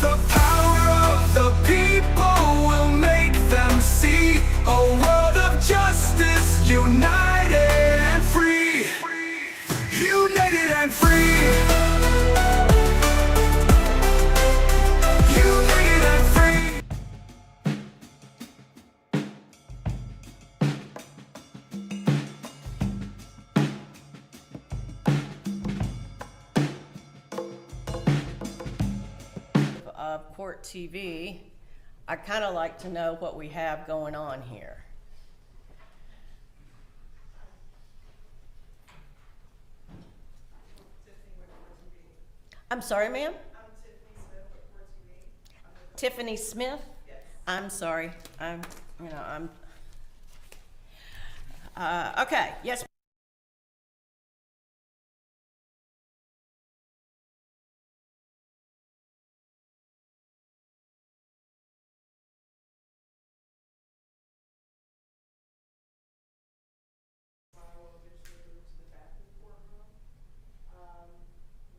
The power of the people will make them see a world of justice, united and free. United and free. United and free. Of Court TV, I kind of like to know what we have going on here. I'm sorry, ma'am? I'm Tiffany Smith with Court TV. Tiffany Smith? Yes. I'm sorry. Okay, yes.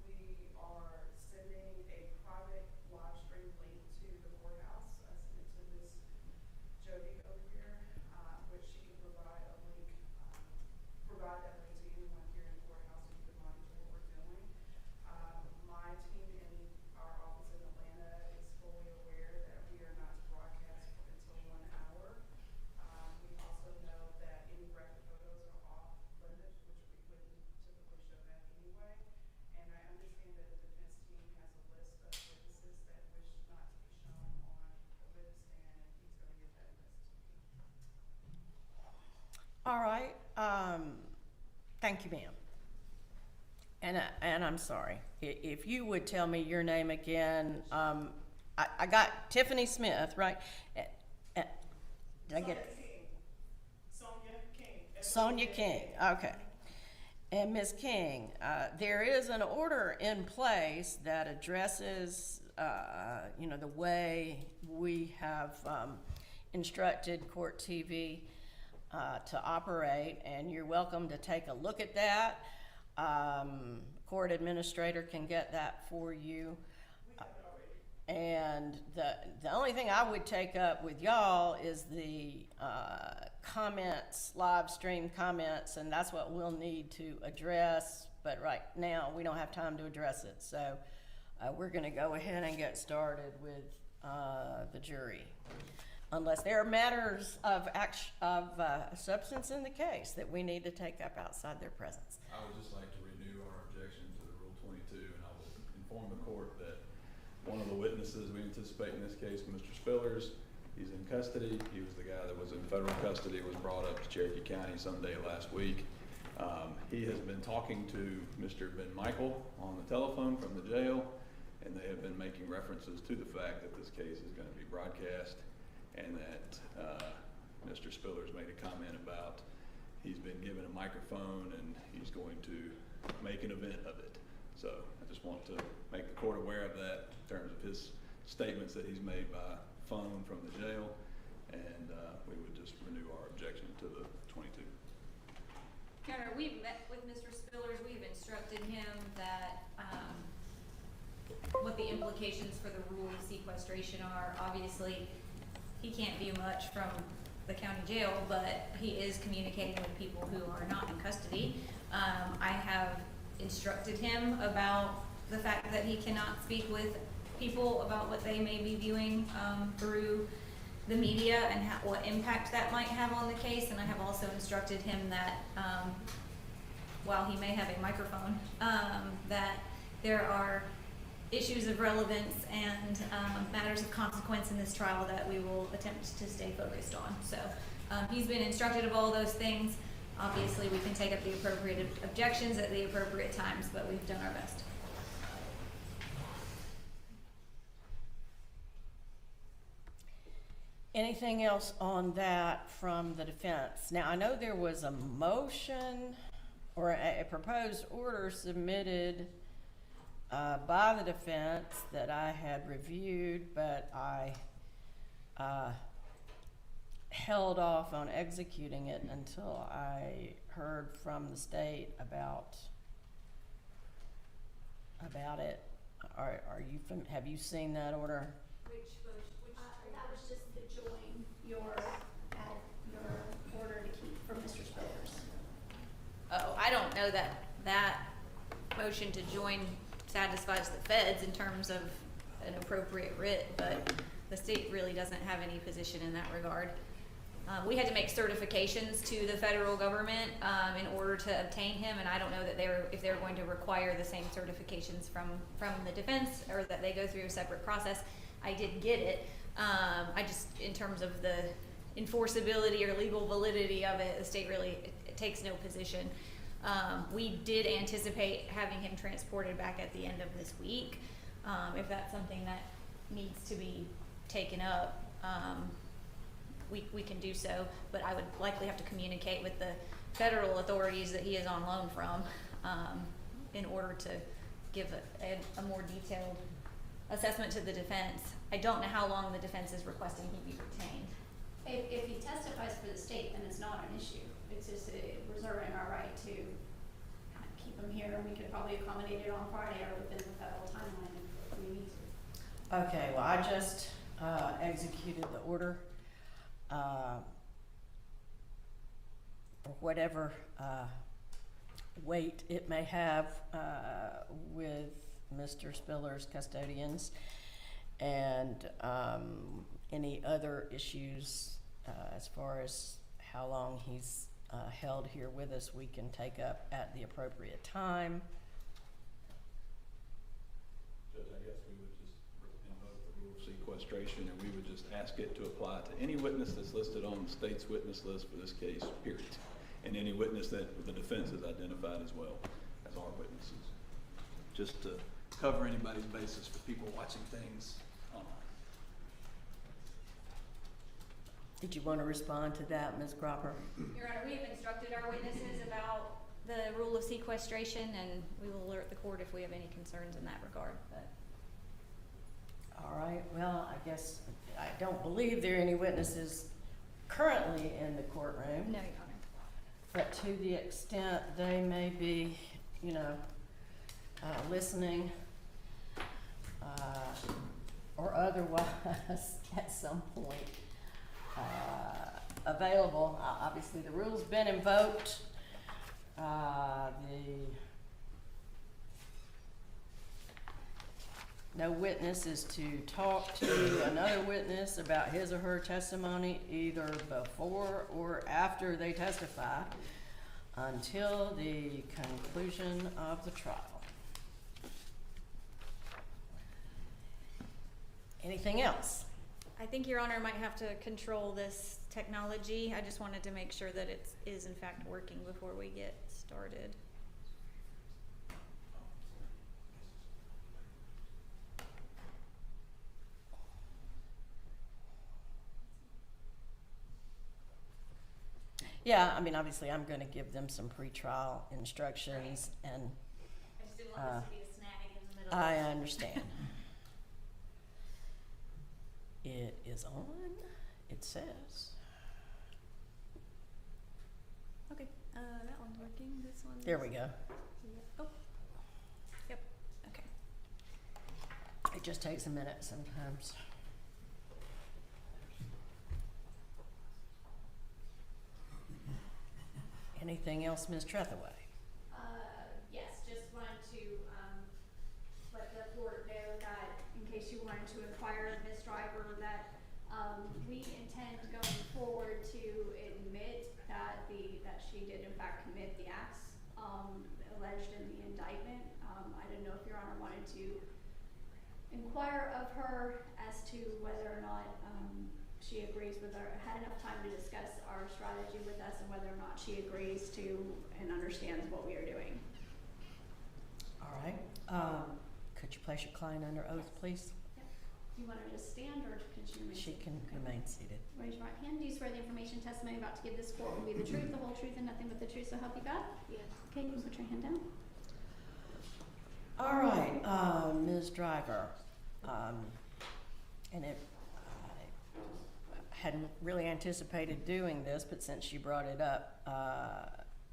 We are sending a private live stream link to the courthouse. I sent it to Ms. Jody over here, which she can provide a link, provide that link to anyone here in the courthouse who can monitor what we're doing. My team in our office in Atlanta is fully aware that we are not to broadcast until 1 hour. We also know that any record photos are off limits, which we wouldn't typically show that anyway. And I understand that the defense team has a list of witnesses that wish not to be shown on the witness stand, and he's going to get that list to me. All right. Thank you, ma'am. And I'm sorry. If you would tell me your name again, I got Tiffany Smith, right? Did I get it? Sonia King. Sonia King, okay. And Ms. King, there is an order in place that addresses, the way we have instructed Court TV to operate, and you're welcome to take a look at that. Court administrator can get that for you. And the only thing I would take up with y'all is the comments, live stream comments, and that's what we'll need to address. But right now, we don't have time to address it. So we're gonna go ahead and get started with the jury. Unless there are matters of substance in the case that we need to take up outside their presence. I would just like to renew our objection to the Rule 22, and I will inform the court that one of the witnesses we anticipate in this case, Mr. Spillers, he's in custody. He was the guy that was in federal custody, was brought up to Cherokee County someday last week. He has been talking to Mr. Ben Michael on the telephone from the jail, and they have been making references to the fact that this case is going to be broadcast, and that Mr. Spillers made a comment about he's been given a microphone and he's going to make an event of it. So I just want to make the court aware of that in terms of his statements that he's made by phone from the jail, and we would just renew our objection to the 22. Your Honor, we've met with Mr. Spillers. We've instructed him that what the implications for the rule of sequestration are. Obviously, he can't view much from the county jail, but he is communicating with people who are not in custody. I have instructed him about the fact that he cannot speak with people about what they may be viewing through the media and what impact that might have on the case. And I have also instructed him that while he may have a microphone, that there are issues of relevance and matters of consequence in this trial that we will attempt to stay focused on. So he's been instructed of all those things. Obviously, we can take up the appropriate objections at the appropriate times, but we've done our best. Anything else on that from the defense? Now, I know there was a motion or a proposed order submitted by the defense that I had reviewed, but I held off on executing it until I heard from the state about it. have you seen that order? That was just to join your order to keep for Mr. Spillers. Oh, I don't know that that motion to join satisfies the feds in terms of an appropriate writ, but the state really doesn't have any position in that regard. We had to make certifications to the federal government in order to obtain him, and I don't know that if they were going to require the same certifications from the defense, or that they go through a separate process. I did get it. I just, in terms of the enforceability or legal validity of it, the state really it takes no position. We did anticipate having him transported back at the end of this week. If that's something that needs to be taken up, we can do so, but I would likely have to communicate with the federal authorities that he is on loan from in order to give a more detailed assessment to the defense. I don't know how long the defense is requesting he be retained. If he testifies for the state, then it's not an issue. It's just reserving our right to keep him here, and we could probably accommodate it on Friday or within the federal timeline if we need to. Okay, well, I just executed the order. For whatever weight it may have with Mr. Spiller's custodians, and any other issues as far as how long he's held here with us, we can take up at the appropriate time. Judge, I guess we would just invoke the rule of sequestration, and we would just ask it to apply to any witness that's listed on the state's witness list for this case, period. And any witness that the defense has identified as well as our witnesses. Just to cover anybody's basis for people watching things online. Did you want to respond to that, Ms. Cropper? Your Honor, we have instructed our witnesses about the rule of sequestration, and we will alert the court if we have any concerns in that regard. But All right, well, I guess, I don't believe there are any witnesses currently in the courtroom. no, Your Honor. But to the extent they may be, listening, or otherwise at some point, available, obviously the rule's been invoked. No witness is to talk to another witness about his or her testimony either before or after they testify until the conclusion of the trial. Anything else? I think Your Honor might have to control this technology. I just wanted to make sure that it is in fact working before we get started. Yeah, I mean, obviously, I'm gonna give them some pretrial instructions, and I just didn't want this to be a snag in the middle. I understand. It is on, it says. Okay, that one's working, this one. There we go. Oh, yep, okay. It just takes a minute sometimes. Anything else, Ms. Trethaway? Yes, just wanted to let the court know that, in case you wanted to inquire of Ms. Driver, that we intend going forward to admit that she did in fact commit the acts alleged in the indictment. I didn't know if Your Honor wanted to inquire of her as to whether or not she agrees with our, had enough time to discuss our strategy with us, and whether or not she agrees to and understands what we are doing. All right. Could you place your client under oath, please? Yep. Do you want to just stand, or could you remain She seated? can remain seated. Raise your right hand. Do you swear the information testimony about to give this court will be the truth, the whole truth, and nothing but the truth, so help you God? Yes. Okay, you can put your hand down. All right, Ms. Driver, and I hadn't really anticipated doing this, but since you brought it up,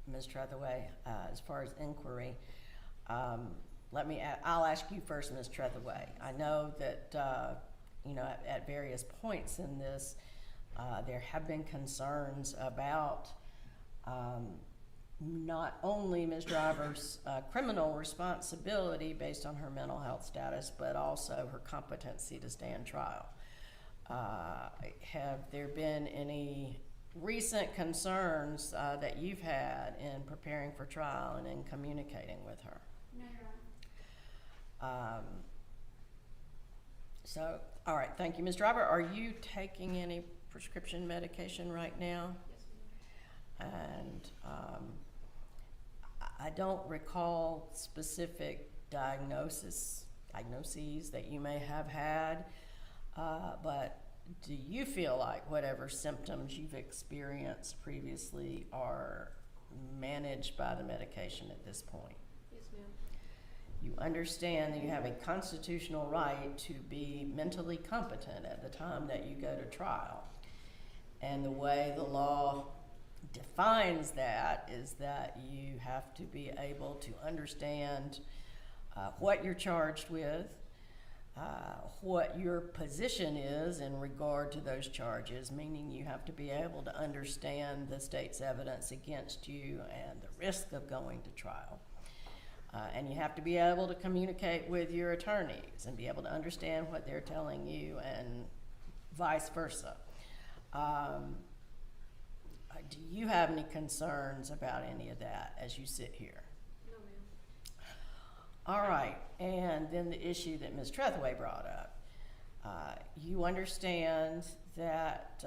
Ms. Trethaway, as far as inquiry, I'll ask you first, Ms. Trethewey. I know that, at various points in this, there have been concerns about not only Ms. Driver's criminal responsibility based on her mental health status, but also her competency to stand trial. Have there been any recent concerns that you've had in preparing for trial and in communicating with her? No, Your Honor. So, all right, thank you. Ms. Driver, are you taking any prescription medication right now? Yes, ma'am. And I don't recall specific diagnoses that you may have had, but do you feel like whatever symptoms you've experienced previously are managed by the medication at this point? Yes, ma'am. You understand that you have a constitutional right to be mentally competent at the time that you go to trial. And the way the law defines that is that you have to be able to understand what you're charged with, what your position is in regard to those charges, meaning you have to be able to understand the state's evidence against you and the risk of going to trial. And you have to be able to communicate with your attorneys and be able to understand what they're telling you and vice versa. Do you have any concerns about any of that as you sit here? No, ma'am. All right, and then the issue that Ms. Trethewey brought up. You understand that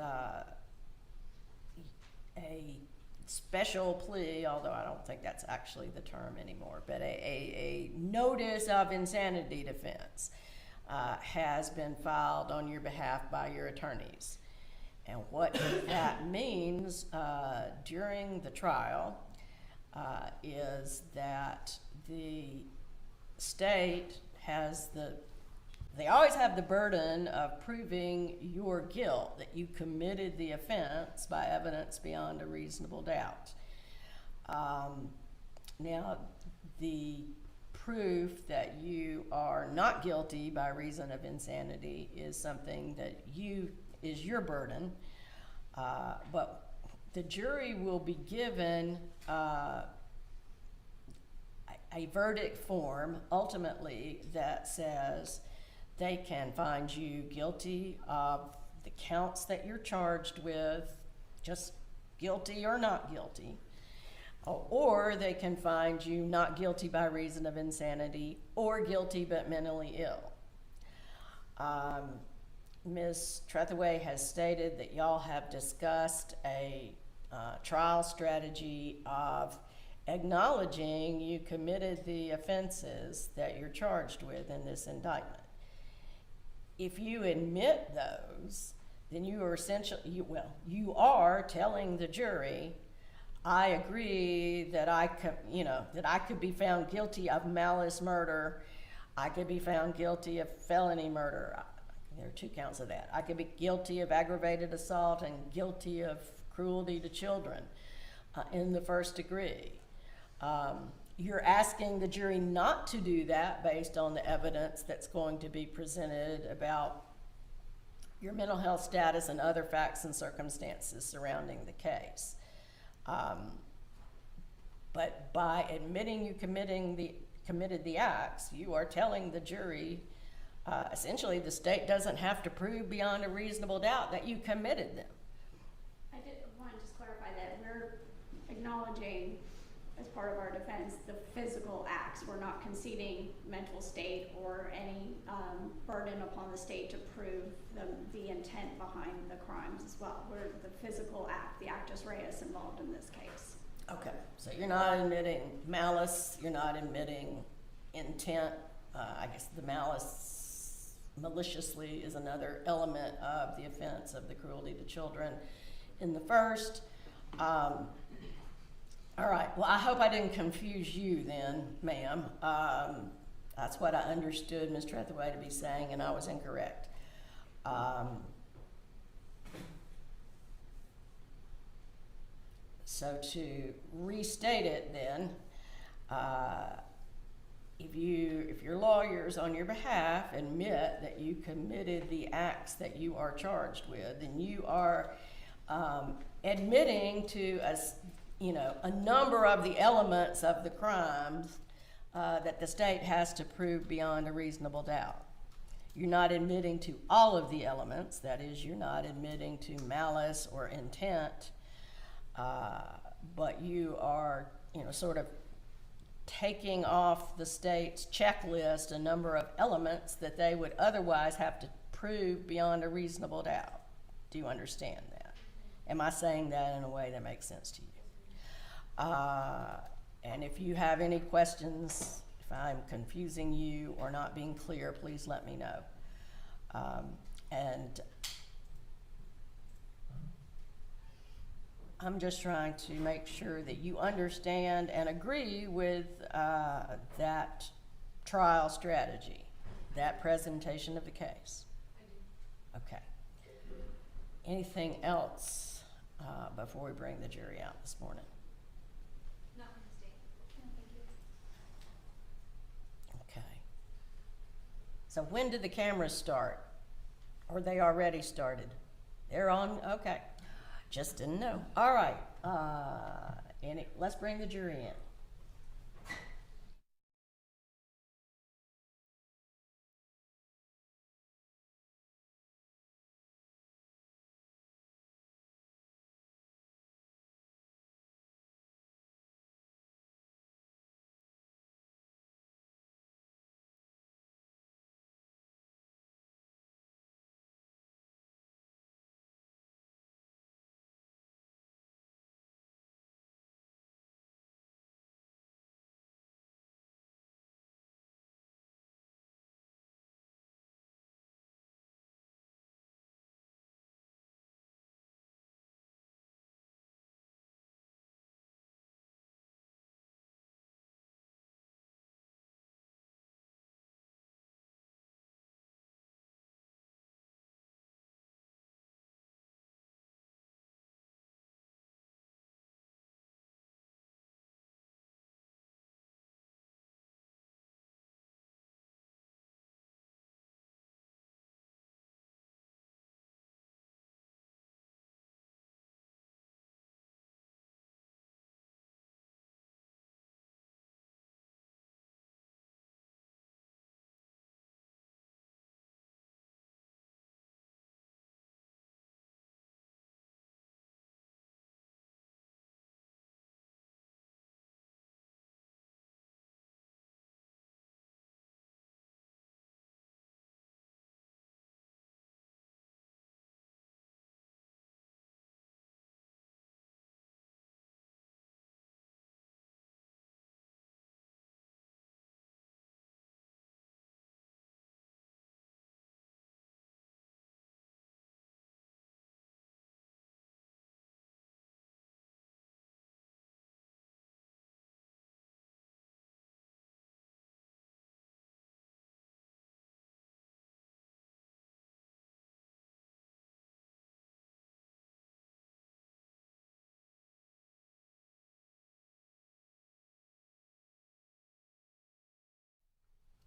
a special plea, although I don't think that's actually the term anymore, but a notice of insanity defense has been filed on your behalf by your attorneys. And what that means during the trial is that the state they always have the burden of proving your guilt, that you committed the offense by evidence beyond a reasonable doubt. Now, the proof that you are not guilty by reason of insanity is something that is your burden, but the jury will be given a verdict form ultimately that says they can find you guilty of the counts that you're charged with, just guilty or not guilty, or they can find you not guilty by reason of insanity or guilty but mentally ill. Ms. Trethewey has stated that y'all have discussed a trial strategy of acknowledging you committed the offenses that you're charged with in this indictment. If you admit those, then you are you are telling the jury, I agree that I could be found guilty of malice murder, I could be found guilty of felony murder. There are 2 counts of that. I could be guilty of aggravated assault and guilty of cruelty to children in the first degree. You're asking the jury not to do that based on the evidence that's going to be presented about your mental health status and other facts and circumstances surrounding the case. But by admitting you committed the acts, you are telling the jury, essentially the state doesn't have to prove beyond a reasonable doubt that you committed them. I did want to just clarify that we're acknowledging, as part of our defense, the physical acts. We're not conceding mental state or any burden upon the state to prove the intent behind the crimes as well. We're the physical act, the actus reus involved in this case. Okay, so you're not admitting malice, you're not admitting intent. I guess the malice maliciously is another element of the offense of the cruelty to children in the first. All right, well, I hope I didn't confuse you then, ma'am. That's what I understood Ms. Trethewey to be saying, and I was incorrect. So to restate it then, if your lawyers on your behalf admit that you committed the acts that you are charged with, then you are admitting to a number of the elements of the crimes that the state has to prove beyond a reasonable doubt. You're not admitting to all of the elements. That is, you're not admitting to malice or intent, but you are, sort of taking off the state's checklist a number of elements that they would otherwise have to prove beyond a reasonable doubt. Do you understand that? Am I saying that in a way that makes sense to you? And if you have any questions, if I'm confusing you or not being clear, please let me know. And I'm just trying to make sure that you understand and agree with that trial strategy, that presentation of the case. Okay. Anything else before we bring the jury out this morning? Not from the state. No, thank you. Okay. So when did the cameras start? Or they already started? They're on? Okay. Just didn't know. All right. Let's bring the jury in.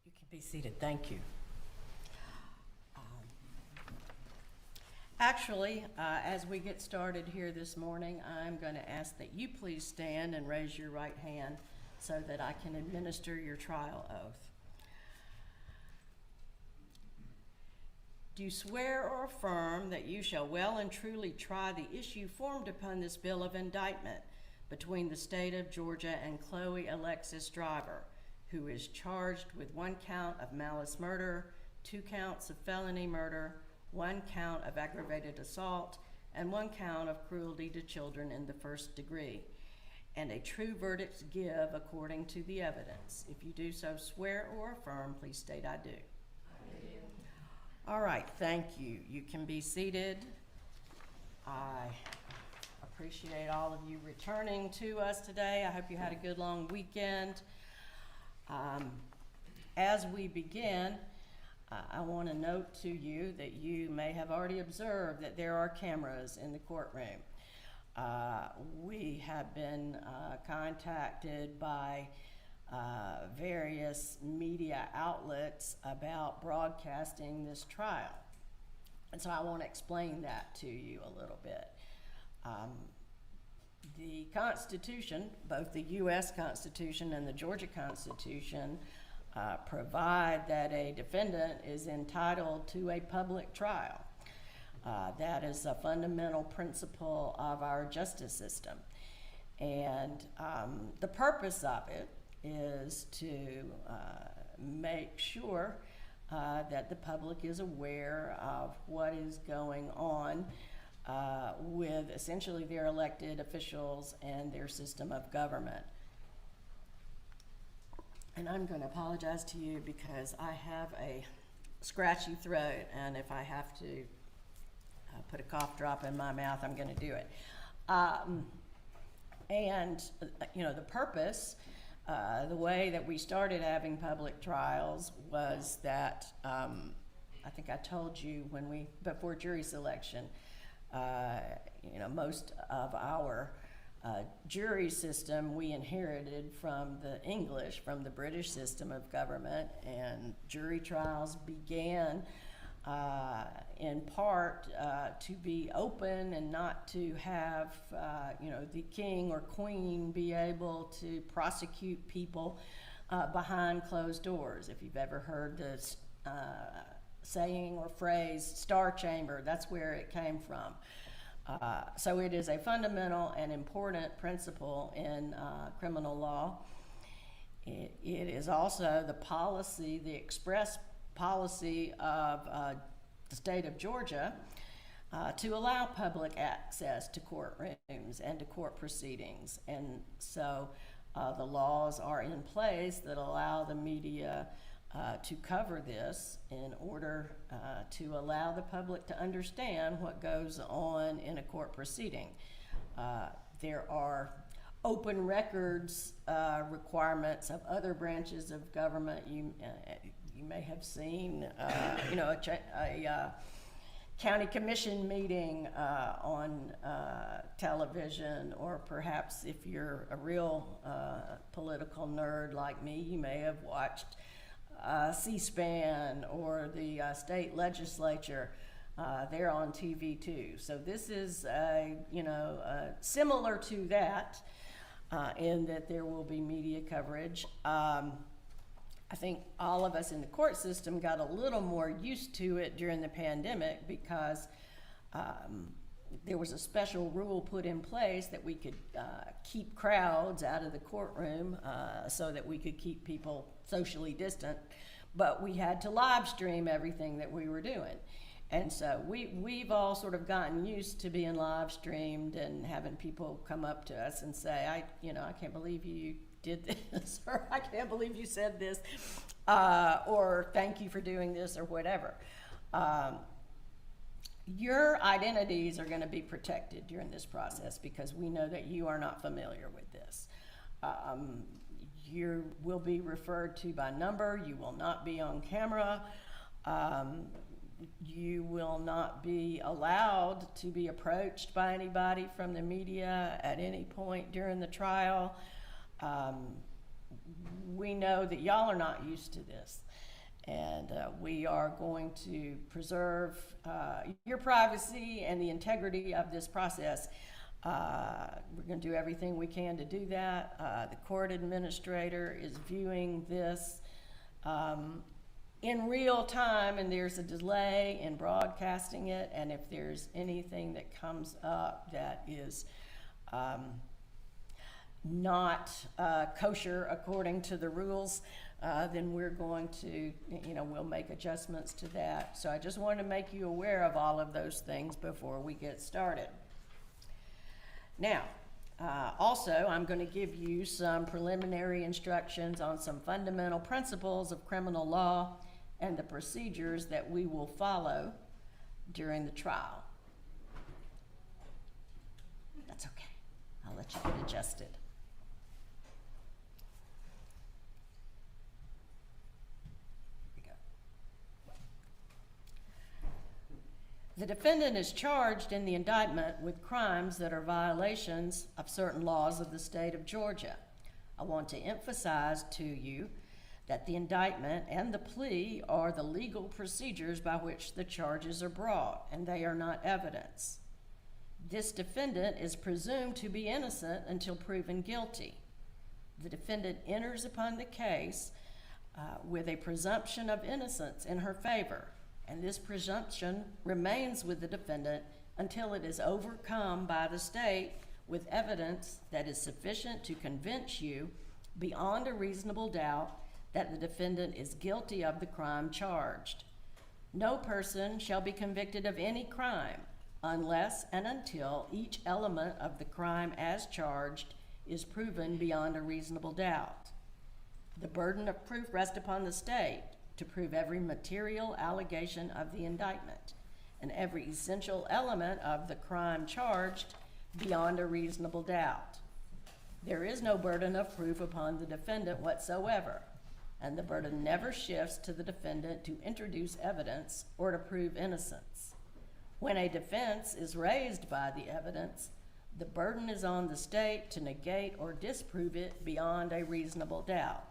You can be seated. Thank you. Actually, as we get started here this morning, I'm going to ask that you please stand and raise your right hand so that I can administer your trial oath. Do you swear or affirm that you shall well and truly try the issue formed upon this bill of indictment between the state of Georgia and Chloe Alexis Driver, who is charged with 1 count of malice murder, 2 counts of felony murder, 1 count of aggravated assault, and 1 count of cruelty to children in the 1st degree, and a true verdict to give according to the evidence? If you do so swear or affirm, please state I do. I do. All right, thank you. You can be seated. I appreciate all of you returning to us today. I hope you had a good long weekend. As we begin, I want to note to you that you may have already observed that there are cameras in the courtroom. We have been contacted by various media outlets about broadcasting this trial. And so I want to explain that to you a little bit. The Constitution, both the U.S. Constitution and the Georgia Constitution, provide that a defendant is entitled to a public trial. That is a fundamental principle of our justice system. And the purpose of it is to make sure that the public is aware of what is going on with essentially their elected officials and their system of government. And I'm going to apologize to you because I have a scratchy throat, and if I have to put a cough drop in my mouth, I'm going to do it. And you know, the purpose, the way that we started having public trials was that, I think I told you before jury selection, you know, most of our jury system we inherited from the British system of government, and jury trials began in part to be open and not to have you know, the king or queen be able to prosecute people behind closed doors. If you've ever heard this saying or phrase, star chamber, that's where it came from. So it is a fundamental and important principle in criminal law. It is also the policy, the express policy of the state of Georgia to allow public access to courtrooms and to court proceedings. And so the laws are in place that allow the media to cover this in order to allow the public to understand what goes on in a court proceeding. There are open records requirements of other branches of government. You may have seen, you know, a county commission meeting on television, or perhaps if you're a real political nerd like me, you may have watched C-SPAN or the state legislature. They're on TV too. So this is, you know, similar to that in that there will be media coverage. I think all of us in the court system got a little more used to it during the pandemic because there was a special rule put in place that we could keep crowds out of the courtroom so that we could keep people socially distant, but we had to live stream everything that we were doing. And so we've all sort of gotten used to being live streamed and having people come up to us and say, I can't believe you did this, or I can't believe you said this, or thank you for doing this, or whatever. Your identities are going to be protected during this process because we know that you are not familiar with this. You will be referred to by number. You will not be on camera. You will not be allowed to be approached by anybody from the media at any point during the trial. We know that y'all are not used to this, and we are going to preserve your privacy and the integrity of this process. We're going to do everything we can to do that. The court administrator is viewing this in real time, and there's a delay in broadcasting it, and if there's anything that comes up that is not kosher according to the rules, then we're going to, we'll make adjustments to that. So I just wanted to make you aware of all of those things before we get started. Now, also, I'm going to give you some preliminary instructions on some fundamental principles of criminal law and the procedures that we will follow during the trial. That's okay. I'll let you get adjusted. The defendant is charged in the indictment with crimes that are violations of certain laws of the state of Georgia. I want to emphasize to you that the indictment and the plea are the legal procedures by which the charges are brought, and they are not evidence. This defendant is presumed to be innocent until proven guilty. The defendant enters upon the case with a presumption of innocence in her favor, and this presumption remains with the defendant until it is overcome by the state with evidence that is sufficient to convince you beyond a reasonable doubt that the defendant is guilty of the crime charged. No person shall be convicted of any crime unless and until each element of the crime as charged is proven beyond a reasonable doubt. The burden of proof rests upon the state to prove every material allegation of the indictment and every essential element of the crime charged beyond a reasonable doubt. There is no burden of proof upon the defendant whatsoever, and the burden never shifts to the defendant to introduce evidence or to prove innocence. When a defense is raised by the evidence, the burden is on the state to negate or disprove it beyond a reasonable doubt.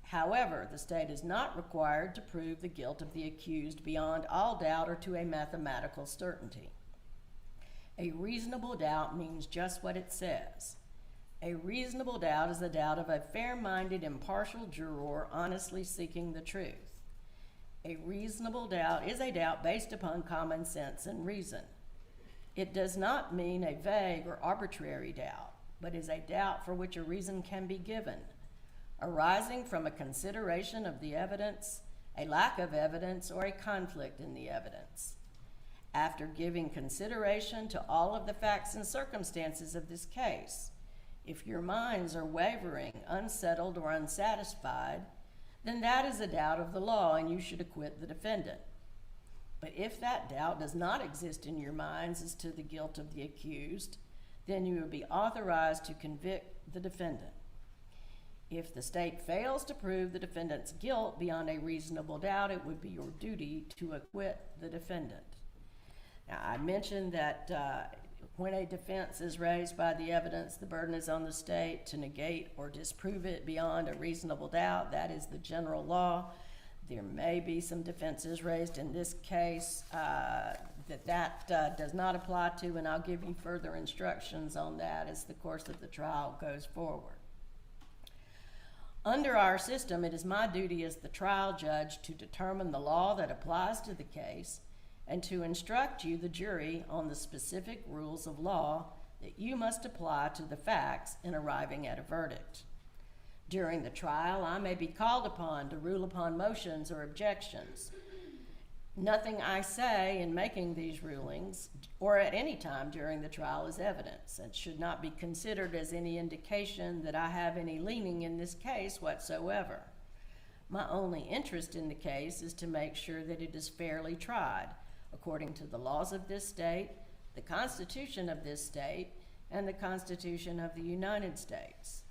However, the state is not required to prove the guilt of the accused beyond all doubt or to a mathematical certainty. A reasonable doubt means just what it says. A reasonable doubt is the doubt of a fair-minded, impartial juror honestly seeking the truth. A reasonable doubt is a doubt based upon common sense and reason. It does not mean a vague or arbitrary doubt, but is a doubt for which a reason can be given, arising from a consideration of the evidence, a lack of evidence, or a conflict in the evidence. After giving consideration to all of the facts and circumstances of this case, if your minds are wavering, unsettled, or unsatisfied, then that is a doubt of the law and you should acquit the defendant. But if that doubt does not exist in your minds as to the guilt of the accused, then you will be authorized to convict the defendant. If the state fails to prove the defendant's guilt beyond a reasonable doubt, it would be your duty to acquit the defendant. Now, I mentioned that when a defense is raised by the evidence, the burden is on the state to negate or disprove it beyond a reasonable doubt. That is the general law. There may be some defenses raised in this case that does not apply to, and I'll give you further instructions on that as the course of the trial goes forward. Under our system, it is my duty as the trial judge to determine the law that applies to the case and to instruct you, the jury, on the specific rules of law that you must apply to the facts in arriving at a verdict. During the trial, I may be called upon to rule upon motions or objections. Nothing I say in making these rulings or at any time during the trial is evidence and should not be considered as any indication that I have any leaning in this case whatsoever. My only interest in the case is to make sure that it is fairly tried according to the laws of this state, the Constitution of this state, and the Constitution of the United States.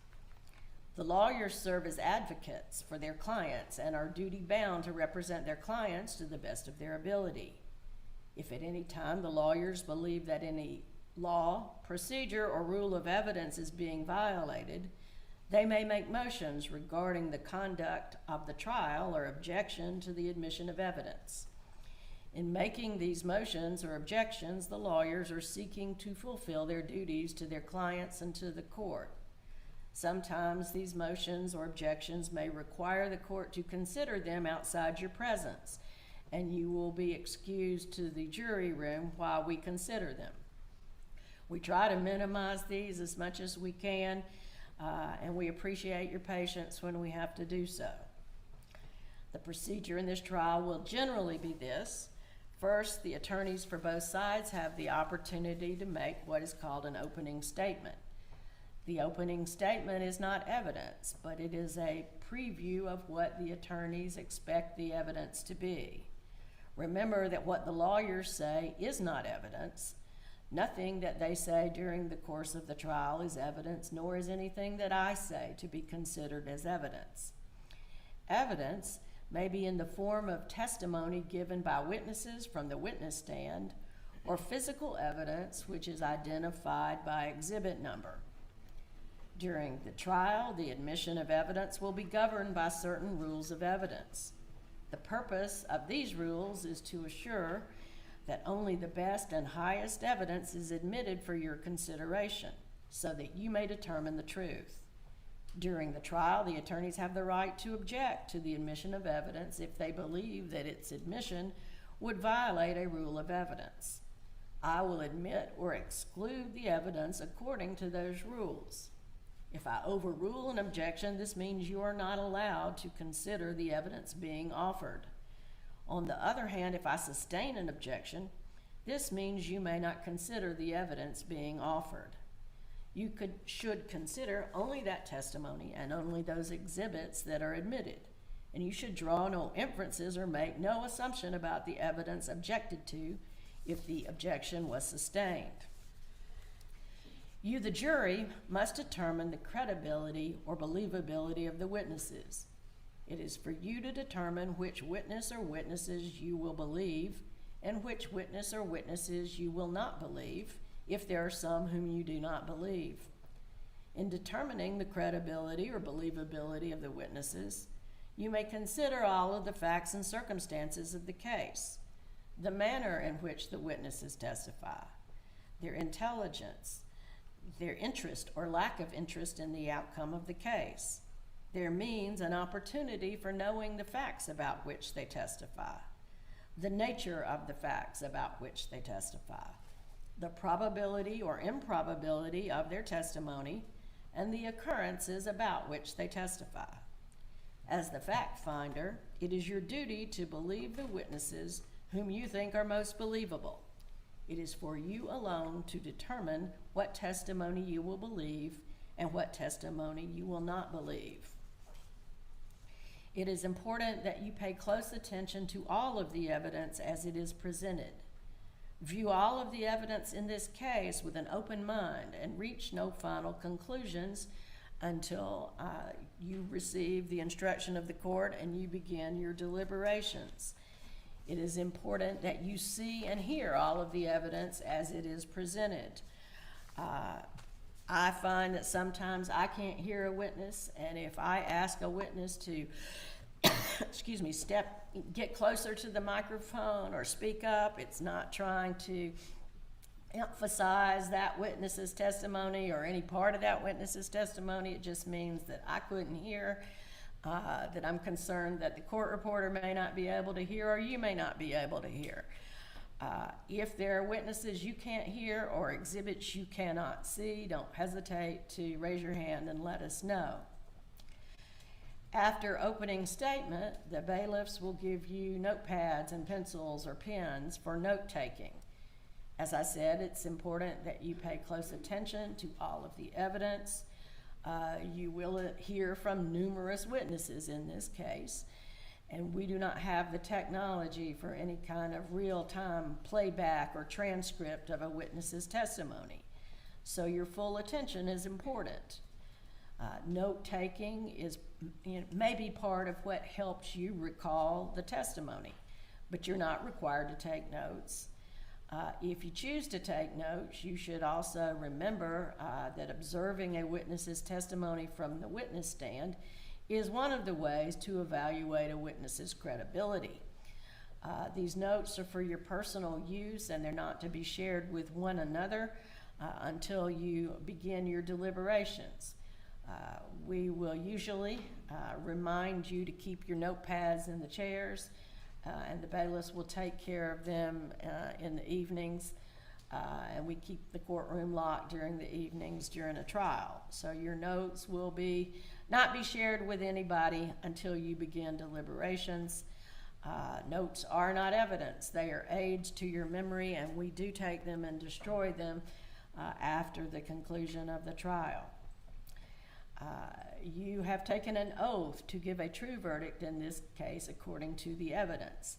The lawyers serve as advocates for their clients and are duty-bound to represent their clients to the best of their ability. If at any time the lawyers believe that any law, procedure, or rule of evidence is being violated, they may make motions regarding the conduct of the trial or objection to the admission of evidence. In making these motions or objections, the lawyers are seeking to fulfill their duties to their clients and to the court. Sometimes these motions or objections may require the court to consider them outside your presence, and you will be excused to the jury room while we consider them. We try to minimize these as much as we can, and we appreciate your patience when we have to do so. The procedure in this trial will generally be this. First, the attorneys for both sides have the opportunity to make what is called an opening statement. The opening statement is not evidence, but it is a preview of what the attorneys expect the evidence to be. Remember that what the lawyers say is not evidence. Nothing that they say during the course of the trial is evidence, nor is anything that I say to be considered as evidence. Evidence may be in the form of testimony given by witnesses from the witness stand, or physical evidence which is identified by exhibit number. During the trial, the admission of evidence will be governed by certain rules of evidence. The purpose of these rules is to assure that only the best and highest evidence is admitted for your consideration, so that you may determine the truth. During the trial, the attorneys have the right to object to the admission of evidence if they believe that its admission would violate a rule of evidence. I will admit or exclude the evidence according to those rules. If I overrule an objection, this means you are not allowed to consider the evidence being offered. On the other hand, if I sustain an objection, this means you may not consider the evidence being offered. You should consider only that testimony and only those exhibits that are admitted, and you should draw no inferences or make no assumption about the evidence objected to if the objection was sustained. You, the jury, must determine the credibility or believability of the witnesses. It is for you to determine which witness or witnesses you will believe and which witness or witnesses you will not believe, if there are some whom you do not believe. In determining the credibility or believability of the witnesses, you may consider all of the facts and circumstances of the case, the manner in which the witnesses testify, their intelligence, their interest or lack of interest in the outcome of the case, their means and opportunity for knowing the facts about which they testify, the nature of the facts about which they testify, the probability or improbability of their testimony, and the occurrences about which they testify. As the fact finder, it is your duty to believe the witnesses whom you think are most believable. It is for you alone to determine what testimony you will believe and what testimony you will not believe. It is important that you pay close attention to all of the evidence as it is presented. View all of the evidence in this case with an open mind and reach no final conclusions until you receive the instruction of the court and you begin your deliberations. It is important that you see and hear all of the evidence as it is presented. I find that sometimes I can't hear a witness, and if I ask a witness to get closer to the microphone or speak up, it's not trying to emphasize that witness's testimony or any part of that witness's testimony. It just means that I couldn't hear, that I'm concerned that the court reporter may not be able to hear or you may not be able to hear. If there are witnesses you can't hear or exhibits you cannot see, don't hesitate to raise your hand and let us know. After opening statement, the bailiffs will give you notepads and pencils or pens for note-taking. As I said, it's important that you pay close attention to all of the evidence. You will hear from numerous witnesses in this case, and we do not have the technology for any kind of real-time playback or transcript of a witness's testimony. So your full attention is important. Note-taking may be part of what helps you recall the testimony, but you're not required to take notes. If you choose to take notes, you should also remember that observing a witness's testimony from the witness stand is one of the ways to evaluate a witness's credibility. These notes are for your personal use, and they're not to be shared with one another until you begin your deliberations. We will usually remind you to keep your notepads in the chairs, and the bailiffs will take care of them in the evenings, and we keep the courtroom locked during the evenings during a trial. So your notes will not be shared with anybody until you begin deliberations. Notes are not evidence. They are aids to your memory, and we do take them and destroy them after the conclusion of the trial. You have taken an oath to give a true verdict in this case according to the evidence.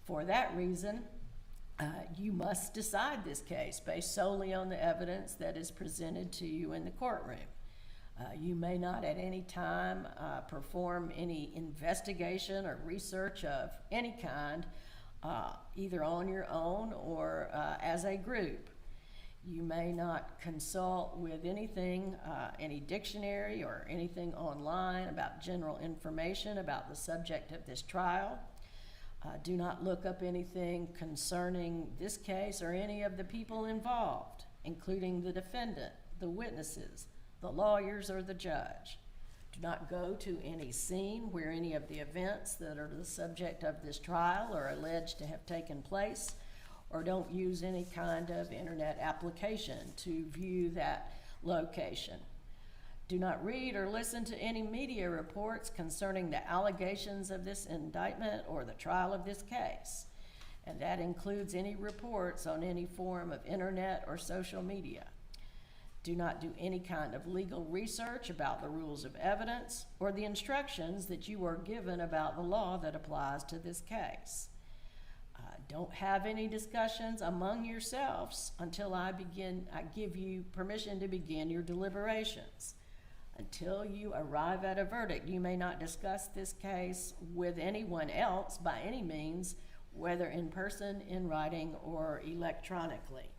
For that reason, you must decide this case based solely on the evidence that is presented to you in the courtroom. You may not at any time perform any investigation or research of any kind, either on your own or as a group. You may not consult with anything, any dictionary or anything online about general information about the subject of this trial. Do not look up anything concerning this case or any of the people involved, including the defendant, the witnesses, the lawyers, or the judge. Do not go to any scene where any of the events that are the subject of this trial are alleged to have taken place, or don't use any kind of internet application to view that location. Do not read or listen to any media reports concerning the allegations of this indictment or the trial of this case. And that includes any reports on any form of internet or social media. Do not do any kind of legal research about the rules of evidence or the instructions that you are given about the law that applies to this case. Don't have any discussions among yourselves until I give you permission to begin your deliberations. Until you arrive at a verdict, you may not discuss this case with anyone else by any means, whether in person, in writing, or electronically.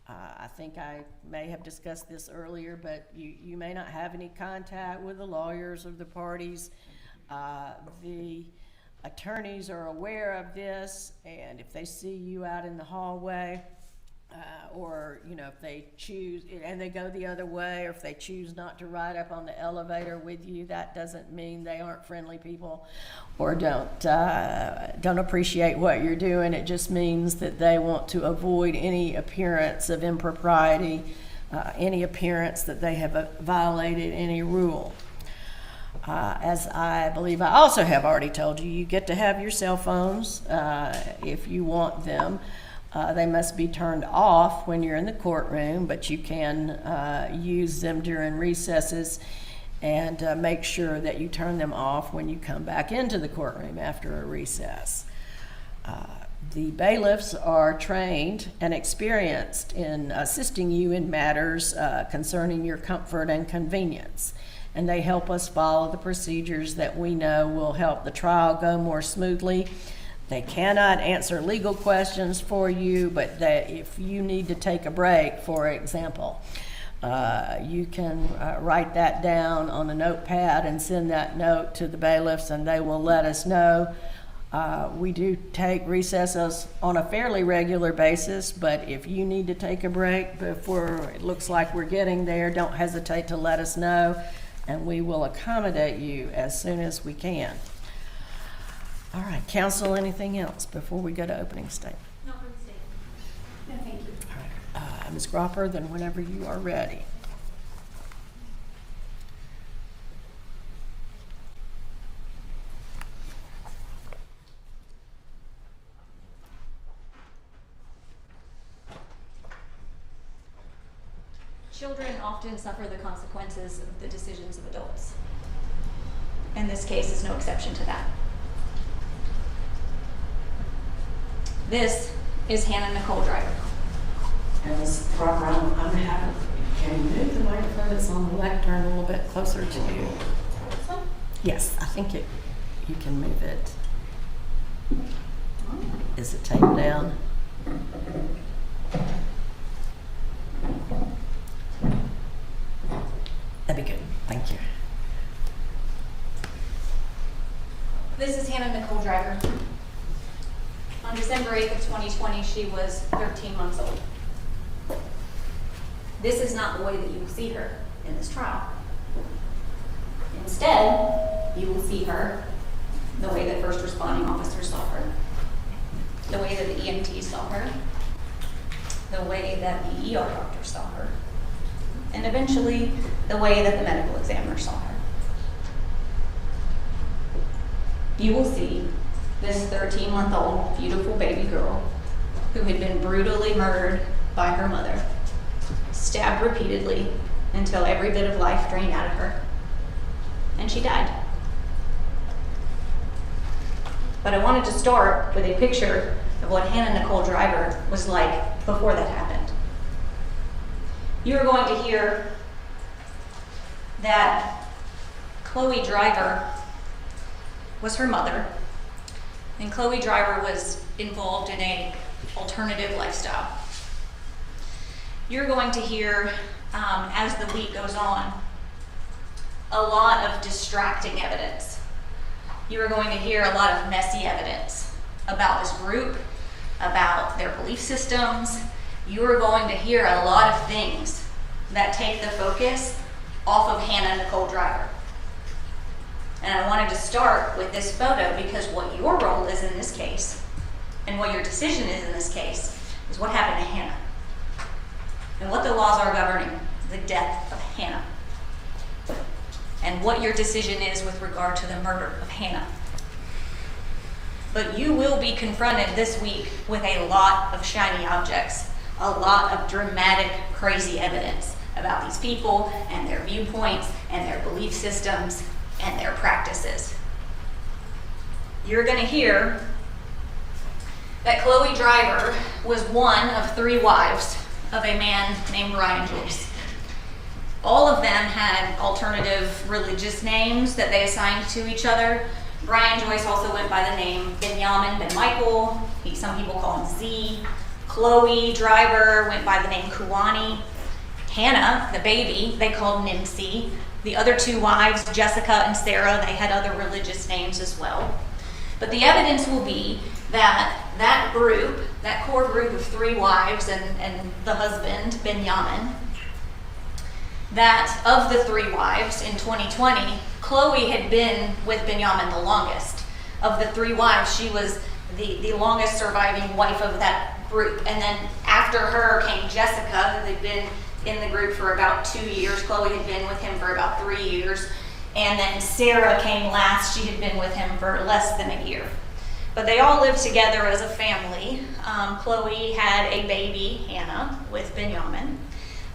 I think I may have discussed this earlier, but you may not have any contact with the lawyers or the parties. The attorneys are aware of this, and if they see you out in the hallway, or if they choose and they go the other way, or if they choose not to ride up on the elevator with you, that doesn't mean they aren't friendly people or don't appreciate what you're doing. It just means that they want to avoid any appearance of impropriety, any appearance that they have violated any rule. As I believe I also have already told you, you get to have your cell phones if you want them. They must be turned off when you're in the courtroom, but you can use them during recesses, and make sure that you turn them off when you come back into the courtroom after a recess. The bailiffs are trained and experienced in assisting you in matters concerning your comfort and convenience, and they help us follow the procedures that we know will help the trial go more smoothly. They cannot answer legal questions for you, but if you need to take a break, for example, you can write that down on a notepad and send that note to the bailiffs, and they will let us know. We do take recesses on a fairly regular basis, but if you need to take a break before it looks like we're getting there, don't hesitate to let us know, and we will accommodate you as soon as we can. All right, counsel, anything else before we go to opening statement? Not for the statement. No, thank you. All right, Ms. Gropper, then whenever you are ready. Children often suffer the consequences of the decisions of adults. And this case is no exception to that. This is Hannah Nicole Driver. And Ms. Gropper, I'm happy. Can you move the microphone that's on the lectern a little bit closer to you? This one? Yes, I think you can move it. Is it taped down? That'd be good. Thank you. This is Hannah Nicole Driver. On December 8th of 2020, she was 13 months old. This is not the way that you will see her in this trial. Instead, you will see her the way that first responding officers saw her, the way that the EMTs saw her, the way that the ER doctor saw her, and eventually the way that the medical examiner saw her. You will see this 13-month-old beautiful baby girl who had been brutally murdered by her mother, stabbed repeatedly until every bit of life drained out of her, and she died. But I wanted to start with a picture of what Hannah Nicole Driver was like before that happened. You are going to hear that Chloe Driver was her mother, and Chloe Driver was involved in an alternative lifestyle. you're going to hear, as the week goes on, a lot of distracting evidence. You are going to hear a lot of messy evidence about this group, about their belief systems. You are going to hear a lot of things that take the focus off of Hannah Nicole Driver. And I wanted to start with this photo because what your role is in this case, and what your decision is in this case, is what happened to Hannah. And what the laws are governing the death of Hannah. And what your decision is with regard to the murder of Hannah. But you will be confronted this week with a lot of shiny objects, a lot of dramatic, crazy evidence about these people and their viewpoints and their belief systems and their practices. You're going to hear that Chloe Driver was one of 3 wives of a man named Brian Joyce. All of them had alternative religious names that they assigned to each other. Brian Joyce also went by the name Benjamin Ben Michael. Some people call him Z. Chloe Driver went by the name Kuwani. Hannah, the baby, they called Nimsi. The other 2 wives, Jessica and Sarah, they had other religious names as well. But the evidence will be that that group, that core group of 3 wives and the husband, Benjamin, that of the 3 wives in 2020, Chloe had been with Benjamin the longest. Of the 3 wives, she was the longest surviving wife of that group. And then after her came Jessica, who had been in the group for about 2 years. Chloe had been with him for about 3 years. And then Sarah came last. She had been with him for less than a year. But they all lived together as a family. Chloe had a baby, Hannah, with Benjamin.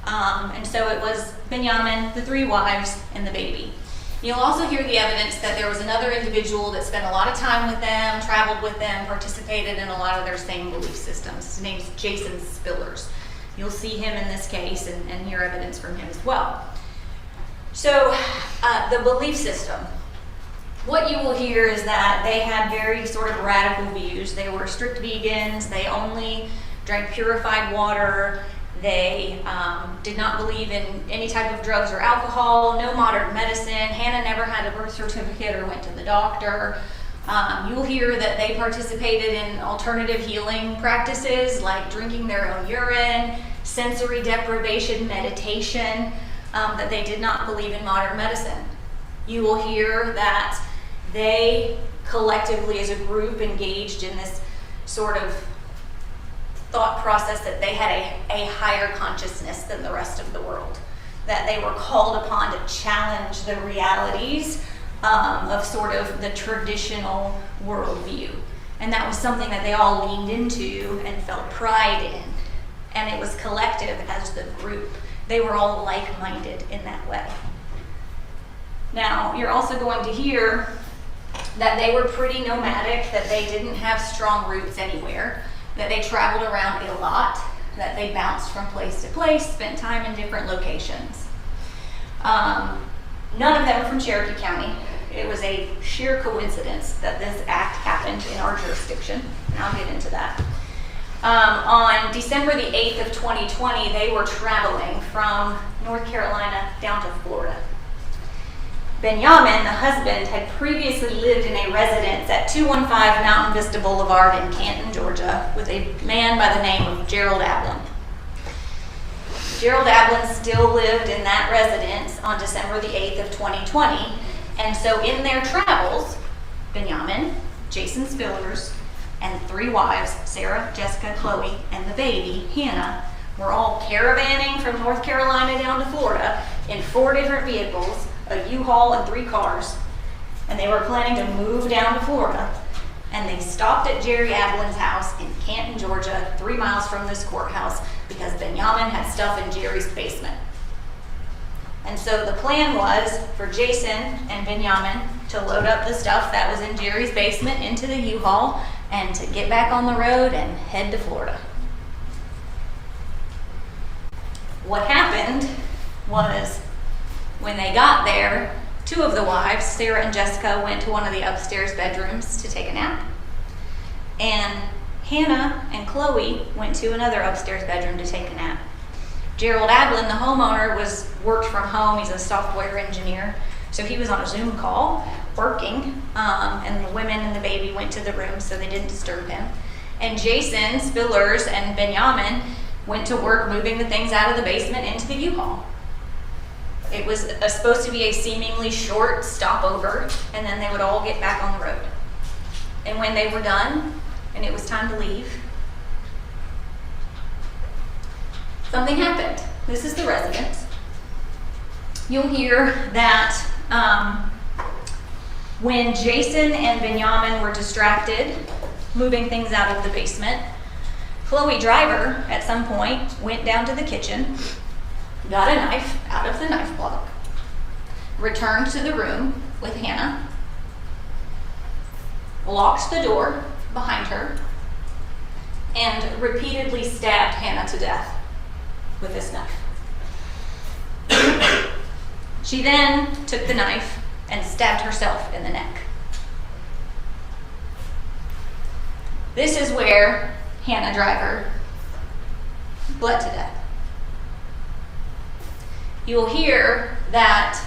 And so it was Benjamin, the 3 wives, and the baby. You'll also hear the evidence that there was another individual that spent a lot of time with them, traveled with them, participated in a lot of their same belief systems. His name's Jason Spillers. You'll see him in this case and hear evidence from him as well. So the belief system. What you will hear is that they had very sort of radical views. They were strict vegans. They only drank purified water. They did not believe in any type of drugs or alcohol, no modern medicine. Hannah never had a birth certificate or went to the doctor. You'll hear that they participated in alternative healing practices like drinking their own urine, sensory deprivation, meditation, that they did not believe in modern medicine. You will hear that they collectively as a group engaged in this sort of thought process that they had a higher consciousness than the rest of the world, that they were called upon to challenge the realities of sort of the traditional worldview. And that was something that they all leaned into and felt pride in. And it was collective as the group. They were all like-minded in that way. Now, you're also going to hear that they were pretty nomadic, that they didn't have strong roots anywhere, that they traveled around a lot, that they bounced from place to place, spent time in different locations. None of them were from Cherokee County. It was a sheer coincidence that this act happened in our jurisdiction, and I'll get into that. On December the 8th of 2020, they were traveling from North Carolina down to Florida. Benjamin, the husband, had previously lived in a residence at 215 Mountain Vista Boulevard in Canton, Georgia, with a man by the name of Gerald Ablin. Gerald Ablin still lived in that residence on December the 8th of 2020, and so in their travels, Benjamin, Jason Spillers, and 3 wives, Sarah, Jessica, Chloe, and the baby, Hannah, were all caravanning from North Carolina down to Florida in 4 different vehicles, a U-Haul and 3 cars, and they were planning to move down to Florida. And they stopped at Jerry Ablin's house in Canton, Georgia, 3 miles from this courthouse, because Benjamin had stuff in Jerry's basement. And so the plan was for Jason and Benjamin to load up the stuff that was in Jerry's basement into the U-Haul and to get back on the road and head to Florida. What happened was, when they got there, 2 of the wives, Sarah and Jessica, went to one of the upstairs bedrooms to take a nap. And Hannah and Chloe went to another upstairs bedroom to take a nap. Gerald Adlin, the homeowner, worked from home. He's a software engineer. So he was on a Zoom call working, and the women and the baby went to the room so they didn't disturb him. And Jason Spillers and Benjamin went to work moving the things out of the basement into the U-Haul. It was supposed to be a seemingly short stopover, and then they would all get back on the road. And when they were done, and it was time to leave, something happened. This is the residence. You'll hear that when Jason and Benjamin were distracted moving things out of the basement, Chloe Driver at some point went down to the kitchen, got a knife out of the knife block, returned to the room with Hannah, locked the door behind her, and repeatedly stabbed Hannah to death with this knife. She then took the knife and stabbed herself in the neck. This is where Hannah Driver bled to death. You will hear that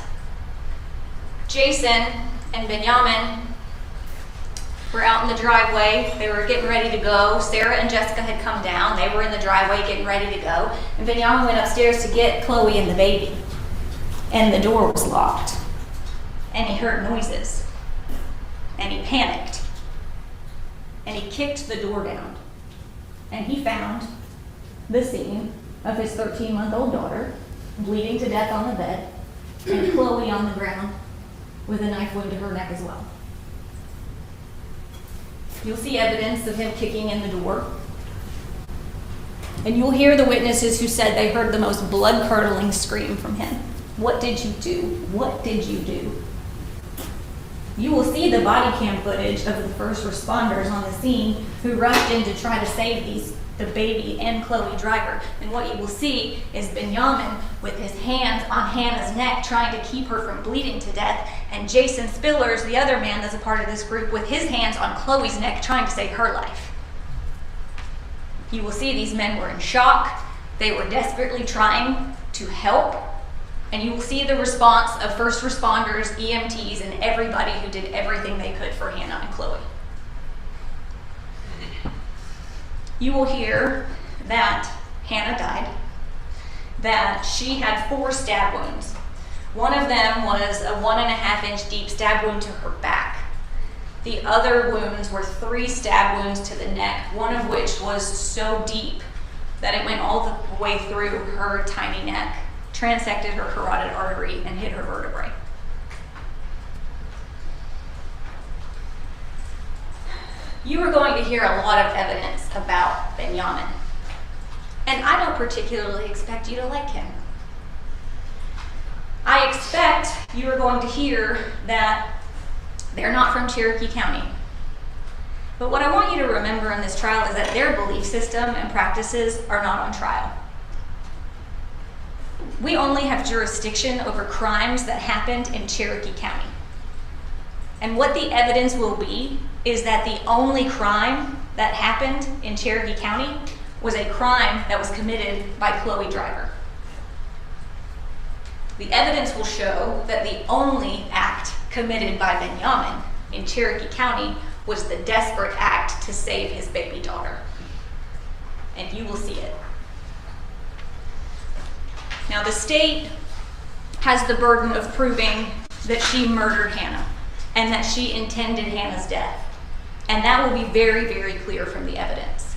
Jason and Benjamin were out in the driveway. They were getting ready to go. Sarah and Jessica had come down. They were in the driveway getting ready to go. And Benjamin went upstairs to get Chloe and the baby. And the door was locked. And he heard noises. And he panicked. And he kicked the door down. And he found the scene of his 13-month-old daughter bleeding to death on the bed, and Chloe on the ground with a knife wound to her neck as well. You'll see evidence of him kicking in the door. And you'll hear the witnesses who said they heard the most blood-curdling scream from him. What did you do? What did you do? You will see the body cam footage of the first responders on the scene who rushed in to try to save the baby and Chloe Driver. And what you will see is Benjamin with his hands on Hannah's neck trying to keep her from bleeding to death, and Jason Spillers, the other man that's a part of this group, with his hands on Chloe's neck trying to save her life. You will see these men were in shock. They were desperately trying to help. And you will see the response of first responders, EMTs, and everybody who did everything they could for Hannah and Chloe. You will hear that Hannah died, that she had 4 stab wounds. One of them was a 1.5-inch deep stab wound to her back. The other wounds were 3 stab wounds to the neck, one of which was so deep that it went all the way through her tiny neck, transected her carotid artery, and hit her vertebrae. You are going to hear a lot of evidence about Benjamin, and I don't particularly expect you to like him. I expect you are going to hear that they're not from Cherokee County. But what I want you to remember in this trial is that their belief system and practices are not on trial. We only have jurisdiction over crimes that happened in Cherokee County. And what the evidence will be is that the only crime that happened in Cherokee County was a crime that was committed by Chloe Driver. The evidence will show that the only act committed by Benjamin in Cherokee County was the desperate act to save his baby daughter. And you will see it. Now, the state has the burden of proving that she murdered Hannah and that she intended Hannah's death. And that will be very, very clear from the evidence.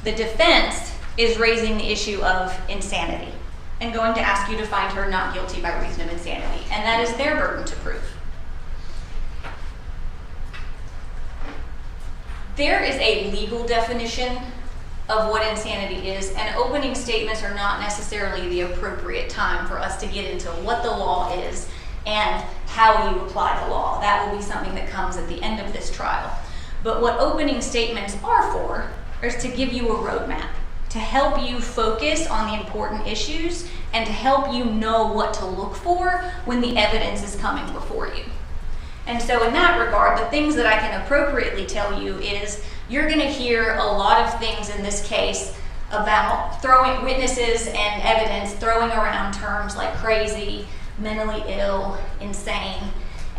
The defense is raising the issue of insanity and going to ask you to find her not guilty by reason of insanity. And that is their burden to prove. There is a legal definition of what insanity is, and opening statements are not necessarily the appropriate time for us to get into what the law is and how you apply the law. That will be something that comes at the end of this trial. But what opening statements are for is to give you a roadmap, to help you focus on the important issues and to help you know what to look for when the evidence is coming before you. And so in that regard, the things that I can appropriately tell you is you're going to hear a lot of things in this case about throwing witnesses and evidence, throwing around terms like crazy, mentally ill, insane.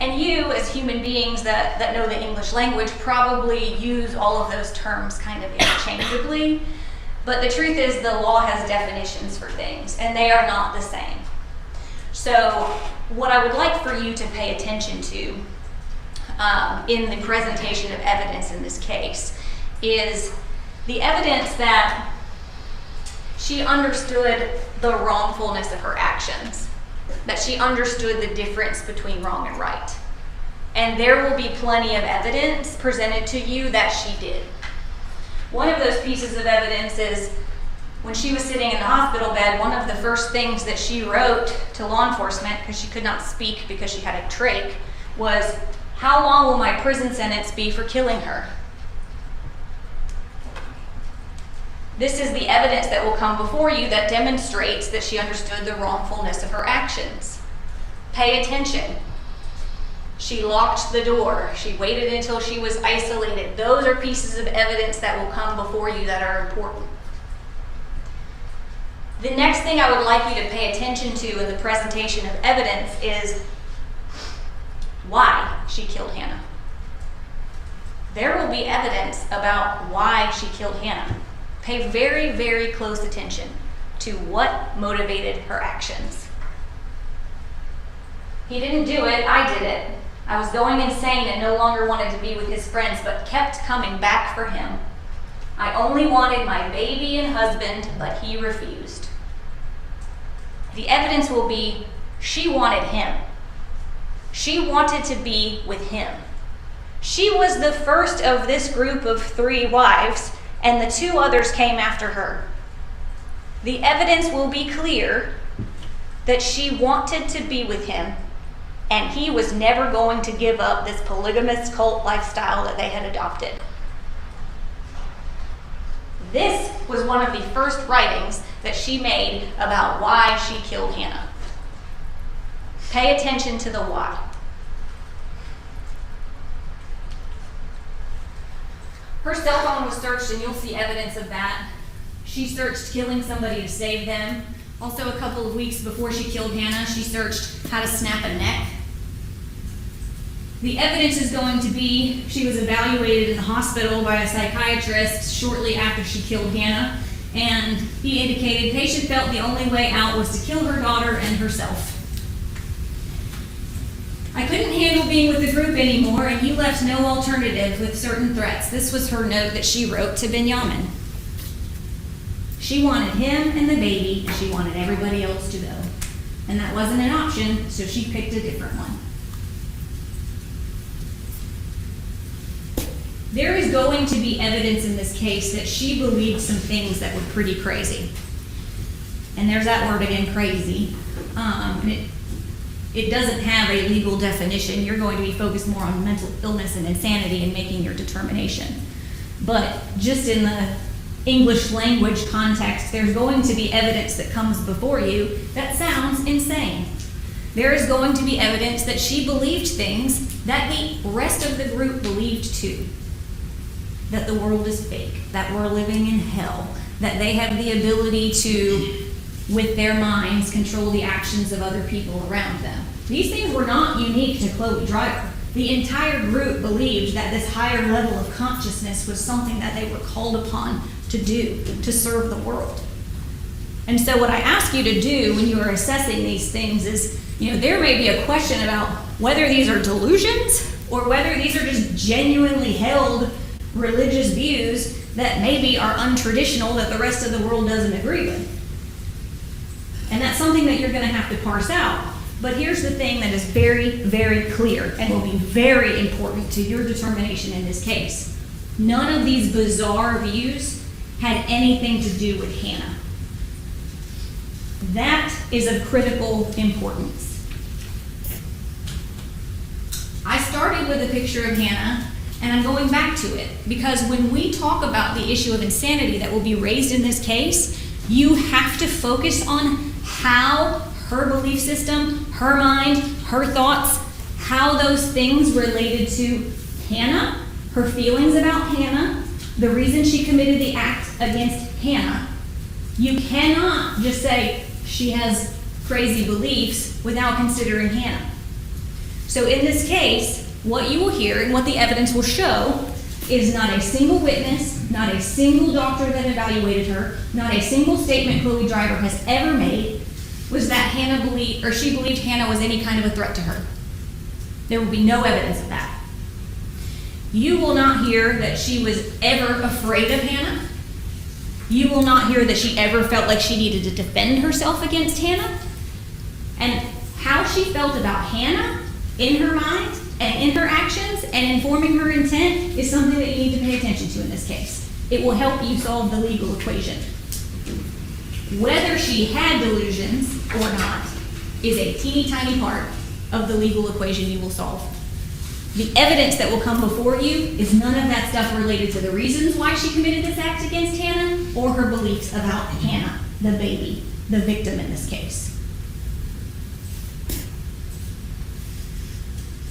And you, as human beings that know the English language, probably use all of those terms kind of interchangeably. But the truth is the law has definitions for things, and they are not the same. So what I would like for you to pay attention to in the presentation of evidence in this case is the evidence that she understood the wrongfulness of her actions, that she understood the difference between wrong and right. And there will be plenty of evidence presented to you that she did. One of those pieces of evidence is when she was sitting in the hospital bed, one of the first things that she wrote to law enforcement, because she could not speak because she had a trach, was, "How long will my prison sentence be for killing her?" This is the evidence that will come before you that demonstrates that she understood the wrongfulness of her actions. Pay attention. She locked the door. She waited until she was isolated. Those are pieces of evidence that will come before you that are important. The next thing I would like you to pay attention to in the presentation of evidence is why she killed Hannah. There will be evidence about why she killed Hannah. Pay very, very close attention to what motivated her actions. He didn't do it, I did it. I was going insane and no longer wanted to be with his friends, but kept coming back for him. I only wanted my baby and husband, but he refused. The evidence will be she wanted him. She wanted to be with him. She was the first of this group of 3 wives, and the 2 others came after her. The evidence will be clear that she wanted to be with him, and he was never going to give up this polygamous cult lifestyle that they had adopted. This was one of the first writings that she made about why she killed Hannah. Pay attention to the why. Her cell phone was searched, and you'll see evidence of that. She searched killing somebody to save them. Also, a couple of weeks before she killed Hannah, she searched how to snap a neck. The evidence is going to be she was evaluated in the hospital by a psychiatrist shortly after she killed Hannah, and he indicated the patient felt the only way out was to kill her daughter and herself. I couldn't handle being with the group anymore, and you left no alternative with certain threats. This was her note that she wrote to Benjamin. She wanted him and the baby, and she wanted everybody else to go. And that wasn't an option, so she picked a different one. There is going to be evidence in this case that she believed some things that were pretty crazy. And there's that word again, crazy. It doesn't have a legal definition. You're going to be focused more on mental illness and insanity and making your determination. But just in the English language context, there's going to be evidence that comes before you that sounds insane. There is going to be evidence that she believed things that the rest of the group believed too. That the world is fake, that we're living in hell, that they have the ability to, with their minds, control the actions of other people around them. These things were not unique to Chloe Driver. The entire group believed that this higher level of consciousness was something that they were called upon to do, to serve the world. And so what I ask you to do when you are assessing these things is, there may be a question about whether these are delusions or whether these are just genuinely held religious views that maybe are untraditional that the rest of the world doesn't agree with. And that's something that you're going to have to parse out. But here's the thing that is very, very clear and will be very important to your determination in this case. None of these bizarre views had anything to do with Hannah. That is of critical importance. I started with a picture of Hannah, and I'm going back to it, because when we talk about the issue of insanity that will be raised in this case, you have to focus on how her belief system, her mind, her thoughts, how those things related to Hannah, her feelings about Hannah, the reason she committed the act against Hannah, You cannot just say she has crazy beliefs without considering Hannah. So in this case, what you will hear and what the evidence will show is not a single witness, not a single doctor that evaluated her, not a single statement Chloe Driver has ever made was that Hannah believed, or she believed Hannah was any kind of a threat to her. There will be no evidence of that. You will not hear that she was ever afraid of Hannah. You will not hear that she ever felt like she needed to defend herself against Hannah. And how she felt about Hannah in her mind and in her actions and informing her intent is something that you need to pay attention to in this case. It will help you solve the legal equation. Whether she had delusions or not is a teeny tiny part of the legal equation you will solve. The evidence that will come before you is none of that stuff related to the reasons why she committed this act against Hannah or her beliefs about Hannah, the baby, the victim in this case.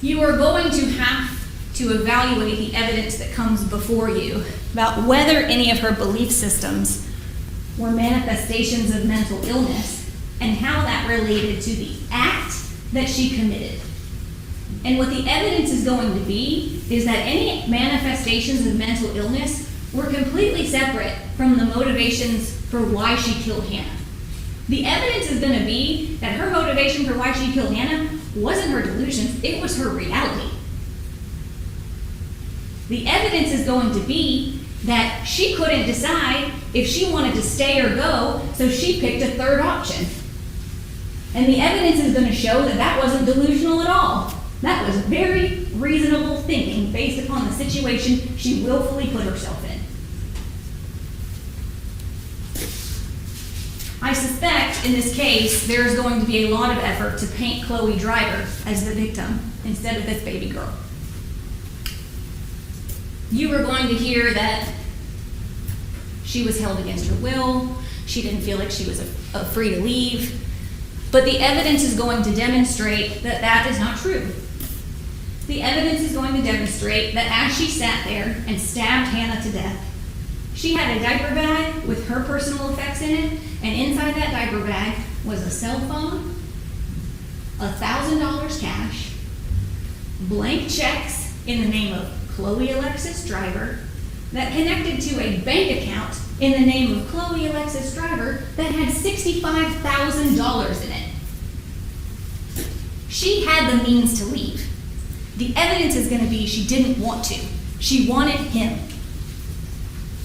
You are going to have to evaluate the evidence that comes before you about whether any of her belief systems were manifestations of mental illness and how that related to the act that she committed. And what the evidence is going to be is that any manifestations of mental illness were completely separate from the motivations for why she killed Hannah. The evidence is going to be that her motivation for why she killed Hannah wasn't her delusions, it was her reality. The evidence is going to be that she couldn't decide if she wanted to stay or go, so she picked a third option. And the evidence is going to show that that wasn't delusional at all. That was very reasonable thinking based upon the situation she willfully put herself in. I suspect in this case there is going to be a lot of effort to paint Chloe Driver as the victim instead of this baby girl. You are going to hear that she was held against her will, she didn't feel like she was free to leave, but the evidence is going to demonstrate that that is not true. The evidence is going to demonstrate that as she sat there and stabbed Hannah to death, she had a diaper bag with her personal effects in it, and inside that diaper bag was a cell phone, $1,000 cash, blank checks in the name of Chloe Alexis Driver that connected to a bank account in the name of Chloe Alexis Driver that had $65,000 in it. She had the means to leave. The evidence is going to be she didn't want to. She wanted him.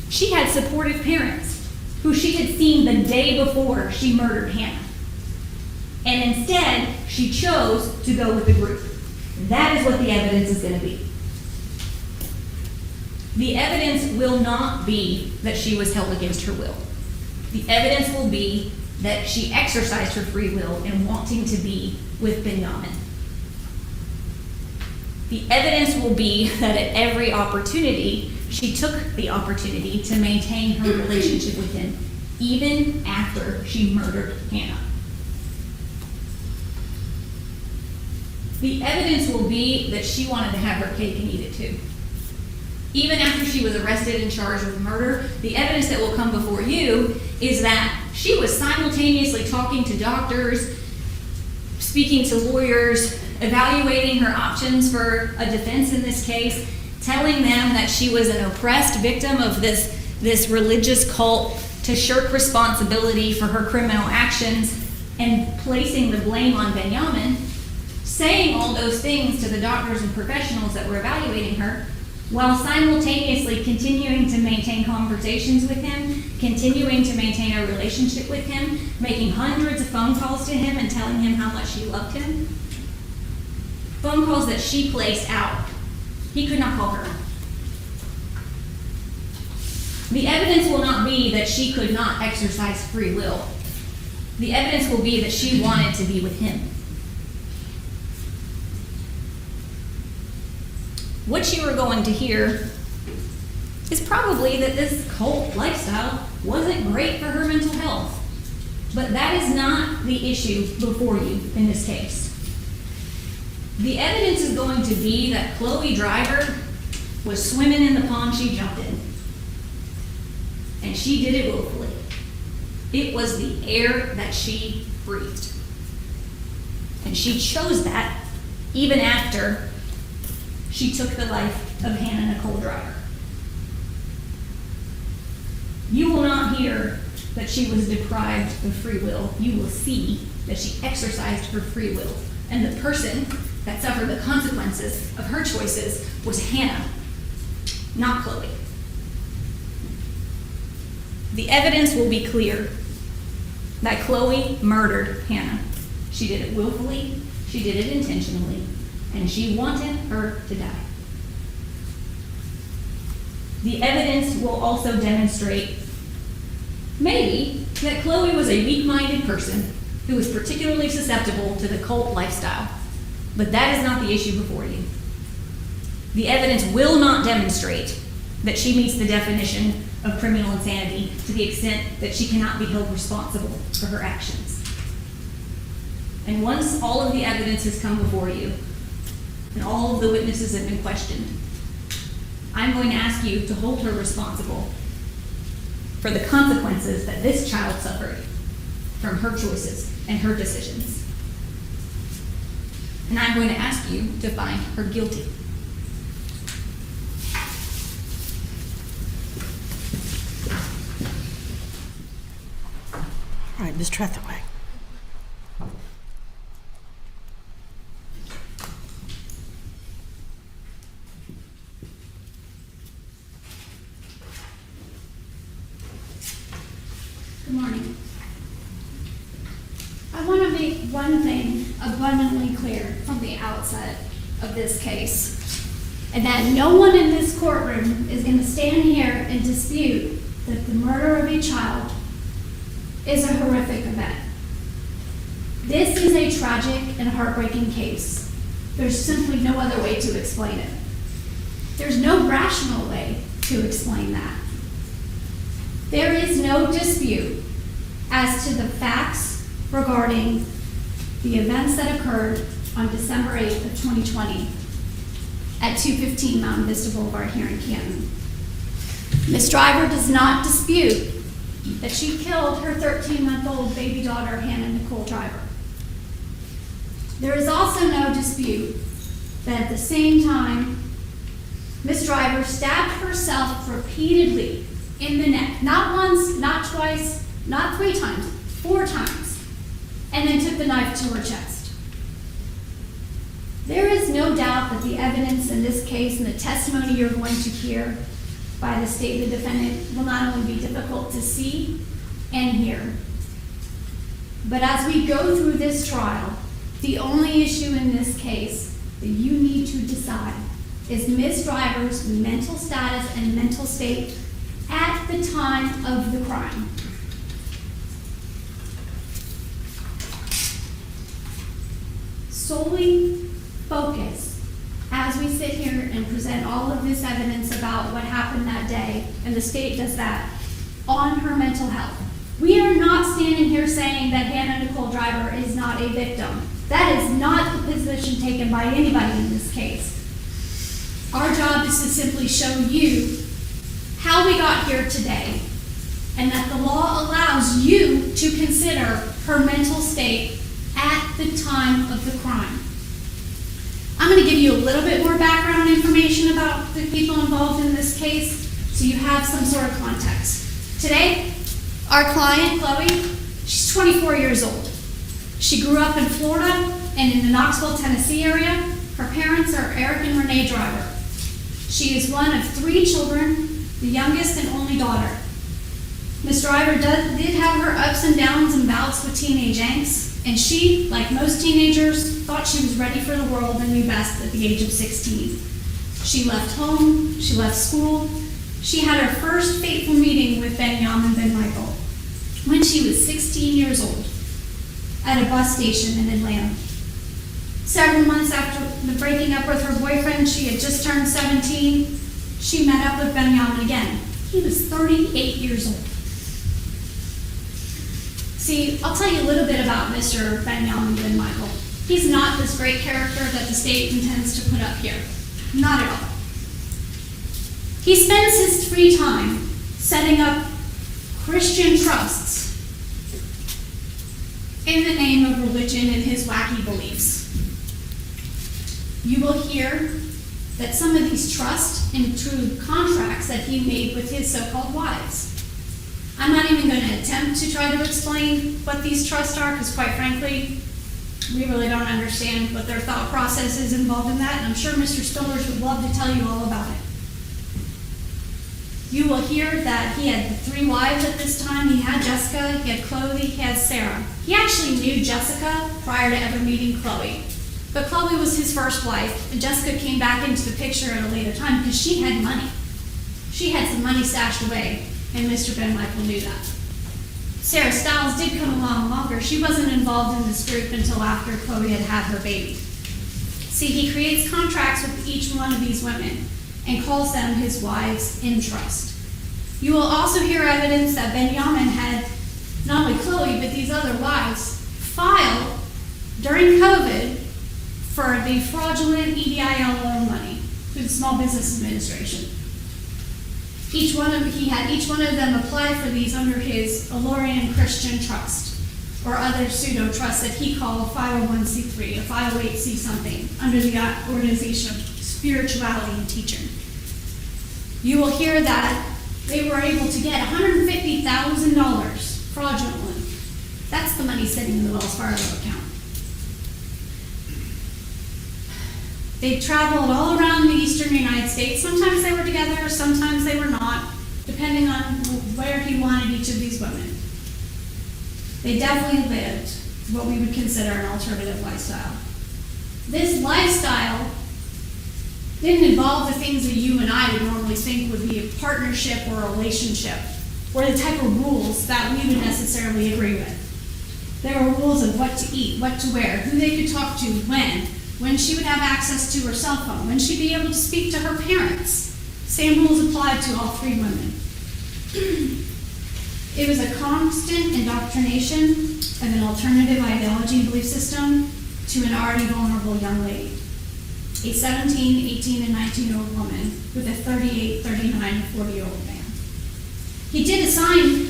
She had supportive parents who she had seen the day before she murdered Hannah. And instead, she chose to go with the group. That is what the evidence is going to be. The evidence will not be that she was held against her will. The evidence will be that she exercised her free will in wanting to be with Benjamin. The evidence will be that at every opportunity, she took the opportunity to maintain her relationship with him, even after she murdered Hannah. The evidence will be that she wanted to have her cake and eat it too. Even after she was arrested and charged with murder, the evidence that will come before you is that she was simultaneously talking to doctors, speaking to lawyers, evaluating her options for a defense in this case, telling them that she was an oppressed victim of this religious cult to shirk responsibility for her criminal actions and placing the blame on Benjamin, saying all those things to the doctors and professionals that were evaluating her, while simultaneously continuing to maintain conversations with him, continuing to maintain a relationship with him, making hundreds of phone calls to him and telling him how much she loved him. Phone calls that she placed out. He could not call her. The evidence will not be that she could not exercise free will. The evidence will be that she wanted to be with him. What you are going to hear is probably that this cult lifestyle wasn't great for her mental health. But that is not the issue before you in this case. The evidence is going to be that Chloe Driver was swimming in the pond she jumped in. And she did it willfully. It was the air that she breathed. And she chose that even after she took the life of Hannah Nicole Driver. You will not hear that she was deprived of free will. You will see that she exercised her free will. And the person that suffered the consequences of her choices was Hannah, not Chloe. The evidence will be clear that Chloe murdered Hannah. She did it willfully, she did it intentionally, and she wanted her to die. The evidence will also demonstrate, maybe, that Chloe was a weak-minded person who was particularly susceptible to the cult lifestyle. But that is not the issue before you. The evidence will not demonstrate that she meets the definition of criminal insanity to the extent that she cannot be held responsible for her actions. And once all of the evidence has come before you, and all of the witnesses have been questioned, I'm going to ask you to hold her responsible for the consequences that this child suffered from her choices and her decisions. And I'm going to ask you to find her guilty. All right, Ms. Trethewey. Good morning. I want to make one thing abundantly clear from the outset of this case, and that no one in this courtroom is going to stand here and dispute that the murder of a child is a horrific event. This is a tragic and heartbreaking case. There's simply no other way to explain it. There's no rational way to explain that. There is no dispute as to the facts regarding the events that occurred on December 8th of 2020 at 215 Mountain Vista Boulevard here in Canton. Ms. Driver does not dispute that she killed her 13-month-old baby daughter, Hannah Nicole Driver. There is also no dispute that at the same time, Ms. Driver stabbed herself repeatedly in the neck, not once, not twice, not 3 times, 4 times, and then took the knife to her chest. There is no doubt that the evidence in this case and the testimony you're going to hear by the state of the defendant will not only be difficult to see and hear, but as we go through this trial, the only issue in this case that you need to decide is Ms. Driver's mental status and mental state at the time of the crime. Solely focus as we sit here and present all of this evidence about what happened that day, and the state does that, on her mental health. We are not standing here saying that Hannah Nicole Driver is not a victim. That is not the position taken by anybody in this case. Our job is to simply show you how we got here today, and that the law allows you to consider her mental state at the time of the crime. I'm going to give you a little bit more background information about the people involved in this case so you have some sort of context. Today, our client, Chloe, she's 24 years old. She grew up in Florida and in the Knoxville, Tennessee area. Her parents are Eric and Renee Driver. She is one of 3 children, the youngest and only daughter. Ms. Driver did have her ups and downs and bouts with teenage angst, and she, like most teenagers, thought she was ready for the world and knew best at the age of 16. She left home, she left school, she had her first fateful meeting with Benjamin Ben Michael when she was 16 years old at a bus station in Atlanta. Several months after the breaking up with her boyfriend, she had just turned 17, she met up with Benjamin again. He was 38 years old. See, I'll tell you a little bit about Mr. Benjamin Ben Michael. He's not this great character that the state intends to put up here. Not at all. He spends his free time setting up Christian trusts in the name of religion and his wacky beliefs. You will hear that some of these trusts include contracts that he made with his so-called wives. I'm not even going to attempt to try to explain what these trusts are, because quite frankly, we really don't understand what their thought process is involved in that, and I'm sure Mr. Spillers would love to tell you all about it. You will hear that he had 3 wives at this time. He had Jessica, he had Chloe, he had Sarah. He actually knew Jessica prior to ever meeting Chloe. But Chloe was his first wife, and Jessica came back into the picture at a later time because she had money. She had some money stashed away, and Mr. Ben Michael knew that. Sarah Stiles did come along longer. She wasn't involved in this group until after Chloe had had her baby. See, he creates contracts with each one of these women and calls them his wives in trust. You will also hear evidence that Benjamin had not only Chloe, but these other wives file during COVID for the fraudulent EDIL loan money through the Small Business Administration. He had each one of them apply for these under his Alorian Christian Trust or other pseudo trusts that he called 501c3 or 508c something under the organization of spirituality and teaching. You will hear that they were able to get $150,000 fraudulently. That's the money sitting in the Wells Fargo account. They traveled all around the eastern United States. Sometimes they were together, sometimes they were not, depending on where he wanted each of these women. They definitely lived what we would consider an alternative lifestyle. This lifestyle didn't involve the things that you and I would normally think would be a partnership or a relationship, or the type of rules that we would necessarily agree with. There were rules of what to eat, what to wear, who they could talk to, when she would have access to her cell phone, when she'd be able to speak to her parents. Same rules applied to all 3 women. It was a constant indoctrination of an alternative ideology and belief system to an already vulnerable young lady. A 17, 18, and 19-year-old woman with a 38, 39, and 40-year-old man. He did assign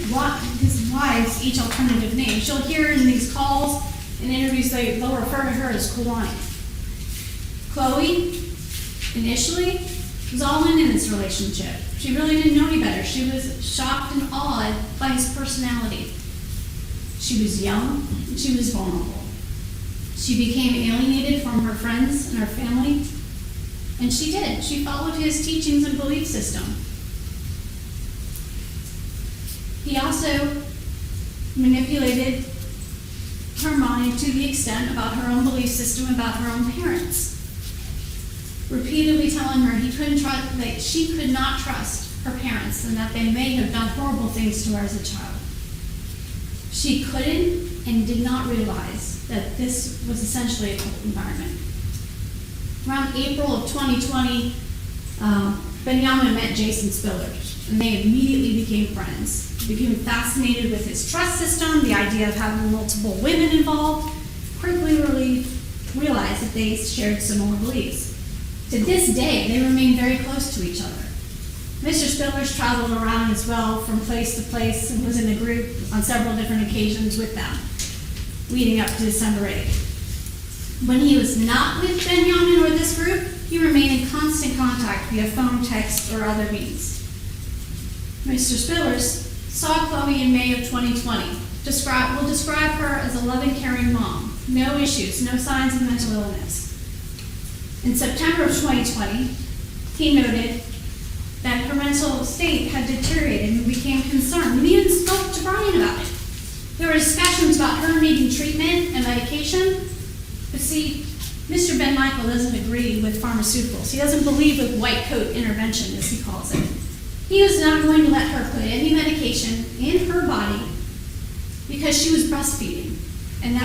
his wives each alternative names. You'll hear in these calls and interviews they'll refer to her as Kalani. Chloe, initially, was all in this relationship. She really didn't know any better. She was shocked and awed by his personality. She was young and she was vulnerable. She became alienated from her friends and her family, and she did. She followed his teachings and belief system. He also manipulated her mind to the extent about her own belief system, about her own parents, repeatedly telling her that she could not trust her parents and that they may have done horrible things to her as a child. She couldn't and did not realize that this was essentially a cult environment. Around April of 2020, Benjamin met Jason Spillers, and they immediately became friends. He became fascinated with his trust system, the idea of having multiple women involved, quickly realized that they shared similar beliefs. To this day, they remain very close to each other. Mr. Spillers traveled around as well from place to place and was in a group on several different occasions with them, leading up to December 8th. When he was not with Benjamin or this group, he remained in constant contact via phone, text, or other means. Mr. Spillers saw Chloe in May of 2020. Will describe her as a loving, caring mom. No issues, no signs of mental illness. In September of 2020, he noted that her mental state had deteriorated and became concerned. And he even spoke to Brian about it. There were discussions about her needing treatment and medication. But see, Mr. Ben Michael doesn't agree with pharmaceuticals. He doesn't believe with white coat intervention, as he calls it. He was not going to let her put any medication in her body because she was breastfeeding, and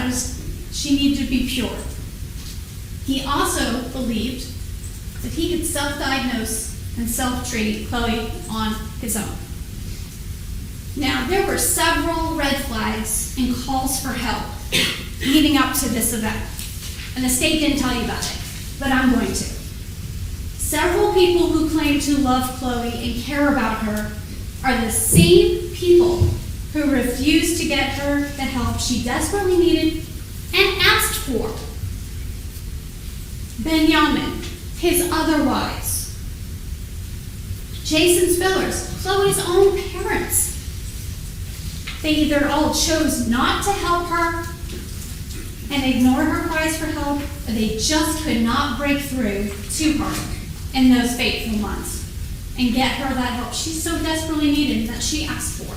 she needed to be pure. He also believed that he could self-diagnose and self-treat Chloe on his own. Now, there were several red flags and calls for help leading up to this event. And the state didn't tell you about it, but I'm going to. Several people who claim to love Chloe and care about her are the same people who refused to get her the help she desperately needed and asked for. Benjamin, his other wives. Jason Spillers, Chloe's own parents. They either all chose not to help her and ignore her cries for help, or they just could not break through to her in those fateful months and get her that help she so desperately needed that she asked for.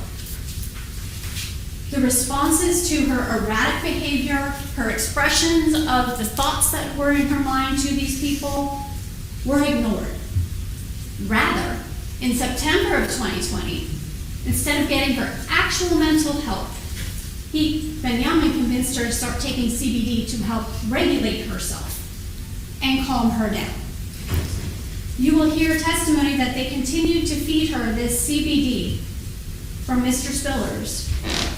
The responses to her erratic behavior, her expressions of the thoughts that were in her mind to these people were ignored. Rather, in September of 2020, instead of getting her actual mental help, Benjamin convinced her to start taking CBD to help regulate herself and calm her down. You will hear testimony that they continued to feed her this CBD from Mr. Spillers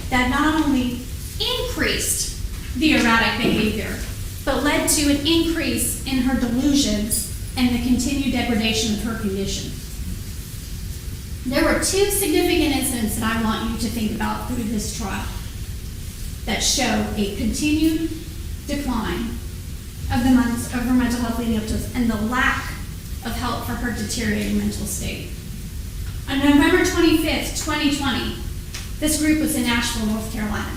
that not only increased the erratic behavior, but led to an increase in her delusions and the continued degradation of her condition. There were two significant incidents that I want you to think about through this trial that show a continued decline of her mental health leading up to this and the lack of help for her deteriorating mental state. On November 25th, 2020, this group was in Asheville, North Carolina.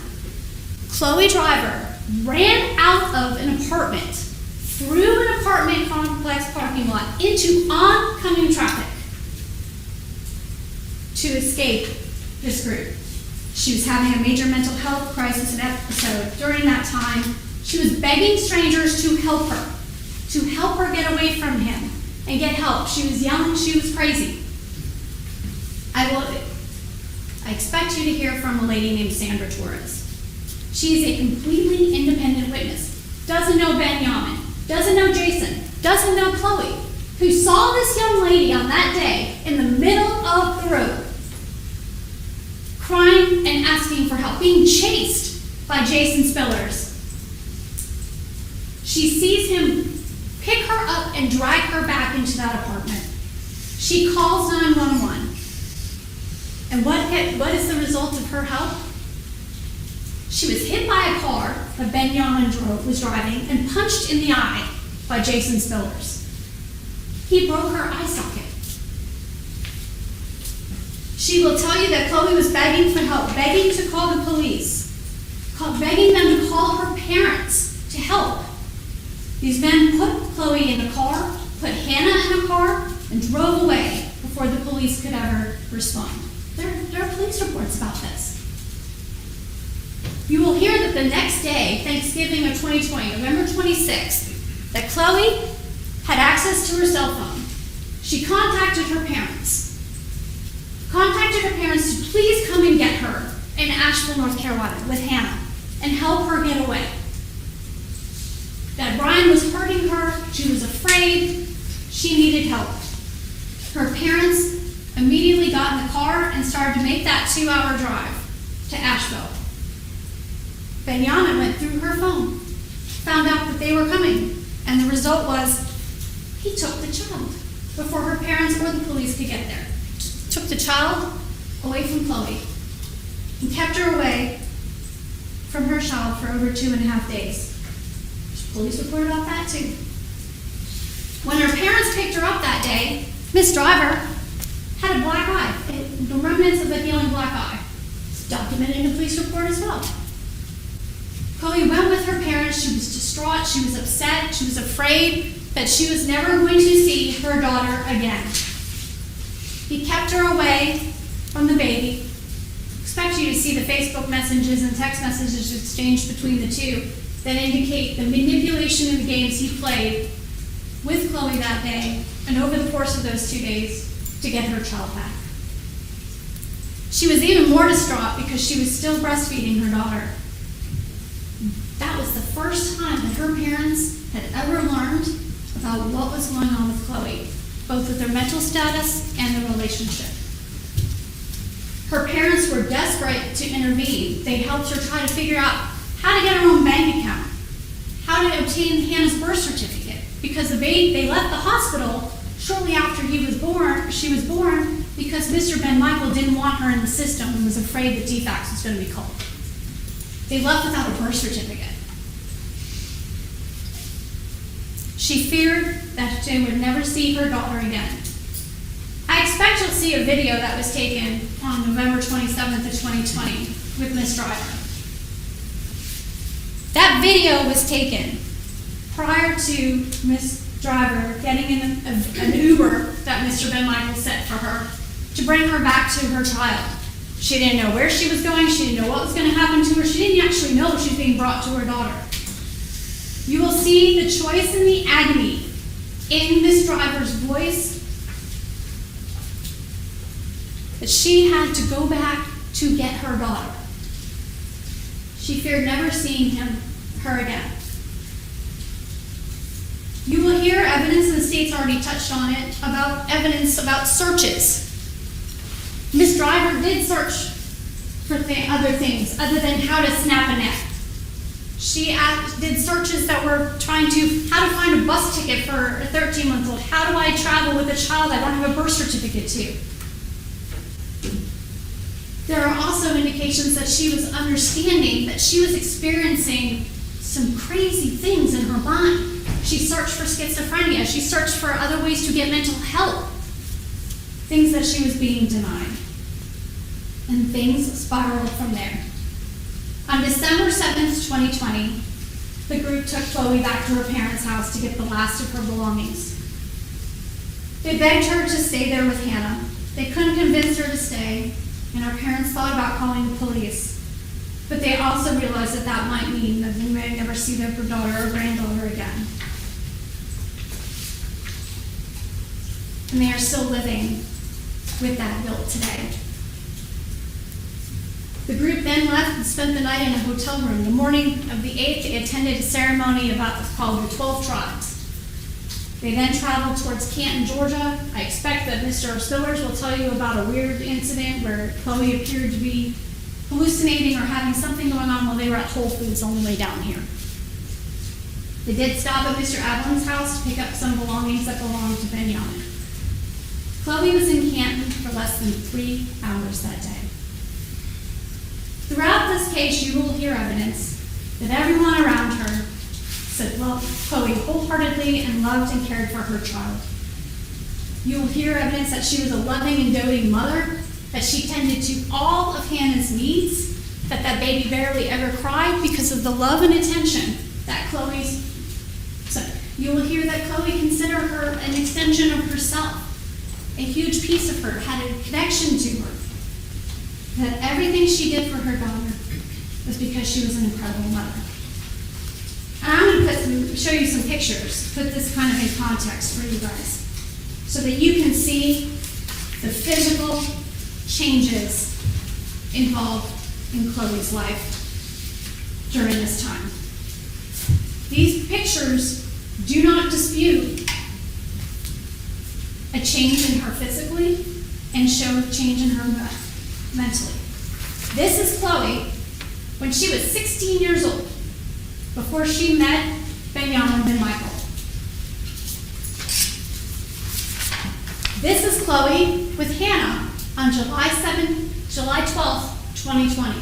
Chloe Driver ran out of an apartment, through an apartment complex parking lot, into oncoming traffic to escape this group. She was having a major mental health crisis and episode. During that time, she was begging strangers to help her get away from him and get help. She was young, she was crazy. I expect you to hear from a lady named Sandra Torres. She is a completely independent witness. Doesn't know Benjamin, doesn't know Jason, doesn't know Chloe, who saw this young lady on that day in the middle of the road, crying and asking for help, being chased by Jason Spillers. She sees him pick her up and drag her back into that apartment. She calls 911. And what is the result of her help? She was hit by a car that Benjamin was driving and punched in the eye by Jason Spillers. He broke her eye socket. She will tell you that Chloe was begging for help, begging to call the police, begging them to call her parents to help. These men put Chloe in a car, put Hannah in a car, and drove away before the police could ever respond. There are police reports about this. You will hear that the next day, Thanksgiving of 2020, November 26th, that Chloe had access to her cell phone. She contacted her parents to please come and get her in Asheville, North Carolina with Hannah and help her get away. That Brian was hurting her, she was afraid, she needed help. Her parents immediately got in the car and started to make that 2-hour drive to Asheville. Benjamin went through her phone, found out that they were coming, and the result was he took the child before her parents or the police could get there. Took the child away from Chloe and kept her away from her child for over 2.5 days. Police reported about that too. When her parents picked her up that day, Miss Driver had a black eye, the remnants of a healing black eye. It's documented in a police report as well. Chloe went with her parents. She was distraught, she was upset, she was afraid that she was never going to see her daughter again. He kept her away from the baby. Expect you to see the Facebook messages and text messages exchanged between the two that indicate the manipulation of the games he played with Chloe that day and over the course of those 2 days to get her child back. She was even more distraught because she was still breastfeeding her daughter. That was the first time that her parents had ever learned about what was going on with Chloe, both with her mental status and the relationship. Her parents were desperate to intervene. They helped her try to figure out how to get her own bank account, how to obtain Hannah's birth certificate, because they left the hospital shortly after she was born, because Mr. Ben Michael didn't want her in the system and was afraid that DFACS was going to be called. They left without a birth certificate. She feared that they would never see her daughter again. I expect you'll see a video that was taken on November 27th of 2020 with Miss Driver. That video was taken prior to Miss Driver getting in an Uber that Mr. Ben Michael sent for her to bring her back to her child. She didn't know where she was going. She didn't know what was going to happen to her. She didn't actually know she was being brought to her daughter. You will see the choice and the agony in Miss Driver's voice that she had to go back to get her daughter. She feared never seeing her again. You will hear evidence, and the state's already touched on it, about evidence about searches. Miss Driver did search for other things other than how to snap a neck. She did searches that were trying to, how to find a bus ticket for a 13-month-old. How do I travel with a child I don't have a birth certificate to? There are also indications that she was understanding that she was experiencing some crazy things in her mind. She searched for schizophrenia. She searched for other ways to get mental help. Things that she was being denied. And things spiraled from there. On December 7th, 2020, the group took Chloe back to her parents' house to get the last of her belongings. They begged her to stay there with Hannah. They couldn't convince her to stay, and her parents thought about calling the police. But they also realized that that might mean that they may never see their daughter or granddaughter again. And they are still living with that guilt today. The group then left and spent the night in a hotel room. The morning of the 8th, they attended a ceremony about what's called the 12 Tribes. They then traveled towards Canton, Georgia. I expect that Mr. Spillers will tell you about a weird incident where Chloe appeared to be hallucinating or having something going on while they were at Whole Foods on the way down here. They did stop at Mr. Adelin's house to pick up some belongings that belonged to Ben Young. Chloe was in Canton for less than 3 hours that day. Throughout this case, you will hear evidence that everyone around her said Chloe wholeheartedly and loved and cared for her child. You will hear evidence that she was a loving and doting mother, that she tended to all of Hannah's needs, that that baby barely ever cried because of the love and attention that Chloe's. So you will hear that Chloe considered her an extension of herself, a huge piece of her, had a connection to her. That everything she did for her daughter was because she was an incredible mother. And I'm going to show you some pictures, put this kind of in context for you guys, so that you can see the physical changes involved in Chloe's life during this time. These pictures do not dispute a change in her physically and show a change in her mentally. This is Chloe when she was 16 years old, before she met Ben Young and Ben Michael. This is Chloe with Hannah on July 12th, 2020.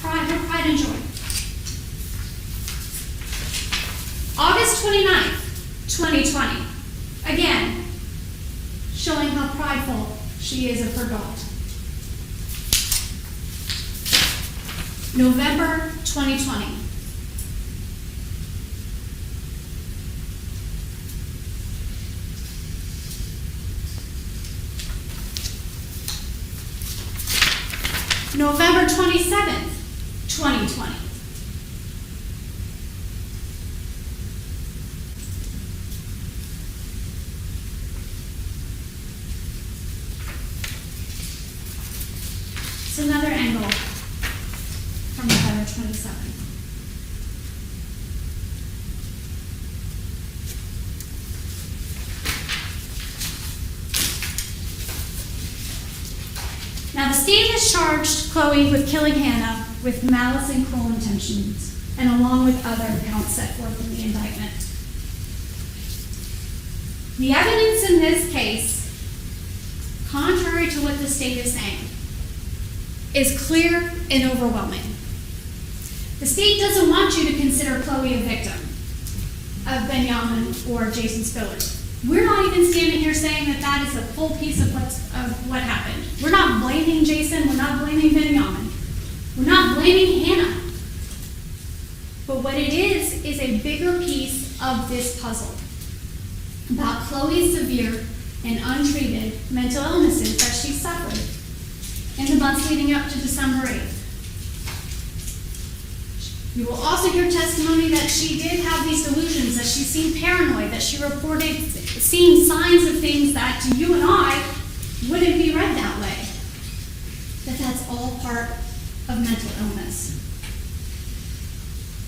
Her pride and joy. August 29th, 2020. Again, showing how prideful she is of her daughter. November 2020. November 27th, 2020. It's another angle from November 27th. Now, the state has charged Chloe with killing Hannah with malice and cruel intentions, and along with other counts set forth in the indictment. The evidence in this case, contrary to what the state is saying, is clear and overwhelming. The state doesn't want you to consider Chloe a victim of Benjamin or Jason Spillers. We're not even standing here saying that that is a full piece of what happened. We're not blaming Jason, we're not blaming Benjamin. We're not blaming Hannah. But what it is a bigger piece of this puzzle about Chloe's severe and untreated mental illnesses that she suffered in the months leading up to December 8th. You will also hear testimony that she did have these delusions, that she seemed paranoid, that she reported seeing signs of things that to you and I wouldn't be read that way. That that's all part of mental illness.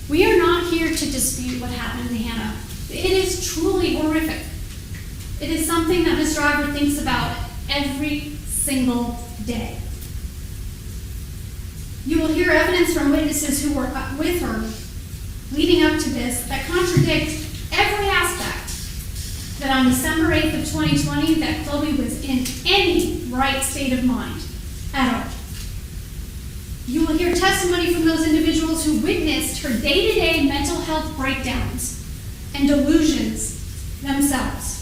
We are not here to dispute what happened to Hannah. It is truly horrific. It is something that Ms. Driver thinks about every single day. You will hear evidence from witnesses who were with her leading up to this that contradict every aspect that on December 8th of 2020 that Chloe was in any right state of mind at all. You will hear testimony from those individuals who witnessed her day-to-day mental health breakdowns and delusions themselves.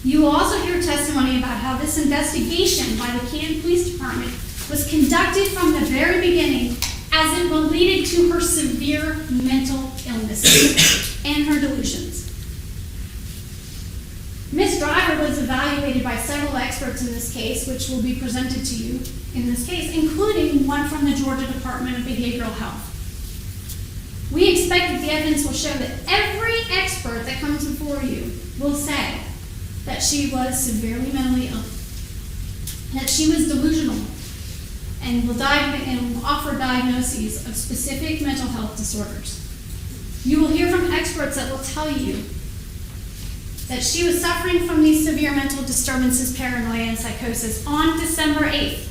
You will also hear testimony about how this investigation by the Canton Police Department was conducted from the very beginning as it related to her severe mental illness and her delusions. Ms. Driver was evaluated by several experts in this case, which will be presented to you in this case, including one from the Georgia Department of Behavioral Health. We expect that the evidence will show that every expert that comes before you will say that she was severely mentally ill, that she was delusional, and will offer diagnoses of specific mental health disorders. You will hear from experts that will tell you that she was suffering from these severe mental disturbances, paranoia, and psychosis on December 8th,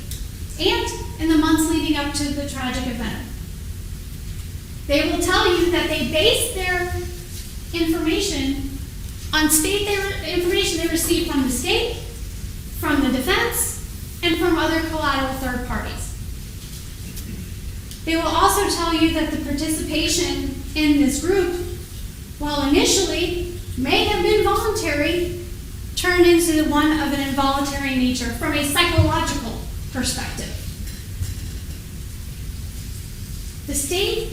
and in the months leading up to the tragic event. They will tell you that they based their information on information they received from the state, from the defense, and from other collateral third parties. They will also tell you that the participation in this group, while initially may have been voluntary, turned into one of an involuntary nature from a psychological perspective. The state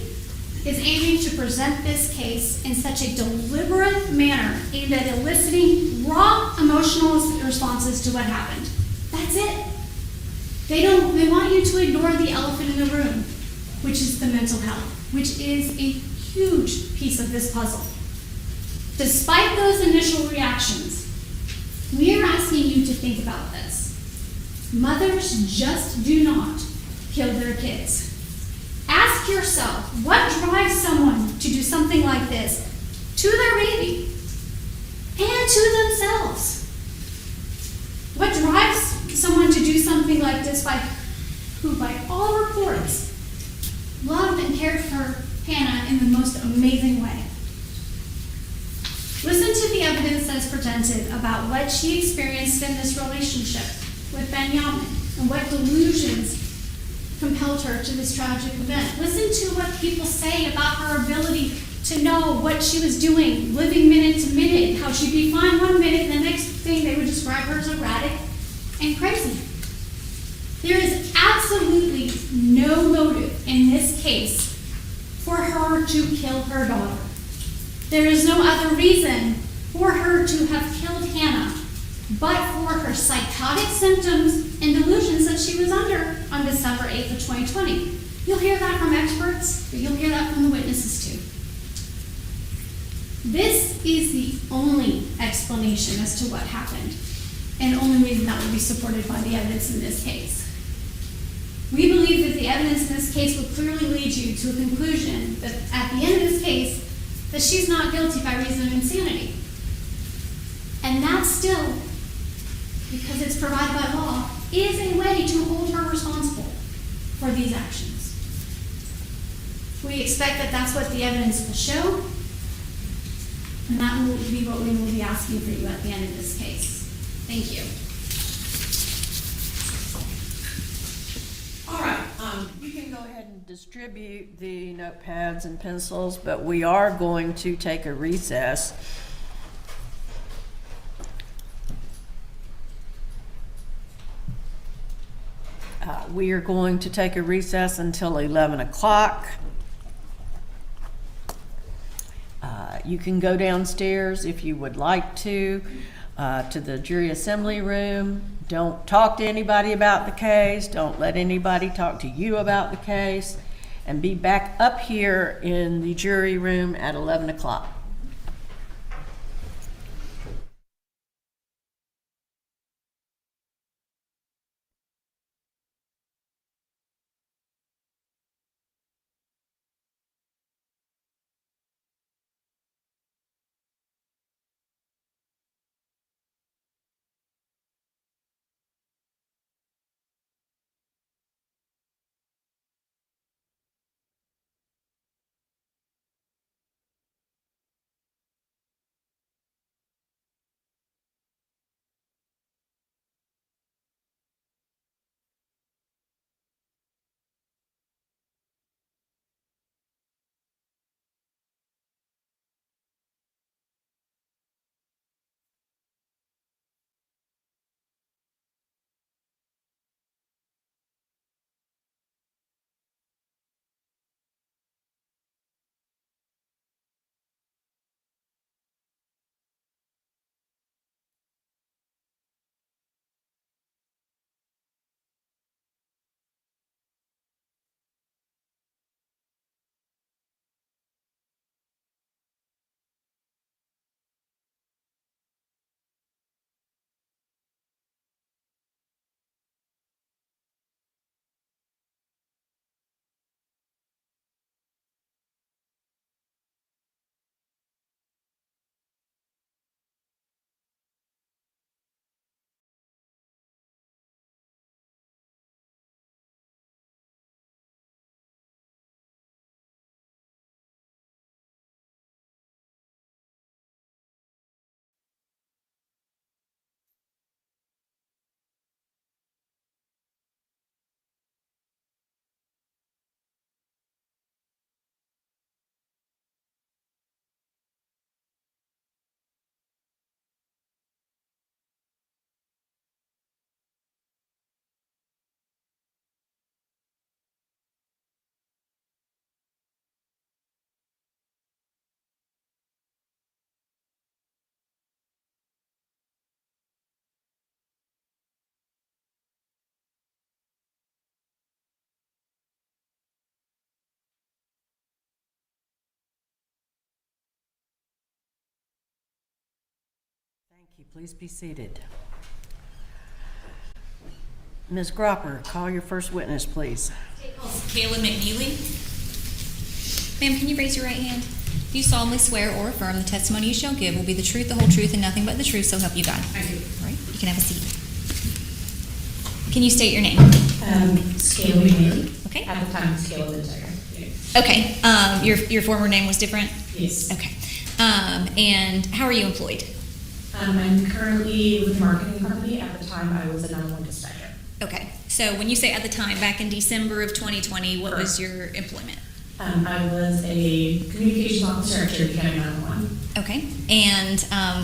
is aiming to present this case in such a deliberate manner aimed at eliciting raw emotional responses to what happened. That's it. They want you to ignore the elephant in the room, which is the mental health, which is a huge piece of this puzzle. Despite those initial reactions, we are asking you to think about this. Mothers just do not kill their kids. Ask yourself, what drives someone to do something like this to their baby and to themselves? What drives someone to do something like this who by all reports loved and cared for Hannah in the most amazing way? Listen to the evidence that is presented about what she experienced in this relationship with Benjamin and what delusions compelled her to this tragic event. Listen to what people say about her ability to know what she was doing, living minute to minute, how she'd be fine one minute and the next thing they would describe her as erratic and crazy. There is absolutely no motive in this case for her to kill her daughter. There is no other reason for her to have killed Hannah but for her psychotic symptoms and delusions that she was under on December 8th of 2020. You'll hear that from experts, but you'll hear that from the witnesses too. This is the only explanation as to what happened, and only reason that would be supported by the evidence in this case. We believe that the evidence in this case will clearly lead you to a conclusion that at the end of this case, that she's not guilty by reason of insanity. And that still, because it's provided by law, is a way to hold her responsible for these actions. We expect that that's what the evidence will show. And that will be what we will be asking for you at the end of this case. Thank you. All right, you can go ahead and distribute the notepads and pencils, but we are going to take a recess. We are going to take a recess until 11 o'clock. You can go downstairs if you would like to the jury assembly room. Don't talk to anybody about the case. Don't let anybody talk to you about the case. And be back up here in the jury room at 11 o'clock. Thank you. Please be seated. Ms. Gropper, call your first witness, please. State calls Kayla McNeely. Ma'am, can you raise your right hand? Do you solemnly swear or affirm the testimony you shall give will be the truth, the whole truth, and nothing but the truth, so help you God? I do. All right, you can have a seat. Can you state your name? Scale McNeely. Okay. At the time, Scale Lindsay Harris. Okay. Your former name was different? Yes. Okay. And how are you employed? I'm currently with a marketing company. At the time, I was a 911 dispatcher. Okay. So when you say at the time, back in December of 2020, what was Correct. your employment? I was a communications officer at Cherokee County 911. Okay. And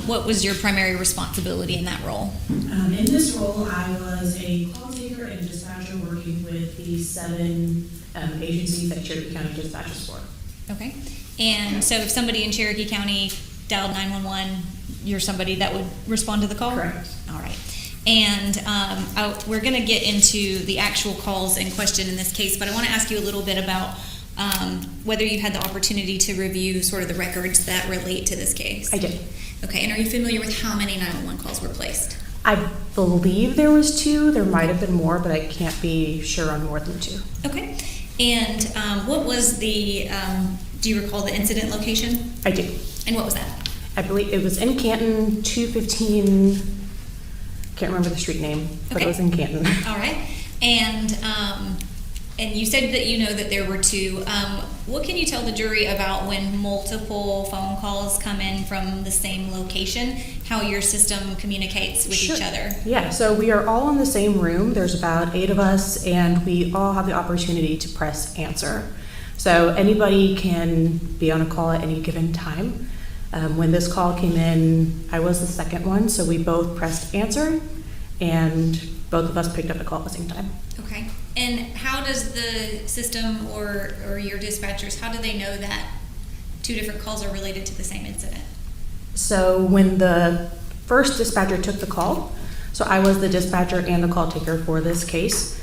what was your primary responsibility in that role? In this role, I was a call taker and dispatcher working with the 7 agencies that Cherokee County dispatches for. Okay. And so if somebody in Cherokee County dialed 911, you're somebody that would respond to the call? Correct. All right. And we're going to get into the actual calls in question in this case, but I want to ask you a little bit about whether you had the opportunity to review sort of the records that relate to this case. I did. Okay. And are you familiar with how many 911 calls were placed? I believe there was 2. There might have been more, but I can't be sure on more than 2. Okay. And what was the, do you recall the incident location? I do. And what was that? I believe it was in Canton, 215, can't remember the street name, but Okay. it was in Canton. All right. And And you said that you know that there were two. What can you tell the jury about when multiple phone calls come in from the same location, how your system communicates with each other? Yeah, so we are all in the same room. There's about 8 of us, and we all have the opportunity to press answer. So anybody can be on a call at any given time. When this call came in, I was the second one, so we both pressed answer, and both of us picked up the call at the same time. Okay. And how does the system or your dispatchers, how do they know that two different calls are related to the same incident? So when the first dispatcher took the call, so I was the dispatcher and the call taker for this case.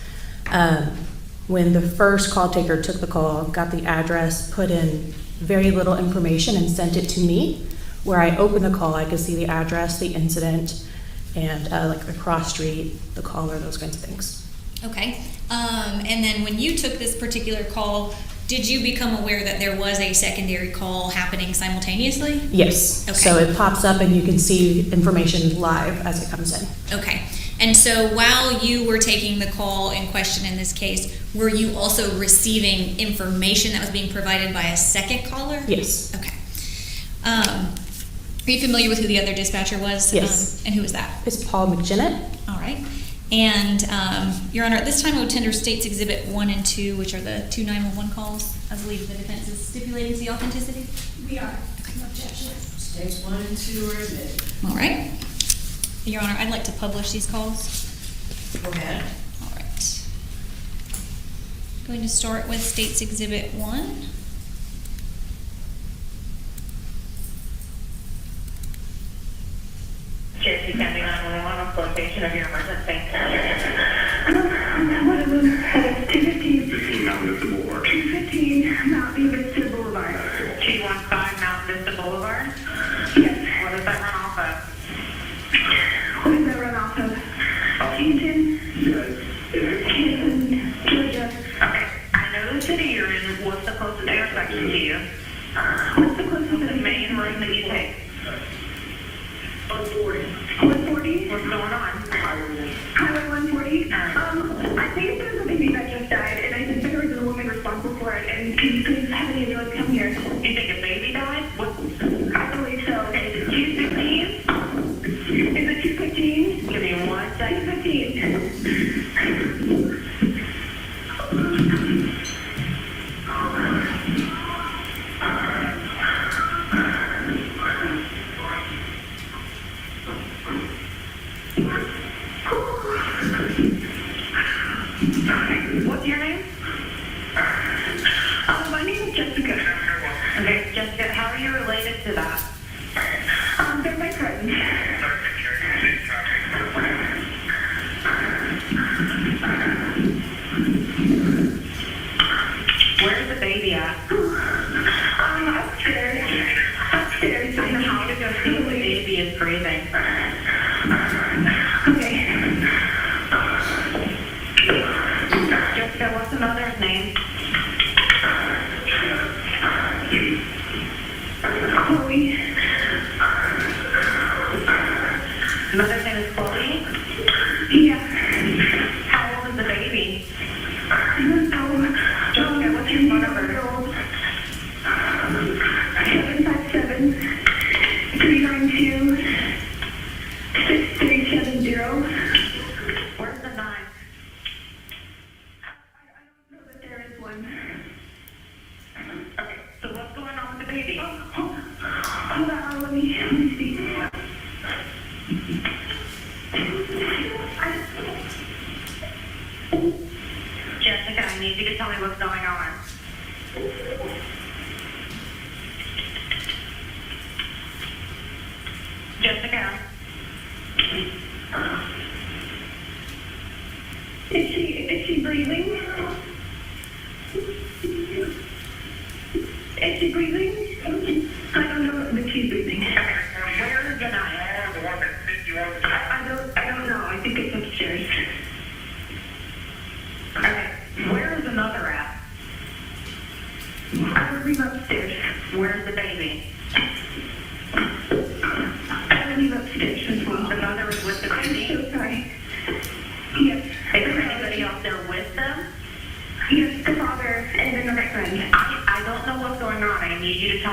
When the first call taker took the call, got the address, put in very little information and sent it to me, where I opened the call, I could see the address, the incident, and like the cross street, the caller, those kinds of things. Okay. And then when you took this particular call, did you become aware that there was a secondary call happening simultaneously? Yes. Okay. So it pops up and you can see information live as it comes in. Okay. And so while you were taking the call in question in this case, were you also receiving information that was being provided by a second caller? Yes. Okay. Are you familiar with who the other dispatcher was? Yes. And who was that? It's Paul McGinnett. All right. And, Your Honor, at this time I would tender States Exhibit 1 and 2, which are the two 911 calls. I believe the defense is stipulating the authenticity. We are. No objection. States 1 and 2 are admitted. All right. Your Honor, I'd like to publish these calls. Go ahead. All right. Going to start with States Exhibit 1. Cherokee County 911 on location of your emergency. What is it? It's 215 Mountain Vista Boulevard. 215 Mountain Vista Boulevard. 215 Mountain Vista Boulevard? Yes. What does that run off of? What does that run off of? Canton? Canton, Georgia. Okay. I know the city you're in. What's the closest intersection to you? What's the closest The main road that you take? 140? What's going on? Highway 140? I think there's a baby that just died, and I think there was a woman responsible for it, and can you please have any ambulance come here? You think a baby died? What? I believe so. Is it 215? Is it 215? Give me 1 second. 215. What's your name? My name is Jessica. Okay, Jessica, how are you related to that? They're my friends. Where's the baby at? Upstairs. Upstairs in the I house. need to go see if the baby is breathing. Okay. Jessica, what's the mother's name? Chloe. The mother's name is Chloe? Yeah. How old is the baby? I don't know. Jessica, what's your phone number? 757 392 6370. Where's the knife? I don't know that there is one. Okay, so what's going on with the baby? Hold on, let me see. Jessica, I need you to tell me what's going on. Jessica, Is she breathing? Is she breathing? I don't know that she's breathing. where is the knife? I don't know. I think it's upstairs. Okay, where is the mother at? I believe upstairs. Where's the baby? I believe upstairs as well. The mother is with the I'm baby? so sorry. Yes. Is there anybody else there with them? Yes,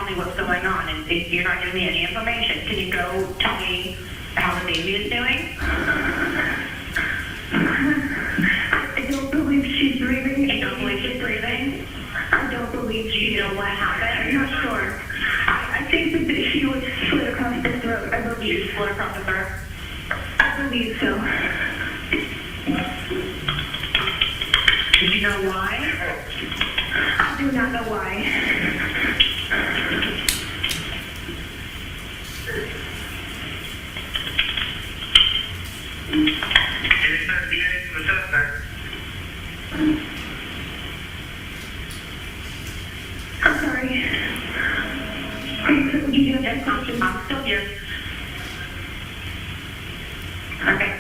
me what's going on, and if you're not giving me any information. Can you go tell me how the baby is doing? I don't believe she's breathing. You don't believe she's breathing? I don't believe she. You know what happened? I'm not sure. I think that she was slit across the throat. I believe. She was slit across the throat? I believe so. Do you know why? I do not know why. I'm sorry. Did you have that question? I'm still here. Okay.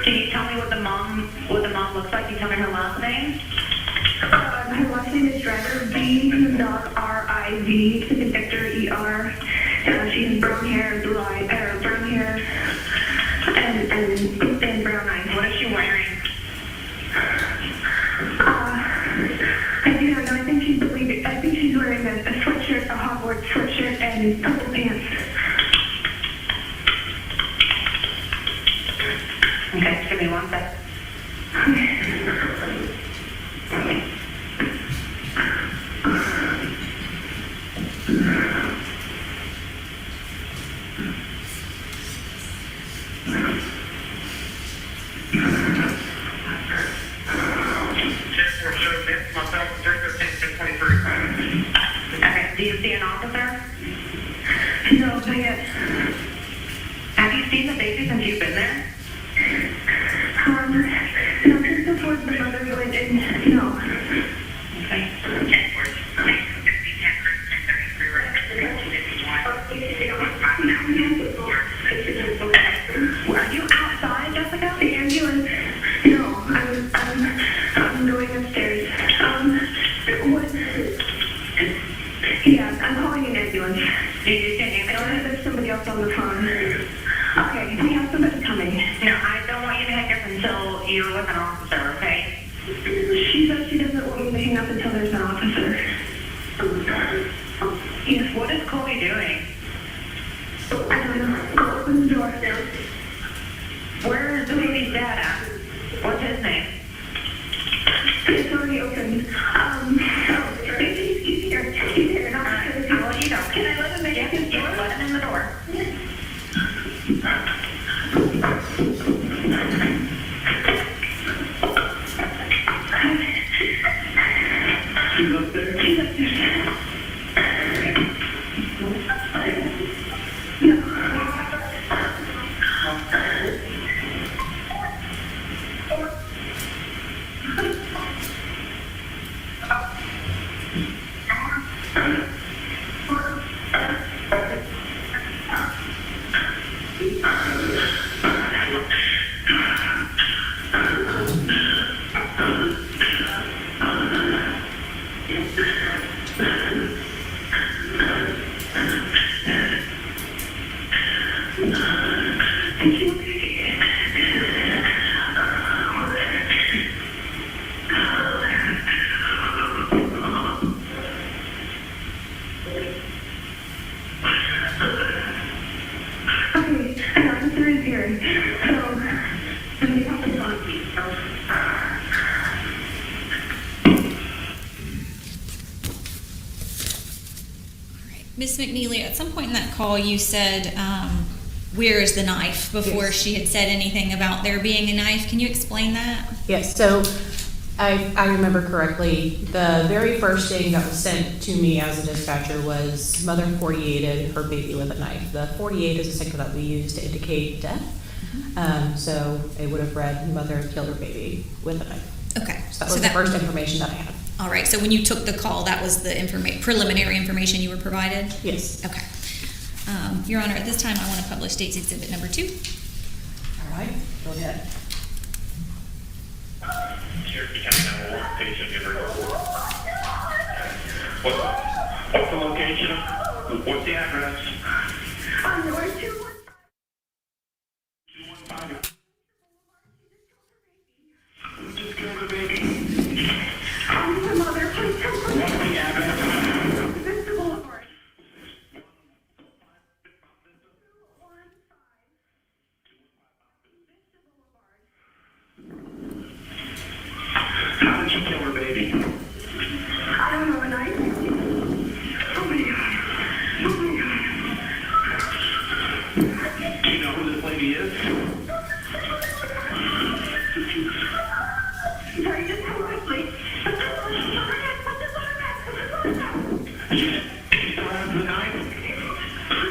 Can you tell me what the mom looks like? Can you tell me her last name? Her last name is Driver, B-R-I-V, Victor, E-R. She has brown hair, brown hair, and brown eyes. What is she wearing? I do not know. I think she's wearing a sweatshirt, a Hogwarts sweatshirt, and purple pants. Okay, give me 1 sec. Okay, do you see an officer? No, not yet. Have you seen the baby since you've been there? No, since before the mother went in, no. Okay. Are you outside, Jessica? The ambulance? No, I'm going upstairs. What? Yeah, I'm calling an ambulance. Did you say ambulance? I don't know if there's somebody else on the phone. Okay, we have somebody coming. No, I don't want you to hang up until you're with an officer, okay? She says she doesn't want me to hang up until there's an officer. Yes, what is Chloe doing? I don't know. Go open the door. Where is the baby's dad at? What's his name? It's already open. He's here. He's here. No, I'll let you know. Can I let him in? Yes, let him in the door. She's up there? She's up there. No. Ms. McNeely, at some point in that call, you said, where is the knife, before Yes. she had said anything about there being a knife. Can you explain that? Yes, so I remember correctly, the very first thing that was sent to me as a dispatcher was mother 48'd her baby with a knife. The 48 is a signal that we use to indicate death. So it would have read mother killed her baby with a knife. Okay. So that was the first information that I had. All right, so when you took the call, that was the preliminary information you were provided? Yes. Okay. Your Honor, at this time, I want to publish State's Exhibit Number 2. All right, go ahead. What's the location? What's the address? On North 215. Who just killed the baby? The mother, please come. What's the address? How did she kill her baby? I don't know, a knife? Oh my God. Oh my God. Do you know who this lady is? Sorry, just come quickly. She still has the knife?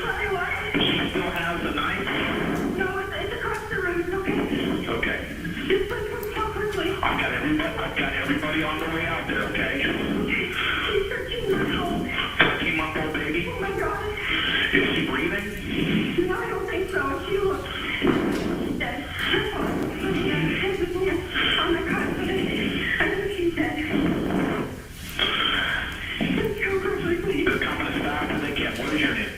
Sorry, what? She still has the knife? No, it's across the room, it's okay. Okay. Just please come quickly. I've got everybody on the way out there, okay? She's 13-month-old. 13-month-old baby? Oh my God. Is she breathing? No, I don't think so. She looks... She's dead. On the cot. I think she's dead. Just go quickly, please. They're coming as fast as they can. What is your name?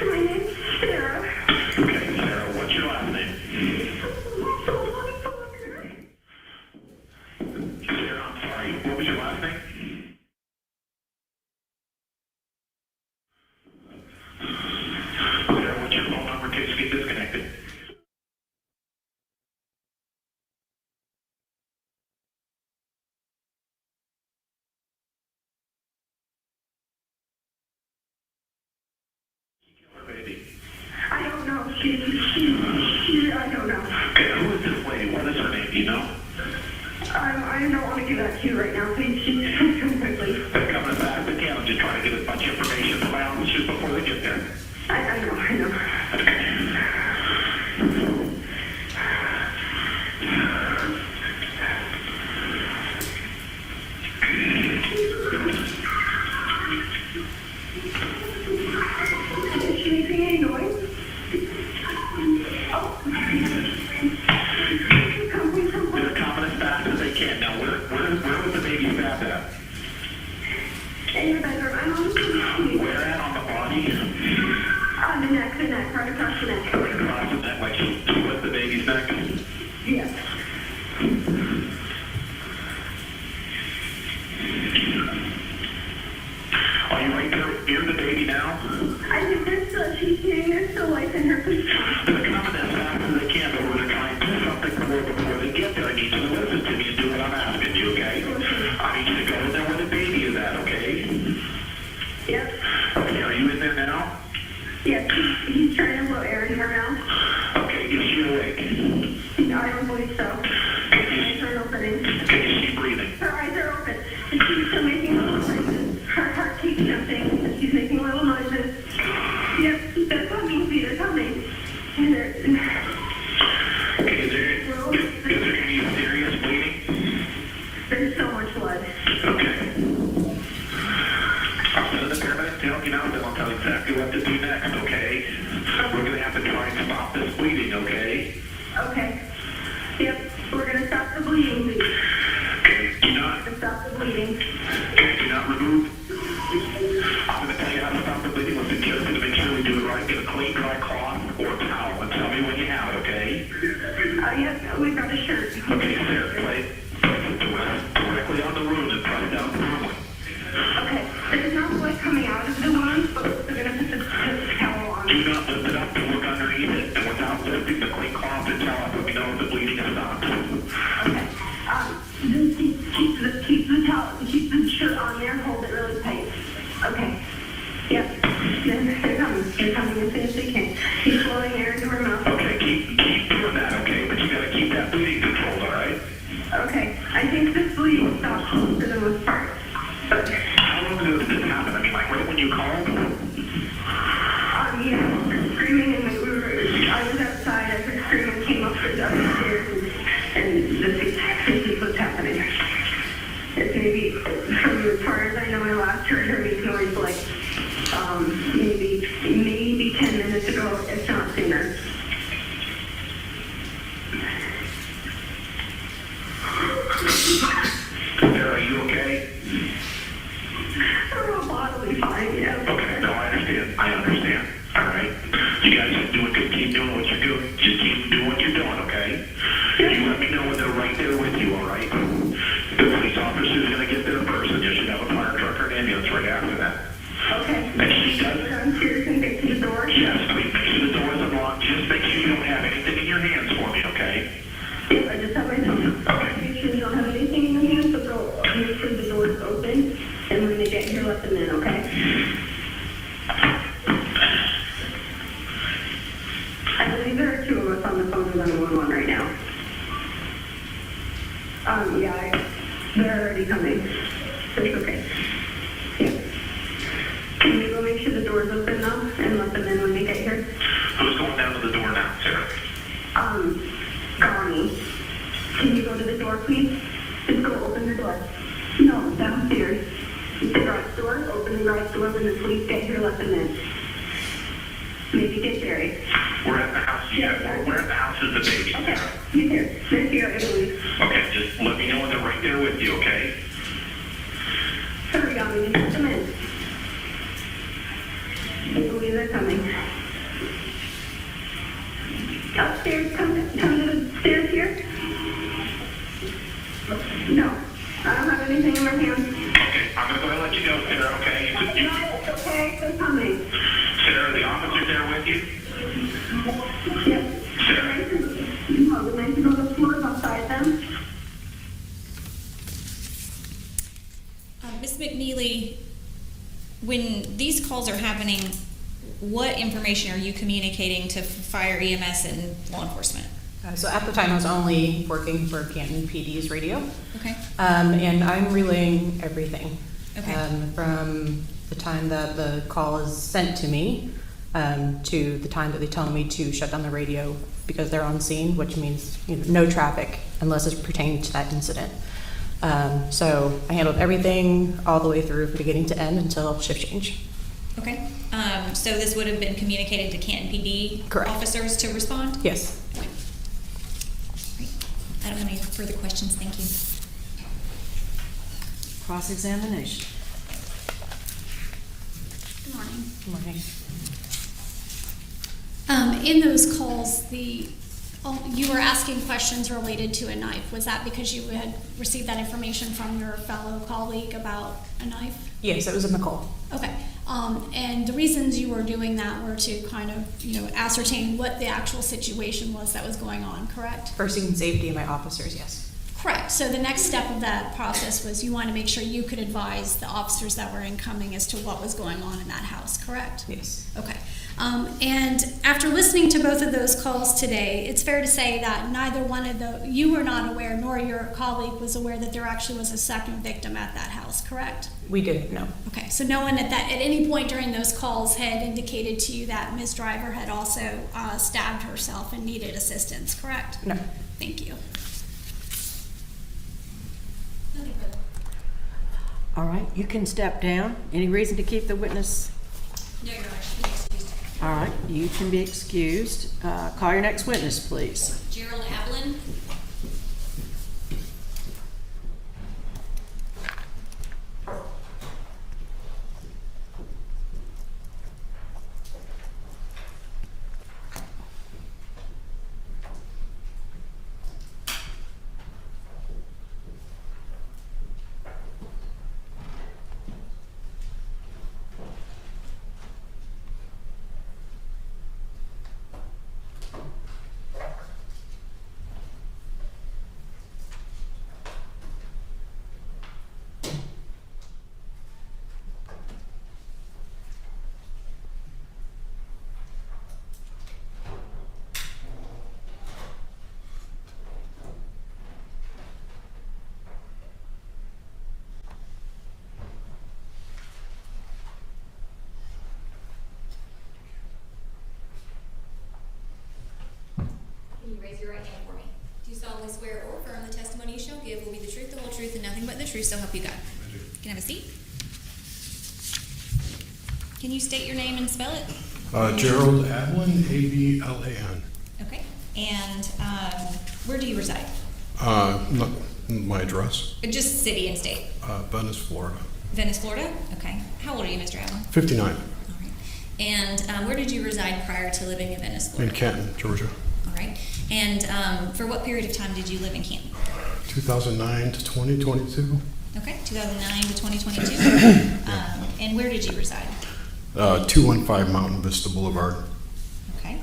My name's Sarah. Okay, Sarah, what's your last name? Sarah, I'm sorry. What was your last name? Sarah, what's your phone number in case you get disconnected? Baby. I don't know. I don't know. Okay, who is this lady? What is her name? Do you know? I don't want to give that to you right now. Please, just come quickly. They're coming as fast as they can. I'm just trying to get as much information from my officers before they get there. I know. Is she making any noise? Oh. They're coming as fast as they can. Now, where was the baby stabbed at? In your bedroom. I'm on the Where at on the body? On the neck, right across the neck. Right across the neck, like she split the baby's neck? Yes. Are you right there near the baby now? I think there's still life in her. Please. They're coming as fast as they can, but we're going to try and do something more before they get there. I need you to listen to me and do what I'm asking you, okay? I need you to go in there where the baby is at, okay? Yep. Okay, are you in there now? Yes, he's trying to blow air in her mouth. Okay, is she awake? No, I don't believe so. Her eyes are opening. Okay, is she breathing? Her eyes are open. And she's still making little noises. Her heart keeps jumping. And she's making little noises. Yep, they're coming, see, they're coming. And they're... Okay, is there any serious bleeding? There's so much blood. Okay. I'll send the paramedics to help you now, then I'll tell you exactly what to do next, okay? We're going to have to try and stop this bleeding, okay? Okay. Yep, we're gonna stop the bleeding, please. Okay, do not, We're gonna stop the bleeding. okay, do not remove. I'm going to tell you how to stop the bleeding. Listen carefully to make sure we do it right. Get a clean, dry cloth or towel and tell me when you have it, okay? Yes, we've got a shirt. Okay, Sarah, place it directly on the wound and press down firmly. Okay, there's no blood coming out of the wound, but we're gonna put the towel on. Do not lift it up and look underneath it. And without lifting the clean cloth and towel, let me know if the bleeding has stopped. Okay, just keep the towel, keep the shirt on there, hold it really tight. Okay, yep, they're coming as soon as they can. Keep blowing air into her mouth. Okay, keep doing that, okay? But you got to keep that bleeding controlled, all right? Okay, I think this bleeding stopped for the most part. But, How long ago did this happen? I mean, like right when you called? yeah, screaming and I was outside, I heard screaming, came up the stairs and this is what's happening. It's maybe, from as far as I know, I last heard her make noise like, maybe 10 minutes ago, if not sooner. Sarah, are you okay? I'm bodily fine, yeah. Okay, no, I understand. All right? You guys are doing good. Keep doing what you're doing. Just keep doing what you're doing, okay? You let me know when they're right there with you, all right? The police officer's going to get there first, and you should have a fire truck or an ambulance right after that. Okay. And she does it. Downstairs and get to the door? Yes, please make sure the door is unlocked. Just make sure you don't have anything in your hands for me, okay? Yes, I just have my phone. Okay. Make sure you don't have anything in your Yeah, they're already coming. It's okay. Yeah. Can you go make sure the door's open though, and let them in when they get here? Who's going down to the door now, Sarah? Connie. Can you go to the door, please? Just go open the door. No, downstairs. The garage door, open the garage door when the police get here, let them in. Maybe get Barry. We're at the house, yeah, we're at the house of the baby, Okay, Sarah. he's here. They're here, I believe. Okay, just let me know when they're right there with you, okay? Hurry, Yami, just let them in. I believe they're coming. Upstairs, come to the stairs here. No, I don't have anything in my hand. Okay, I'm gonna go ahead and let you go, Sarah, okay? No, it's okay, they're coming. Sarah, the officer's there with you? Yep. Sarah? No, the man on the floor beside them. Ms. McNeely, when these calls are happening, what information are you communicating to fire, EMS, and law enforcement? So at the time, I was only working for Canton PD's radio, Okay. and I'm relaying everything. Okay. From the time that the call is sent to me, to the time that they tell me to shut down the radio because they're on scene, which means no traffic unless it's pertaining to that incident. So I handled everything all the way through from beginning to end until shift change. Okay. So this would have been communicated to Canton PD Correct. officers to respond? Yes. Okay. Great. I don't have any further questions. Thank you. Cross-examination. Good morning. Good morning. In those calls, you were asking questions related to a knife. Was that because you had received that information from your fellow colleague about a knife? Yes, it was in the call. Okay. And the reasons you were doing that were to kind of, ascertain what the actual situation was that was going on, correct? For seeing safety of my officers, yes. Correct. So the next step of that process was you wanted to make sure you could advise the officers that were incoming as to what was going on in that house, correct? Yes. Okay. And after listening to both of those calls today, it's fair to say that neither one of you were not aware, nor your colleague was aware that there actually was a second victim at that house, correct? We didn't know. Okay, so no one at any point during those calls had indicated to you that Ms. Driver had also stabbed herself and needed assistance, correct? No. Thank you. All right, you can step down. Any reason to keep the witness? No, Your Honor. She can be excused. All right, you can be excused. Call your next witness, please. Gerald Ablin. Can you raise your right hand for me? Do you solemnly swear or affirm the testimony you shall give will be the truth, the whole truth, and nothing but the truth, so help you God? You can have a seat. Can you state your name and spell it? Gerald Adlin, A-B-L-A-N. Okay. And where do you reside? Not my address, Just city and state. Venice, Florida. Venice, Florida? Okay. How old are you, Mr. Allen? 59, All right. And where did you reside prior to living in Venice, in Florida? Canton, Georgia. All right. And for what period of time did you live in Canton? 2009 to 2022. Okay, 2009 to 2022. And where did you reside? 215 Mountain Vista Boulevard. Okay.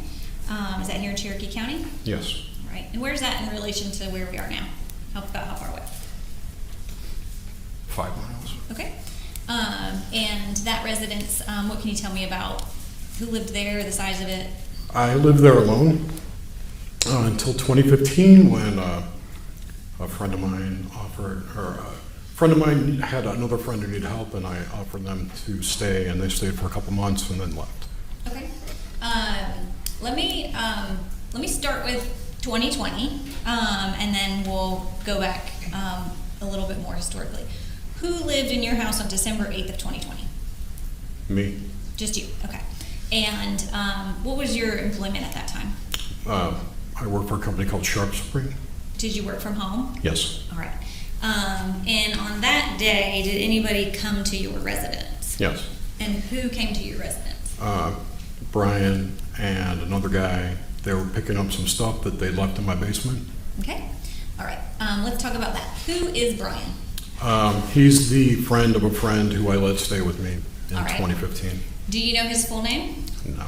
Is that here in Cherokee County? Yes. All right. And where's that in relation to where we are now? About how far away? 5 miles. Okay. And that residence, what can you tell me about who lived there, the size of it? I lived there alone until 2015 when a friend of mine offered, or a friend of mine had another friend who needed help, and I offered them to stay, and they stayed for a couple months and then left. Okay. Let me start with 2020, and then we'll go back a little bit more historically. Who lived in your house on December 8th of 2020? Me, Just you, okay. And what was your employment at that time? I work for a company called Sharp Spring. Did you work from home? Yes, All right. And on that day, did anybody come to your residence? yes. And who came to your residence? Brian and another guy, they were picking up some stuff that they left in my basement. Okay. All right. Let's talk about that. Who is Brian? He's the friend of a friend who I let stay with me in All right. 2015. Do you know his full name? No.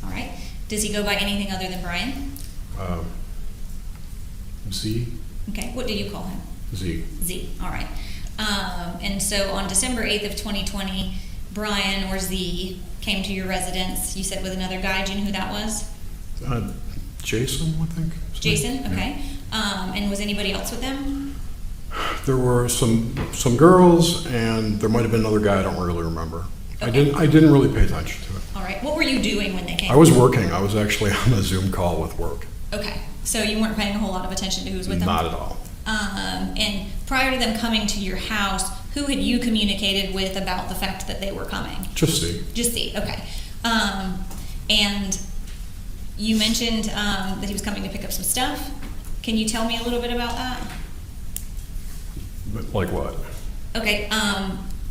All right. Does he go by anything other than Brian? Z? Okay. What do you call him? Z. Z. All right. And so on December 8th of 2020, Brian or Z came to your residence, you said with another guy. Do you know who that was? Jason, I think. Jason? Yeah. Okay. And was anybody else with them? There were some girls, and there might have been another guy. I don't really remember. Okay. I didn't really pay attention to it. All right. What were you doing when they came? I was working. I was actually on a Zoom call with work. Okay. So you weren't paying a whole lot of attention to who was with them? Not at all. And prior to them coming to your house, who had you communicated with about the fact that they were coming? Just Z. Just Z, okay. And you mentioned that he was coming to pick up some stuff. Can you tell me a little bit about that? Like what? Okay,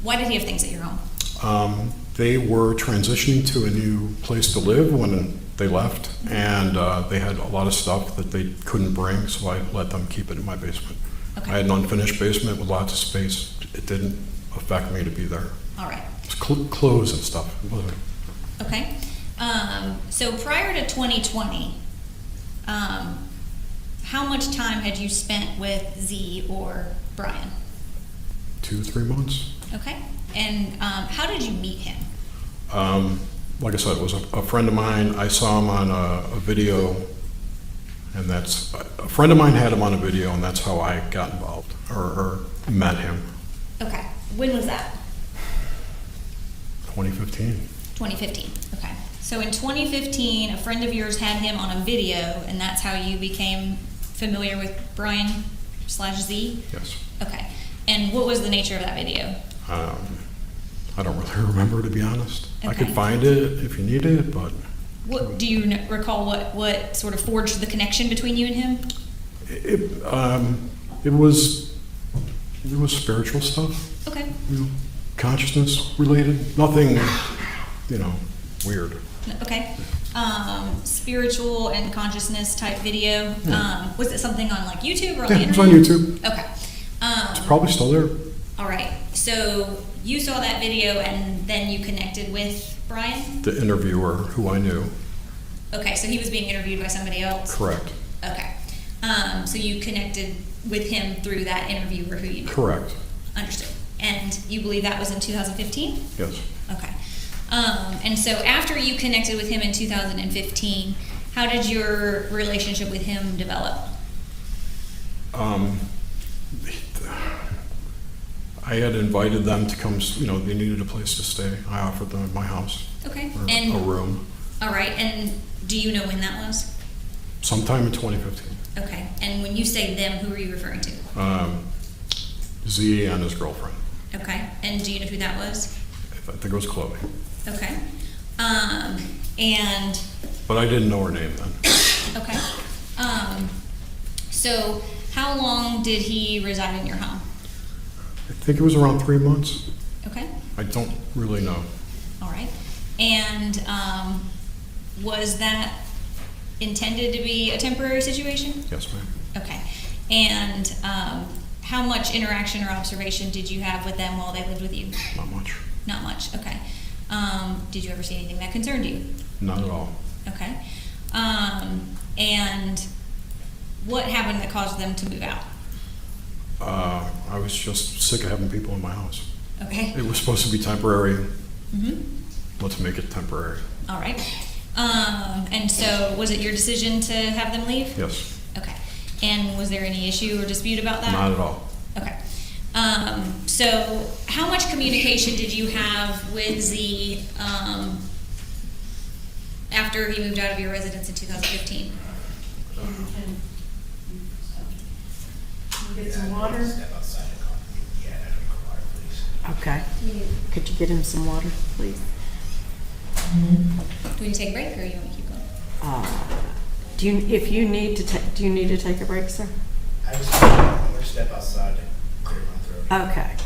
why did he have things at your home? They were transitioning to a new place to live when they left, and they had a lot of stuff that they couldn't bring, so I let them keep it in my basement. Okay. I had an unfinished basement with lots of space. It didn't affect me to be there. All right, It's clothes and stuff. It wasn't. okay. So prior to 2020, how much time had you spent with Z or Brian? 2-3 months. Okay, and how did you meet him? Like I said, it was a friend of mine. I saw him on a video, and that's a friend of mine had him on a video, and that's how I got involved or met him. Okay, when was that? 2015. 2015, okay. So in 2015, a friend of yours had him on a video, and that's how you became familiar with Brian/Z? Yes. Okay, and what was the nature of that video? I don't really remember, to be honest. I could Okay. find it if you need it, but What, do you recall what sort of forged the connection between you and him? it was spiritual stuff, Okay, consciousness related. Nothing, weird. okay. Spiritual and consciousness type video. Yeah. Was it something on like YouTube or on Yeah, the it internet? was on YouTube. Okay. It's probably still there. All right, so you saw that video and then you connected with Brian? The interviewer, who I knew. Okay, so he was being interviewed by somebody else? Correct. Okay. So you connected with him through that interviewer who you knew? Correct. Understood. And you believe that was in 2015? Yes. Okay. And so after you connected with him in 2015, how did your relationship with him develop? I had invited them to come, they needed a place to stay. I offered them my house, Okay. or And, a room, all right, and do you know when that was? sometime in 2015. Okay. And when you say them, who are you referring to? Z and his girlfriend. Okay. And do you know who that was? I think it was Chloe. Okay. And, But I didn't know her name then. okay. So how long did he reside in your home? I think it was around 3 months. Okay. I don't really know. All right. And was that intended to be a temporary situation? Yes, ma'am. Okay. And how much interaction or observation did you have with them while they lived with you? Not much. Not much. Okay. Did you ever see anything that concerned you? Not at all. Okay. And what happened that caused them to move out? I was just sick of having people in my house. Okay. It was supposed to be temporary. Mm-hmm. Let's make it temporary. All right. And so was it your decision to have them leave? Yes. Okay. And was there any issue or dispute about that? Not at all. Okay. So how much communication did you have with Z, after he moved out of your residence in 2015? Get some water? Okay. Could you get him some water, please? Do we need to take a break, or you want me to keep going? Do you, if you need to do you need to take a break, sir? I just want to step outside to clear my throat. Okay.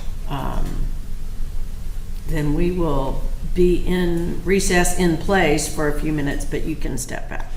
Then we will be in recess in place for a few minutes, but you can step back.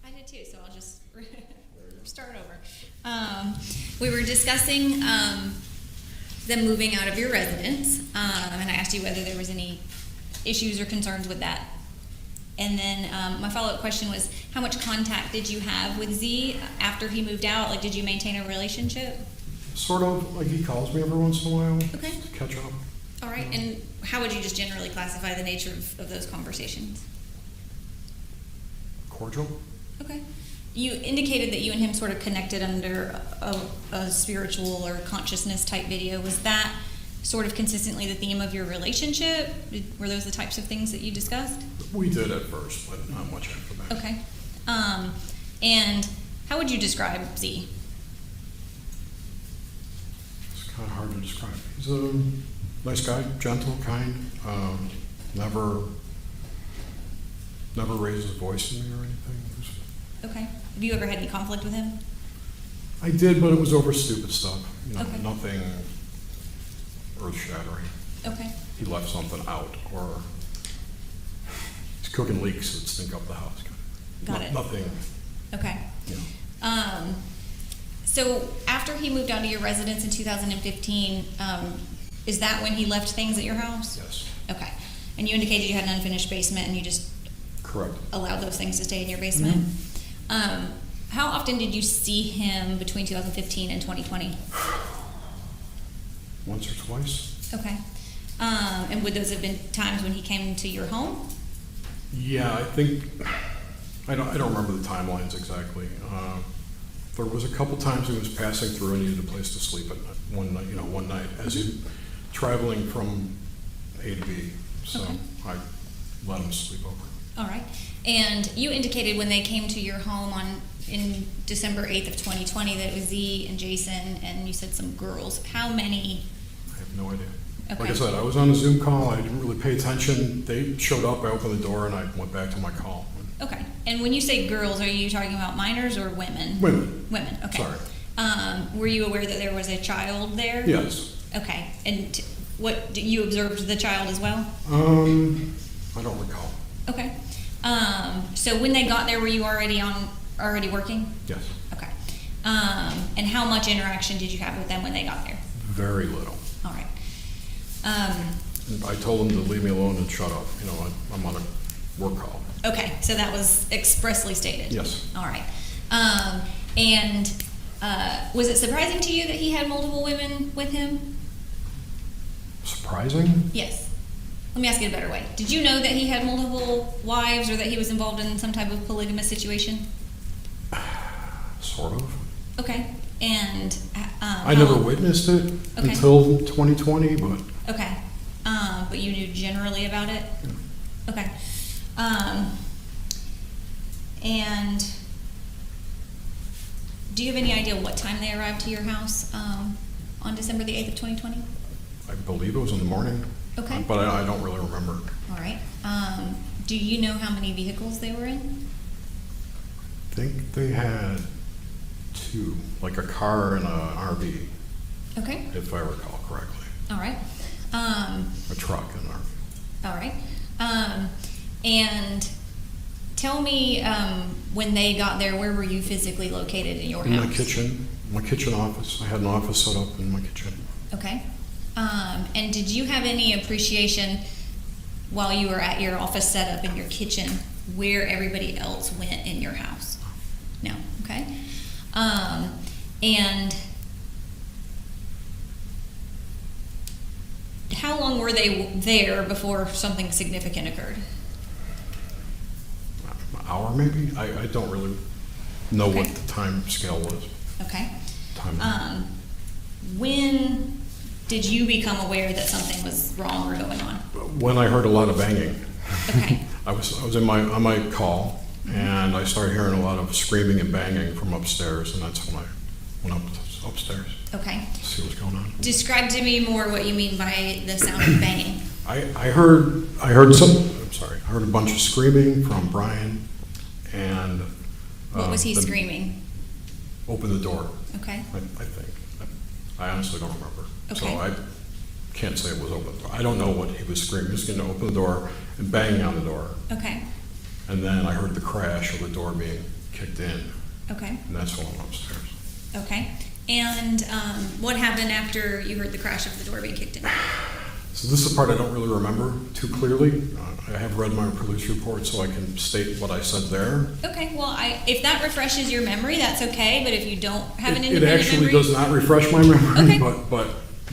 I did too, so I'll just start over. We were discussing them moving out of your residence, and I asked you whether there was any issues or concerns with that. And then my follow-up question was, how much contact did you have with Z after he moved out? Like, did you maintain a relationship? Sort of, like he calls me every once in a while. Okay. To catch up. All right, and how would you just generally classify the nature of those conversations? Cordial. Okay. You indicated that you and him sort of connected under a spiritual or consciousness type video. Was that sort of consistently the theme of your relationship? Were those the types of things that you discussed? We did at first, but not much after that. Okay. And how would you describe Z? It's kind of hard to describe. He's a nice guy, gentle, kind, never raises his voice to me or anything. Okay. Have you ever had any conflict with him? I did, but it was over stupid stuff. You know, Okay. nothing earth-shattering. Okay. He left something out, or he's cooking leaks that stink up the house. Got it. Nothing, Okay. you know. So after he moved out of your residence in 2015, is that when he left things at your house? Yes, Okay. And you indicated you had an unfinished basement and you just correct. allowed those things to stay in your basement? How often did you see him between 2015 and 2020? Once or twice. Okay. And would those have been times when he came to your home? Yeah, I think, I don't remember the timelines exactly. There was a couple times he was passing through and needed a place to sleep at one night as he traveling from A to B. So Okay. I let him sleep over. All right. And you indicated when they came to your home in December 8th of 2020 that it was Z and Jason, and you said some girls. How many? I have no idea. Okay. Like I said, I was on a Zoom call. I didn't really pay attention. They showed up. I opened the door and I went back to my call. Okay. And when you say girls, are you talking about minors or women? Women. Women. Okay. Sorry. Were you aware that there was a child there? Yes. Okay. And you observed the child as well? I don't recall. Okay. So when they got there, were you already working? Yes. Okay. And how much interaction did you have with them when they got there? Very little. All right. I told them to leave me alone and shut up. You know, I'm on a work call. Okay, so that was expressly stated? Yes. All right. And was it surprising to you that he had multiple women with him? Surprising? Yes. Let me ask it a better way. Did you know that he had multiple wives or that he was involved in some type of polygamous situation? Sort of. Okay. And I never witnessed it Okay. until 2020, but Okay. But you knew generally about it? Okay. And do you have any idea what time they arrived to your house on December the 8th of 2020? I believe it was in the morning. Okay. But I don't really remember. All right. Do you know how many vehicles they were in? I think they had two, like a car and a RV, Okay. if I recall correctly. All right. A truck and an RV. All right. And tell me, when they got there, where were you physically located in your house? In my kitchen office. I had an office set up in my kitchen. Okay. And did you have any appreciation while you were at your office set up in your kitchen where everybody else went in your house? No. Okay. And how long were they there before something significant occurred? An hour maybe? I don't really know what Okay. the time scale was. Okay. Time. When did you become aware that something was wrong or going on? When I heard a lot of banging. Okay. I was on my call, and I started hearing a lot of screaming and banging from upstairs, and that's when I went upstairs Okay. to see what's going on. Describe to me more what you mean by the sound of banging. I heard I heard a bunch of screaming from Brian, and What was he the- screaming? Open the door. Okay. I think. I honestly don't remember. So Okay. I can't say it was open. I don't know what he was screaming. He was going to open the door and banging on the door. Okay. And then I heard the crash of the door being kicked in, Okay. and that's when I went upstairs. Okay. And what happened after you heard the crash of the door being kicked in? So this is the part I don't really remember too clearly. I have read my police report, so I can state what I said there. Okay. Well, if that refreshes your memory, that's okay. But if you don't have an It independent actually memory, does not refresh my memory, Okay. but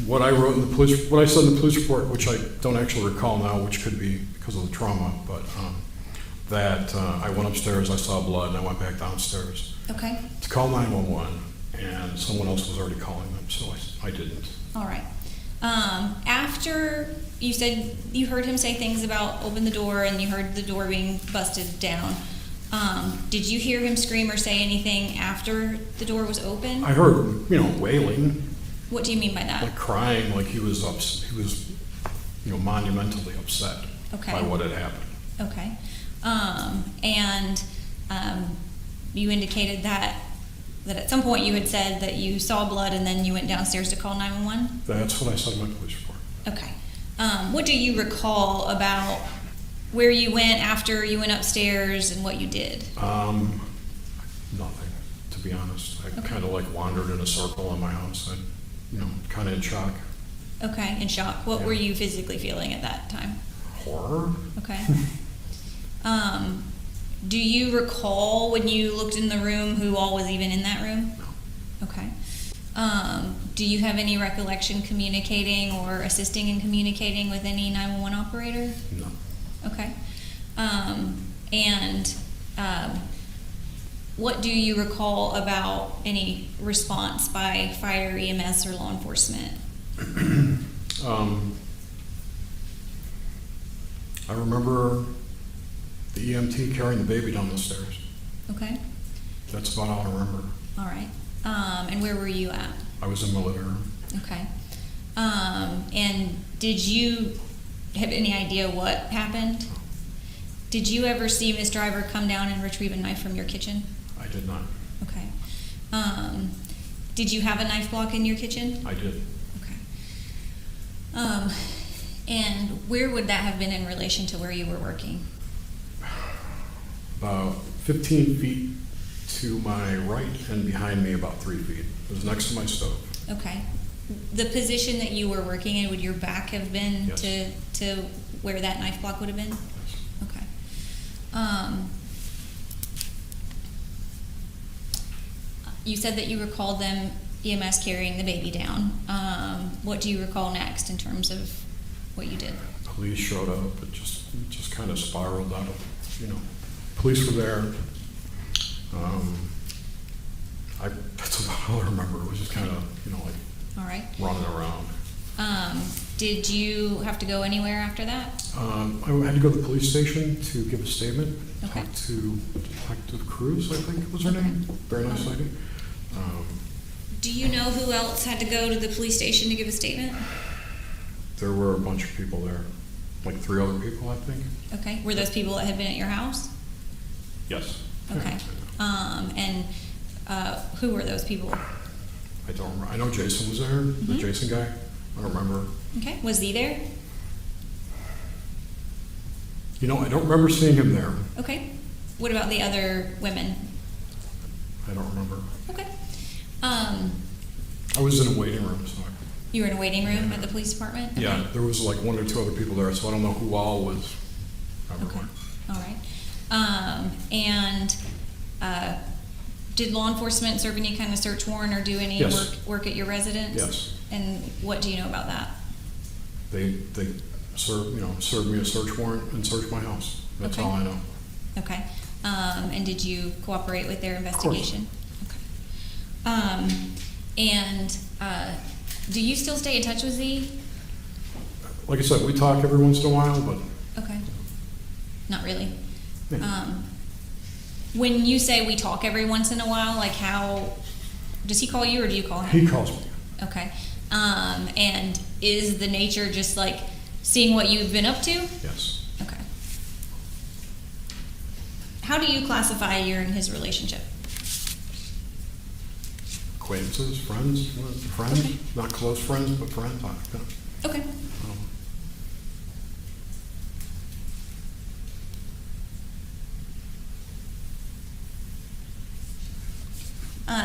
what I wrote in the what I said in the police report, which I don't actually recall now, which could be because of the trauma, but that I went upstairs, I saw blood, and I went back downstairs okay. to call 911, and someone else was already calling them, so I didn't. All right. After you said you heard him say things about open the door and you heard the door being busted down, did you hear him scream or say anything after the door was open? I heard, wailing, What do you mean by that? like crying, like he was monumentally upset Okay. by what had happened. Okay. And you indicated that at some point you had said that you saw blood and then you went downstairs to call 911? That's what I said in my police report. Okay. What do you recall about where you went after you went upstairs and what you did? Nothing, to be honest. I Okay. kind of like wandered in a circle in my house. I, kind of in shock. Okay, in shock. What Yeah. were you physically feeling at that time? Horror? Okay. Do you recall when you looked in the room who all was even in that room? No. Okay. Do you have any recollection communicating or assisting in communicating with any 911 operator? No. Okay. And what do you recall about any response by fire, EMS, or law enforcement? I remember the EMT carrying the baby down the stairs. Okay. That's about all I remember. All right. And where were you at? I was in my living room. Okay. And did you have any idea what happened? Did you ever see Ms. Driver come down and retrieve a knife from your kitchen? I did not. Okay. Did you have a knife block in your kitchen? I did. Okay. And where would that have been in relation to where you were working? About 15 feet to my right and behind me about 3 feet. It was next to my stove. Okay. The position that you were working in, would your back have been Yes. to where that knife block would have been? Okay. You said that you recalled them EMS carrying the baby down. What do you recall next in terms of what you did? Police showed up, it just kind of spiraled out of, police were there. That's about all I remember, it was just kind of, like All right. running around. Did you have to go anywhere after that? I had to go to the police station to give a statement, Okay. talk to Detective Cruz, I think was her Okay. name, very nice lady. Do you know who else had to go to the police station to give a statement? There were a bunch of people there, like 3 other people, I think. Okay, were those people that had been at your house? Yes. Okay. And who were those people? I don't remember, I know Jason was there, the Mhm. Jason guy, I don't remember. Okay, was he there? I don't remember seeing him there, Okay. What about the other women? I don't remember. Okay. I was in a waiting room, so You were in a waiting room at the police department? Okay. yeah, there was like 1 or 2 other people there, so I don't know who all was everywhere. All right. Did law enforcement serve any kind of search warrant or do any Yes. work at your residence? Yes. And what do you know about that? They served me a search warrant and searched my house. That's Okay. all I know. Okay. And did you cooperate with their investigation? Okay. Do you still stay in touch with Z? Like I said, we talk every once in a while, but Okay. Not really. yeah. When you say we talk every once in a while, like how, does he call you or do you call him? He calls me. Okay. And is the nature just like seeing what you've been up to? Yes. Okay. How do you classify you and his relationship? Acquaintances, friends, Okay. not close friends, but friends. Yeah. Okay.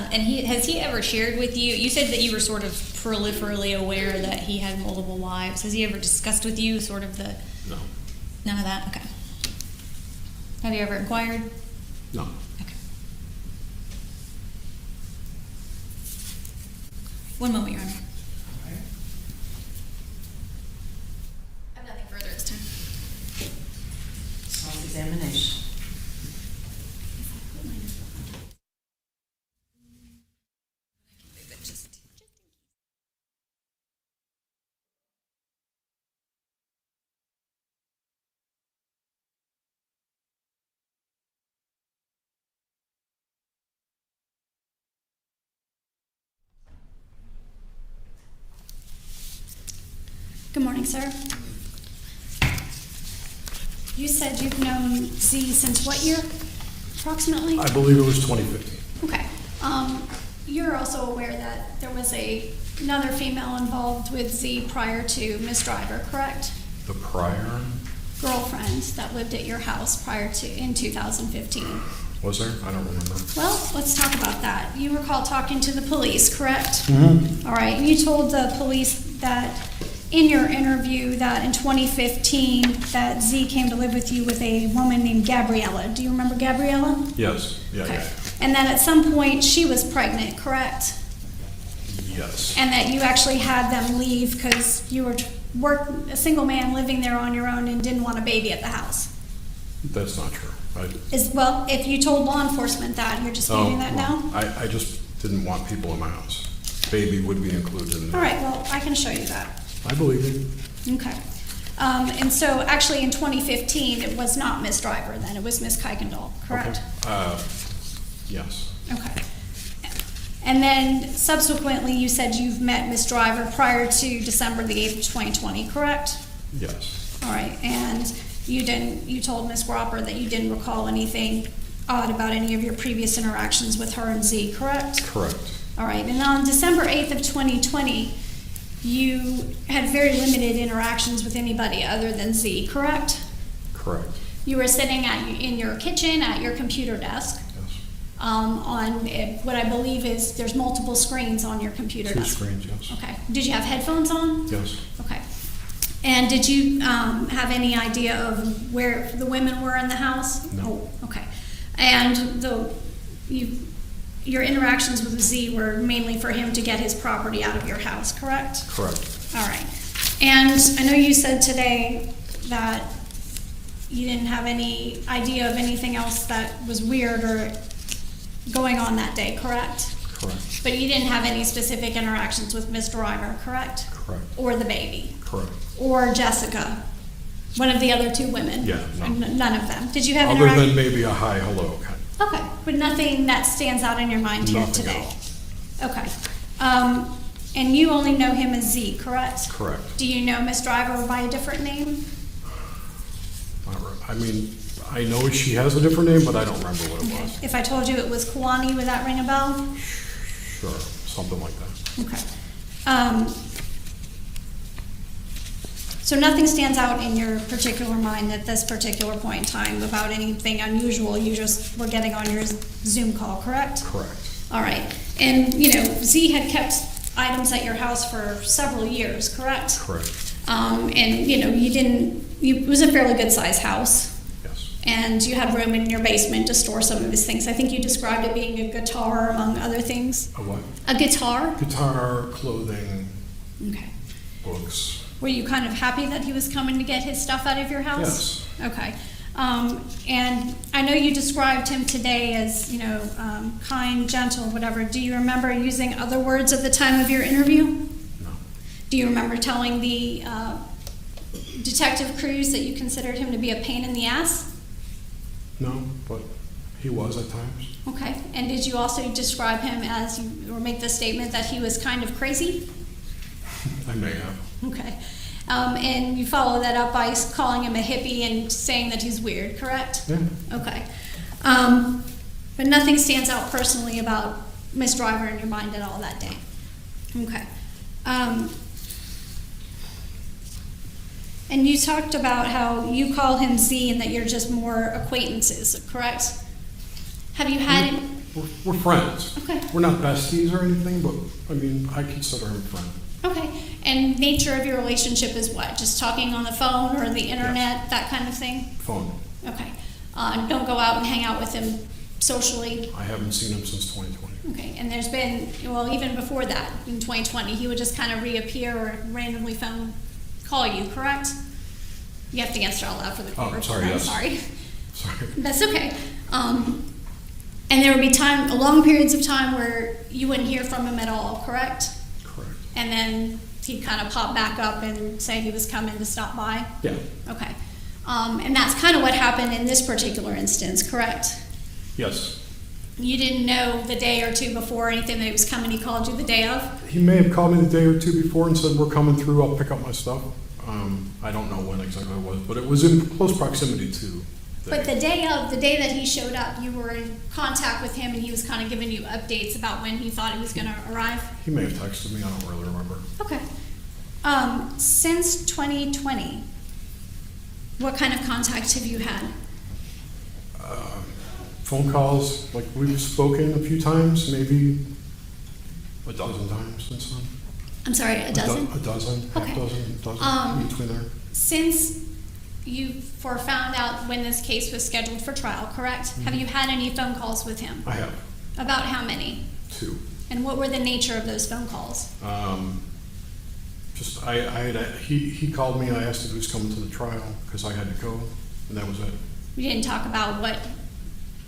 And has he ever shared with you, you said that you were sort of peripherally aware that he had multiple wives. Has he ever discussed with you sort of the, No. none of that? Okay. Have you ever inquired? No. Okay. One moment, Your Honor. I have nothing further this time. Cross-examination. Good morning, sir. You said you've known Z since what year, approximately? I believe it was 2015. Okay. You're also aware that there was another female involved with Z prior to Ms. Driver, correct? The prior, Girlfriend that lived at your house in 2015. was there? I don't remember. Well, let's talk about that. You recall talking to the police, correct? Mm-hmm. All right, and you told the police that in your interview that in 2015 that Z came to live with you with a woman named Gabriella. Do you remember Gabriella? Yes. Yeah. Okay. Yeah. And that at some point she was pregnant, correct? Yes. And that you actually had them leave because you were a single man living there on your own and didn't want a baby at the house. That's not true. Well, if you told law enforcement that, you're disputing that now? I just didn't want people in my house. Baby would be included in that. All right, well, I can show you that. I believe it. Okay. And so actually in 2015, it was not Ms. Driver then, it was Ms. Kuykendall, correct? Okay. Yes. Okay. And then subsequently, you said you've met Ms. Driver prior to December the 8th of 2020, correct? Yes. All right, and you told Ms. Gropper that you didn't recall anything odd about any of your previous interactions with her and Z, correct? Correct. All right, and on December 8th of 2020, you had very limited interactions with anybody other than Z, correct? Correct. You were sitting in your kitchen at your computer desk. Yes. On what I believe is there's multiple screens on your computer Two desk. screens, yes. Okay. Did you have headphones on? Yes. Okay. And did you have any idea of where the women were in the house? No. Oh, okay. And your interactions with Z were mainly for him to get his property out of your house, correct? Correct. All right. And I know you said today that you didn't have any idea of anything else that was weird or going on that day, correct? Correct. But you didn't have any specific interactions with Ms. Driver, correct? Correct. Or the baby? Correct. Or Jessica, one of the other two women? Yeah, no. None of them. Did you have Other interaction? than maybe a hi, hello kind. Okay, but nothing that stands out in your mind here Nothing at today? all. Okay. And you only know him as Z, correct? Correct. Do you know Miss Driver by a different name? I mean, I know she has a different name, but I don't remember what it Okay. was. If I told you it was Kwani, would that ring a bell? Sure, something like that. Okay. So nothing stands out in your particular mind at this particular point in time about anything unusual, you just were getting on your Zoom call, correct? Correct. All right, and, you know, Z had kept items at your house for several years, correct? Correct. And, you know, it was a fairly good-sized house, Yes. and you had room in your basement to store some of his things. I think you described it being a guitar, among other things. A what? A guitar? Guitar, clothing, Okay. books. Were you kind of happy that he was coming to get his stuff out of your house? Yes. Okay. And I know you described him today as, you know, kind, gentle, whatever. Do you remember using other words at the time of your interview? No. Do you remember telling the detective crews that you considered him to be a pain in the ass? No, but he was at times. Okay. And did you also describe him as, or make the statement that he was kind of crazy? I may have. Okay. And you follow that up by calling him a hippie and saying that he's weird, correct? Yeah. Okay. But nothing stands out personally about Miss Driver in your mind at all that day? Okay. And you talked about how you call him Z and that you're just more acquaintances, correct? Have you had... We're friends. Okay. We're not besties or anything, but, I mean, I consider him a friend. Okay. And nature of your relationship is what? Just talking on the phone or the internet, that kind of thing? Phone. Okay. Don't go out and hang out with him socially? I haven't seen him since 2020. Okay, and there's been, well, even before that, in 2020, he would just kind of reappear or randomly call you, correct? You have to answer out loud for the Oh, record. sorry, I'm yes. sorry. Sorry. That's okay. And there would be long periods of time where you wouldn't hear from him at all, correct? Correct. And then he'd kind of pop back up and say he was coming to stop by? Yeah. Okay. And that's kind of what happened in this particular instance, correct? Yes. You didn't know the day or two before anything that he was coming, he called you the day of? He may have called me the day or two before and said, we're coming through, I'll pick up my stuff. I don't know when exactly it was, but it was in close proximity to But the day that he showed up, you were in contact with him and he was kind of giving you updates about when he thought he was gonna arrive? He may have texted me, I don't really remember. Okay. Since 2020, what kind of contact have you had? Phone calls, like we've spoken a few times, maybe a dozen times since then. I'm sorry, a dozen? A dozen, half Okay. dozen, in between there. Since you found out when this case was scheduled for trial, correct? Have you had any phone calls with him? I have About how many? 2. And what were the nature of those phone calls? Just, he called me, I asked if he was coming to the trial, because I had to go, and that was it. You didn't talk about what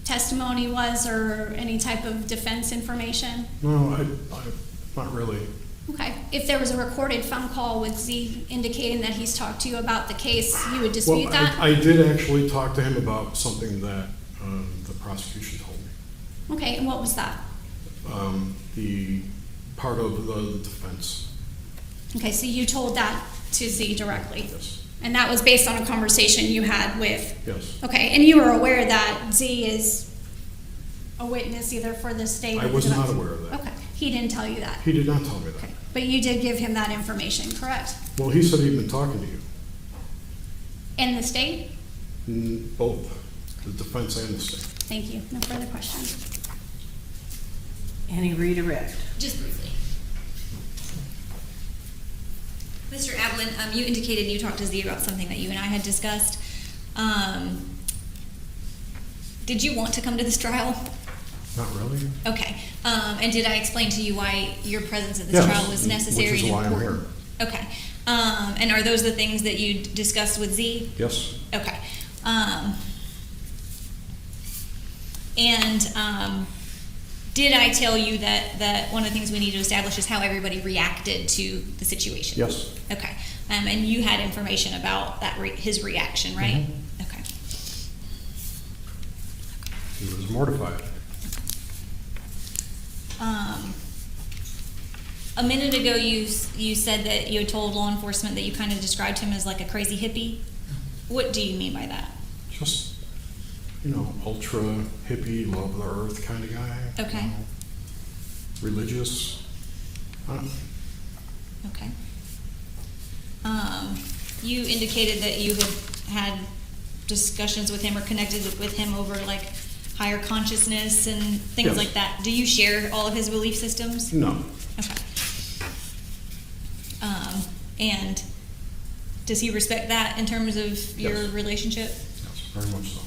testimony was or any type of defense information? No, not really. Okay. If there was a recorded phone call with Z indicating that he's talked to you about the case, you would dispute that? I did actually talk to him about something that the prosecution told me. Okay, and what was that? The part of the defense. Okay, so you told that to Z directly? Yes. And that was based on a conversation you had with? Yes. Okay, and you were aware that Z is a witness either for the state or I the was not defense? aware of that. Okay, he didn't tell you that? He did not tell me that. Okay, but you did give him that information, correct? Well, he said he'd been talking to you. In the state? Both, the defense and the state. Thank you. No further questions. Any redirect? Just briefly. Mr. Ablin, you indicated you talked to Z about something that you and I had discussed. Did you want to come to this trial? Not really? Okay. And did I explain to you why your presence at this Yes, trial was necessary which is and why I'm important? here. Okay. And are those the things that you discussed with Z? Yes, Okay. Did I tell you that one of the things we need to establish is how everybody reacted to the situation? yes. Okay. And you had information about that his reaction, right? Okay. He was mortified. A minute ago, you said that you had told law enforcement that you kind of described him as like a crazy hippie. What do you mean by that? Just, ultra hippie, love of the earth kind of guy. Okay. Religious. Okay. You indicated that you had discussions with him or connected with him over like higher consciousness and things Yes. like that. Do you share all of his belief systems? No. Okay. And does he respect that in terms of your Yes. relationship? Yes, very much so.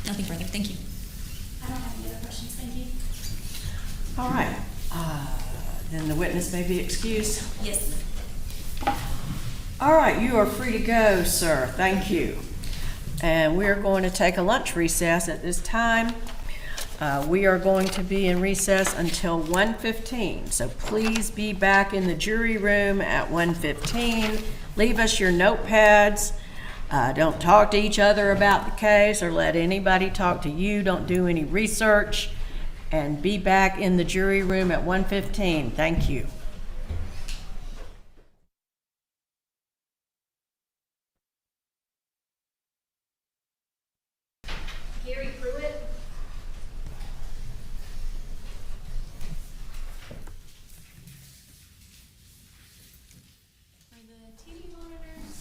Nothing further. Thank you. I don't have any other questions, thank you. All right, then the witness may be excused. Yes. All right, you are free to go, sir. Thank you. And we are going to take a lunch recess at this time. We are going to be in recess until 1:15, so please be back in the jury room at 1:15. Leave us your notepads. Don't talk to each other about the case or let anybody talk to you. Don't do any research. And be back in the jury room at 1:15. Thank you. Gary Pruitt. Are the TV monitors?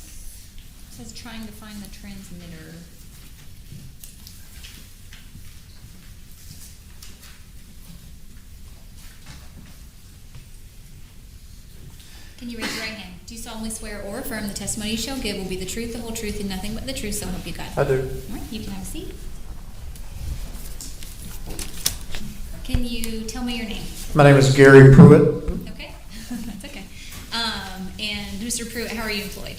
It says trying to find the transmitter. Can you raise your right hand? Do you solemnly swear or affirm the testimony you shall give will be the truth, the whole truth, and nothing but the truth, so help you God? I do. All right, you can have a seat. Can you tell me your name? My name is Gary Pruitt. Okay, that's okay. And Mr. Pruitt, how are you employed?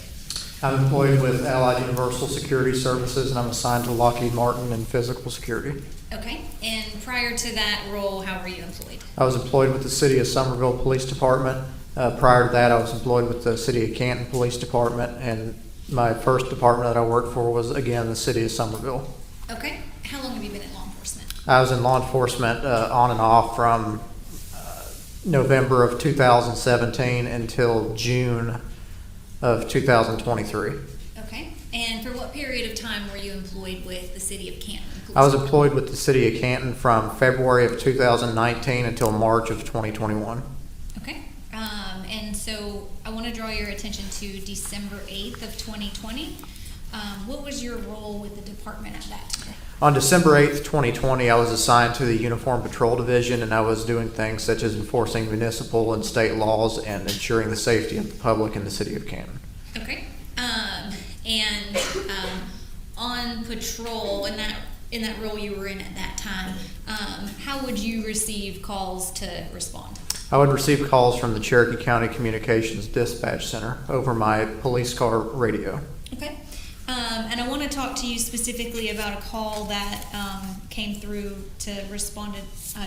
I'm employed with Allied Universal Security Services, and I'm assigned to Lockheed Martin in physical security. Okay, and prior to that role, how were you employed? I was employed with the City of Somerville Police Department. Prior to that, I was employed with the City of Canton Police Department, and my first department that I worked for was, again, the City of Somerville. Okay, how long have you been in law enforcement? I was in law enforcement on and off from November of 2017 until June of 2023. Okay, and for what period of time were you employed with the City of Canton? Police I was Department? employed with the City of Canton from February of 2019 until March of 2021. Okay, and so I want to draw your attention to December 8th of 2020. What was your role with the department at that time? On December 8th, 2020, I was assigned to the Uniform Patrol Division, and I was doing things such as enforcing municipal and state laws and ensuring the safety of the public in the City of Canton. Okay, and on patrol, in that role you were in at that time, how would you receive calls to respond? I would receive calls from the Cherokee County Communications Dispatch Center over my police car radio. Okay, and I want to talk to you specifically about a call that came through to respond to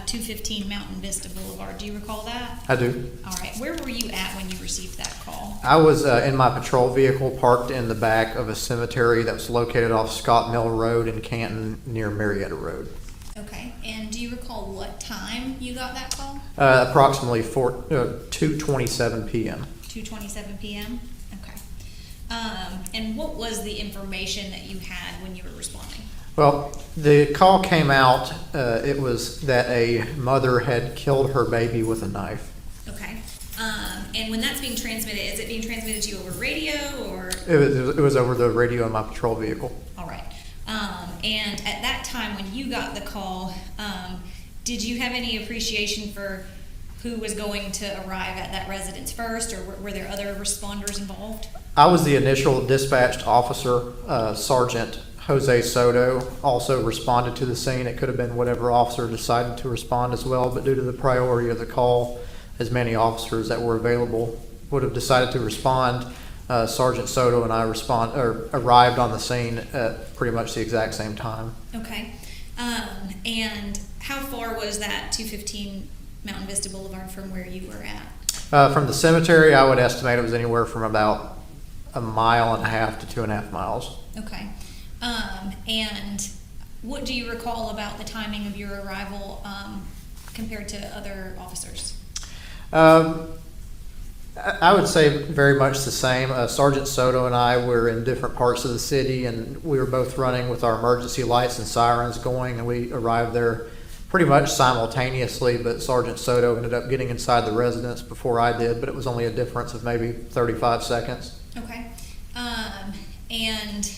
215 Mountain Vista Boulevard. Do you recall that? I do. All right, where were you at when you received that call? I was in my patrol vehicle parked in the back of a cemetery that was located off Scott Mill Road in Canton near Marietta Road. Okay, and do you recall what time you got that call? Approximately 2:27 p.m. 2:27 p.m.? Okay. And what was the information that you had when you were responding? Well, the call came out, it was that a mother had killed her baby with a knife. Okay. And when that's being transmitted, is it being transmitted to you over radio or? It was over the radio in my patrol vehicle. All right. And at that time when you got the call, did you have any appreciation for who was going to arrive at that residence first, or were there other responders involved? I was the initial dispatched officer. Sergeant Jose Soto also responded to the scene. It could have been whatever officer decided to respond as well, but due to the priority of the call, as many officers that were available would have decided to respond. Sergeant Soto and I arrived on the scene at pretty much the exact same time. Okay. And how far was that 215 Mountain Vista Boulevard from where you were at? From the cemetery, I would estimate it was anywhere from about 1.5 miles to 2.5 miles. Okay. And what do you recall about the timing of your arrival compared to other officers? I would say very much the same. Sergeant Soto and I were in different parts of the city, and we were both running with our emergency lights and sirens going, and we arrived there pretty much simultaneously, but Sergeant Soto ended up getting inside the residence before I did, but it was only a difference of maybe 35 seconds. Okay. And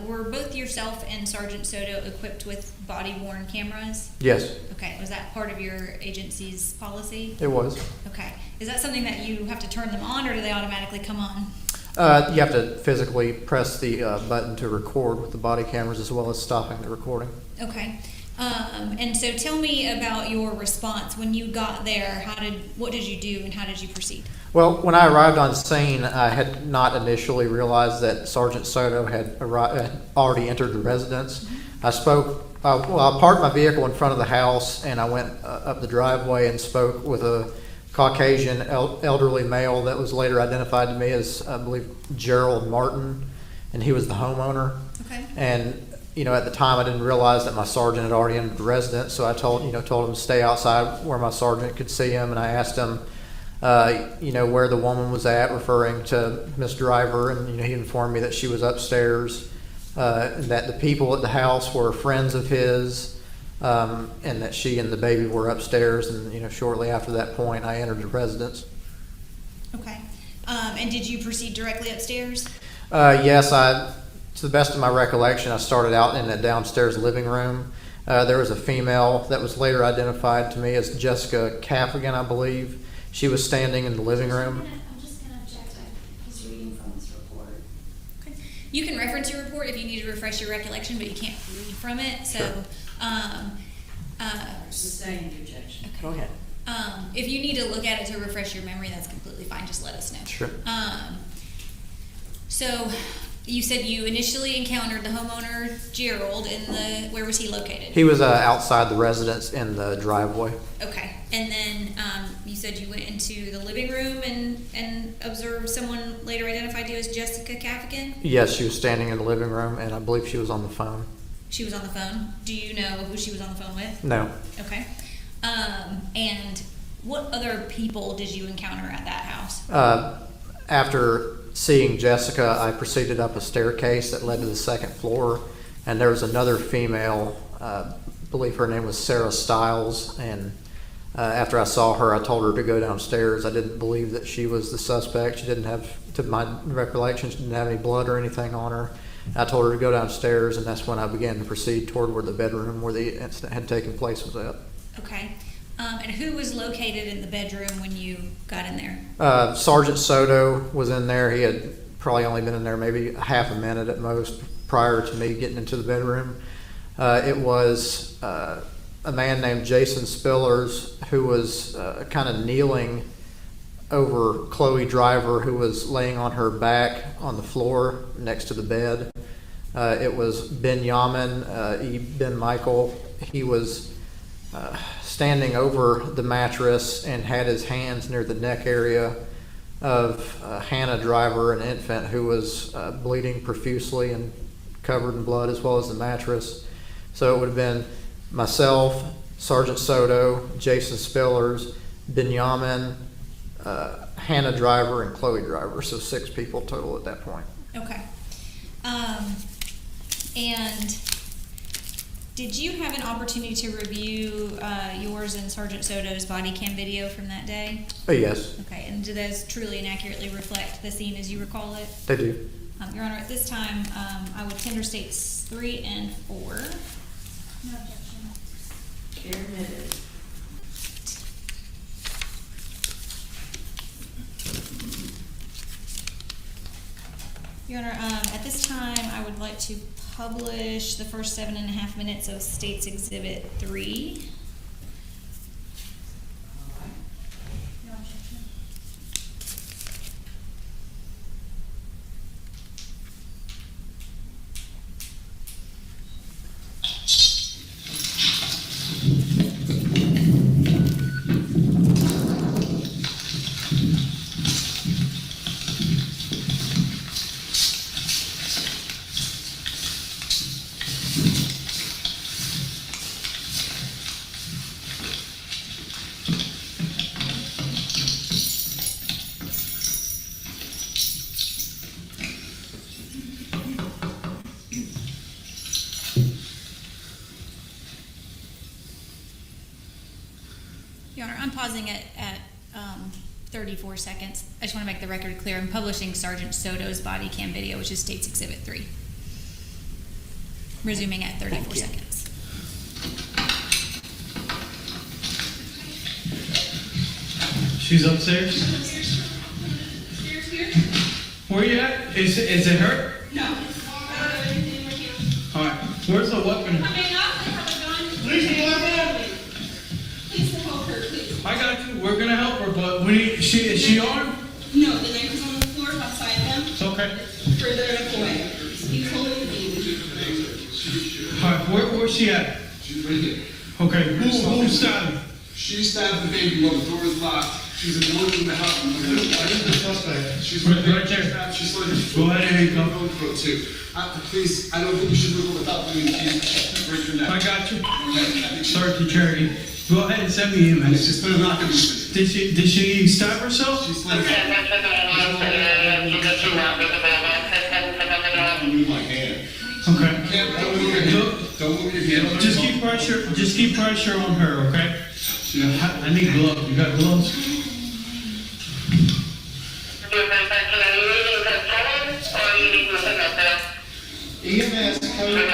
were both yourself and Sergeant Soto equipped with body-worn cameras? Yes, Okay. Was that part of your agency's policy? it was. Okay. Is that something that you have to turn them on, or do they automatically come on? You have to physically press the button to record with the body cameras as well as stopping the recording. Okay. And so tell me about your response when you got there. What did you do and how did you proceed? Well, when I arrived on scene, I had not initially realized that Sergeant Soto had already entered the residence. I parked my vehicle in front of the house, and I went up the driveway and spoke with a Caucasian elderly male that was later identified to me as, I believe, Gerald Martin, and he was the homeowner. Okay. And at the time, I didn't realize that my sergeant had already entered the residence, so I told him to stay outside where my sergeant could see him, and I asked him, where the woman was at, referring to Miss Driver, and he informed me that she was upstairs, and that the people at the house were friends of his, and that she and the baby were upstairs, and shortly after that point, I entered the residence. Okay. And did you proceed directly upstairs? Yes, to the best of my recollection, I started out in the downstairs living room. There was a female that was later identified to me as Jessica Caffigan, I believe. She was standing in the living room. I'm just gonna object. He's reading from this report. Okay. You can reference your report if you need to refresh your recollection, but you can't read from it. So, Sure. Sustain the objection. Go ahead. If you need to look at it to refresh your memory, that's completely fine. Just let us know. Sure. So you said you initially encountered the homeowner, Gerald, where was he located? He was outside the residence in the driveway. Okay. And then you said you went into the living room and observed someone later identified you as Jessica Caffigan? Yes, she was standing in the living room, and I believe she was on the phone. She was on the phone. Do you know who she was on the phone with? No. Okay. And what other people did you encounter at that house? After seeing Jessica, I proceeded up a staircase that led to the second floor, and there was another female, I believe her name was Sarah Stiles, and after I saw her, I told her to go downstairs. I didn't believe that she was the suspect. She didn't have, to my recollection, she didn't have any blood or anything on her. I told her to go downstairs, and that's when I began to proceed toward where the bedroom where the incident had taken place was at. Okay. And who was located in the bedroom when you got in there? Sergeant Soto was in there. He had probably only been in there maybe half a minute at most prior to me getting into the bedroom. It was a man named Jason Spillers who was kind of kneeling over Chloe Driver, who was laying on her back on the floor next to the bed. It was Ben Yaman, Ben Michael. He was standing over the mattress and had his hands near the neck area of Hannah Driver, an infant who was bleeding profusely and covered in blood, as well as the mattress. So it would have been myself, Sergeant Soto, Jason Spillers, Ben Yaman, Hannah Driver, and Chloe Driver. So 6 people total at that point. Okay. And did you have an opportunity to review yours and Sergeant Soto's body cam video from that day? Yes, Okay, and do those truly and accurately reflect the scene as you recall it? they do. Your Honor, at this time, I would tender states 3 and 4. No objection. Your Honor, at this time, I would like to publish the first 7.5 minutes of State's Exhibit 3. No objection. Your Honor, I'm pausing at 34 seconds. I just want to make the record clear. I'm publishing Sergeant Soto's body cam video, which is State's Exhibit 3. Resuming at 34 seconds. She's upstairs? Where you at? Is it her? No. All right. Where's the weapon? Please help her, please. I got you. We're gonna help her, but is she armed? No, the knife is on the floor outside them. It's okay. Further enough away. He's holding the baby. All right. Where's she at? She's right here. Okay. Who stabbed her? She stabbed the baby while the door is locked. She's in the house. Who's the suspect? She's Right there. She's like, Go ahead and go. Going for it too. Please, I don't think you should move without doing the keys. Break your neck. I got you. Sorry, Charity. Go ahead and send me in, man. It's just been not gonna be. Did she stab herself? She's like, move my hand. Okay. Don't move your hand. Don't move your hand. Just keep pressure on her, okay? I need gloves. You got gloves? EMS code.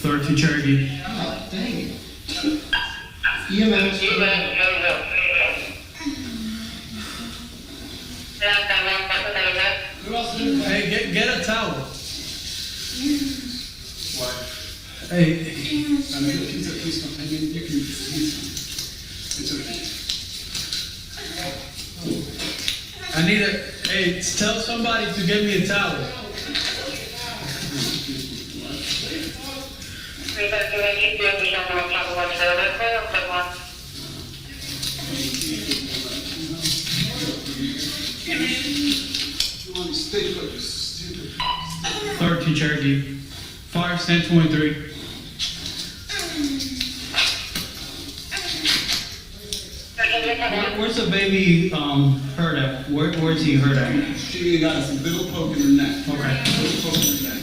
30 Cherokee. Oh, dang it. EMS code. Who else did it? Hey, get a towel. What? Hey, Please come. You can. It's okay. I need hey, tell somebody to get me a towel. 13 Cherokee. Fire stand 23. Where's the baby hurt at? Where's he hurt at? She got a little poke in her neck. Okay. Little poke in her neck.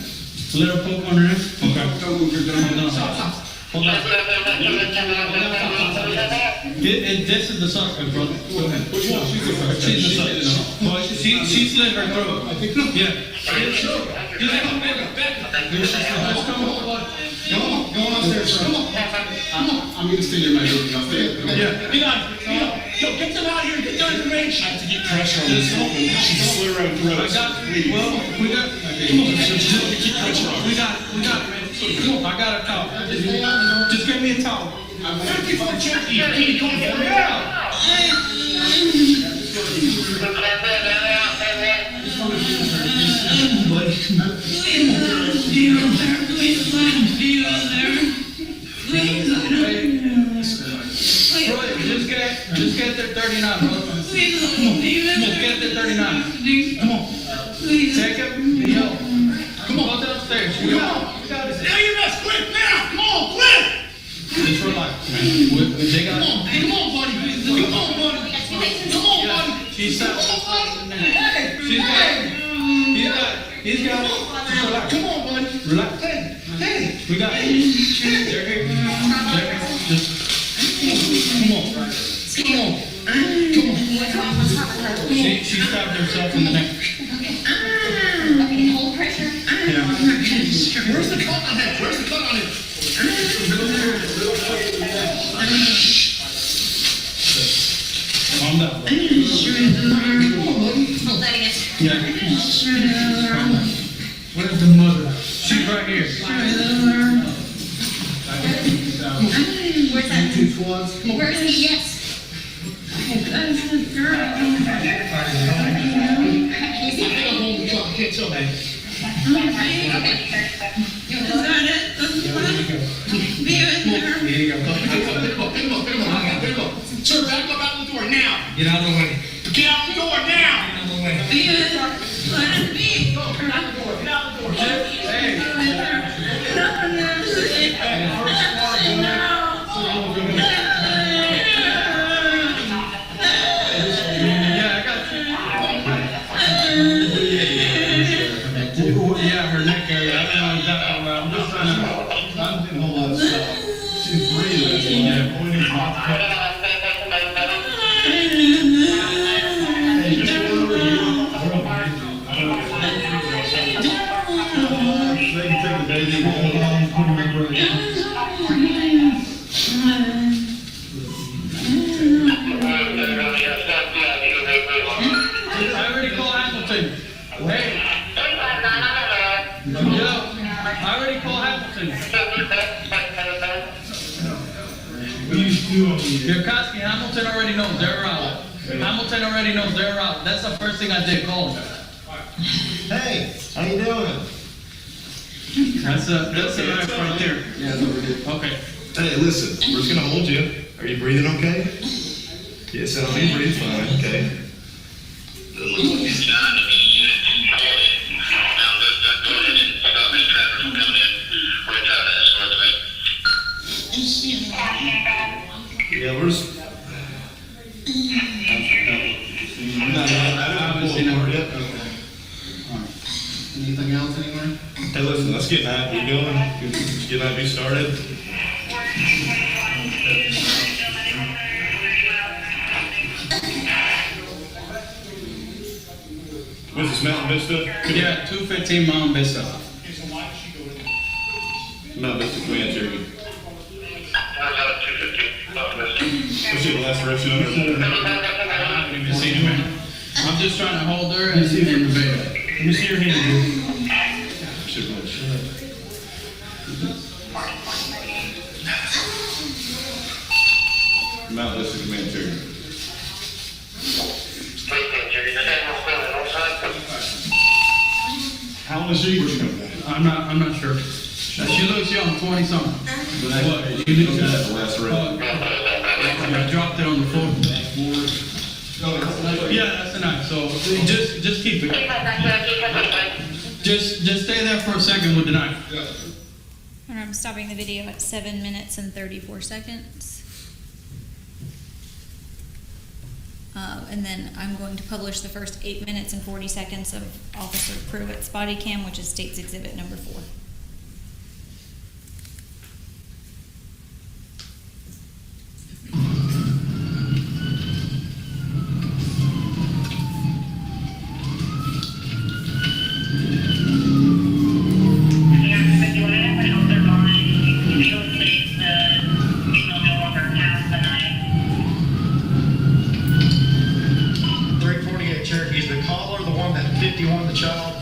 Little poke on her neck? Okay. Don't move your Hold on. Hold on. This is the suspect, brother. Go ahead. Which one? She's the suspect. Well, she slit her throat. Yeah. Go on upstairs, sir. I'm gonna stay near my building. I'll stay at the door. Yeah. Get on. Yo, get them out here. Get their information. I have to get pressure on this woman. She's slit her own throat. I got. Well, we got. Keep pressure on. We got it. I got a towel. Just give me a towel. Thank you for the check. Just get there 39, bro. Just get there 39. Come on. Take it. Yo. Come on. Go downstairs. Come on. Quick now! Come on, quick! Just relax, man. They got Come on, buddy. Come on, buddy. Come on, buddy. She's out. She's got. He's got. Just relax. Come on, buddy. Relax. Hey. We got it. They're here. Just. Come on. Come on. She stabbed herself in the neck. Okay, hold pressure. Yeah. Where's the cut on it? Where's the cut on it? Calm down. Hold that again. Yeah. Where's the mother? She's right here. Where's that? Two squads. Where is he? Yes. Is he Is can't tell me. Sir, back up out the door now. Get out of the way. Get out the door now. Get out of the way. Go, get out the door. Get out the door. Hey. Yeah, I got you. Yeah, her neck area. I don't know exactly where. I'm just trying to. I'm doing a whole lot of stuff. She's breathing. Yeah. person. We used two of them. Yurovsky, Hamilton already knows they're out. Hamilton already knows they're out. That's the first thing I did, call him. Hey, how you doing? That's a knife right there. Yeah, no, we're good. Okay. Hey, listen, we're just gonna hold you. Are you breathing okay? Yes, sounds like you breathe fine, okay? Yeah, we're just. Anything else anywhere? Hey, listen, let's get that be going. Let's get that be started. What's this, Mountain Vista? Yeah, 215 Mount Vista. Mountain Vista Command Cherokee. What's your last direction on I haven't even seen him, man. I'm just trying to hold her and see in the bed. Let me see your hand. Should much. Mountain Vista Command Cherokee. How long is she? Where's she coming from? I'm not sure. She looks young, 20 something. What? You need The last round. I dropped it on the floor. Yeah, that's a knife. So just keep it. Just stay there for a second with the knife. And I'm stopping the video at 7 minutes and 34 seconds. And then I'm going to publish the first 8 minutes and 40 seconds of Officer Pruitt's body cam, which is State's Exhibit number 4. Cherokee's the caller, the one that 51, the child.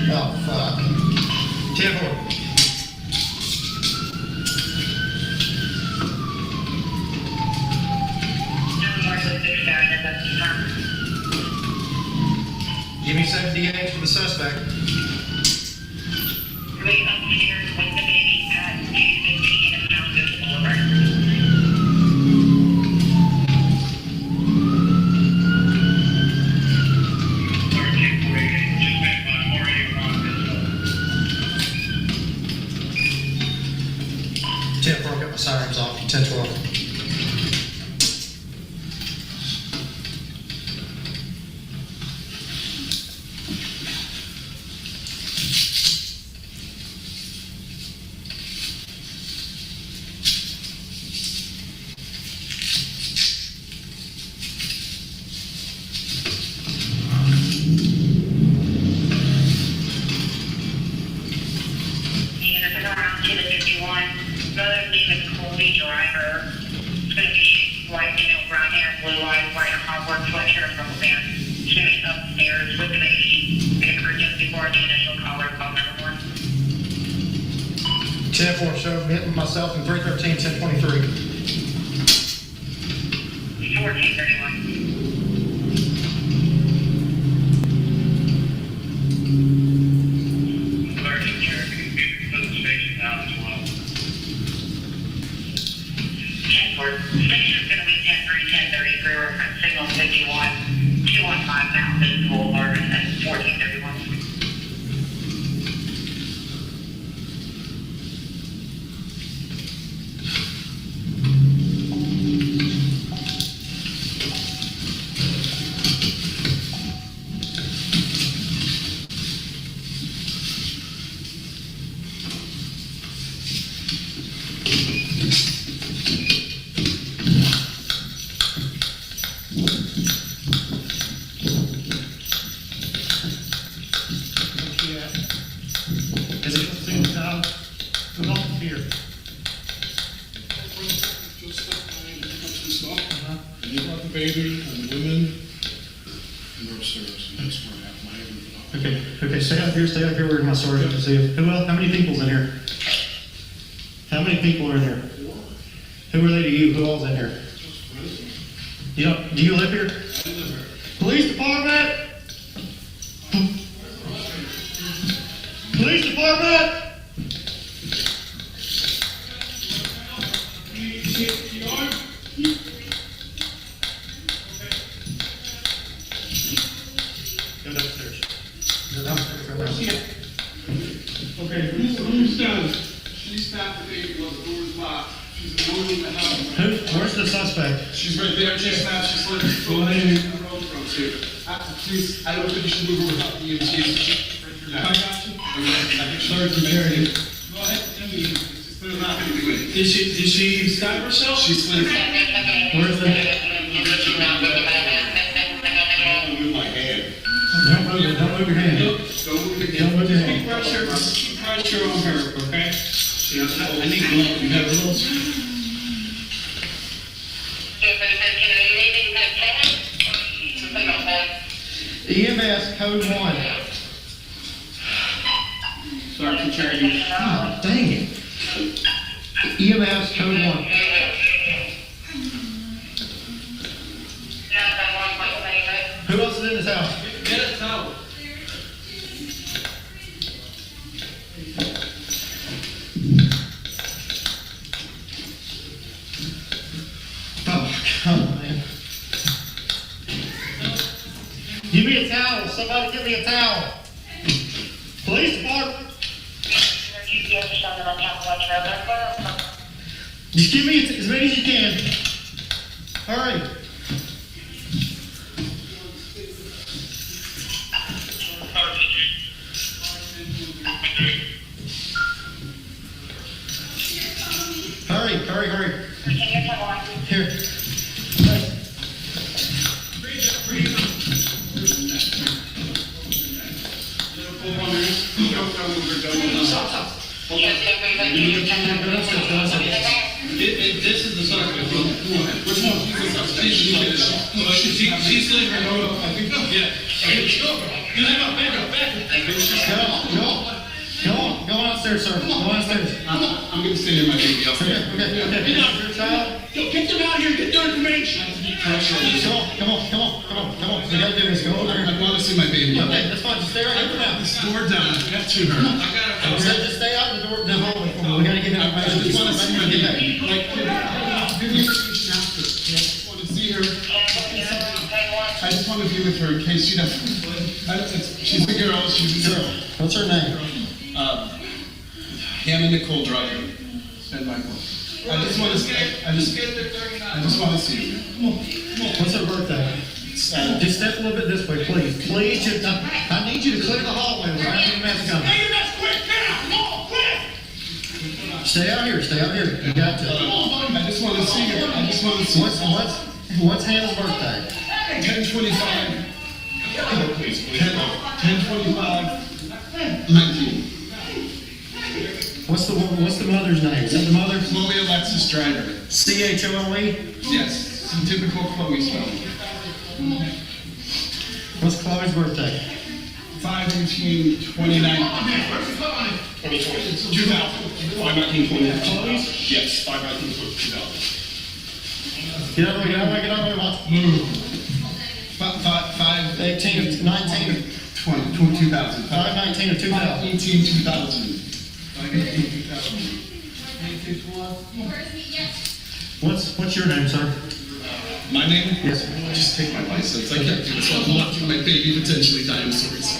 Oh, fuck. 10-4. Give me 78 for the suspect. Sirens off, 10-12. Myself in 313, 1023. 1431. Alerting Cherokee, put the station down as well. Station's gonna be 10-3, 10-33, reference signal 51, 215 now, visible alert at 1431. Where's she at? Is it the same time? Who else is here? Just step behind and pick up some stuff. And you brought the baby and the women, and they're upstairs, and that's where I have my everything. Okay, stay up here where my sergeant can see it. Who else, how many people's in here? How many people are in here? Who are they to you? Who all's in here? Do you live here? Police department! Police department! Go downstairs. Go downstairs right now. Okay, who's done? She stopped the baby while the door was locked. She's alone in the house. Where's the suspect? She's right there. She snapped. She's like, go ahead and the road from here. Please, I don't think you should move her without the EMTs. I got you. Sergeant Mary. Go ahead. She's not going to do it. Did she stab herself? She's like, Where's the? with my hand. Don't move your hand. Don't move your hand. Don't move your hand. Keep pressure on her, okay? I need blood. You have little. EMS code 1. Sergeant Cherry. Oh, dang it. EMS code 1. Who else is in this house? Get a towel. Oh, come on, man. Give me a towel. Somebody give me a towel. Police department. Just give me as many as you can. Hurry. Hurry. Here. This is the suspect. Which one? She's still in her motor. I think, yeah. Go on upstairs, sir. Go on upstairs. I'm gonna stay near my baby. Okay. Is your child? Yo, get them out here. Get their information. Come on. We gotta do this. Go over there. I want to see my baby. Okay, that's fine. Just stay right here for now. This door down. Get to her. Just stay out the door. The hallway for me. We gotta get information. I just want to see my baby. Get back. Like, give me information after. I just want to see her. I just want to be with her in case she doesn't. She's a girl. She's a girl. What's her name? Hannah Nicole Driver. And Michael. I just want to see. I just want to see her. Come on. What's her birthday? Just step a little bit this way, please. Please, I need you to clear the hallway. We're having a mess coming. Stay out here. You got to. I just want to see her. What's Hannah's birthday? 10/25. 10/25. 19. What's the mother's name? Is that the mother? Chloe Alexis Driver. CHOLE? Yes, some typical Chloe spelling. What's Chloe's birthday? 5/18/29. 2000. 5/19/29. Chloe's? Yes, 5/19/2000. Get out of the way. Move. 18, 19, 2000. 5/19 of 2000. 5/18/2000. What's your name, sir? My name? Yes. Just take my license. I can't do this. I'm watching my baby potentially dinosaurs.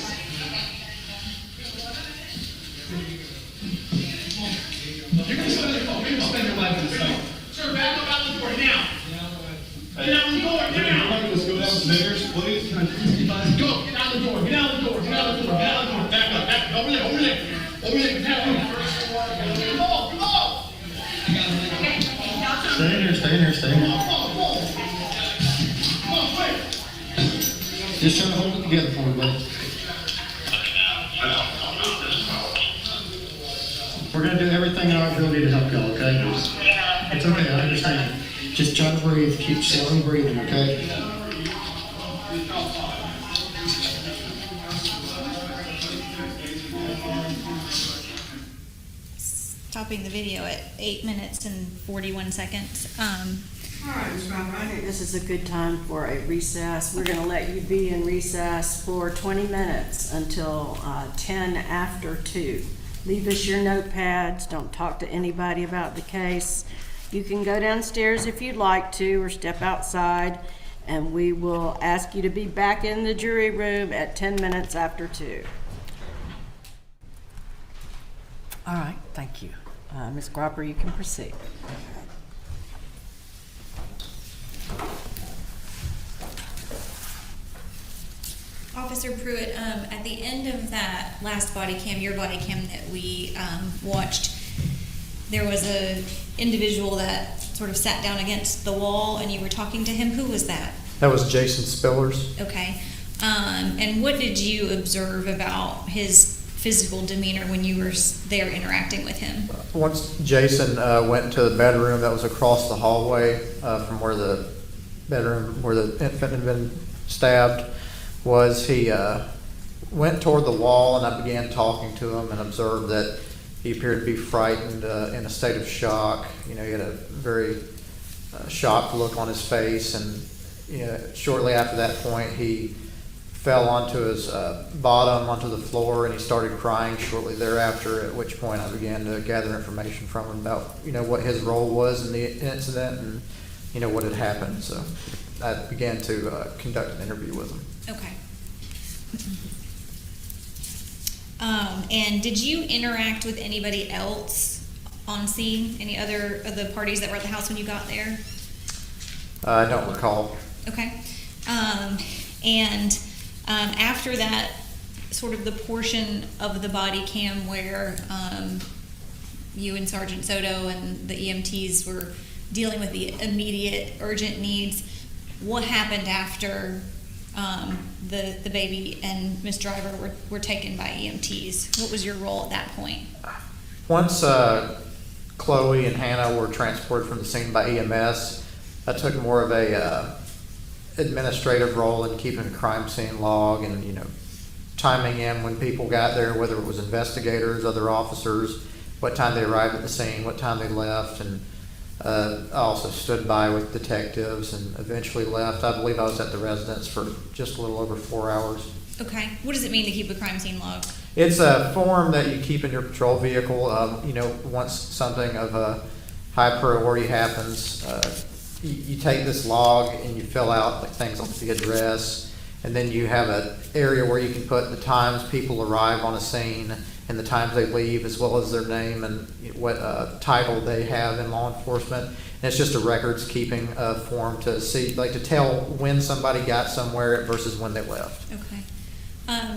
You're gonna spend your life in this house. Sir, back up out the door now. Get out the door. Get out. Let's go downstairs, please. Can I please get by? Go. Get out the door. Get out the door. Back up. Over there. Come on. Stay in here. Just trying to hold it together for me, buddy. We're gonna do everything in our ability to help y'all, okay? It's okay, I understand. Just try to breathe, keep slowly breathing, okay? Stopping the video at 8 minutes and 41 seconds. All right, Ms. Brown, I think this is a good time for a recess. We're gonna let you be in recess for 20 minutes until 10 after 2. Leave us your notepads, don't talk to anybody about the case. You can go downstairs if you'd like to, or step outside, and we will ask you to be back in the jury room at 10 minutes after 2. All right, thank you. Ms. Gropper, you can proceed. Officer Pruitt, at the end of that last body cam, your body cam that we watched, there was a individual that sort of sat down against the wall and you were talking to him. Who was that? That was Jason Spillers. Okay. And what did you observe about his physical demeanor when you were there interacting with him? Once Jason went to the bedroom that was across the hallway from where the bedroom where the infant had been stabbed was, he went toward the wall, and I began talking to him and observed that he appeared to be frightened, in a state of shock. You know, he had a very shocked look on his face, and shortly after that point, he fell onto his bottom, onto the floor, and he started crying shortly thereafter, at which point I began to gather information from him about, what his role was in the incident and, what had happened. So I began to conduct an interview with him. Okay. And did you interact with anybody else on scene? Any other of the parties that were at the house when you got there? I don't recall. Okay. And after that, sort of the portion of the body cam where you and Sergeant Soto and the EMTs were dealing with the immediate urgent needs, what happened after the baby and Miss Driver were taken by EMTs? What was your role at that point? Once Chloe and Hannah were transported from the scene by EMS, I took more of a administrative role in keeping a crime scene log and, timing in when people got there, whether it was investigators, other officers, what time they arrived at the scene, what time they left, and I also stood by with detectives and eventually left. I believe I was at the residence for just a little over 4 hours. Okay. What does it mean to keep a crime scene log? It's a form that you keep in your patrol vehicle. Once something of a high priority happens, you take this log and you fill out like things like the address, and then you have an area where you can put the times people arrive on a scene and the times they leave, as well as their name and what title they have in law enforcement. And it's just a records keeping form to see, to tell when somebody got somewhere versus when they left. Okay.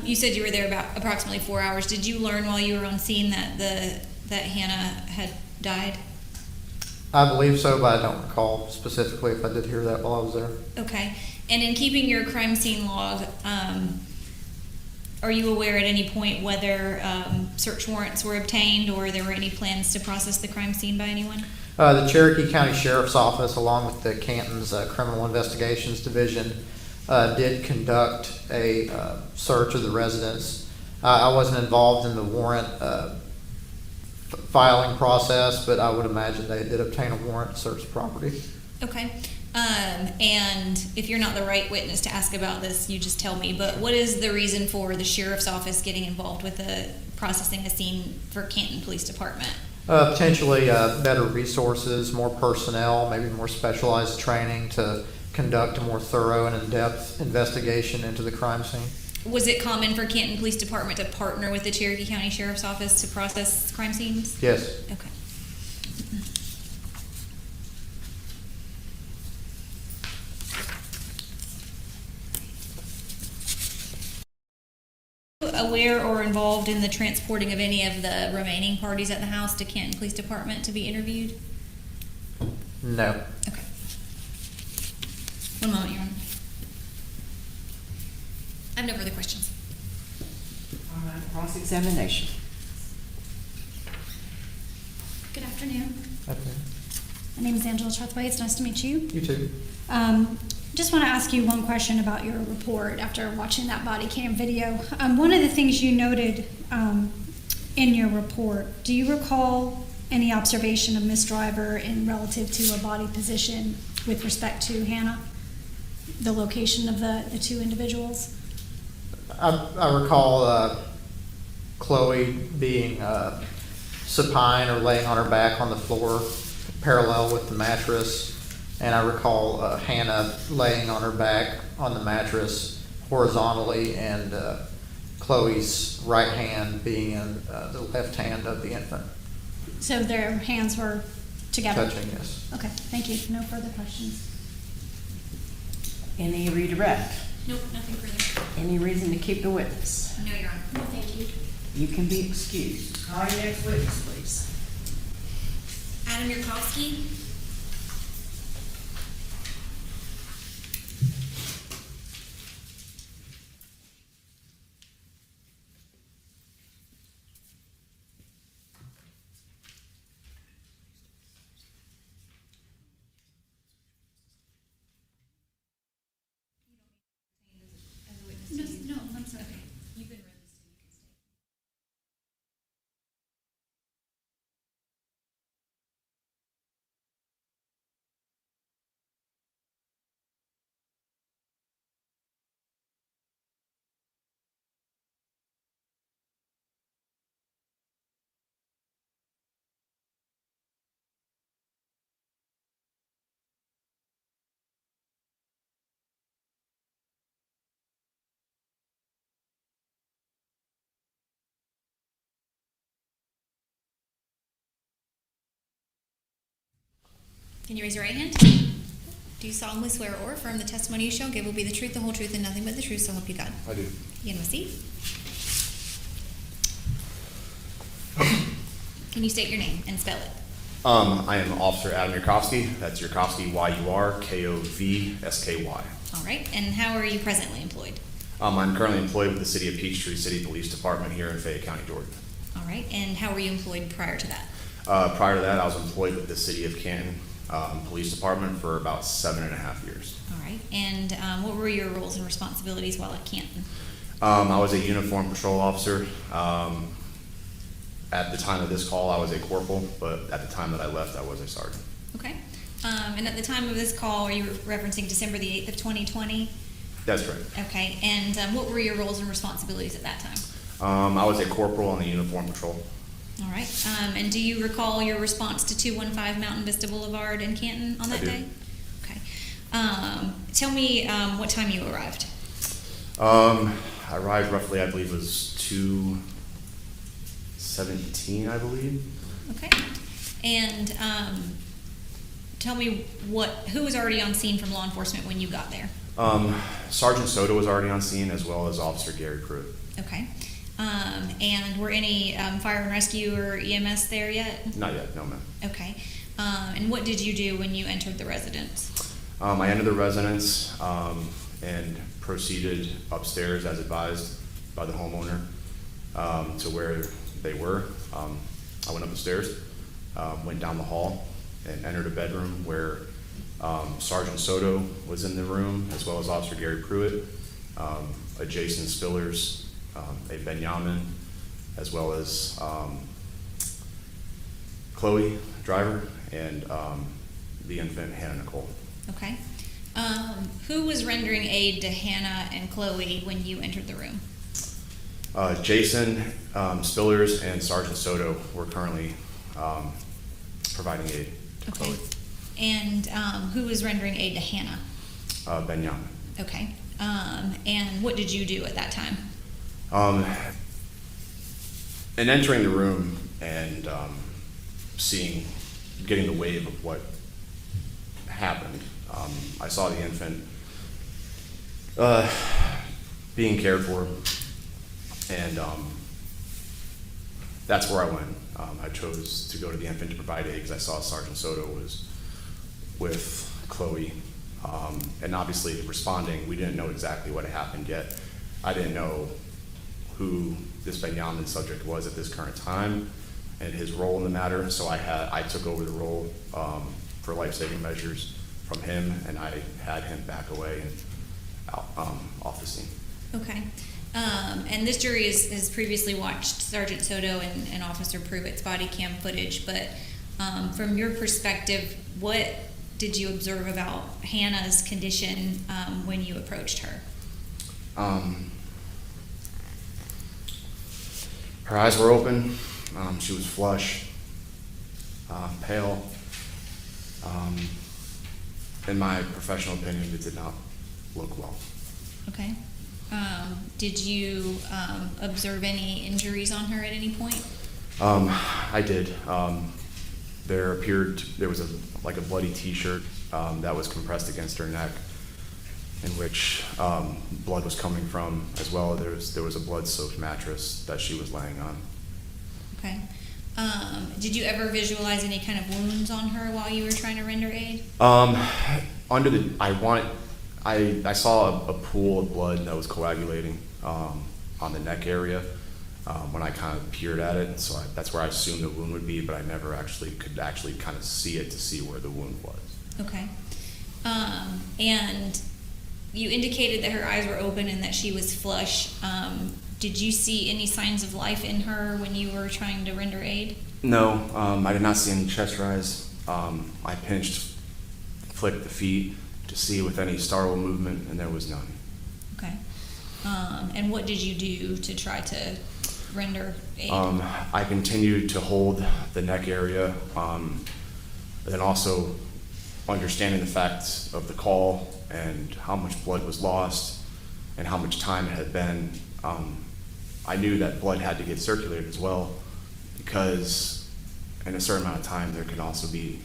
You said you were there about approximately 4 hours. Did you learn while you were on scene that Hannah had died? I believe so, but I don't recall specifically if I did hear that while I was there. Okay. And in keeping your crime scene log, are you aware at any point whether search warrants were obtained or there were any plans to process the crime scene by anyone? The Cherokee County Sheriff's Office, along with the Canton's Criminal Investigations Division, did conduct a search of the residence. I wasn't involved in the warrant filing process, but I would imagine they did obtain a warrant to search the property. Okay. And if you're not the right witness to ask about this, you just tell me, but what is the reason for the Sheriff's Office getting involved with the processing a scene for Canton Police Department? Potentially better resources, more personnel, maybe more specialized training to conduct a more thorough and in-depth investigation into the crime scene. Was it common for Canton Police Department to partner with the Cherokee County Sheriff's Office to process crime scenes? Yes. Okay. Aware or involved in the transporting of any of the remaining parties at the house to Canton Police Department to be interviewed? No. Okay. One moment, Your Honor. questions. All right, cross-examination. Good afternoon. Okay. My name is Angela Trethway. It's nice to meet you. You too. Just want to ask you one question about your report after watching that body cam video. One of the things you noted in your report, do you recall any observation of Miss Driver in relative to her body position with respect to Hannah? The location of the two individuals? I recall Chloe being supine or laying on her back on the floor, parallel with the mattress, and I recall Hannah laying on her back on the mattress horizontally, and Chloe's right hand being in the left hand of the infant. So their hands were together? Touching, yes. Okay, thank you. No further questions. Any redirect? Nope, nothing further. Any reason to keep the witness? No, Your Honor. No, thank you. You can be excused. Call your next witness, please. Adam Yurovsky. No, I'm sorry. You've been released and you can stay. Can you raise your right hand? Do you solemnly swear or affirm the testimony you shall give will be the truth, the whole truth, and nothing but the truth, so help you God? I do. You can have a seat. Can you state your name and spell it? I am Officer Adam Yurovsky. That's Yurovsky, Yurovsky. All right, and how are you presently employed? I'm currently employed with the City of Peachtree City Police Department here in Fayette County, Georgia. All right, and how were you employed prior to that? Prior to that, I was employed with the City of Canton Police Department for about 7.5 years. All right, and what were your roles and responsibilities while at Canton? I was a uniform patrol officer. At the time of this call, I was a corporal, but at the time that I left, I was a sergeant. Okay, and at the time of this call, are you referencing December the 8th of 2020? That's right. Okay, and what were your roles and responsibilities at that time? I was a corporal on the uniform patrol. All right, and do you recall your response to 215 Mountain Vista Boulevard in Canton on that I do. day? Okay. Tell me what time you arrived. I arrived roughly, I believe it was 2:17, I believe. Okay. And tell me who was already on scene from law enforcement when you got there? Sergeant Soto was already on scene, as well as Officer Gary Pruitt. Okay. And were any fire and rescue or EMS there yet? Not yet, no ma'am. Okay. And what did you do when you entered the residence? I entered the residence and proceeded upstairs as advised by the homeowner to where they were. I went up the stairs, went down the hall, and entered a bedroom where Sergeant Soto was in the room, as well as Officer Gary Pruitt, a Jason Spillers, a Benjamin, as well as Chloe Driver, and the infant Hannah Nicole. Okay. Who was rendering aid to Hannah and Chloe when you entered the room? Jason Spillers and Sergeant Soto were currently providing aid to Okay. Chloe. And who was rendering aid to Hannah? Benjamin. Okay. And what did you do at that time? In entering the room and getting the wave of what happened, I saw the infant being cared for, and that's where I went. I chose to go to the infant to provide aid because I saw Sergeant Soto was with Chloe, and obviously responding. We didn't know exactly what had happened yet. I didn't know who this Benjamin subject was at this current time and his role in the matter, so I took over the role for life-saving measures from him, and I had him back away and out, off the scene. Okay. And this jury has previously watched Sergeant Soto and Officer Pruitt's body cam footage, but from your perspective, what did you observe about Hannah's condition when you approached her? Her eyes were open. She was flush, pale. In my professional opinion, it did not look well. Okay. Did you observe any injuries on her at any point? I did. There was like a bloody T-shirt that was compressed against her neck, in which blood was coming from, as well. There was a blood-soaked mattress that she was laying on. Okay. Did you ever visualize any kind of wounds on her while you were trying to render aid? I saw a pool of blood that was coagulating on the neck area when I kind of peered at it. So that's where I assumed the wound would be, but I never could actually kind of see it to see where the wound was. Okay. And you indicated that her eyes were open and that she was flush. Did you see any signs of life in her when you were trying to render aid? No, I did not see any chest rise. I flicked the feet to see with any startle movement, and there was none. Okay. And what did you do to try to render aid? I continued to hold the neck area, and then also understanding the facts of the call and how much blood was lost and how much time it had been. I knew that blood had to get circulated as well, because in a certain amount of time there can also be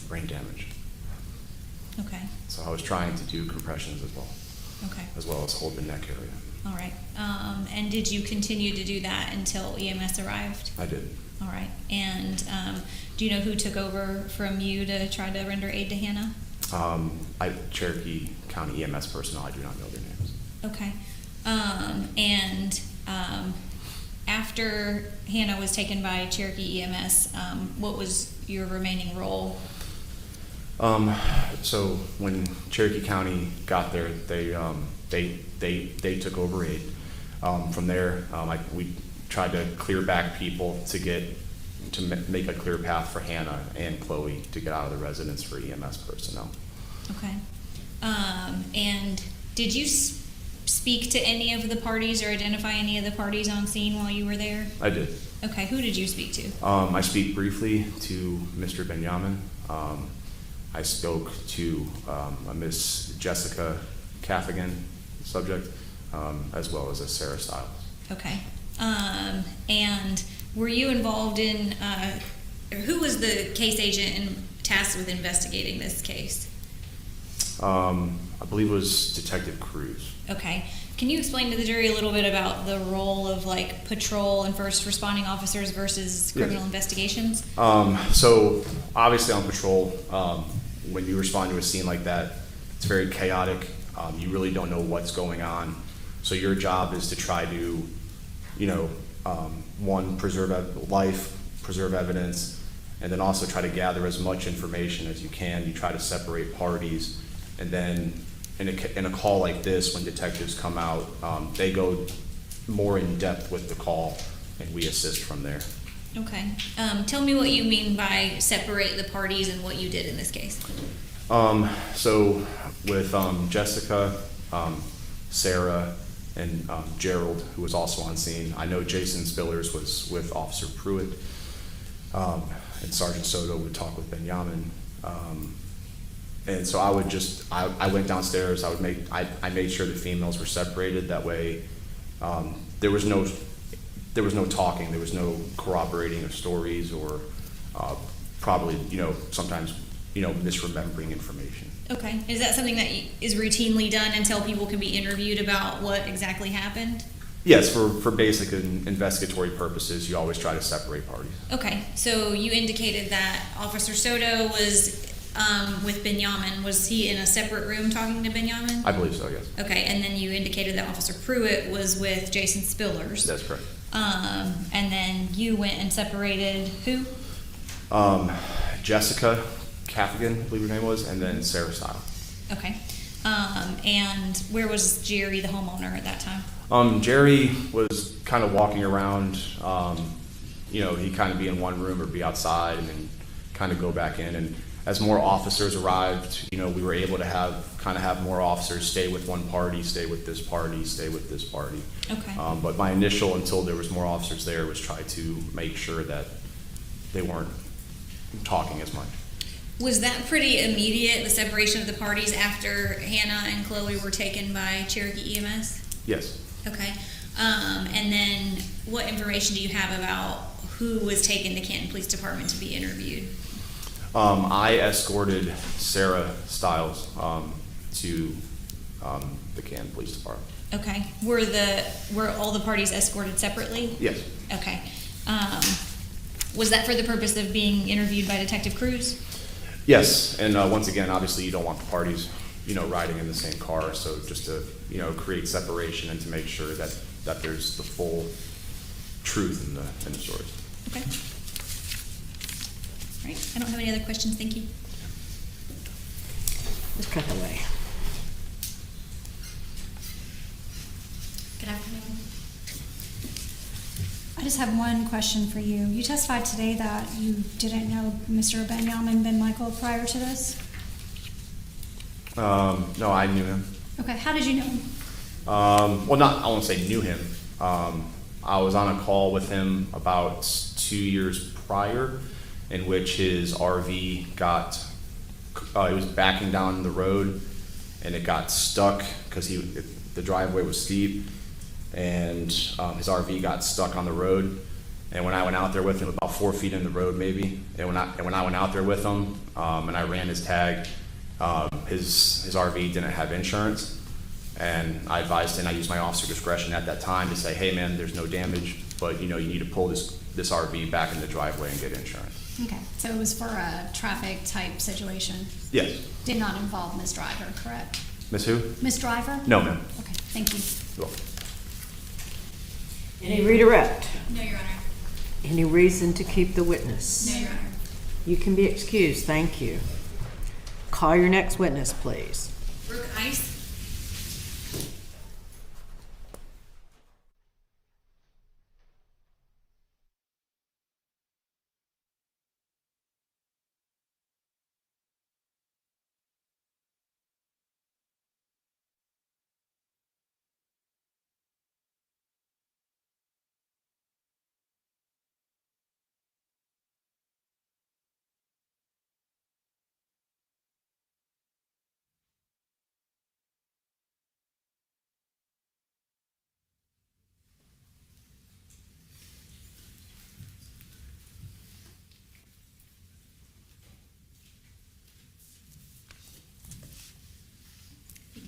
brain damage. Okay. So I was trying to do compressions as well. Okay. As well as hold the neck area. All right. And did you continue to do that until EMS arrived? I did. All right. And do you know who took over from you to try to render aid to Hannah? Cherokee County EMS personnel, I do not know their names. Okay. And after Hannah was taken by Cherokee EMS, what was your remaining role? So when Cherokee County got there, they took over aid. From there, we tried to clear back people to make a clear path for Hannah and Chloe to get out of the residence for EMS personnel. Okay. And did you speak to any of the parties or identify any of the parties on scene while you were there? I did. Okay. Who did you speak to? I speak briefly to Mr. Benjamin. I spoke to a Miss Jessica Caffigan, subject, as well as a Sarah Stiles. Okay. And were you involved in, who was the case agent tasked with investigating this case? I believe it was Detective Cruz. Okay. Can you explain to the jury a little bit about the role of like patrol and first responding officers versus criminal investigations? So obviously on patrol, when you respond to a scene like that, it's very chaotic. You really don't know what's going on. So your job is to try to, one, preserve life, preserve evidence, and then also try to gather as much information as you can. You try to separate parties, and then in a call like this, when detectives come out, they go more in depth with the call, and we assist from there. Okay. Tell me what you mean by separate the parties and what you did in this case. So with Jessica, Sarah, and Gerald, who was also on scene, I know Jason Spillers was with Officer Pruit, and Sergeant Soto would talk with Benjamin. And so I went downstairs. I made sure the females were separated. That way, there was no talking. There was no corroborating of stories or probably sometimes misremembering information. Okay. Is that something that is routinely done until people can be interviewed about what exactly happened? Yes, for basic investigatory purposes, you always try to separate parties. Okay. So you indicated that Officer Soto was with Benjamin, was he in a separate room talking to Benjamin? I believe so, yes. Okay, and then you indicated that Officer Pruitt was with Jason Spillers. That's correct. And then you went and separated who? Jessica Caffigan, I believe her name was, and then Sarah Style. Okay. And where was Jerry, the homeowner, at that time? Jerry was kind of walking around. He'd kind of be in one room or be outside and then kind of go back in. And as more officers arrived, we were able to have more officers stay with one party, stay with this party, stay with this party. Okay. But my initial, until there was more officers there, was try to make sure that they weren't talking as much. Was that pretty immediate, the separation of the parties, after Hannah and Chloe were taken by Cherokee EMS? Yes. Okay. And then what information do you have about who was taken to Canton Police Department to be interviewed? I escorted Sarah Stiles to the Canton Police Department. Okay. Were all the parties escorted separately? Yes. Okay. Was that for the purpose of being interviewed by Detective Cruz? Yes, and once again, obviously you don't want the parties, riding in the same car, so just to, create separation and to make sure that there's the full truth in the stories. Okay. All right. I don't have any other questions. Thank you. Let's cut away. Good afternoon. I just have one question for you. You testified today that you didn't know Mr. Benjamin Ben Michael prior to this? No, I knew him. Okay, how did you know him? I won't say knew him. I was on a call with him about 2 years prior, in which his RV got, he was backing down the road, and it got stuck because the driveway was steep, and his RV got stuck on the road. And when I went out there with him, about 4 feet in the road maybe, and when I went out there with him, and I ran his tag, his RV didn't have insurance. And I advised him, I used my officer discretion at that time to say, hey man, there's no damage, but you need to pull this RV back in the driveway and get insurance. Okay, so it was for a traffic type situation? Yes. Did not involve Miss Driver, correct? Miss who? Miss Driver? No, ma'am. Okay, thank you. You're welcome. Any redirect? No, Your Honor. Any reason to keep the witness? No, Your Honor. You can be excused, thank you. Call your next witness, please. Brooke Ice.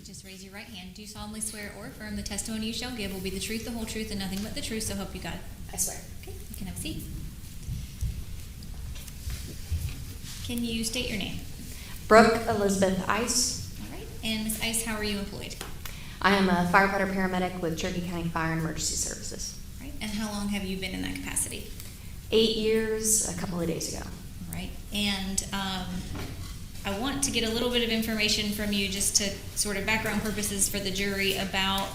Just raise your right hand. Do you solemnly swear or affirm the testimony you shall give will be the truth, the whole truth, and nothing but the truth, so help you God? I swear. Okay, you can have a seat. Can you state your name? Brooke Elizabeth Ice. All right. And Ms. Ice, how are you employed? I am a firefighter paramedic with Cherokee County Fire and Emergency Services. All right. And how long have you been in that capacity? 8 years, a couple of days ago. All right. And I want to get a little bit of information from you, just to sort of background purposes for the jury, about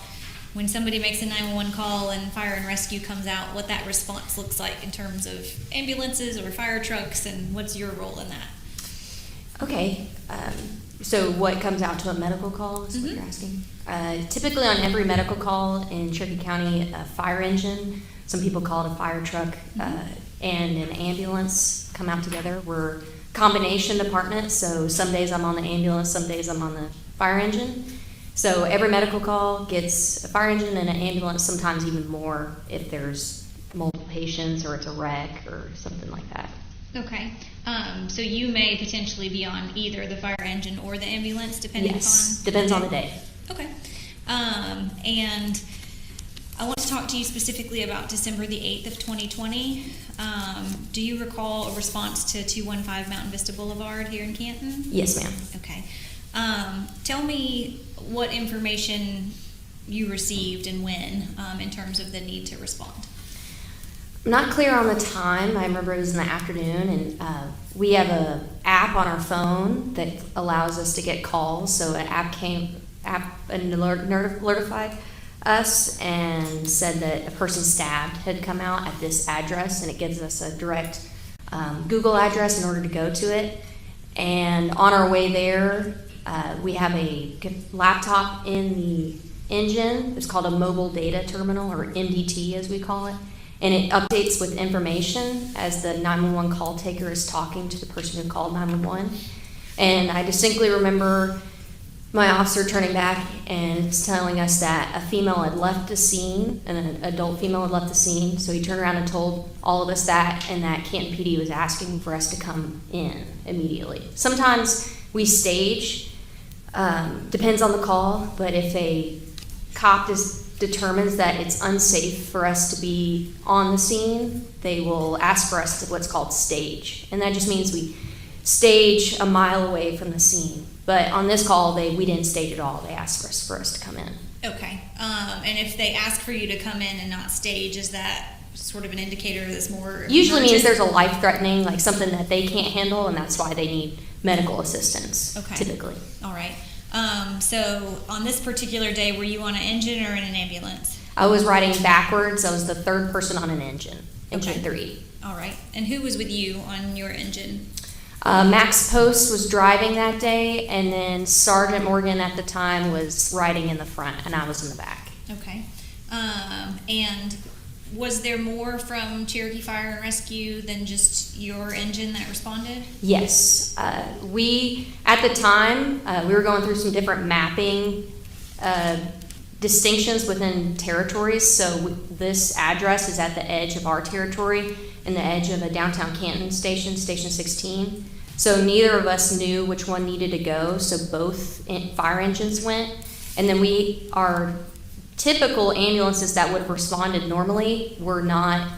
when somebody makes a 911 call and fire and rescue comes out, what that response looks like in terms of ambulances or fire trucks, and what's your role in that? Okay, so what comes out to a medical call is what you're asking? Typically on every medical call in Cherokee County, a fire engine, some people call it a fire truck, and an ambulance come out together. We're combination department, so some days I'm on the ambulance, some days I'm on the fire engine. So every medical call gets a fire engine and an ambulance, sometimes even more if there's multiple patients or it's a wreck or something like that. Okay. So you may potentially be on either the fire engine or the ambulance, depending Yes, upon... depends on the day. Okay. And I want to talk to you specifically about December the 8th of 2020. Do you recall a response to 215 Mountain Vista Boulevard here in Canton? Yes, ma'am. Okay. Tell me what information you received and when, in terms of the need to respond. I'm not clear on the time. I remember it was in the afternoon, and we have a app on our phone that allows us to get calls. So an app notified us and said that a person stabbed had come out at this address, and it gives us a direct Google address in order to go to it. And on our way there, we have a laptop in the engine. It's called a mobile data terminal, or MDT as we call it. And it updates with information as the 911 call taker is talking to the person who called 911. And I distinctly remember my officer turning back and telling us that a female had left the scene, an adult female had left the scene. So he turned around and told all of us that, and that Canton PD was asking for us to come in immediately. Sometimes we stage, depends on the call, but if a cop determines that it's unsafe for us to be on the scene, they will ask for us to what's called stage. And that just means we stage a mile away from the scene. But on this call, we didn't stage at all. They asked for us to come in. Okay. And if they ask for you to come in and not stage, is that sort of an indicator that's more Usually emergent? means there's a life-threatening, like something that they can't handle, and that's why they need medical assistance, Okay. typically. All right. So on this particular day, were you on an engine or in an ambulance? I was riding backwards. I was the third person on an engine, engine Okay. 3. All right. And who was with you on your engine? Max Post was driving that day, and then Sergeant Morgan at the time was riding in the front, and I was in the back. Okay. And was there more from Cherokee Fire and Rescue than just your engine that responded? Yes. At the time, we were going through some different mapping distinctions within territories. So this address is at the edge of our territory and the edge of a downtown Canton station, Station 16. So neither of us knew which one needed to go, so both fire engines went. And then our typical ambulances that would have responded normally were not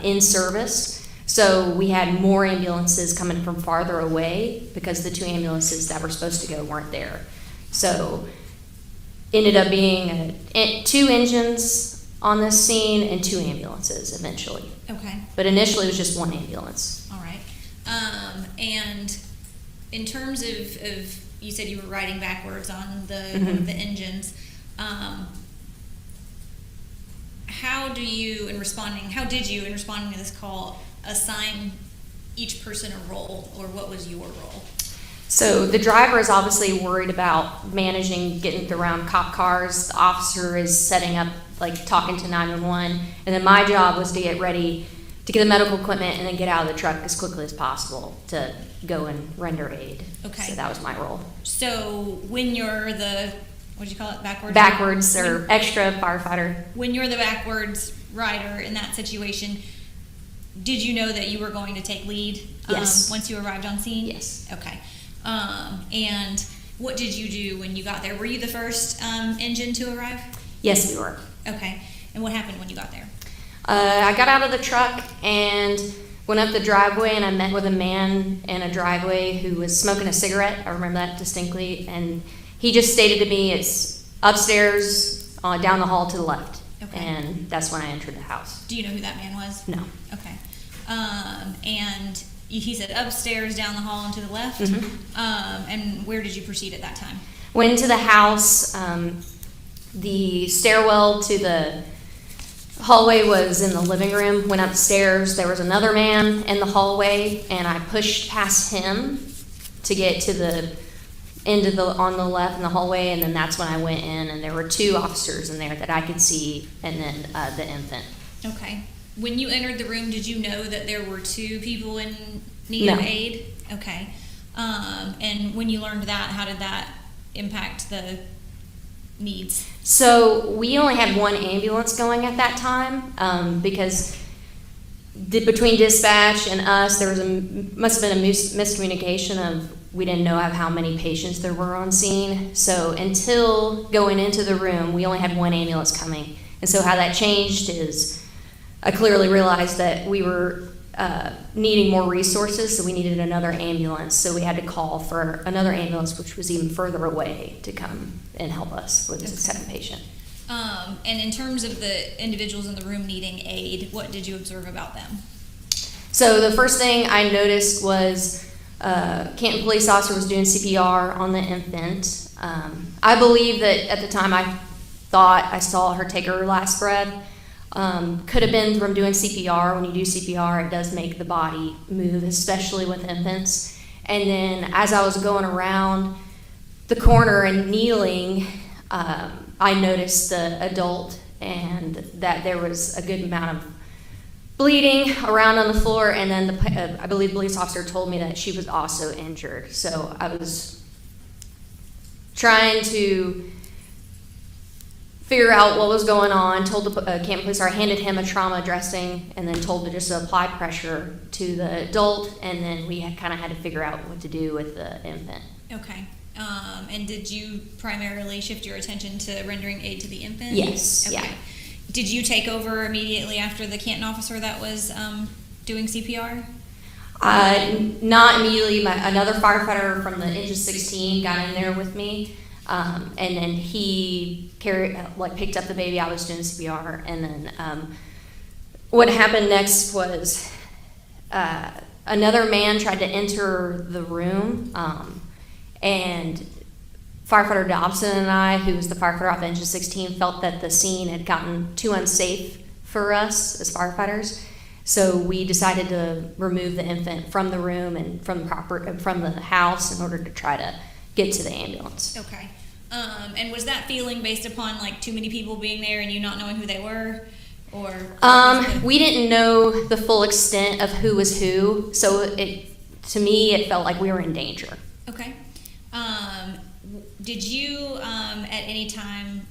in service. So we had more ambulances coming from farther away because the 2 ambulances that were supposed to go weren't there. So ended up being 2 engines on this scene and 2 ambulances eventually. Okay. But initially it was just 1 ambulance. All right. And in terms of you said you were riding backwards on the engines. How did you, in responding to this call, assign each person a role, or what was your role? So the driver is obviously worried about managing getting around cop cars. The officer is setting up, like talking to 911. And then my job was to get ready to get the medical equipment and then get out of the truck as quickly as possible to go and render aid. Okay. So that was my role. So when you're the, what did you call it, backwards? Backwards or extra firefighter. When you're the backwards rider in that situation, did you know that you were going to take lead? Yes. Once you arrived on scene? Yes. Okay. And what did you do when you got there? Were you the first engine to arrive? Yes, we were. Okay. And what happened when you got there? I got out of the truck and went up the driveway, and I met with a man in a driveway who was smoking a cigarette. I remember that distinctly. And he just stated to me, it's upstairs, down the hall to the left. Okay. And that's when I entered the house. Do you know who that man was? No. Okay. And he said upstairs, down the hall, and to the left? Mhm. And where did you proceed at that time? Went into the house. The stairwell to the hallway was in the living room. Went upstairs. There was another man in the hallway, and I pushed past him to get to the end of on the left in the hallway, and then that's when I went in, and there were 2 officers in there that I could see, and then the infant. Okay. When you entered the room, did you know that there were 2 people in need of No. aid? Okay. And when you learned that, how did that impact the needs? So we only had 1 ambulance going at that time because between dispatch and us, there was must have been a miscommunication of we didn't know of how many patients there were on scene. So until going into the room, we only had 1 ambulance coming, And so how that changed is I clearly realized that we were needing more resources, so we needed another ambulance. So we had to call for another ambulance, which was even further away, to come and help us with this second patient. And in terms of the individuals in the room needing aid, what did you observe about them? So the first thing I noticed was Canton police officer was doing CPR on the infant. I believe that at the time I thought I saw her take her last breath. Could have been from doing CPR. When you do CPR, it does make the body move, especially with infants. And then as I was going around the corner and kneeling, I noticed the adult and that there was a good amount of bleeding around on the floor. And then I believe the police officer told me that she was also injured. So I was trying to figure out what was going on, told the Canton police officer, I handed him a trauma dressing, and then told to just apply pressure to the adult, and then we kind of had to figure out what to do with the infant. Okay. And did you primarily shift your attention to rendering aid to the infant? Yes, okay. yeah. Did you take over immediately after the Canton officer that was doing CPR? Not immediately. Another firefighter from the Engine 16 got in there with me, and then he picked up the baby. I was doing CPR, and then what happened next was another man tried to enter the room, and firefighter Dobson and I, who was the firefighter off Engine 16, felt that the scene had gotten too unsafe for us as firefighters. So we decided to remove the infant from the room and from the house in order to try to get to the ambulance. Okay. And was that feeling based upon like too many people being there and you not knowing who they were, or? We didn't know the full extent of who was who, so to me it felt like we were in danger. Okay. Did you at any time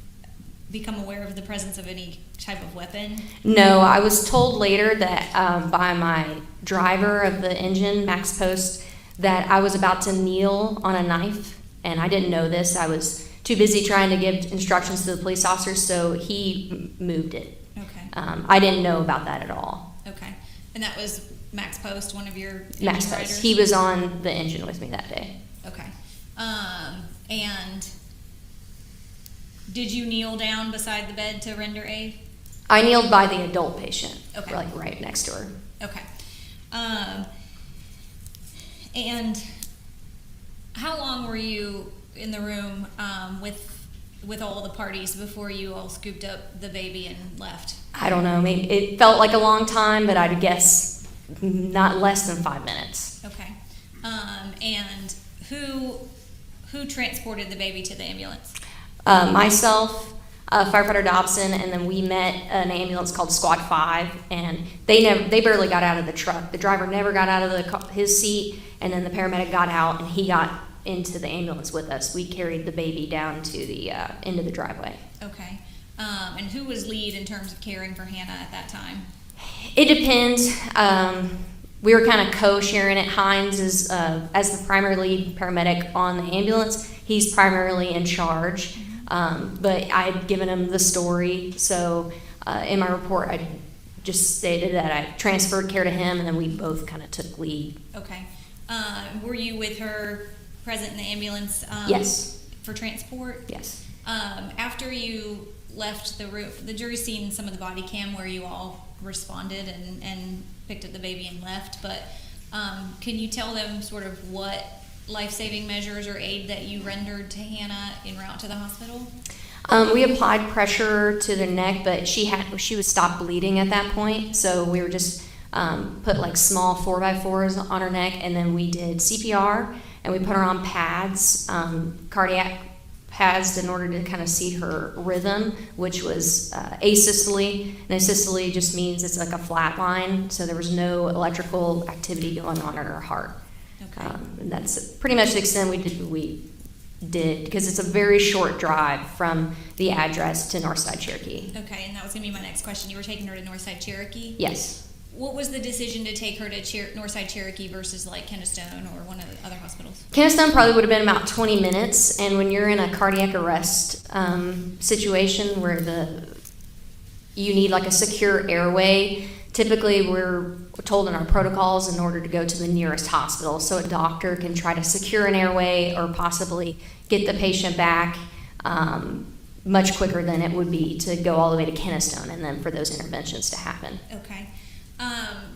become aware of the presence of any type of weapon? No, I was told later that by my driver of the engine, Max Post, that I was about to kneel on a knife, and I didn't know this. I was too busy trying to give instructions to the police officer, so he moved it. Okay. I didn't know about that at all. Okay. And that was Max Post, one of your Max engine Post. riders? He was on the engine with me that day. Okay. And did you kneel down beside the bed to render aid? I kneeled by the adult patient, Okay. like right next to her. Okay. And how long were you in the room with all the parties before you all scooped up the baby and left? I don't know, maybe it felt like a long time, but I'd guess not less than 5 minutes. Okay. And who transported the baby to the ambulance? Myself, firefighter Dobson, and then we met an ambulance called Squad 5, and they barely got out of the truck. The driver never got out of his seat, and then the paramedic got out, and he got into the ambulance with us. We carried the baby down to the end of the driveway. Okay. And who was lead in terms of caring for Hannah at that time? It depends. We were kind of co-sharing it. Hines is, as the primary lead paramedic on the ambulance, he's primarily in charge. But I'd given him the story, so in my report I just stated that I transferred care to him, and then we both kind of took lead. Okay. Were you with her present in the ambulance? Yes. For transport? Yes. After you left the room, the jury's seen some of the body cam where you all responded and picked up the baby and left, but can you tell them sort of what life-saving measures or aid that you rendered to Hannah en route to the hospital? We applied pressure to the neck, but she was stopped bleeding at that point, so we were just put like small 4x4s on her neck, and then we did CPR, and we put her on pads, cardiac pads, in order to kind of see her rhythm, which was asystole. And asystole just means it's like a flat line, so there was no electrical activity going on in her heart. Okay. And that's pretty much the extent we did, because it's a very short drive from the address to Northside Cherokee. Okay, and that was gonna be my next question. You were taking her to Northside Cherokee? Yes. What was the decision to take her to Northside Cherokee versus like Kennestone or one of the other hospitals? Kennestone probably would have been about 20 minutes, and when you're in a cardiac arrest situation where you need like a secure airway. Typically, we're told in our protocols in order to go to the nearest hospital, so a doctor can try to secure an airway or possibly get the patient back much quicker than it would be to go all the way to Kennestone and then for those interventions to happen. Okay.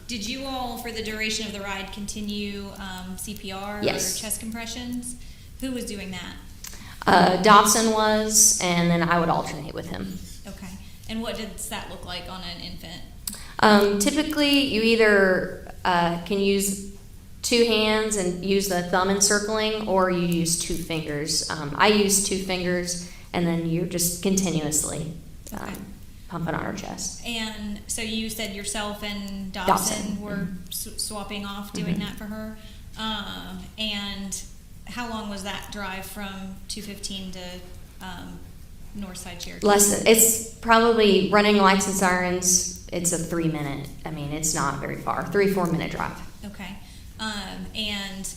Did you all, for the duration of the ride, continue CPR Yes. or chest compressions? Who was doing that? Dobson was, and then I would alternate with him. Okay. And what does that look like on an infant? Typically, you either can use 2 hands and use the thumb encircling, or you use 2 fingers. I use 2 fingers, and then you're just continuously pumping on her chest. And so you said yourself and Dobson were swapping off doing that for her. And how long was that drive from 215 to Northside Cherokee? It's probably running lights and sirens. It's a 3-minute. I mean, it's not very far. 3-4 minute drive. Okay. And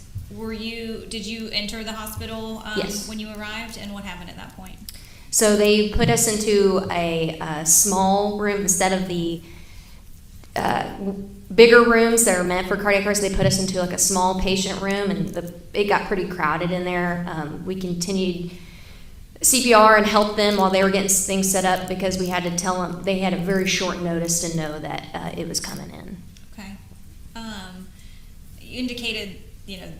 did you enter the hospital Yes. when you arrived? And what happened at that point? So they put us into a small room instead of the bigger rooms that are meant for cardiac arrest. They put us into like a small patient room, and it got pretty crowded in there. We continued CPR and helped them while they were getting things set up because we had to tell them they had a very short notice to know that it was coming in. Okay. You indicated,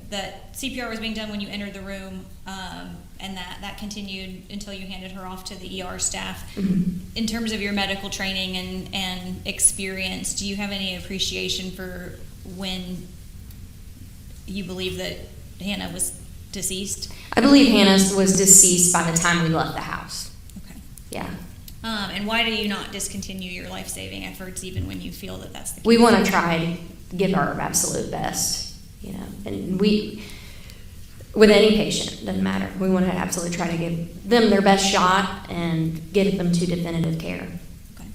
that CPR was being done when you entered the room, and that continued until you handed her off to the ER staff. Mm-hmm. In terms of your medical training and experience, do you have any appreciation for when you believe that Hannah was deceased? I believe Hannah was deceased by the time we left the house. Okay. Yeah. And why do you not discontinue your life-saving efforts even when you feel that that's the case? We want to try to give our absolute best, and with any patient, doesn't matter. We want to absolutely try to give them their best shot and get them to definitive care. Okay.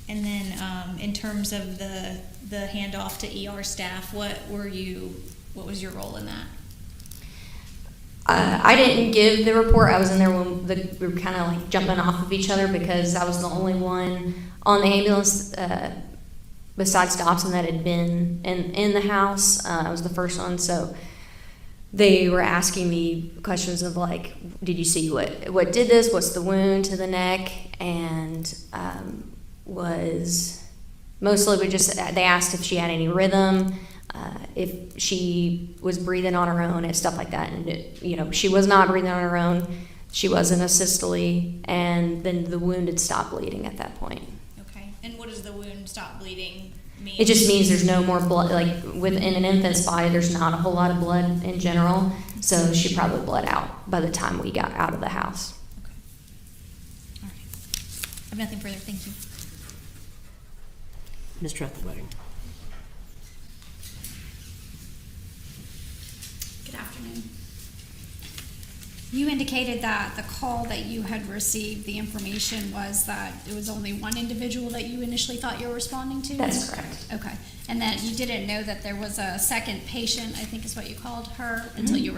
And then in terms of the handoff to ER staff, what was your role in that? I didn't give the report. I was in there when we were kind of like jumping off of each other because I was the only one on the ambulance besides Dobson that had been in the house. I was the first one, so they were asking me questions of like, did you see what did this? What's the wound to the neck? And was mostly they asked if she had any rhythm, if she was breathing on her own and stuff like that. And she was not breathing on her own. She was in a systole, and then the wound had stopped bleeding at that point. Okay. And what does the wound stop bleeding mean? It just means there's no more blood. Like within an infant's body, there's not a whole lot of blood in general. So she probably bled out by the time we got out of the house. Okay. All right. I have nothing further. Thank you. Ms. Trethewey. Good afternoon. You indicated that the call that you had received, the information was that it was only one individual that you initially thought you were responding to? That's correct. Okay. And that you didn't know that there was a second patient, I think is what you called her, until you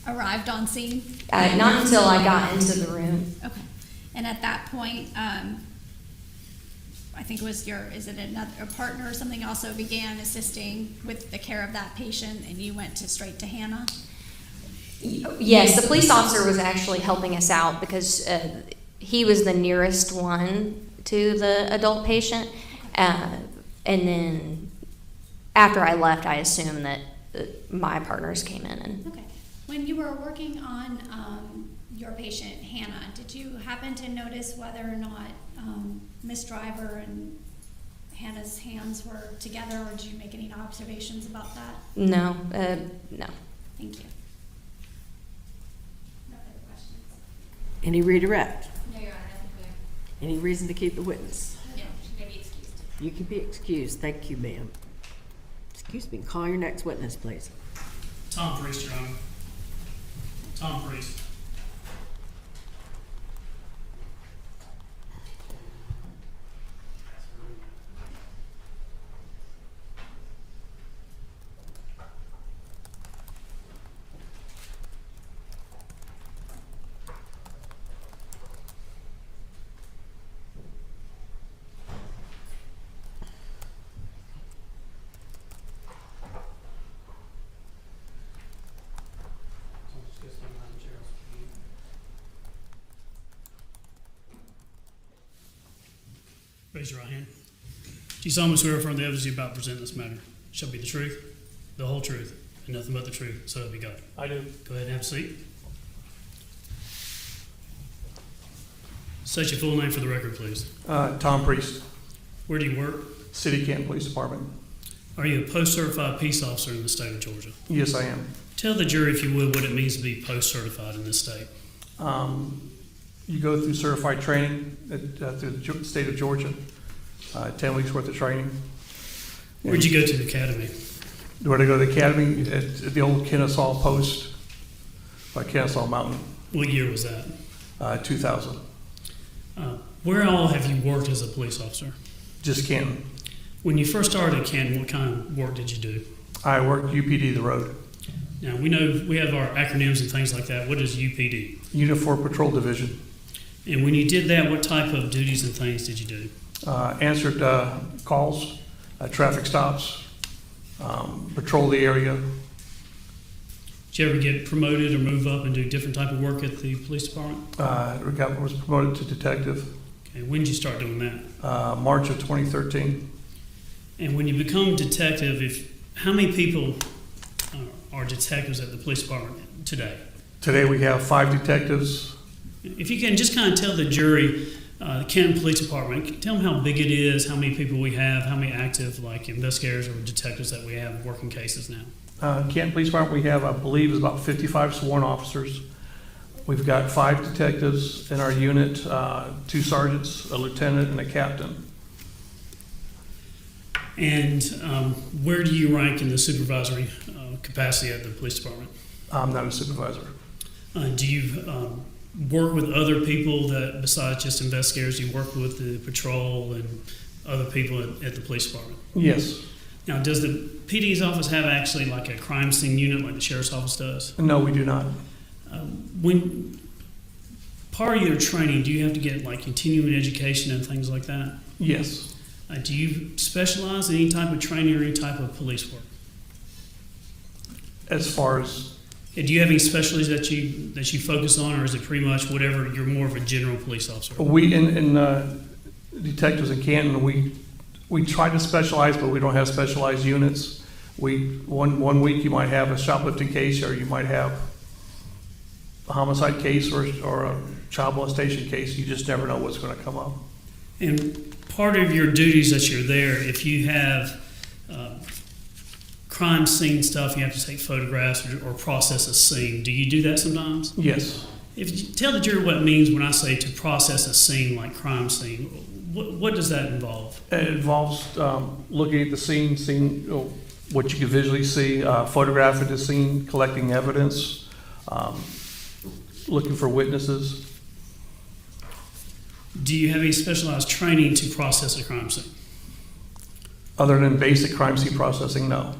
arrived on scene? Not until I got into the room. Okay. And at that point, I think it was a partner or something also began assisting with the care of that patient, and you went straight to Hannah? Yes, the police officer was actually helping us out because he was the nearest one to the adult patient. And then after I left, I assumed that my partners came in. Okay. When you were working on your patient, Hannah, did you happen to notice whether or not Miss Driver and Hannah's hands were together, or did you make any observations about that? No, no. Thank you. No further questions. Any redirect? No, Your Honor, nothing further. Any reason to keep the witness? No, she may be excused. You can be excused. Thank you, ma'am. Excuse me. Call your next witness, please. Tom Priest, Your Honor. Tom Priest. Raise your right hand. Do you solemnly swear affirm the evidence you're about to present in this matter shall be the truth, the whole truth, and nothing but the truth, so help you God? I do. Go ahead and have a seat. State your full name for the record, please. Tom Priest, Where do you work? City Canton Police Department. Are you a post-certified peace officer in the state of Georgia? Yes, I am. Tell the jury, if you would, what it means to be post-certified in this state. You go through certified training through the state of Georgia, 10 weeks worth of training. Where'd you go to the academy? Where to go to the academy? At the old Kennesaw Post by Kennesaw Mountain, What year was that? 2000. Where all have you worked as a police officer? Just Canton. When you first started at Canton, what kind of work did you do? I worked UPD the road, Now, we know we have our acronyms and things like that. What is UPD? Uniform Patrol Division. And when you did that, what type of duties and things did you do? Answered calls, traffic stops, patrol the area. Did you ever get promoted or move up and do different type of work at the police department? Was promoted to detective Okay, when did you start doing that? March of 2013. And when you become detective, how many people are detectives at the police department today? Today we have 5 detectives. If you can just kind of tell the jury, the Canton Police Department, tell them how big it is, how many people we have, how many active like investigators or detectives that we have working cases now. Canton Police Department, we have, I believe, is about 55 sworn officers. We've got 5 detectives in our unit, 2 sergeants, a lieutenant, and a captain. And where do you rank in the supervisory capacity at the police department? I'm not a supervisor. Do you work with other people that, besides just investigators, you work with the patrol and other people at the police department? Yes. Now, does the PD's office have actually like a crime scene unit like the sheriff's office does? No, we do not. When part of your training, do you have to get like continuing education and things like that? Yes. Do you specialize in any type of training or any type of police work? As far as Do you have any specialties that you focus on, or is it pretty much whatever? You're more of a general police officer. we in detectives in Canton, we try to specialize, but we don't have specialized units. One week you might have a shoplifting case, or you might have a homicide case or a child molestation case. You just never know what's going to come up. And part of your duties that you're there, if you have crime scene stuff, you have to take photographs or process a scene. Do you do that sometimes? Yes. If you tell the jury what it means when I say to process a scene like crime scene, what does that involve? It involves looking at the scene, seeing what you can visually see, photographing the scene, collecting evidence, looking for witnesses. Do you have any specialized training to process a crime scene? Other than basic crime scene processing, no.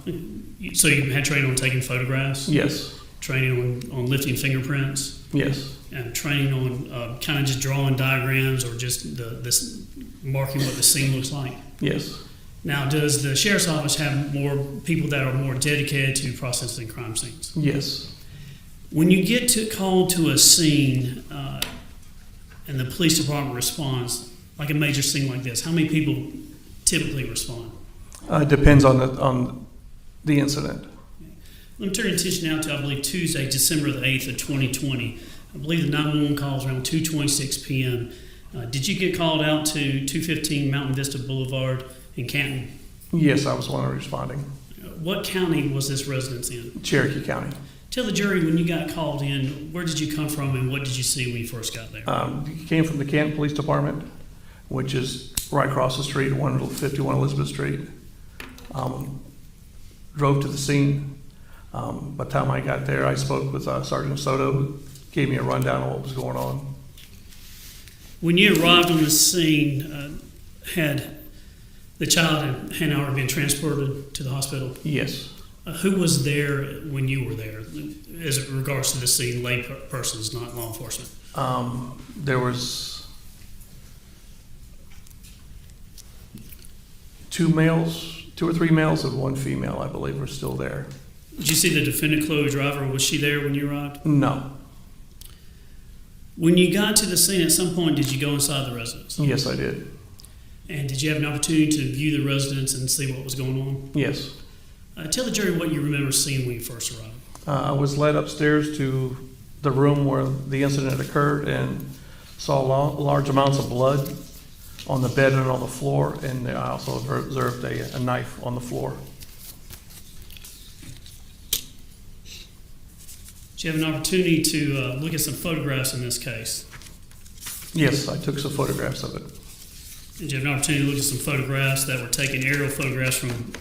So you had training on taking photographs? Yes. Training on lifting fingerprints? Yes. And training on kind of just drawing diagrams or just this marking what the scene looks like? Yes. Now, does the sheriff's office have more people that are more dedicated to processing crime scenes? Yes. When you get called to a scene and the police department responds, like a major scene like this, how many people typically respond? Depends on the incident. Let me turn your attention now to, I believe, Tuesday, December the 8th of 2020. I believe the 911 call was around 2:26 p.m. Did you get called out to 215 Mountain Vista Boulevard in Canton? Yes, I was one of responding. What county was this residence in? Cherokee County. Tell the jury, when you got called in, where did you come from and what did you see when you first got there? Came from the Canton Police Department, which is right across the street, 151 Elizabeth Street. Drove to the scene. By the time I got there, I spoke with Sergeant Soto, who gave me a rundown on what was going on. When you arrived on the scene, had the child and Hannah been transported to the hospital? Yes. Who was there when you were there, as it regards to the scene, lay persons, not law enforcement? There was 2 or 3 males and 1 female, I believe, were still there. Did you see the defendant, Chloe Driver? Was she there when you arrived? No. When you got to the scene, at some point, did you go inside the residence? Yes, I did. And did you have an opportunity to view the residence and see what was going on? Yes. Tell the jury what you remember seeing when you first arrived. I was led upstairs to the room where the incident occurred and saw large amounts of blood on the bed and on the floor, and I also observed a knife on the floor. Did you have an opportunity to look at some photographs in this case? Yes, I took some photographs of it. Did you have an opportunity to look at some photographs that were taken, aerial photographs from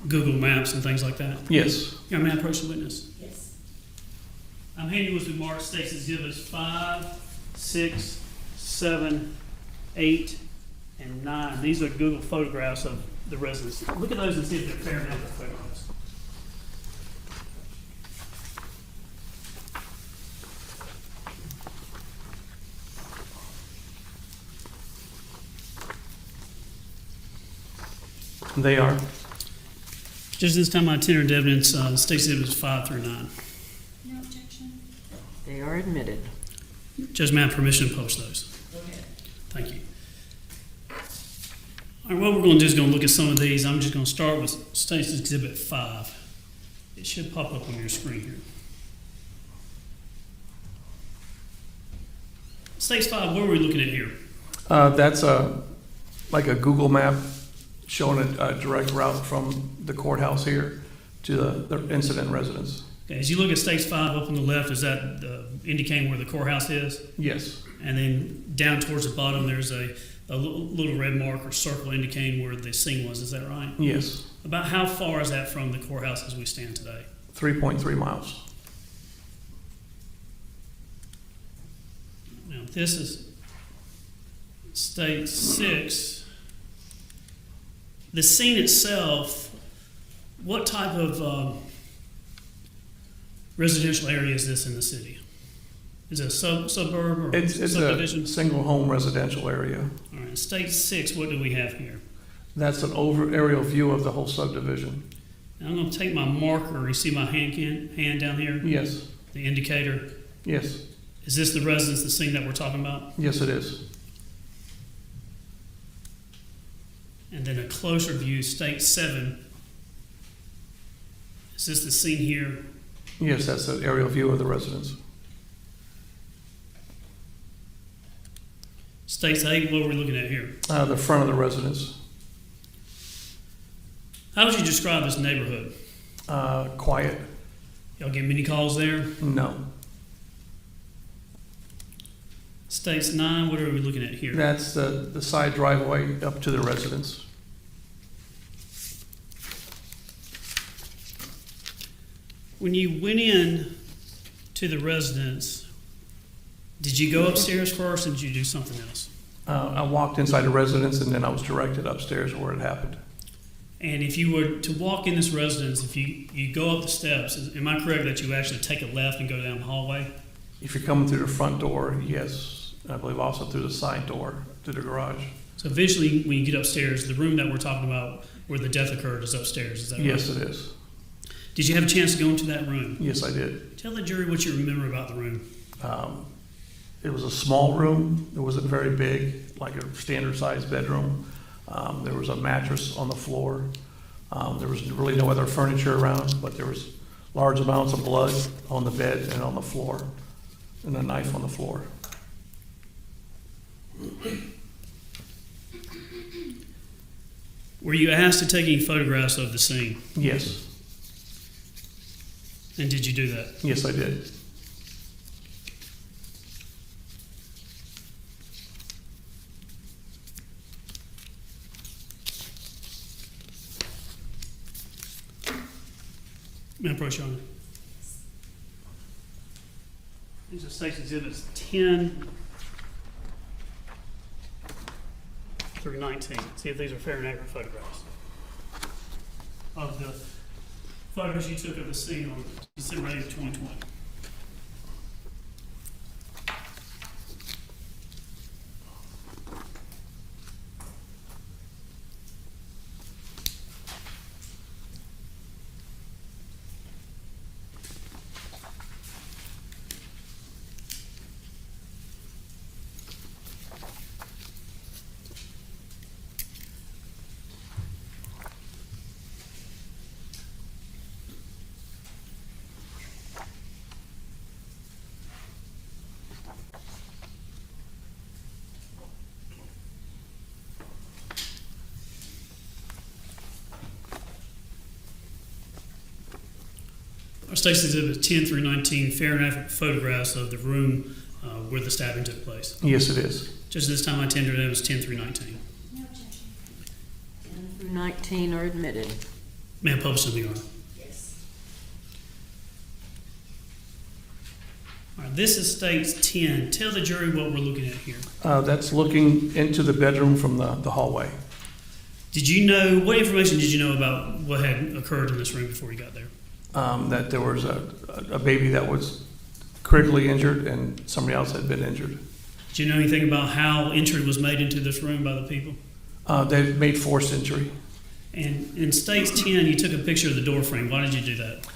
Google Maps and things like that? Yes. May I approach the witness? Yes. I'm handing you what's been marked State's Exhibits 5, 6, 7, 8, and 9. These are Google photographs of the residence. Look at those and see if they're fair enough photographs. They are. Just this time I tendered evidence, State's Exhibits 5 through 9. No objection. They are admitted. Judge, may I have permission to post those? Go ahead. Thank you. All right, what we're going to do is going to look at some of these. I'm just going to start with State's Exhibit 5. It should pop up on your screen here. State's 5, what are we looking at here? That's like a Google map showing a direct route from the courthouse here to the incident residence. Okay, as you look at State's 5 up on the left, is that indicating where the courthouse is? Yes. And then down towards the bottom, there's a little red mark or circle indicating where the scene was. Is that right? Yes. About how far is that from the courthouse as we stand today? 3.3 miles. Now, this is State 6. The scene itself, what type of residential area is this in the city? Is it a suburb or It's subdivision? a single home residential area. All right, State 6, what do we have here? That's an aerial view of the whole subdivision. Now I'm going to take my marker. You see my hand down here? Yes. The indicator. Yes. Is this the residence, the scene that we're talking about? Yes, it is. And then a closer view, State 7. Is this the scene here? Yes, that's an aerial view of the residence. State 8, what are we looking at here? The front of the residence. How would you describe this neighborhood? Quiet. Y'all get many calls there? No. States 9, what are we looking at here? That's the side driveway up to the residence. When you went in to the residence, did you go upstairs first or did you do something else? I walked inside the residence and then I was directed upstairs where it happened. And if you were to walk in this residence, if you go up the steps, am I correct that you actually take a left and go down the hallway? If you're coming through the front door, yes. I believe also through the side door to the garage. So eventually, when you get upstairs, the room that we're talking about where the death occurred is upstairs, is that right? Yes, it is. Did you have a chance to go into that room? Yes, I did. Tell the jury what you remember about the room. It was a small room. It wasn't very big, like a standard sized bedroom. There was a mattress on the floor. There was really no other furniture around, but there was large amounts of blood on the bed and on the floor, and a knife on the floor. Were you asked to take any photographs of the scene? Yes. And did you do that? Yes, I did. May I approach you on it? These are State's Exhibits 10 through 19. See if these are fair and accurate photographs of the photos you took of the scene on December 8th, 2020. State's Exhibit 10 through 19, fair and accurate photographs of the room where the stabbing took place. Yes, it is. Just this time I tendered it was 10 through 19. 10 through 19 are admitted. May I publish them, Your Honor? All right, this is State's 10. Tell the jury what we're looking at here. That's looking into the bedroom from the hallway. Did you know, what information did you know about what had occurred in this room before you got there? That there was a baby that was critically injured and somebody else had been injured. Did you know anything about how entry was made into this room by the people? They made forced entry. And in State's 10, you took a picture of the door frame. Why did you do that?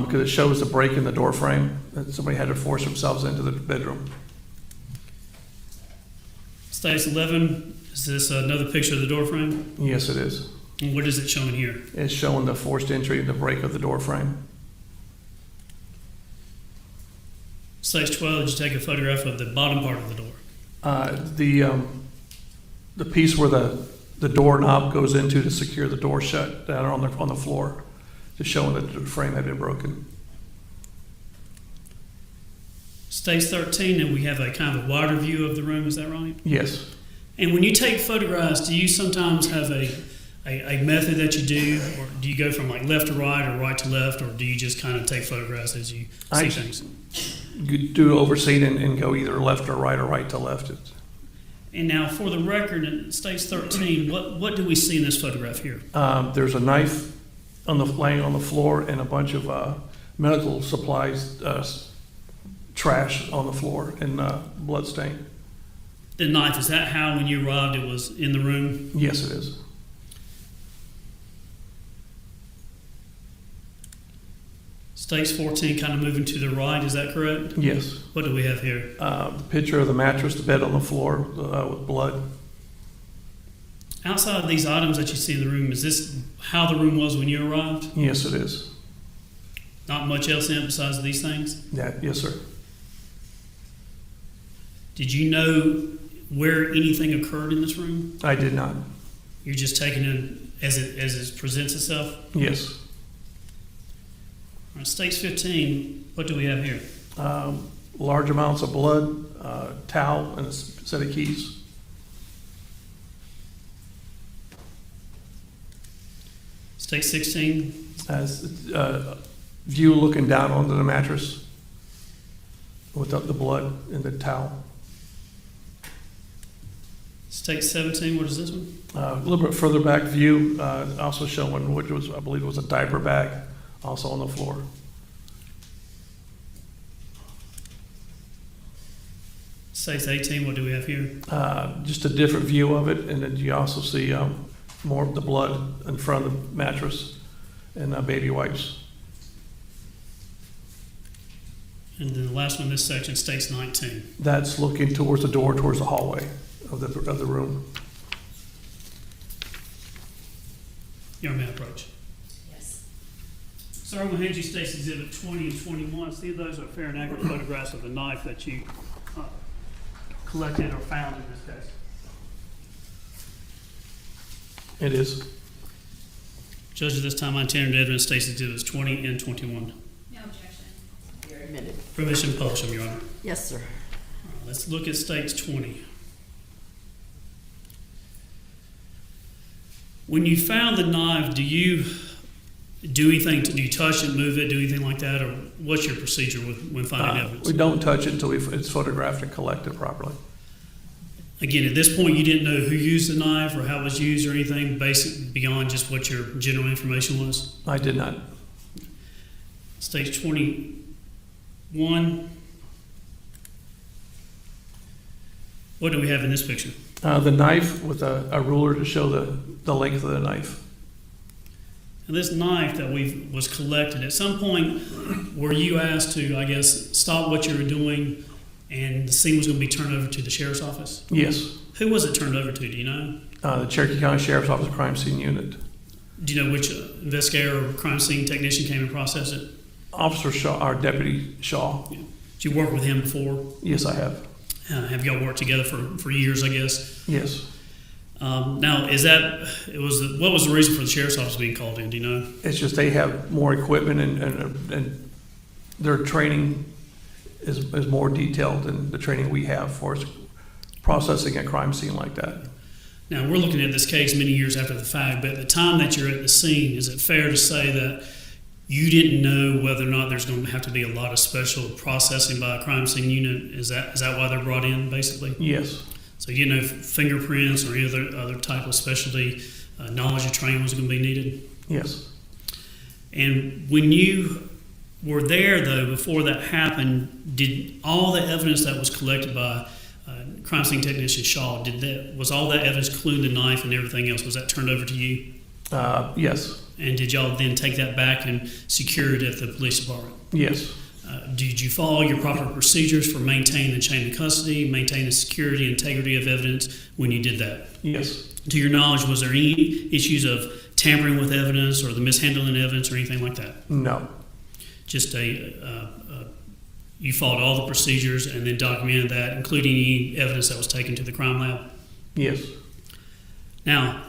Because it shows a break in the door frame, that somebody had to force themselves into the bedroom. State's 11, is this another picture of the door frame? Yes, it is. And what is it showing here? It's showing the forced entry and the break of the door frame. State's 12, did you take a photograph of the bottom part of the door? The piece where the doorknob goes into to secure the door shut down on the floor, just showing that the frame had been broken. State's 13, and we have a kind of a wider view of the room, is that right? Yes. And when you take photographs, do you sometimes have a method that you do, or do you go from like left to right or right to left, or do you just kind of take photographs as you see things? You do oversee it and go either left or right to left. And now, for the record, in State's 13, what do we see in this photograph here? There's a knife laying on the floor and a bunch of medical supplies, trash on the floor and blood stain. The knife, is that how when you arrived it was in the room? Yes, it is. State's 14 kind of moving to the right, is that correct? Yes. What do we have here? Picture of the mattress, the bed on the floor with blood. Outside of these items that you see in the room, is this how the room was when you arrived? Yes, it is. Not much else in it besides these things? Yeah, yes, sir. Did you know where anything occurred in this room? I did not. You're just taking it as it presents itself? Yes. All right, State's 15, what do we have here? Large amounts of blood, towel, and a set of keys. State 16? As view looking down onto the mattress with the blood and the towel. State 17, what is this one? A little bit further back view, also showing which was, I believe, was a diaper bag, also on the floor. State's 18, what do we have here? Just a different view of it, and then you also see more of the blood in front of the mattress and baby wipes. And then the last one in this section, State's 19. That's looking towards the door, towards the hallway of the room. Young man approach. Yes. Sir, I'm going to hand you State's Exhibit 20 and 21. See, those are fair and accurate photographs of the knife that you collected or found in this case. It is. Judge, at this time, I intend to evidence State's Exhibits 20 and 21. No objection. You're admitted. Permission to publish them, Your Honor. Yes, sir. All right, let's look at State's 20. When you found the knife, do you do anything? Do you touch it, move it, do anything like that, or what's your procedure when finding evidence? We don't touch it until it's photographed and collected properly. Again, at this point, you didn't know who used the knife or how it was used or anything basic beyond just what your general information was? I did not. Stage 21. What do we have in this picture? The knife with a ruler to show the length of the knife. And this knife that was collected, at some point were you asked to, I guess, stop what you were doing and the scene was going to be turned over to the sheriff's office? Yes. Who was it turned over to, do you know? The Cherokee County Sheriff's Office Crime Scene Unit. Do you know which investigator or crime scene technician came and processed it? Officer Shaw, our Deputy Shaw. Yeah. Did you work with him before? Yes, I have. Have y'all worked together for years, I guess? Yes. Now, what was the reason for the sheriff's office being called in? Do you know? It's just they have more equipment and their training is more detailed than the training we have for processing a crime scene like that. Now, we're looking at this case many years after the fact, but at the time that you're at the scene, is it fair to say that you didn't know whether or not there's going to have to be a lot of special processing by a crime scene unit? Is that why they're brought in, basically? Yes. So you know fingerprints or any other type of specialty knowledge or training was going to be needed? Yes. And when you were there, though, before that happened, did all the evidence that was collected by crime scene technician Shaw, was all that evidence, including the knife and everything else, was that turned over to you? Yes. And did y'all then take that back and secure it at the police department? Yes. Did you follow your proper procedures for maintaining the chain of custody, maintaining the security and integrity of evidence when you did that? Yes. To your knowledge, was there any issues of tampering with evidence or the mishandling of evidence or anything like that? No. Just you followed all the procedures and then documented that, including any evidence that was taken to the crime lab? Yes. Now,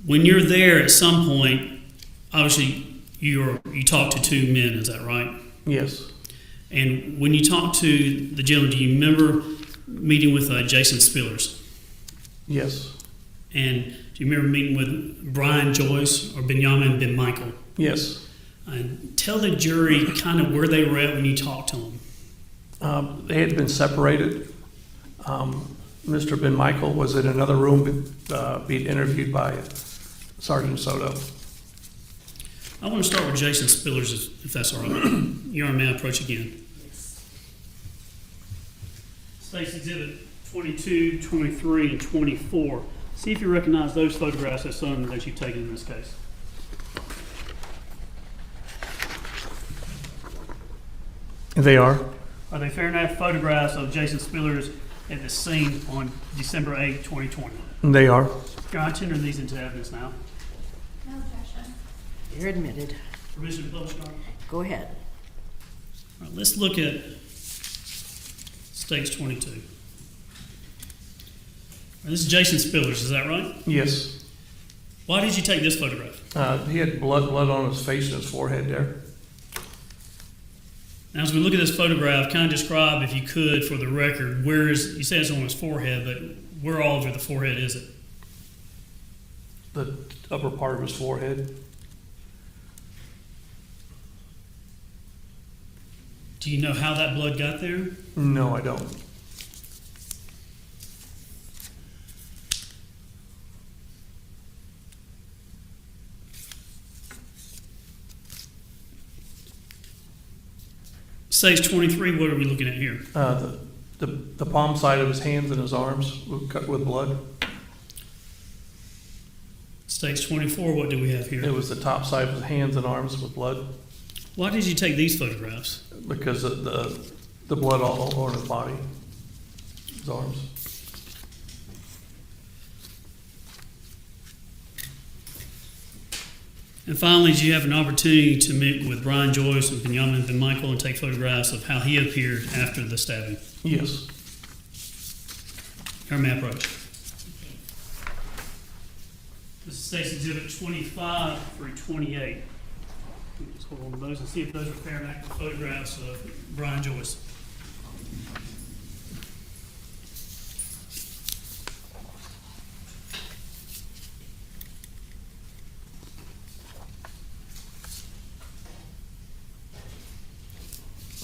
when you're there at some point, obviously you talk to two men, is that right? Yes. And when you talk to the gentleman, do you remember meeting with Jason Spillers? Yes. And do you remember meeting with Brian Joyce or Benjamin Ben Michael? Yes. And tell the jury kind of where they were at when you talked to them. They had been separated. Mr. Ben Michael was in another room being interviewed by Sergeant Soto. I want to start with Jason Spillers, if that's all right. You're on, may I approach again? State's Exhibit 22, 23, and 24. See if you recognize those photographs as some that you've taken in this case. They are. Are they fair enough photographs of Jason Spillers at the scene on December 8, 2020? They are. Can I tender these into evidence now? No objection. You're admitted. Permission to publish, Your Honor? Go ahead. All right, let's look at States 22. This is Jason Spillers, is that right? Yes. Why did you take this photograph? He had blood on his face and his forehead there. Now, as we look at this photograph, kind of describe, if you could, for the record, you say it's on his forehead, but where all over the forehead is it? The upper part of his forehead. Do you know how that blood got there? No, I don't. Stage 23, what are we looking at here? The palm side of his hands and his arms were cut with blood. Stage 24, what do we have here? It was the top side of his hands and arms with blood. Why did you take these photographs? Because of the blood all over his body, his arms. And finally, did you have an opportunity to meet with Brian Joyce and Benjamin Ben Michael and take photographs of how he appeared after the stabbing? Yes. Your may I approach. This is State's Exhibit 25 through 28. Just hold on to those and see if those are fair and accurate photographs of Brian Joyce.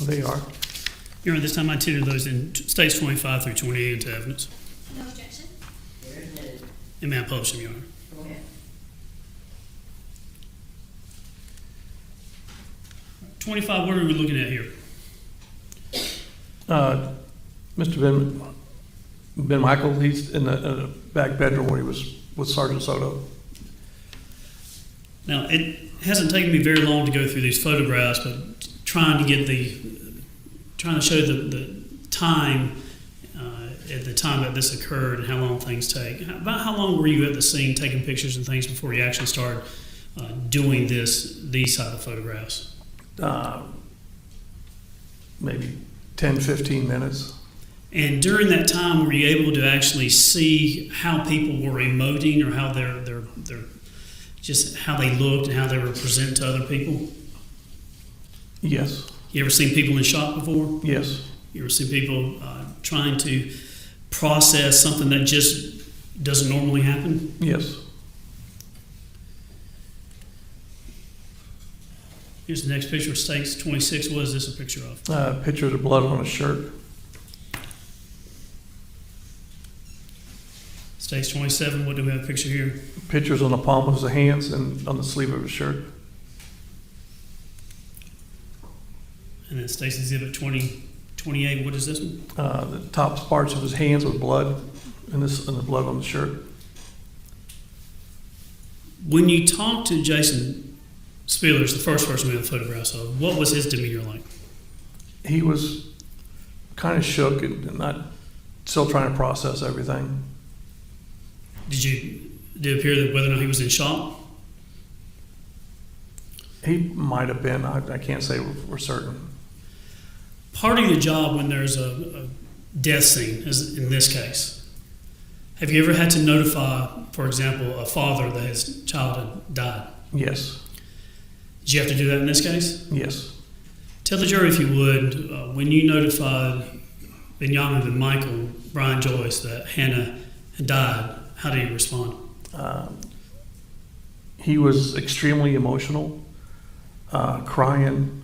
They are. Your Honor, this time I tender those in States 25 through 28 into evidence. No objection. You're admitted. And may I publish them, Your Honor? Go ahead. 25, what are we looking at here? Mr. Ben Michael, he's in the back bedroom where he was with Sergeant Soto. Now, it hasn't taken me very long to go through these photographs, but trying to show the time at the time that this occurred and how long things take. About how long were you at the scene taking pictures and things before you actually started doing these type of photographs? Maybe 10, 15 minutes. And during that time, were you able to actually see how people were emoting or how they're just how they looked and how they were presented to other people? Yes. You ever seen people in shock before? Yes, You ever seen people trying to process something that just doesn't normally happen? yes. Here's the next picture of States 26. What is this a picture of? Pictures of blood on a shirt. States 27. What do we have a picture here? Pictures on the palm of his hands and on the sleeve of his shirt. And then States Exhibit 28. What is this one? The top parts of his hands with blood and the blood on the shirt. When you talk to Jason Spillers, the first person we have photographs of, what was his demeanor like? He was kind of shook and not, still trying to process everything. Did it appear that whether or not he was in shock? He might have been, I can't say for certain. Part of your job when there's a death scene, as in this case, have you ever had to notify, for example, a father that his child had died? Yes, Did you have to do that in this case? yes. Tell the jury, if you would, when you notified Benjamin and Michael, Brian Joyce, that Hannah had died, how did he respond? He was extremely emotional, crying.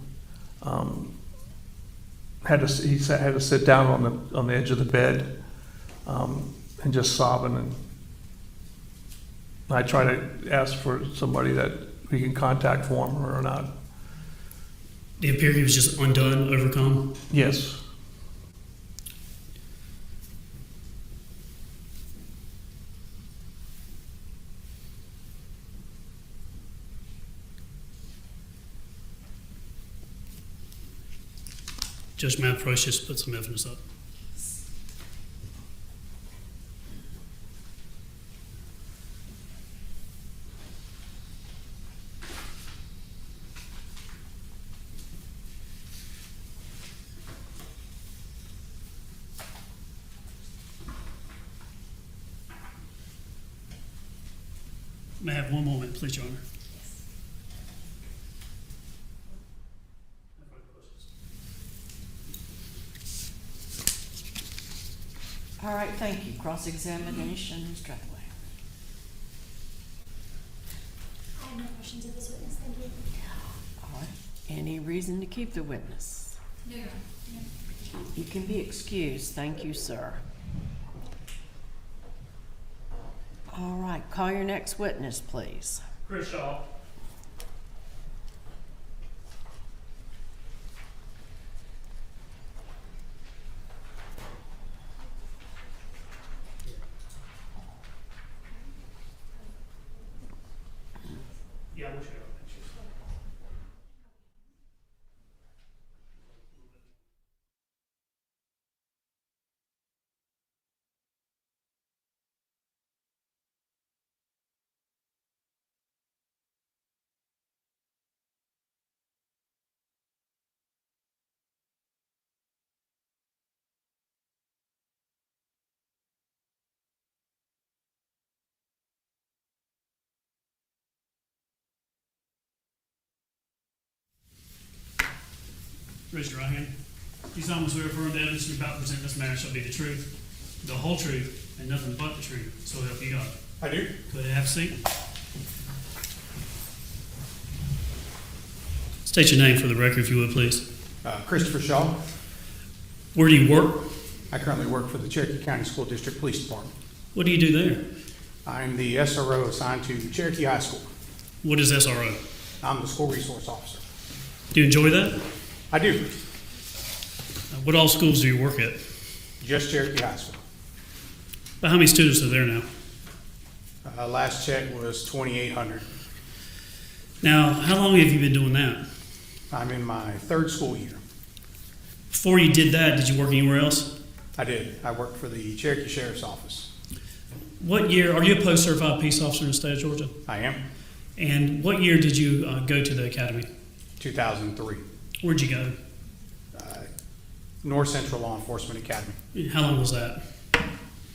Had to sit down on the edge of the bed and just sobbing. And I try to ask for somebody that we can contact for him or not. Did it appear he was just undone, overcome? Yes. Judge Matt Price just put some evidence up. May I have one moment, please, Your Honor? All right, thank you. Cross-examination, Mr. Hathaway. I have no questions of this witness, thank you. All right. Any reason to keep the witness? No, Your Honor. You can be excused. Thank you, sir. All right, call your next witness, please. Chris Shaw. Yeah, we'll share our pictures. Raise your right hand. You solemnly swear affirm the evidence you're about to present in this matter shall be the truth, the whole truth, and nothing but the truth. So help you God. I do. Go ahead and have a seat. State your name for the record, if you would, please. Christopher Shaw. Where do you work? I currently work for the Cherokee County School District Police Department. What do you do there? I'm the SRO assigned to Cherokee High School. What is SRO? I'm the school resource officer. Do you enjoy that? I do. What all schools do you work at? Just Cherokee High School. About how many students are there now? Last check was 2,800. Now, how long have you been doing that? I'm in my third school year. Before you did that, did you work anywhere else? I did. I worked for the Cherokee Sheriff's Office. What year, are you a post-certified peace officer in the state of Georgia? I am. And what year did you go to the academy? 2003. Where'd you go? North Central Law Enforcement Academy. How long was that?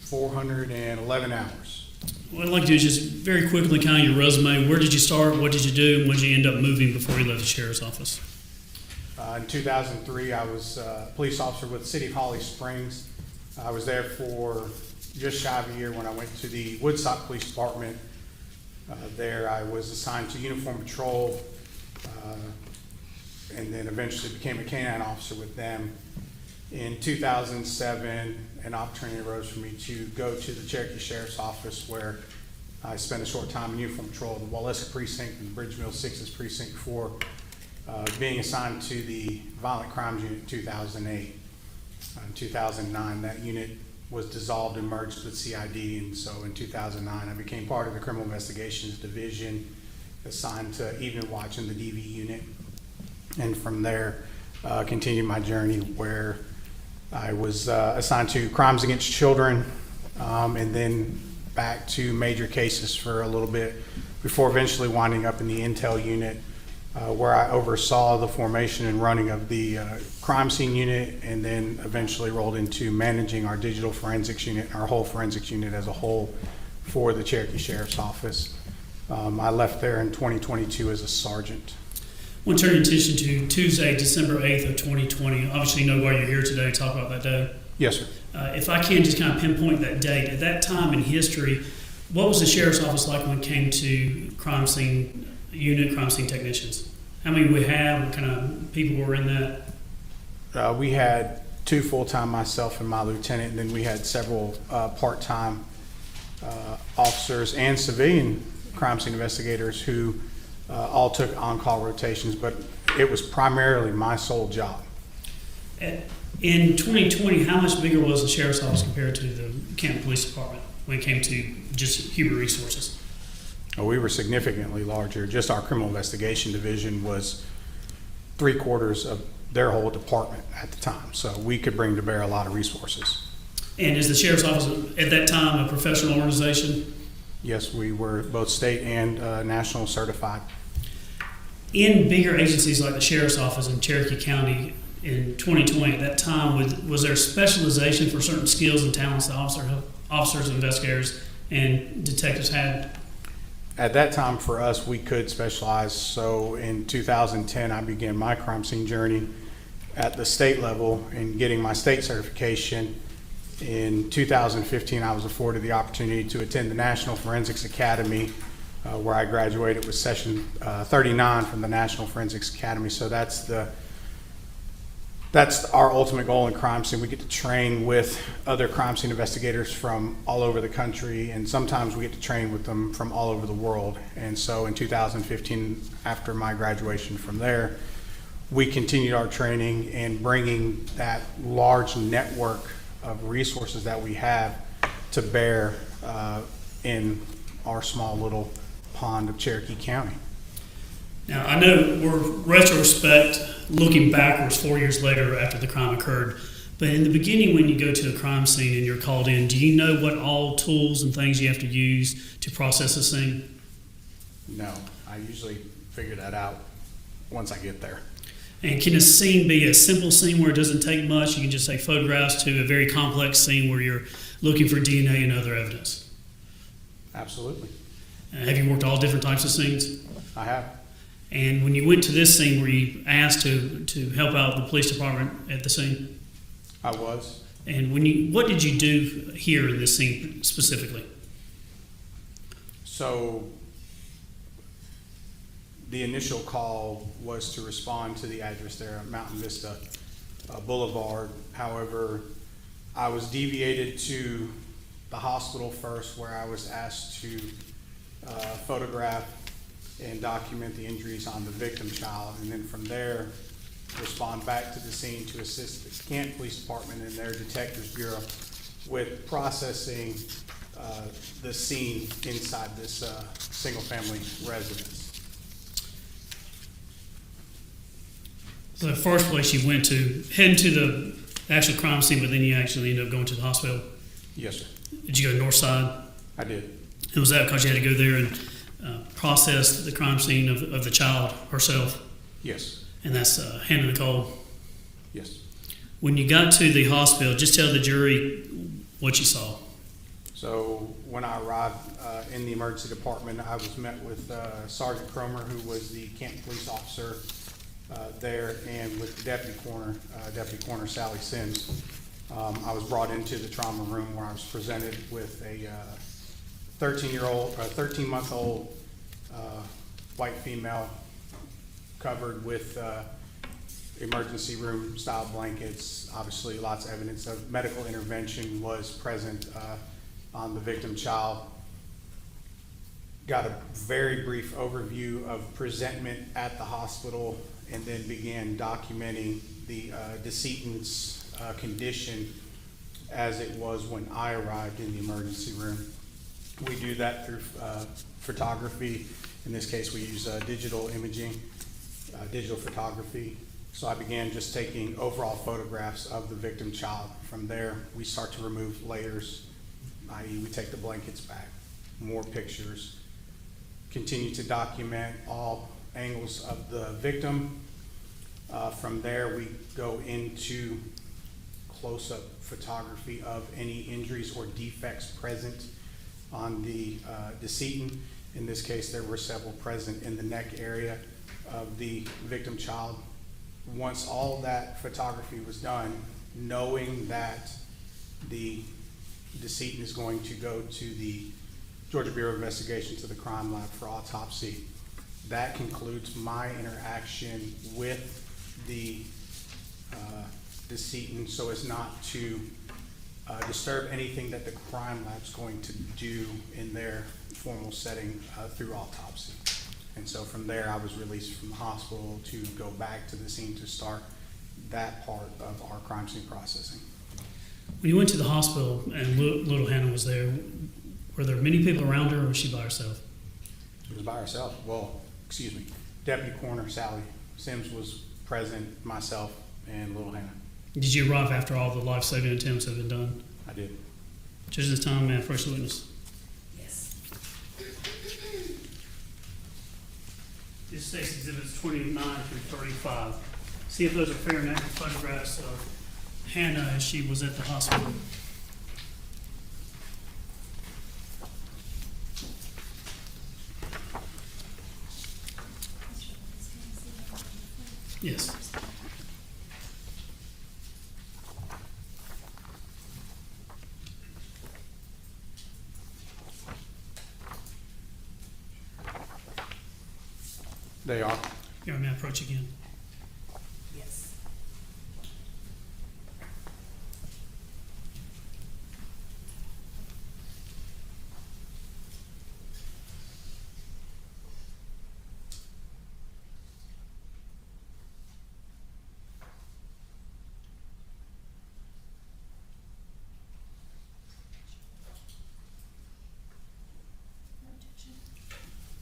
411 hours. What I'd like to do is just very quickly kind of your resume. Where did you start? What did you do? And when did you end up moving before you left the sheriff's office? In 2003, I was a police officer with the City of Holly Springs. I was there for just shy of a year when I went to the Woodstock Police Department. There I was assigned to uniform patrol, and then eventually became a canine officer with them. In 2007, an opportunity arose for me to go to the Cherokee Sheriff's Office, where I spent a short time in uniform patrol of the Waleska Precinct and the Bridge Mill 6th Precinct before being assigned to the Violent Crimes Unit in 2008. In 2009, that unit was dissolved and merged with CID, and so in 2009, I became part of the Criminal Investigations Division, assigned to Evening Watch in the DV unit, and from there, continued my journey where I was assigned to crimes against children, and then back to major cases for a little bit before eventually winding up in the Intel unit, where I oversaw the formation and running of the crime scene unit, and then eventually rolled into managing our digital forensics unit, our whole forensics unit as a whole for the Cherokee Sheriff's Office. I left there in 2022 as a sergeant. I want to turn your attention to Tuesday, December 8th of 2020. Obviously, you know why you're here today to talk about that day. Yes, sir. If I can just kind of pinpoint that date, at that time in history, what was the Sheriff's Office like when it came to crime scene unit, crime scene technicians? How many we have? What kind of people were in that? We had 2 full-time, myself and my lieutenant, and then we had several part-time officers and civilian crime scene investigators who all took on-call rotations, but it was primarily my sole job. In 2020, how much bigger was the Sheriff's Office compared to the Canton Police Department when it came to just human resources? We were significantly larger. Just our Criminal Investigation Division was 3/4 of their whole department at the time, so we could bring to bear a lot of resources. And is the Sheriff's Office at that time a professional organization? Yes, we were both state and national certified. In bigger agencies like the Sheriff's Office in Cherokee County in 2020, at that time, was there specialization for certain skills and talents that officers, investigators, and detectives had? At that time, for us, we could specialize. So in 2010, I began my crime scene journey at the state level and getting my state certification. In 2015, I was afforded the opportunity to attend the National Forensics Academy, where I graduated with session 39 from the National Forensics Academy. So that's our ultimate goal in crime scene. We get to train with other crime scene investigators from all over the country, and sometimes we get to train with them from all over the world. And so in 2015, after my graduation from there, we continued our training and bringing that large network of resources that we have to bear in our small little pond of Cherokee County. Now, I know we're retrospect, looking backwards 4 years later after the crime occurred, but in the beginning when you go to a crime scene and you're called in, do you know what all tools and things you have to use to process a scene? No, I usually figure that out once I get there. And can a scene be a simple scene where it doesn't take much, you can just take photographs, to a very complex scene where you're looking for DNA and other evidence? Absolutely. Have you worked all different types of scenes? I have. And when you went to this scene, were you asked to help out the police department at the scene? I was. And what did you do here in this scene specifically? So the initial call was to respond to the address there at Mountain Vista Boulevard. However, I was deviated to the hospital first, where I was asked to photograph and document the injuries on the victim child, and then from there respond back to the scene to assist the Canton Police Department and their Detectives Bureau with processing the scene inside this single-family residence. So the first place you went to, heading to the actual crime scene, but then you actually ended up going to the hospital? Yes, sir. Did you go north side? I did. And was that because you had to go there and process the crime scene of the child herself? Yes. And that's Hannah Nicole? Yes. When you got to the hospital, just tell the jury what you saw. So when I arrived in the emergency department, I was met with Sergeant Cromer, who was the Canton police officer there, and with the Deputy Coroner Sally Sims. I was brought into the trauma room where I was presented with a 13-month-old white female covered with emergency room style blankets. Obviously, lots of evidence of medical intervention was present on the victim child. Got a very brief overview of presentment at the hospital, and then began documenting the decedent's condition as it was when I arrived in the emergency room. We do that through photography. In this case, we use digital imaging, digital photography. So I began just taking overall photographs of the victim child. From there, we start to remove layers, i.e. we take the blankets back, more pictures, continue to document all angles of the victim. From there, we go into close-up photography of any injuries or defects present on the decedent. In this case, there were several present in the neck area of the victim child. Once all that photography was done, knowing that the decedent is going to go to the Georgia Bureau of Investigation, to the crime lab for autopsy, that concludes my interaction with the decedent, so as not to disturb anything that the crime lab's going to do in their formal setting through autopsy. And so from there, I was released from the hospital to go back to the scene to start that part of our crime scene processing. When you went to the hospital and little Hannah was there, were there many people around her, or was she by herself? She was by herself. Well, excuse me. Deputy Coroner Sally Sims was present, myself, and little Hannah. Did you arrive after all the life-saving attempts had been done? I did. Judge, this time, man, first witness. Yes. This states exhibits 29 through 35. See if those are fair and accurate photographs of Hannah as she was at the hospital. Yes. They are. Here, may I approach again? Yes.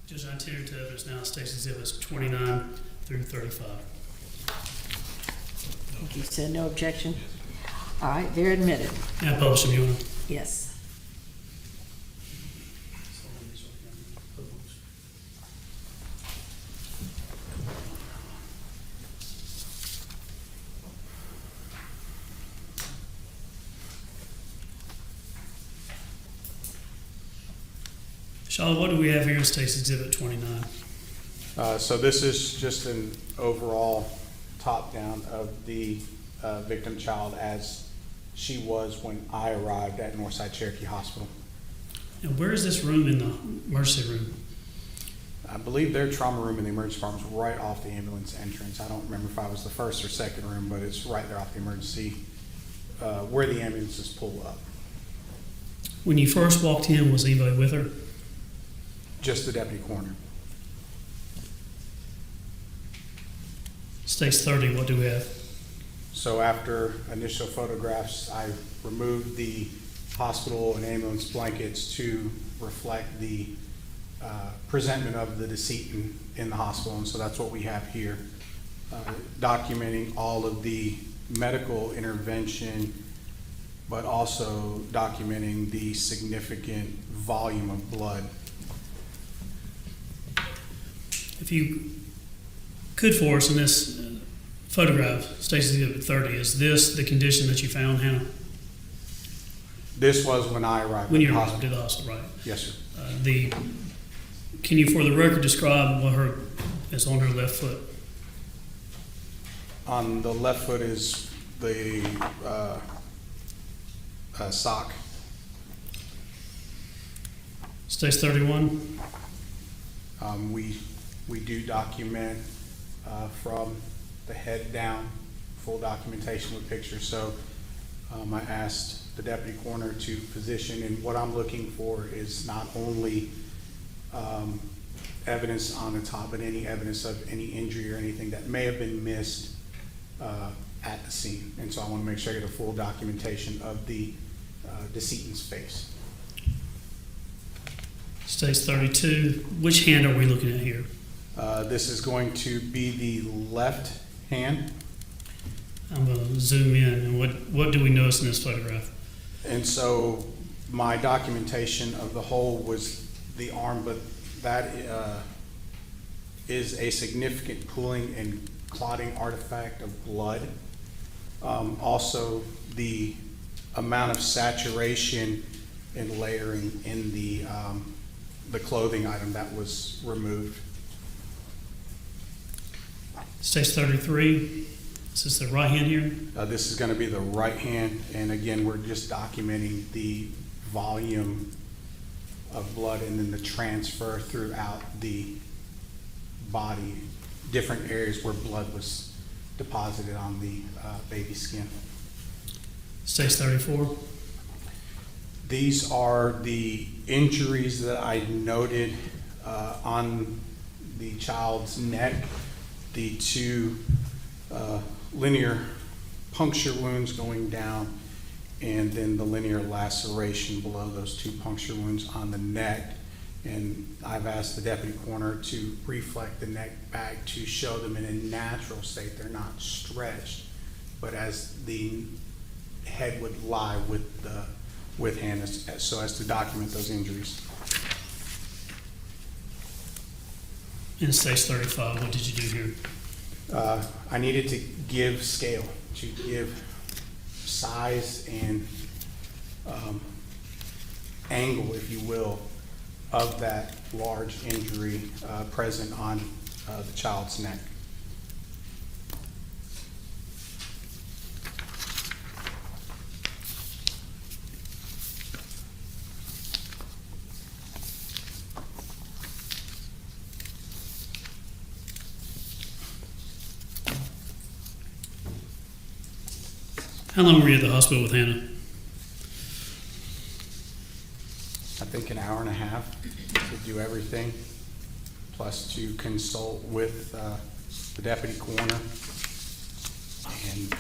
Judge, I tender to evidence now states exhibits 29 through 35. You said no objection? All right, they're admitted. May I publish them, Your Honor? Yes. Charlotte, what do we have here in State's Exhibit 29? So this is just an overall top-down of the victim child as she was when I arrived at Northside Cherokee Hospital. And where is this room in the emergency room? I believe their trauma room in the emergency department is right off the ambulance entrance. I don't remember if I was the first or second room, but it's right there off the emergency, where the ambulances pull up. When you first walked in, was anybody with her? Just the deputy coroner. States 30, what do we have? So after initial photographs, I removed the hospital and ambulance blankets to reflect the presentment of the decedent in the hospital, and so that's what we have here, documenting all of the medical intervention, but also documenting the significant volume of blood. If you could for us in this photograph, Stacy Exhibit 30, is this the condition that you found, Hannah? This was when I arrived. When you arrived at the hospital, right? Yes, sir. Can you, for the record, describe what is on her left foot? On the left foot is the sock. States 31. We do document from the head down, full documentation with pictures. So I asked the deputy coroner to position, and what I'm looking for is not only evidence on the top, but any evidence of any injury or anything that may have been missed at the scene. And so I want to make sure I get a full documentation of the decedent's face. States 32. Which hand are we looking at here? This is going to be the left hand. I'm going to zoom in. And what do we notice in this photograph? And so my documentation of the whole was the arm, but that is a significant pooling and clotting artifact of blood. Also, the amount of saturation and layering in the clothing item that was removed. States 33. Is this the right hand here? This is going to be the right hand, and again, we're just documenting the volume of blood and then the transfer throughout the body, different areas where blood was deposited on the baby's skin. States 34. These are the injuries that I noted on the child's neck, the two linear puncture wounds going down, and then the linear laceration below those two puncture wounds on the neck. And I've asked the deputy coroner to reflect the neck back to show them in a natural state. They're not stretched, but as the head would lie with hand, so as to document those injuries. In States 35, what did you do here? I needed to give scale, to give size and angle, if you will, of that large injury present on the child's neck. How long were you at the hospital with Hannah? I think an hour and a half to do everything, plus to consult with the deputy coroner and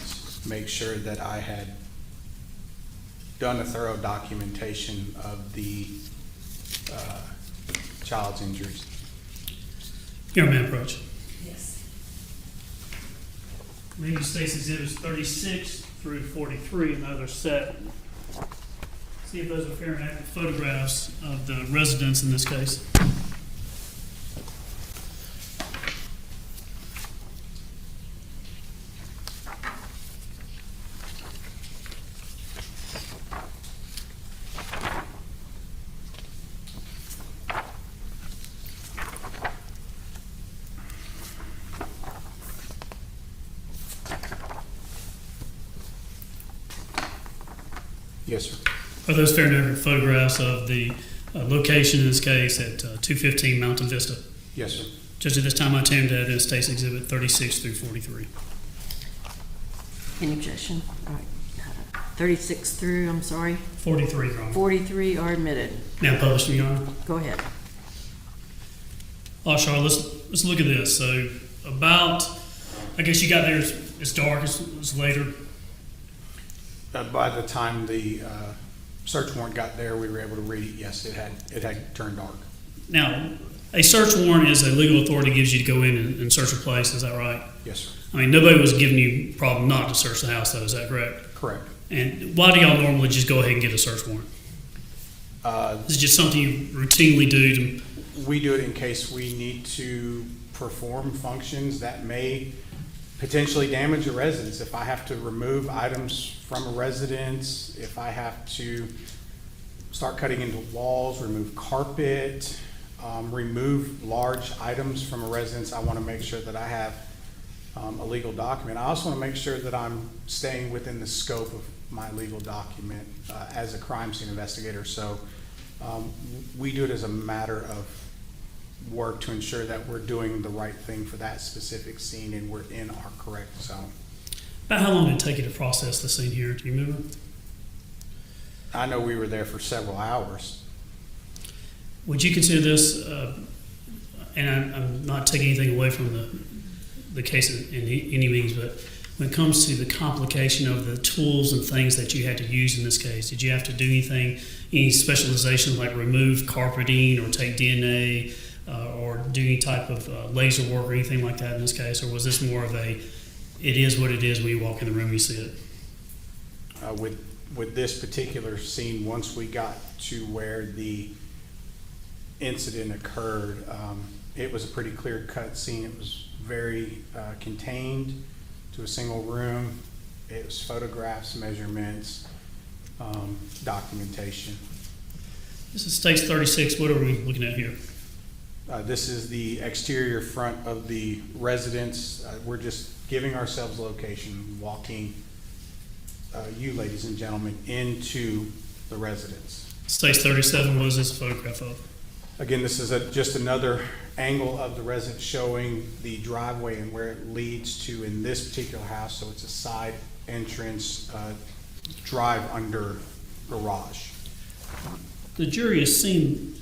make sure that I had done a thorough documentation of the child's injuries. Your man approach. Yes. Leading States exhibits 36 through 43, another set. See if those are fair and accurate photographs of the residents in this case. Yes, sir. Are those fair and accurate photographs of the location in this case at 215 Mountain Vista? Yes, sir. Judge, at this time, I tend to add in States exhibit 36 through 43. Any objection? All right. 36 through, I'm sorry, 43, Your Honor. 43 are admitted. Now published, Your Honor. Go ahead. Charlotte, let's look at this. So about, I guess you got there, it's dark, it's later. By the time the search warrant got there, we were able to read it. Yes, it had turned dark. Now, a search warrant is a legal authority gives you to go in and search a place, is that right? Yes, sir. I mean, nobody was giving you a problem not to search the house, though, is that correct? Correct. And why do y'all normally just go ahead and get a search warrant? Is it just something you routinely do to? We do it in case we need to perform functions that may potentially damage a residence. If I have to remove items from a residence, if I have to start cutting into walls, remove carpet, remove large items from a residence, I want to make sure that I have a legal document. I also want to make sure that I'm staying within the scope of my legal document as a crime scene investigator. So we do it as a matter of work to ensure that we're doing the right thing for that specific scene and we're in our correct zone. About how long did it take you to process the scene here? Do you remember? I know we were there for several hours. Would you consider this, and I'm not taking anything away from the case in any means, but when it comes to the complication of the tools and things that you had to use in this case, did you have to do anything, any specialization like remove carpeting or take DNA or do any type of laser work or anything like that in this case? Or was this more of a, it is what it is when you walk in the room, you see it? With this particular scene, once we got to where the incident occurred, it was a pretty clear-cut scene. It was very contained to a single room. It was photographs, measurements, documentation. This is stage 36. What are we looking at here? This is the exterior front of the residence. We're just giving ourselves location, walking you, ladies and gentlemen, into the residence. Stage 37, what is this a photograph of? Again, this is just another angle of the residence showing the driveway and where it leads to in this particular house. So it's a side entrance, drive under garage. The jury has seen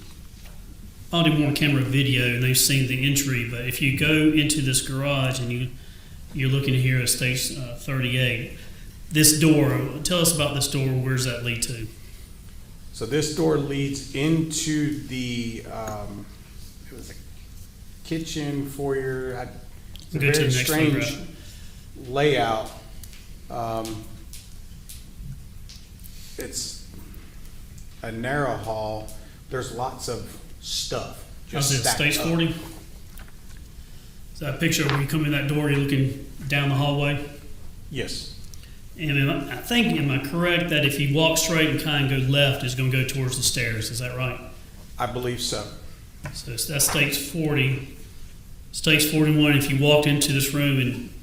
body-worn camera video and they've seen the entry, but if you go into this garage and you're looking here at stage 38, this door, tell us about this door. Where does that lead to? So this door leads into the, it was a kitchen, foyer. It's a very strange layout. It's a narrow hall. There's lots of stuff. How's it, stage 40? Is that a picture where you come in that door, you're looking down the hallway? Yes. And I think, am I correct that if you walk straight and kind of go left, it's going to go towards the stairs? Is that right? I believe so. So that's stage 40. Stage 41, if you walked into this room and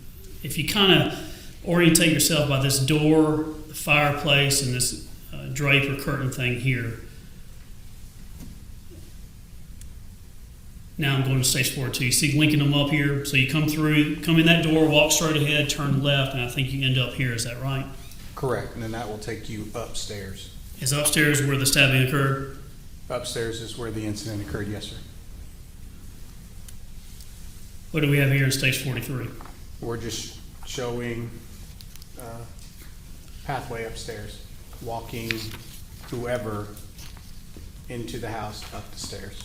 if you kind of orientate yourself by this door, the fireplace, and this drape or curtain thing here. Now I'm going to stage 42. You see linking them up here? So you come through, come in that door, walk straight ahead, turn left, and I think you end up here. Is that right? Correct. And then that will take you upstairs. Is upstairs where the stabbing occurred? Upstairs is where the incident occurred, yes, sir. What do we have here in stage 43? We're just showing pathway upstairs, walking whoever into the house up the stairs.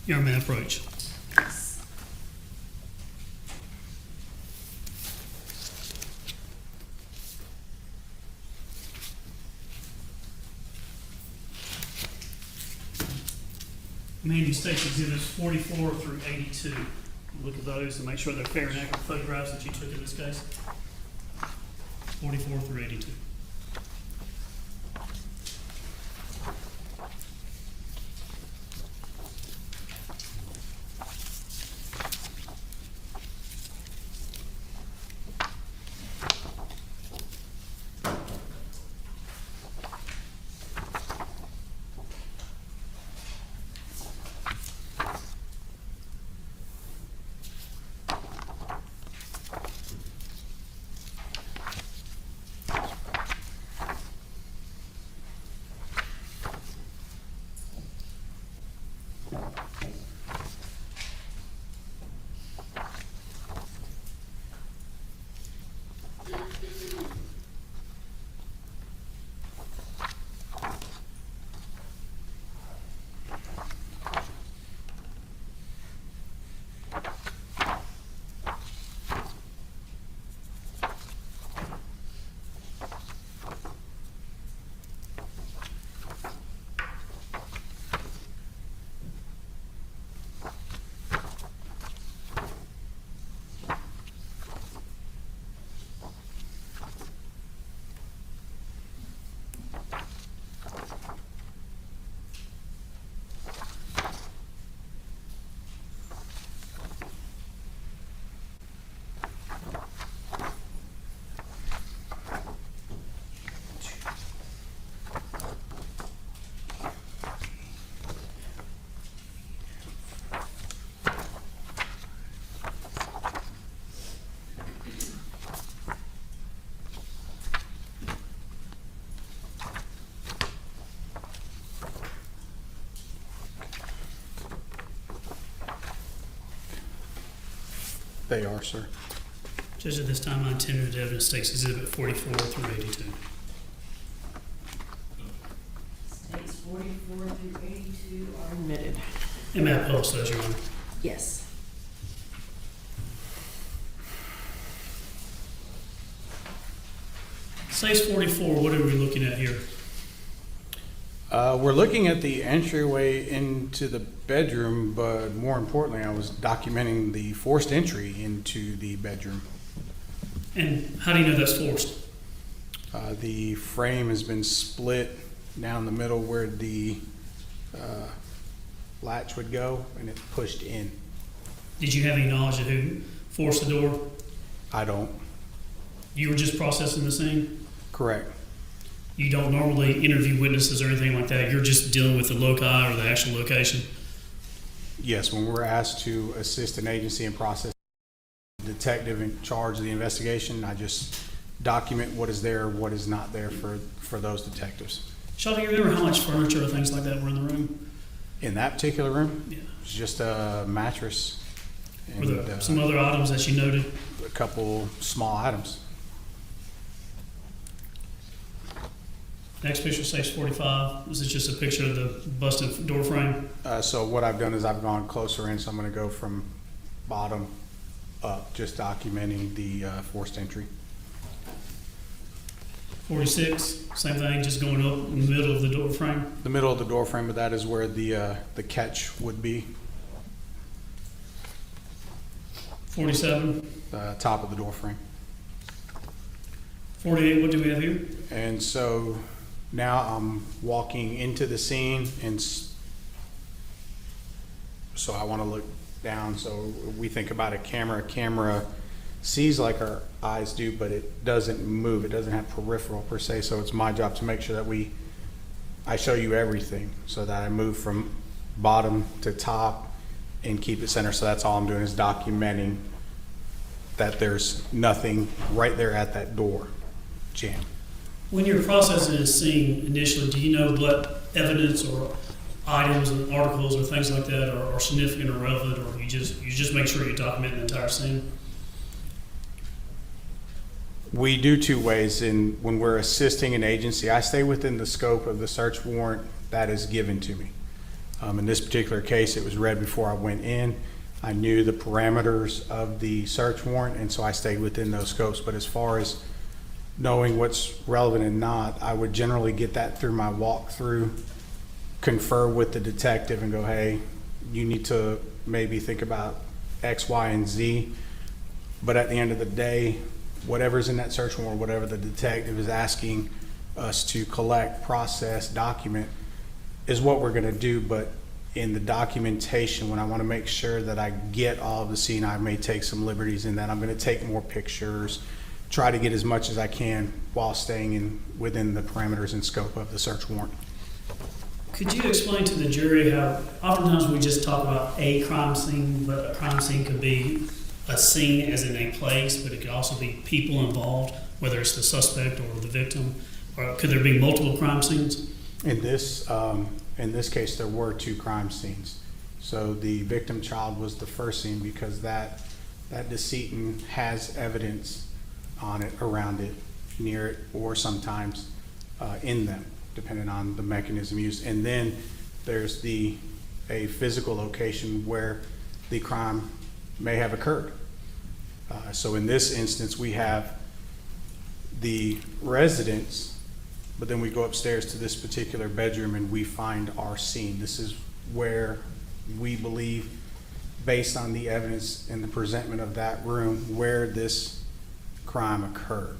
Your man approach. Mandy states exhibits 44 through 82. Look at those and make sure they're fair and accurate photographs that you took in this case. 44 through 82. They are, sir. Judge, at this time, I intend to evidence states exhibit 44 through 82. States 44 through 82 are admitted. And may I post those, Your Honor? Yes. States 44, what are we looking at here? We're looking at the entryway into the bedroom, but more importantly, I was documenting the forced entry into the bedroom. And how do you know that's forced? The frame has been split down the middle where the latch would go, and it's pushed in. Did you have any knowledge of who forced the door? I don't. You were just processing the scene? Correct. You don't normally interview witnesses or anything like that? You're just dealing with the loci or the actual location? Yes, when we're asked to assist an agency in process, the detective in charge of the investigation, I just document what is there, what is not there for those detectives. Shaw, do you remember how much furniture or things like that were in the room? In that particular room? Yeah. It was just a mattress Were and there some other items that you noted? a couple small items. Next picture, states 45. This is just a picture of the busted door frame. So what I've done is I've gone closer in, so I'm gonna go from bottom up, just documenting the forced entry. 46, same thing, just going up in the middle of the door frame. The middle of the door frame, but that is where the catch would be, 47, top of the door frame. 48, what do we have here? And so now I'm walking into the scene, and so I want to look down. So we think about a camera sees like our eyes do, but it doesn't move. It doesn't have peripheral per se. So it's my job to make sure that I show you everything, so that I move from bottom to top and keep it center. So that's all I'm doing, is documenting that there's nothing right there at that door jam. When you're processing a scene initially, do you know what evidence or items and articles or things like that are significant or relevant, or you just make sure you document the entire scene? We do two ways. When we're assisting an agency, I stay within the scope of the search warrant that is given to me. In this particular case, it was read before I went in. I knew the parameters of the search warrant, and so I stayed within those scopes. But as far as knowing what's relevant and not, I would generally get that through my walkthrough, confer with the detective and go, hey, you need to maybe think about X, Y, and Z. But at the end of the day, whatever's in that search warrant, whatever the detective is asking us to collect, process, document, is what we're gonna do. But in the documentation, when I wanna make sure that I get all of the scene, I may take some liberties in that. I'm gonna take more pictures, try to get as much as I can while staying within the parameters and scope of the search warrant. Could you explain to the jury how oftentimes we just talk about a crime scene, but a crime scene could be a scene as in a place, but it could also be people involved, whether it's the suspect or the victim, or could there be multiple crime scenes? In this case, there were two crime scenes. So the victim child was the first scene, because that decedent has evidence on it, around it, near it, or sometimes in them, depending on the mechanism used. And then there's a physical location where the crime may have occurred. So in this instance, we have the residence, but then we go upstairs to this particular bedroom and we find our scene. This is where we believe, based on the evidence and the presentment of that room, where this crime occurred.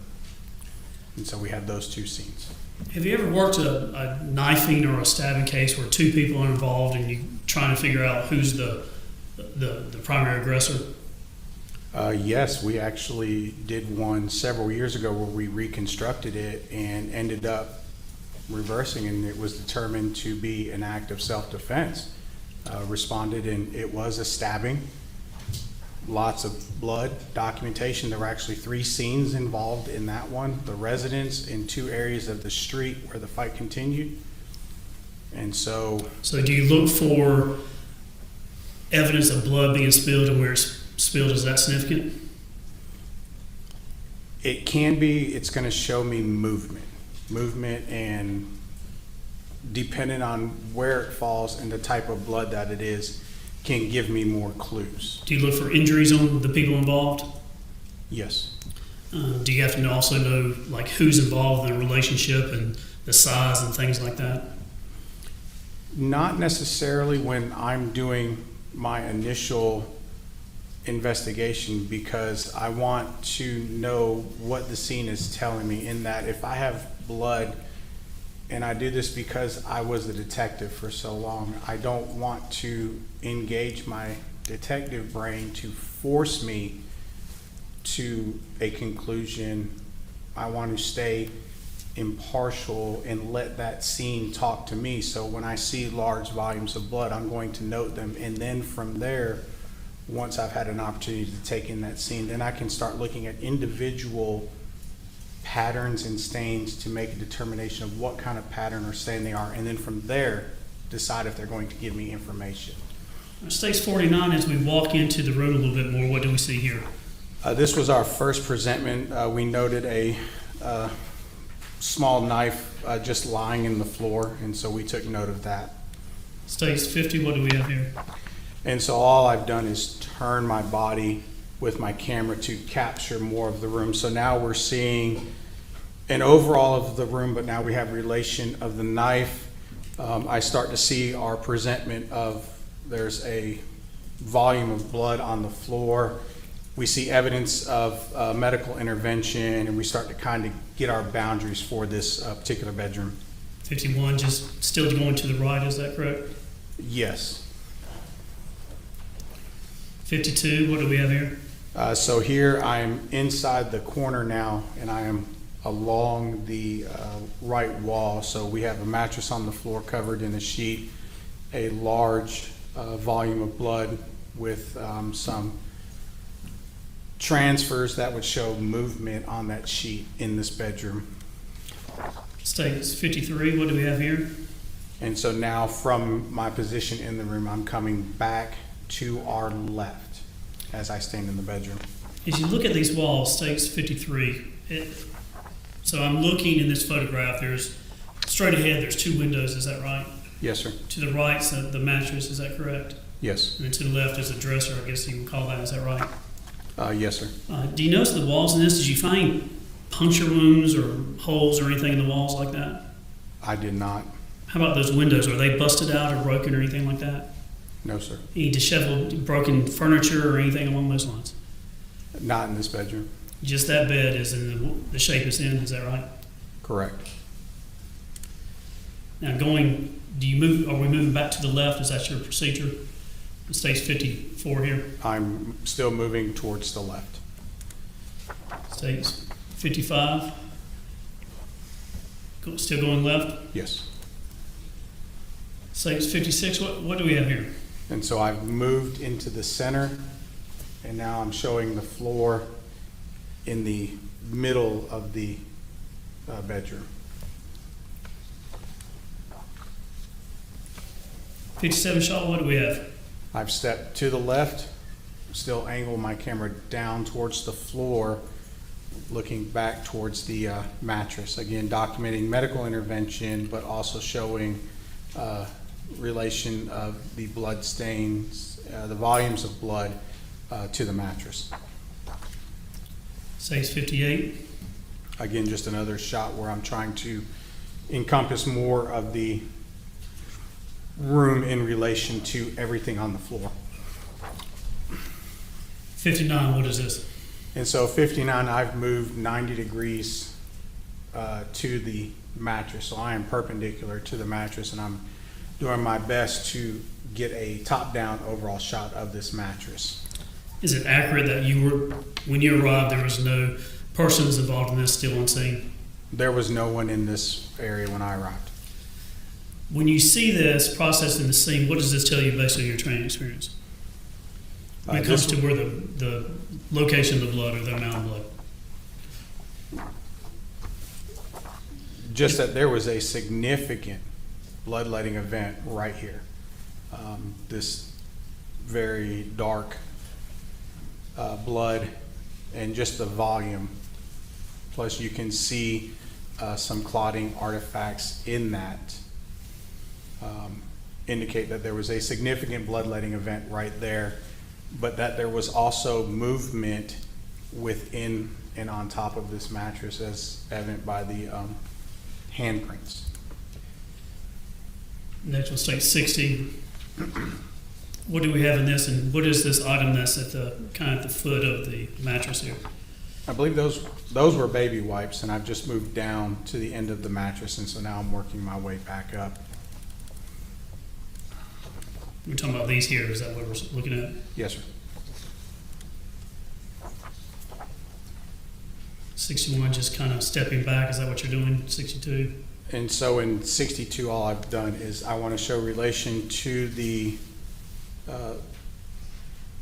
And so we have those two scenes. Have you ever worked a knifing or a stabbing case where two people are involved and you're trying to figure out who's the primary aggressor? Yes, we actually did one several years ago where we reconstructed it and ended up reversing, and it was determined to be an act of self-defense. Responded, and it was a stabbing. Lots of blood, documentation. There were actually 3 scenes involved in that one. The residence in 2 areas of the street where the fight continued. And so... So do you look for evidence of blood being spilled and where it's spilled, is that significant? It can be, it's gonna show me movement, and depending on where it falls and the type of blood that it is, can give me more clues. Do you look for injuries on the people involved? Yes. Do you have to also know like who's involved in the relationship and the size and things like that? Not necessarily when I'm doing my initial investigation, because I want to know what the scene is telling me, in that if I have blood, and I do this because I was a detective for so long, I don't want to engage my detective brain to force me to a conclusion. I want to stay impartial and let that scene talk to me. So when I see large volumes of blood, I'm going to note them, and then from there, once I've had an opportunity to take in that scene, then I can start looking at individual patterns and stains to make a determination of what kind of pattern or stain they are, and then from there, decide if they're going to give me information. States 49, as we walk into the room a little bit more, what do we see here? This was our first presentment. We noted a small knife just lying in the floor, and so we took note of that. States 50, what do we have here? And so all I've done is turn my body with my camera to capture more of the room. So now we're seeing an overall of the room, but now we have relation of the knife. I start to see our presentment of, there's a volume of blood on the floor. We see evidence of medical intervention, and we start to kind of get our boundaries for this particular bedroom. 51, just still going to the right, is that correct? Yes. 52, what do we have here? So here I am inside the corner now, and I am along the right wall. So we have a mattress on the floor covered in a sheet, a large volume of blood with some transfers that would show movement on that sheet in this bedroom. States 53, what do we have here? And so now from my position in the room, I'm coming back to our left as I stand in the bedroom. As you look at these walls, States 53, so I'm looking in this photograph, there's straight ahead, there's two windows, is that right? Yes, sir. To the right, so the mattress, is that correct? Yes. And then to the left is a dresser, I guess you can call that, is that right? Yes, sir. Do you notice the walls in this? Did you find puncture wounds or holes or anything in the walls like that? I did not. How about those windows? Are they busted out or broken or anything like that? No, sir. Any disheveled, broken furniture or anything along those lines? Not in this bedroom. Just that bed is in the shape it's in, is that right? Correct. Now are we moving back to the left? Is that your procedure? It stays 54 here. I'm still moving towards the left. Stays 55. Still going left? Yes. Stays 56. What do we have here? And so I've moved into the center, and now I'm showing the floor in the middle of the bedroom. 57, Shaw, what do we have? I've stepped to the left, still angle my camera down towards the floor, looking back towards the mattress. Again, documenting medical intervention, but also showing relation of the blood stains, the volumes of blood to the mattress. Stays 58. Again, just another shot where I'm trying to encompass more of the room in relation to everything on the floor. 59, what is this? And so 59, I've moved 90 degrees to the mattress. So I am perpendicular to the mattress, and I'm doing my best to get a top-down overall shot of this mattress. Is it accurate that when you arrived, there was no persons involved in this still on scene? There was no one in this area when I arrived. When you see this process in the scene, what does this tell you based on your training experience? When it comes to where the location of the blood or the amount of blood? Just that there was a significant bloodletting event right here. This very dark blood and just the volume. Plus you can see some clotting artifacts in that indicate that there was a significant bloodletting event right there, but that there was also movement within and on top of this mattress, as evident by the handprints. Next one, state 60. What do we have in this, and what is this item that's at the, kind of at the foot of the mattress here? I believe those were baby wipes, and I've just moved down to the end of the mattress, and so now I'm working my way back up. We're talking about these here, is that what we're looking at? Yes, sir. 61, just kind of stepping back, is that what you're doing, 62? And so in 62, all I've done is I want to show relation to the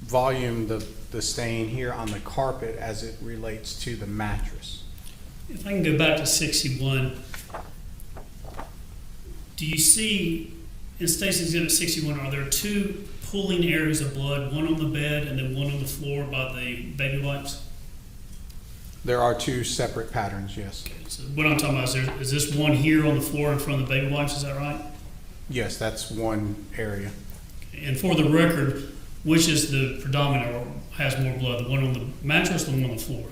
volume, the stain here on the carpet as it relates to the mattress. If I can go back to 61, do you see, in State's Exhibit 61, are there two pooling areas of blood, one on the bed and then one on the floor by the baby wipes? There are two separate patterns, yes. Okay, so what I'm talking about is this one here on the floor in front of the baby wipes, is that right? Yes, that's one area. And for the record, which is the predominant or has more blood, the one on the mattress or the one on the floor?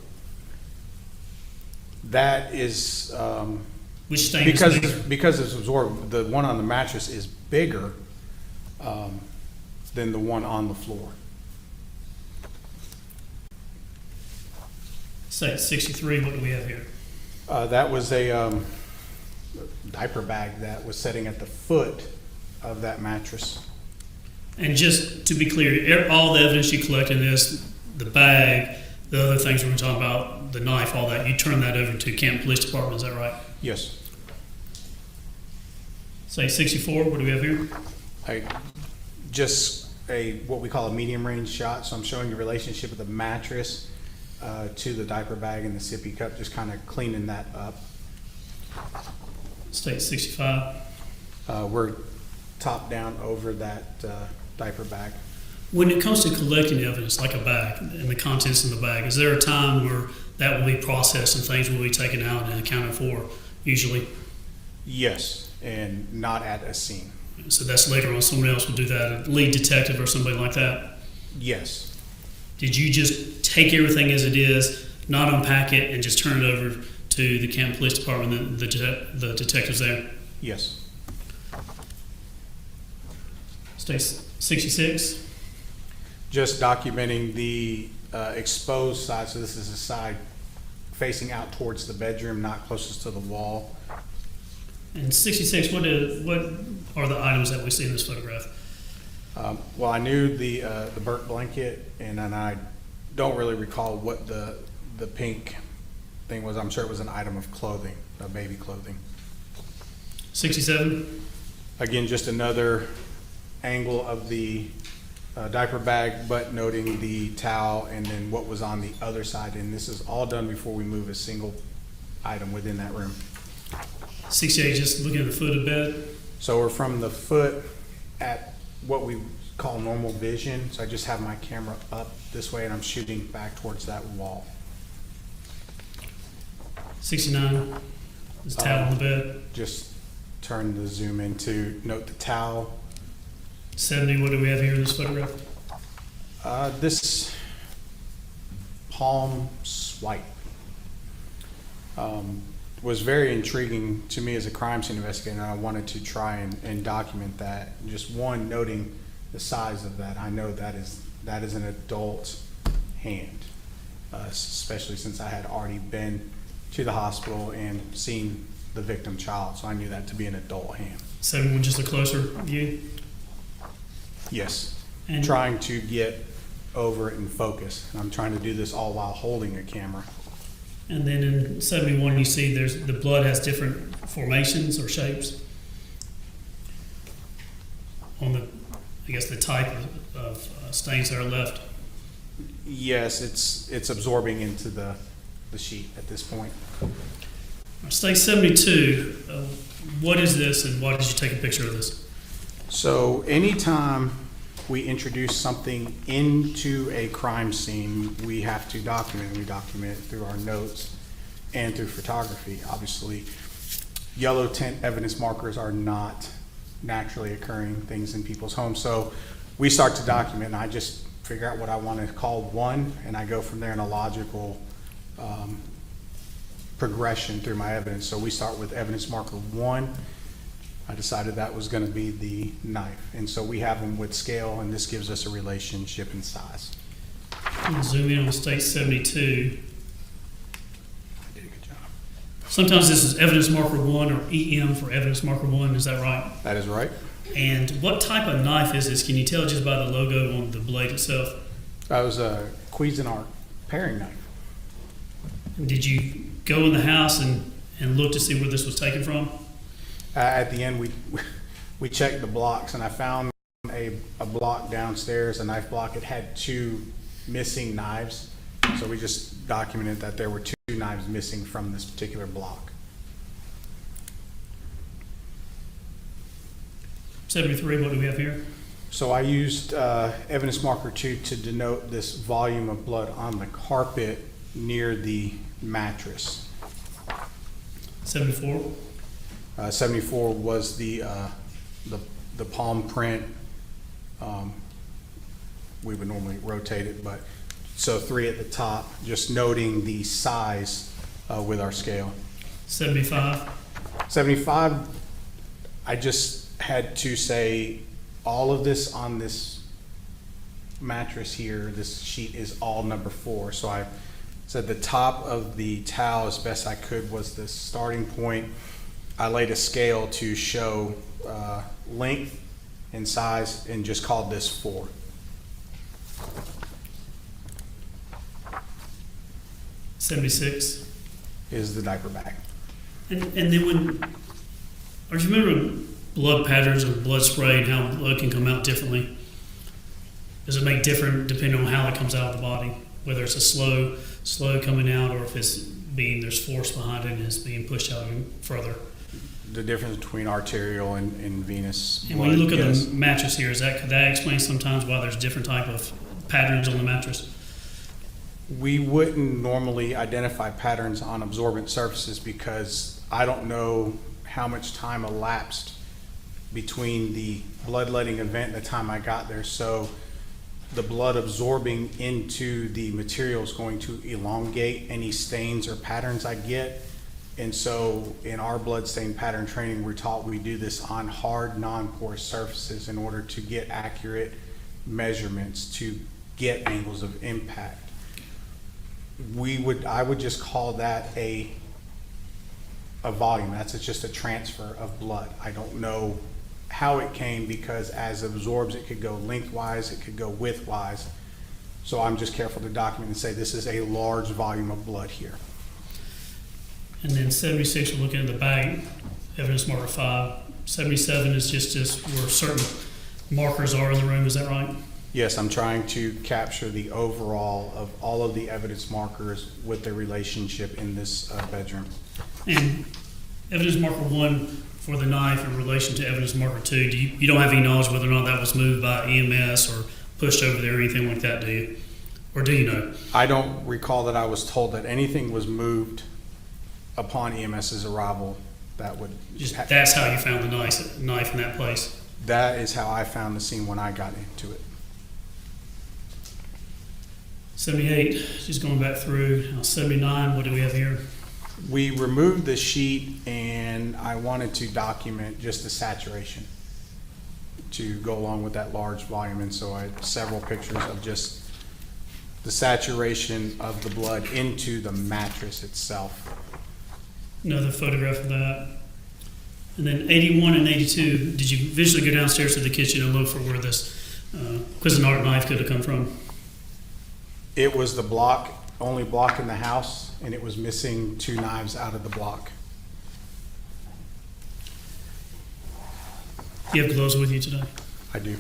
That is, Which stain is bigger? because it's absorbed, the one on the mattress is bigger than the one on the floor. State 63, what do we have here? That was a diaper bag that was sitting at the foot of that mattress. And just to be clear, all the evidence you collect in this, the bag, the other things we're talking about, the knife, all that, you turn that over to Camp Police Department, is that right? Yes. Say 64, what do we have here? Just what we call a medium range shot. So I'm showing the relationship of the mattress to the diaper bag and the sippy cup, just kind of cleaning that up. State 65. We're top down over that diaper bag. When it comes to collecting evidence, like a bag and the contents in the bag, is there a time where that will be processed and things will be taken out and accounted for, usually? Yes, and not at a scene. So that's later on, someone else will do that, a lead detective or somebody like that? Yes. Did you just take everything as it is, not unpack it, and just turn it over to the Canton Police Department and the detectives there? Yes. State 66? Just documenting the exposed side. So this is the side facing out towards the bedroom, not closest to the wall. And 66, what are the items that we see in this photograph? Well, I knew the burnt blanket, and then I don't really recall what the pink thing was. I'm sure it was an item of clothing, baby clothing. 67? Again, just another angle of the diaper bag, but noting the towel and then what was on the other side. And this is all done before we move a single item within that room. 68, just looking at the foot of the bed? So we're from the foot at what we call normal vision. So I just have my camera up this way and I'm shooting back towards that wall. 69, is the towel on the bed? Just turn the zoom in to note the towel. 70, what do we have here in this photograph? This palm swipe was very intriguing to me as a crime scene investigator, and I wanted to try and document that. Just one, noting the size of that. I know that is an adult hand, especially since I had already been to the hospital and seen the victim child, so I knew that to be an adult hand. 71, just a closer view? Yes, And trying to get over it and focus. And I'm trying to do this all while holding a camera. And then in 71, you see the blood has different formations or shapes on I guess the type of stains that are left. Yes, it's absorbing into the sheet at this point. State 72, what is this and why did you take a picture of this? So anytime we introduce something into a crime scene, we have to document it. We document it through our notes and through photography. Obviously, yellow tint evidence markers are not naturally occurring things in people's homes. So we start to document, and I just figure out what I want to call one, and I go from there in a logical progression through my evidence. So we start with evidence marker 1. I decided that was going to be the knife. And so we have them with scale, and this gives us a relationship in size. Zoom in on state 72. I did a good job. Sometimes this is evidence marker 1 or EM for evidence marker 1, is that right? That is right. And what type of knife is this? Can you tell just by the logo on the blade itself? That was a Cuisinart paring knife. Did you go in the house and look to see where this was taken from? At the end, we checked the blocks, and I found a block downstairs, a knife block. It had 2 missing knives, so we just documented that there were 2 knives missing from this particular block. 73, what do we have here? So I used evidence marker 2 to denote this volume of blood on the carpet near the mattress. 74? 74 was the palm print. We would normally rotate it, but so 3 at the top, just noting the size with our scale. 75? 75, I just had to say all of this on this mattress here, this sheet is all number 4. So I said the top of the towel as best I could was the starting point. I laid a scale to show length and size and just called this 4. $76 is the diaper bag. And then when, or do you remember blood patterns of blood spray and how blood can come out differently? Does it make different depending on how it comes out of the body? Whether it's a slow coming out, or if it's there's force behind it and it's being pushed out even further? The difference between arterial and venous. And when you look at the mattress here, could that explain sometimes why there's different type of patterns on the mattress? We wouldn't normally identify patterns on absorbent surfaces because I don't know how much time elapsed between the bloodletting event and the time I got there. So the blood absorbing into the material is going to elongate any stains or patterns I get. And so in our blood stain pattern training, we're taught we do this on hard, non-porous surfaces in order to get accurate measurements, to get angles of impact. I would just call that a volume. That's just a transfer of blood. I don't know how it came, because as it absorbs, it could go lengthwise, it could go widthwise. So I'm just careful to document and say this is a large volume of blood here. And then 76, we're looking at the bag, evidence marker 5. 77 is just where certain markers are in the room, is that right? Yes, I'm trying to capture the overall of all of the evidence markers with their relationship in this bedroom. And evidence marker 1 for the knife in relation to evidence marker 2, you don't have any knowledge whether or not that was moved by EMS or pushed over there or anything like that, do you? Or do you know? I don't recall that I was told that anything was moved upon EMS's arrival. That would That's how you found the knife in that place? That is how I found the scene when I got into it. 78, just going back through. 79, what do we have here? We removed the sheet, and I wanted to document just the saturation to go along with that large volume. And so I had several pictures of just the saturation of the blood into the mattress itself. Another photograph of that. And then 81 and 82, did you visually go downstairs to the kitchen and look for where this Cuisinart knife could have come from? It was the only block in the house, and it was missing 2 knives out of the block. Do you have gloves with you today? I do.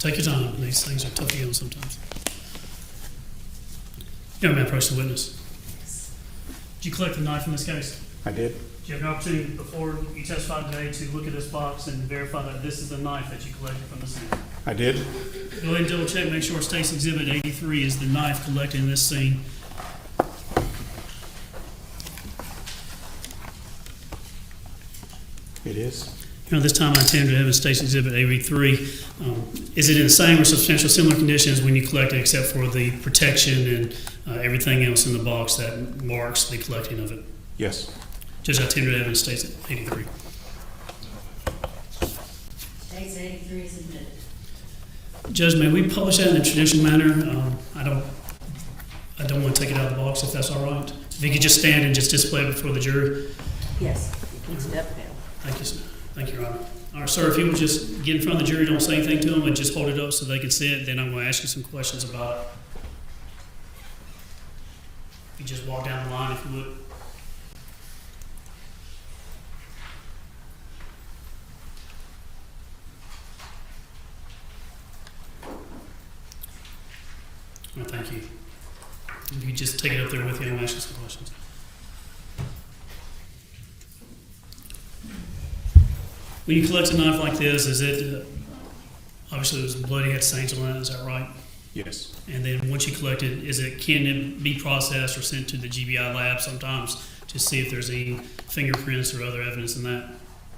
Take your time. These things are tough to get on sometimes. Young man, approach the witness. Did you collect the knife in this case? I did. Did you have an opportunity before you testified today to look at this box and verify that this is the knife that you collected from the scene? I did. Go ahead and double check, make sure State's Exhibit 83 is the knife collected in this scene. It is. You know, this time I attended evidence State's Exhibit 83. Is it in the same or substantial similar conditions when you collect it, except for the protection and everything else in the box that marks the collecting of it? Yes. Judge, I tendered evidence State's 83. State's 83 is admitted. Judge, may we publish that in a traditional manner? I don't want to take it out of the box if that's all right. If you could just stand and just display it before the jury. Yes, you can step down. Thank you, sir. Thank you, Your Honor. All right, sir, if you would just get in front of the jury, don't say anything to them, and just hold it up so they can see it, then I'm going to ask you some questions about it. You just walk down the line if you would. All right, thank you. If you just take it up there with you, I'm going to ask you some questions. When you collect a knife like this, is it, obviously it was bloody, had stains on it, is that right? Yes. And then once you collect it, can it be processed or sent to the GBI lab sometimes to see if there's any fingerprints or other evidence in that?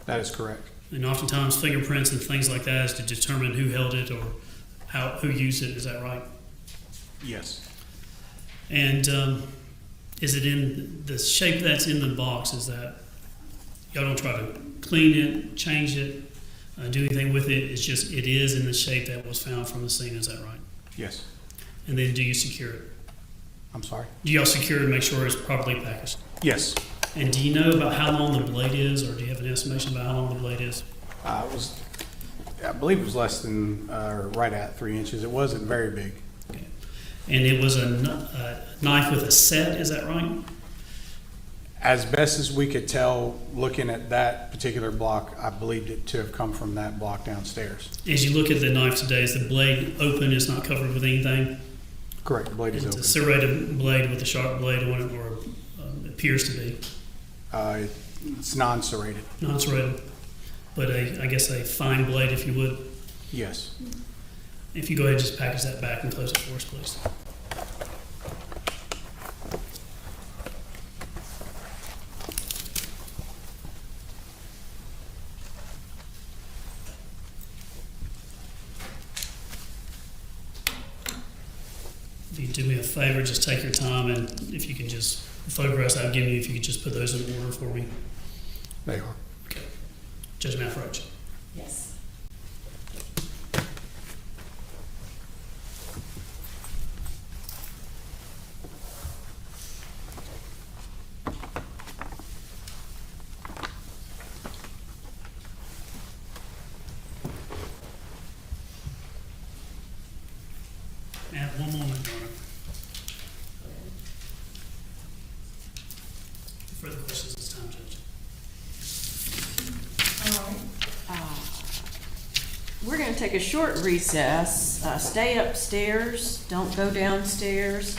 That is correct. And oftentimes fingerprints and things like that is to determine who held it or who used it, is that right? Yes. And is it in the shape that's in the box? Is that y'all don't try to clean it, change it, do anything with it? It's just it is in the shape that was found from the scene. Is that right? Yes. And then do you secure it? I'm sorry? Do y'all secure it and make sure it's properly packaged? Yes. And do you know about how long the blade is, or do you have an estimation about how long the blade is? I believe it was less than, right at 3 inches. It wasn't very big. Okay. And it was a knife with a set, is that right? As best as we could tell, looking at that particular block, I believed it to have come from that block downstairs. As you look at the knife today, is the blade open? It's not covered with anything? Correct, the blade is It's open. a serrated blade with a sharp blade on it, or appears to be. It's non-serrated. Non-serrated, but I guess a fine blade, if you would. Yes. If you go ahead and just package that back and close it for us, please. If you do me a favor, just take your time, and if you can just, photographs I've given you, if you could just put those in order for me. They are. Okay. Judge Manfroach. Yes. Ma'am, one moment, Your Honor. Further questions this time, Judge? All right. We're going to take a short recess. Stay upstairs, don't go downstairs.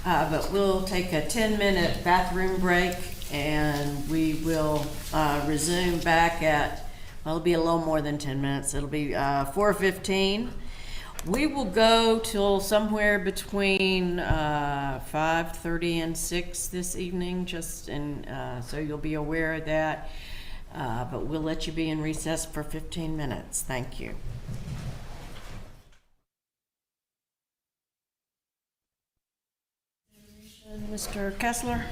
But we'll take a 10-minute bathroom break, and we will resume back at, well, it'll be a little more than 10 minutes. It'll be 4:15. We will go till somewhere between 5:30 and 6 this evening, so you'll be aware of that. But we'll let you be in recess for 15 minutes. Thank you. Mr. Kessler?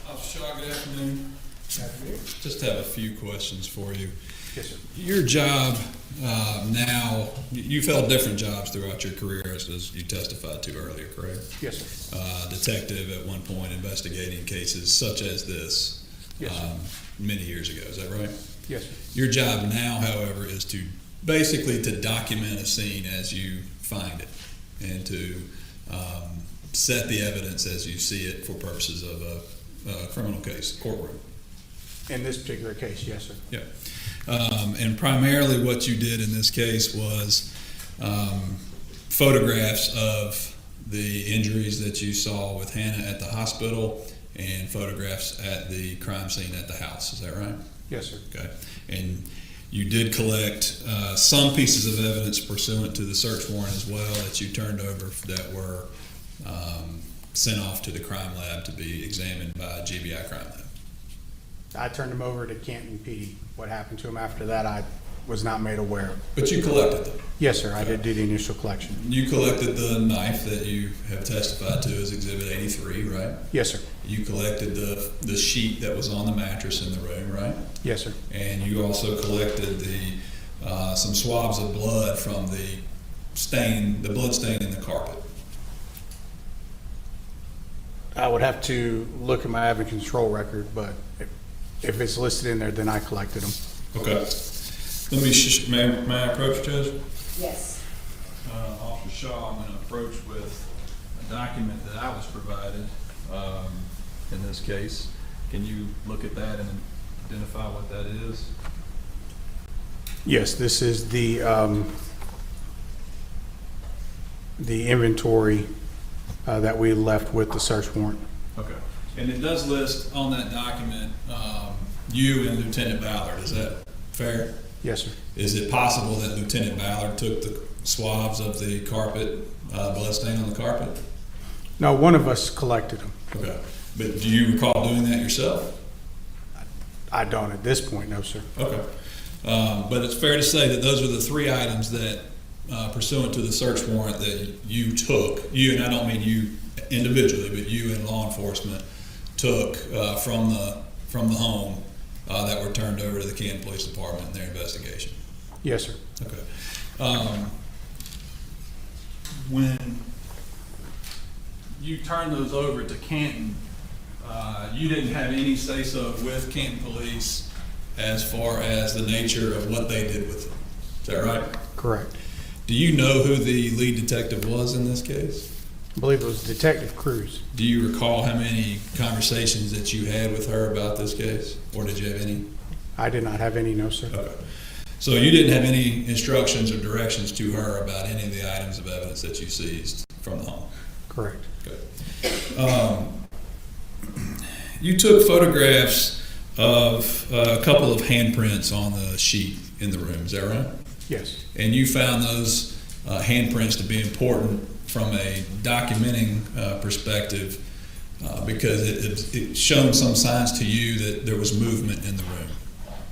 Officer Shaw, good afternoon. Just have a few questions for you. Yes, sir. Your job now, you've held different jobs throughout your career, as you testified to earlier, correct? Yes, sir. Detective at one point investigating cases such as this. Yes, sir. Many years ago, is that right? Yes, sir. Your job now, however, is to basically to document a scene as you find it and to set the evidence as you see it for purposes of a criminal case, courtroom. In this particular case, yes, sir. Yeah. And primarily what you did in this case was photographs of the injuries that you saw with Hannah at the hospital and photographs at the crime scene at the house. Is that right? Yes, sir. Okay. And you did collect some pieces of evidence pursuant to the search warrant as well that you turned over that were sent off to the crime lab to be examined by GBI crime lab. I turned him over to Canton PD. What happened to him after that, I was not made aware of. But you collected them? Yes, sir. I did do the initial collection. You collected the knife that you have testified to as Exhibit 83, right? Yes, sir. You collected the sheet that was on the mattress in the room, right? Yes, sir. And you also collected some swabs of blood from the blood stain in the carpet. I would have to look at my evidence control record, but if it's listed in there, then I collected them. Okay. Let me, may I approach, Judge? Yes. Officer Shaw, I'm going to approach with a document that I was provided in this case. Can you look at that and identify what that is? Yes, this is the inventory that we left with the search warrant. Okay. And it does list on that document you and Lieutenant Ballard. Is that fair? Yes, sir. Is it possible that Lieutenant Ballard took the swabs of the carpet, blood stain on the carpet? No, one of us collected them. Okay. But do you recall doing that yourself? I don't at this point, no, sir. Okay. But it's fair to say that those are the three items that, pursuant to the search warrant that you took, you, and I don't mean you individually, but you and law enforcement took from the home that were turned over to the Canton Police Department in their investigation. Yes, sir. Okay. When you turned those over to Canton, you didn't have any say-so with Canton Police as far as the nature of what they did with them. Is that right? Correct. Do you know who the lead detective was in this case? I believe it was Detective Cruz. Do you recall how many conversations that you had with her about this case? Or did you have any? I did not have any, no, sir. Okay. So you didn't have any instructions or directions to her about any of the items of evidence that you seized from the home? Correct. Okay. You took photographs of a couple of handprints on the sheet in the room, is that right? Yes. And you found those handprints to be important from a documenting perspective because it showed some signs to you that there was movement in the room.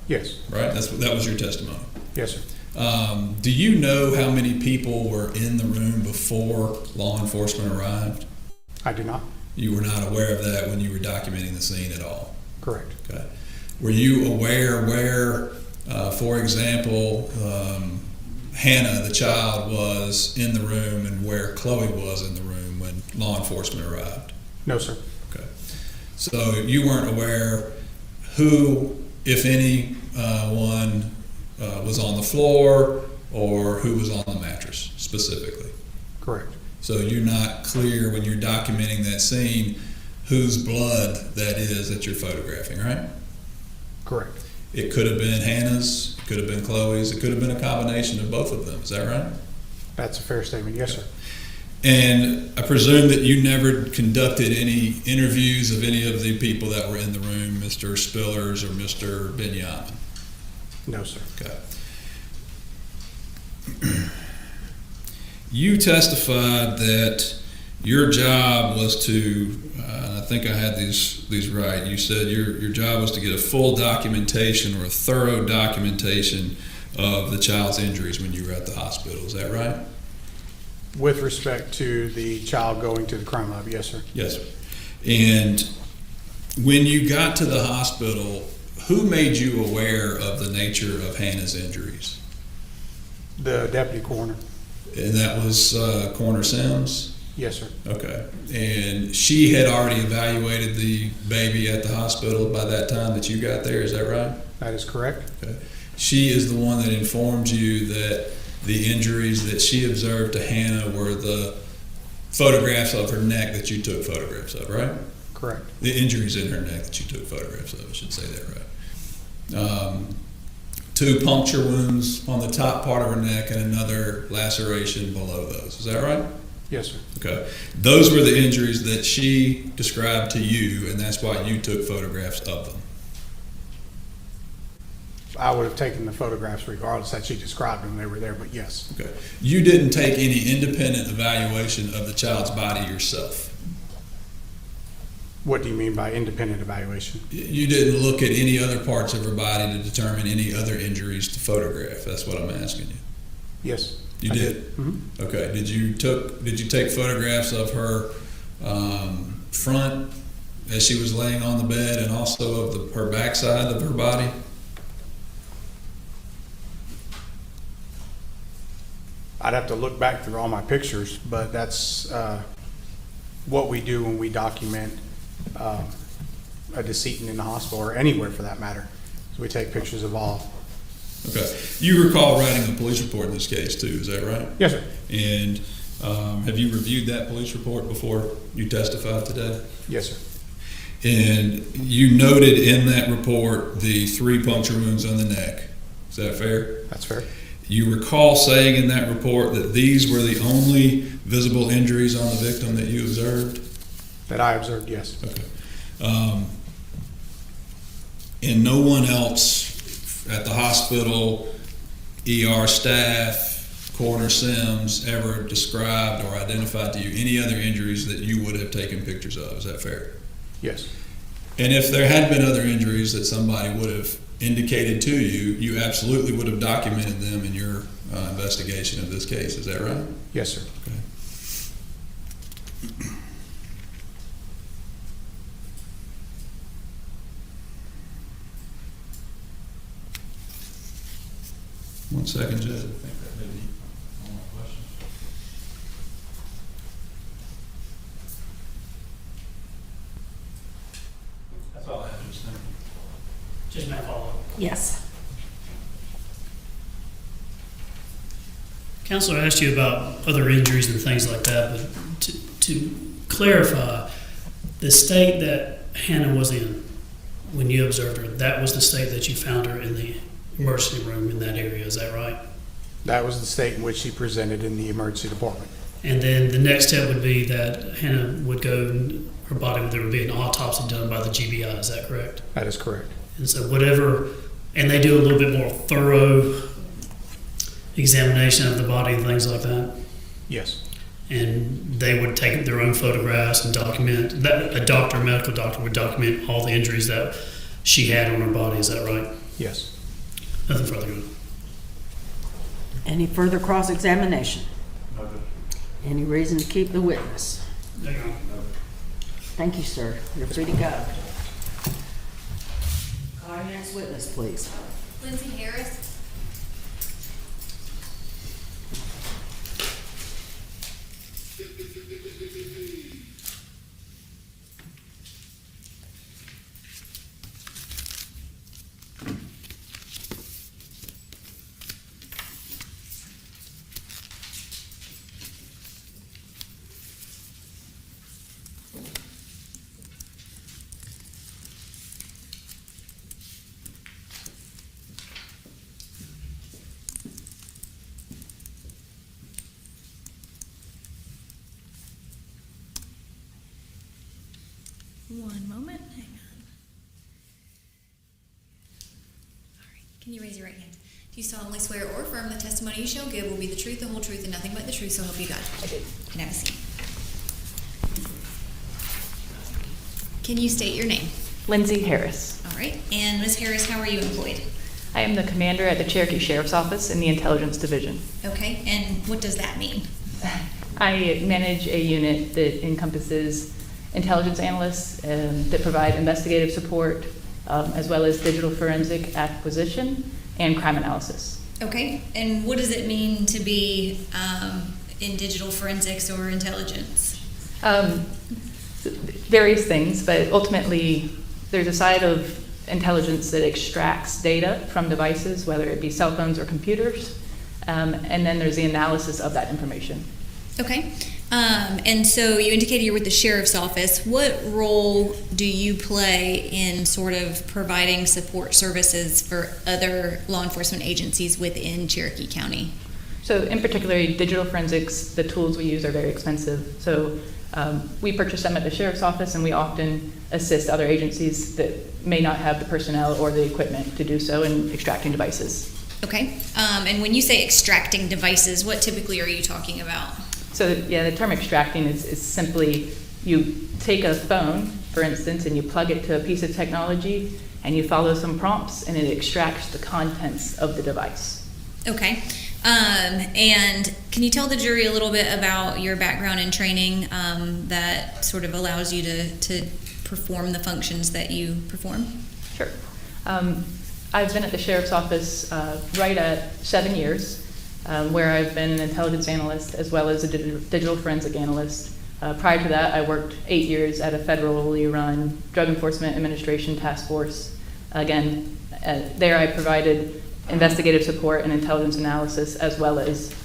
Yes. Right? That was your testimony. Yes, sir. Do you know how many people were in the room before law enforcement arrived? I do not. You were not aware of that when you were documenting the scene at all? Correct. Okay. Were you aware where, for example, Hannah, the child, was in the room and where Chloe was in the room when law enforcement arrived? No, sir. Okay. So you weren't aware who, if any, one was on the floor or who was on the mattress specifically? Correct. So you're not clear when you're documenting that scene whose blood that is that you're photographing, right? Correct. It could have been Hannah's, it could have been Chloe's, it could have been a combination of both of them, is that right? That's a fair statement, yes, sir. And I presume that you never conducted any interviews of any of the people that were in the room, Mr. Spillers or Mr. Benyamin? No, sir. Okay. You testified that your job was to, I think I had these right, you said your job was to get a full documentation or a thorough documentation of the child's injuries when you were at the hospital, is that right? With respect to the child going to the crime lab, yes, sir. Yes, sir. And when you got to the hospital, who made you aware of the nature of Hannah's injuries? The deputy coroner. And that was Coroner Sims? Yes, sir. Okay. And she had already evaluated the baby at the hospital by that time that you got there, is that right? That is correct. Okay. She is the one that informed you that the injuries that she observed to Hannah were the photographs of her neck that you took photographs of, right? Correct. The injuries in her neck that you took photographs of, I should say that right. 2 puncture wounds on the top part of her neck and another laceration below those. Is that right? Yes, sir. Okay. Those were the injuries that she described to you, and that's why you took photographs of them. I would have taken the photographs regardless that she described them, they were there, but yes. Okay. You didn't take any independent evaluation of the child's body yourself. What do you mean by independent evaluation? You didn't look at any other parts of her body to determine any other injuries to photograph. That's what I'm asking you. Yes. You I did? Mm-hmm. Okay. Did you take photographs of her front as she was laying on the bed, and also of her backside of her body? I'd have to look back through all my pictures, but that's what we do when we document a decedent in the hospital, or anywhere for that matter. So we take pictures of all. Okay. You recall writing a police report in this case too, is that right? Yes, sir. And have you reviewed that police report before you testified today? Yes, sir. And you noted in that report the 3 puncture wounds on the neck. Is that fair? That's fair. You recall saying in that report that these were the only visible injuries on the victim that you observed? That I observed, yes. Okay. And no one else at the hospital, ER staff, coroner Sims ever described or identified to you any other injuries that you would have taken pictures of? Is that fair? Yes. And if there had been other injuries that somebody would have indicated to you, you absolutely would have documented them in your investigation of this case. Is that right? Yes, sir. Okay. One second, Judge. I think that may be all my questions. That's all I have, just thank you. Just may I follow up? Yes. Counselor asked you about other injuries and things like that, but to clarify, the state that Hannah was in when you observed her, that was the state that you found her in the emergency room in that area, is that right? That was the state in which she presented in the emergency department. And then the next step would be that Hannah would go, her body, there would be an autopsy done by the GBI, is that correct? That is correct. And so whatever, and they do a little bit more thorough examination of the body and things like that? Yes. And they would take their own photographs and document, that a medical doctor would document all the injuries that she had on her body, is that right? Yes. Nothing further. Any further cross-examination? Any reason to keep the witness? Thank you, sir. You're free to go. Call your next witness, please. Lindsay Harris. One moment, hang on. All right, can you raise your right hand? Do you solemnly swear or affirm the testimony you shall give will be the truth, the whole truth, and nothing but the truth, so help you God? I do. Can I have a seat? Can you state your name? Lindsay Harris. All right, and Ms. Harris, how are you employed? I am the commander at the Cherokee Sheriff's Office in the Intelligence Division. Okay, and what does that mean? I manage a unit that encompasses intelligence analysts that provide investigative support, as well as digital forensic acquisition and crime analysis. Okay, and what does it mean to be in digital forensics or intelligence? Various things, but ultimately there's a side of intelligence that extracts data from devices, whether it be cell phones or computers, and then there's the analysis of that information. Okay. And so you indicated you're with the sheriff's office. What role do you play in sort of providing support services for other law enforcement agencies within Cherokee County? So in particular, digital forensics, the tools we use are very expensive. So we purchase them at the sheriff's office, and we often assist other agencies that may not have the personnel or the equipment to do so in extracting devices. Okay. And when you say extracting devices, what typically are you talking about? So yeah, the term extracting is simply you take a phone, for instance, and you plug it to a piece of technology, and you follow some prompts, and it extracts the contents of the device. Okay. And can you tell the jury a little bit about your background and training that sort of allows you to perform the functions that you perform? Sure. I've been at the sheriff's office right at 7 years, where I've been an intelligence analyst as well as a digital forensic analyst. Prior to that, I worked 8 years at a federally run Drug Enforcement Administration task force. Again, there I provided investigative support and intelligence analysis, as well as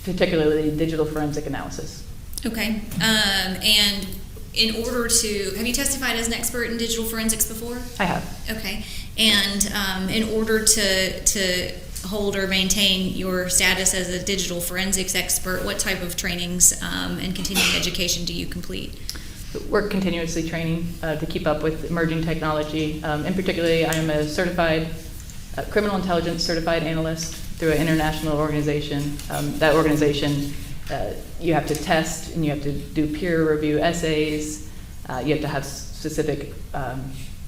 particularly digital forensic analysis. Okay. And in order to, have you testified as an expert in digital forensics before? I have. Okay. And in order to hold or maintain your status as a digital forensics expert, what type of trainings and continuing education do you complete? We're continuously training to keep up with emerging technology. In particular, I am a certified criminal intelligence certified analyst through an international organization. That organization, you have to test and you have to do peer review essays. You have to have specific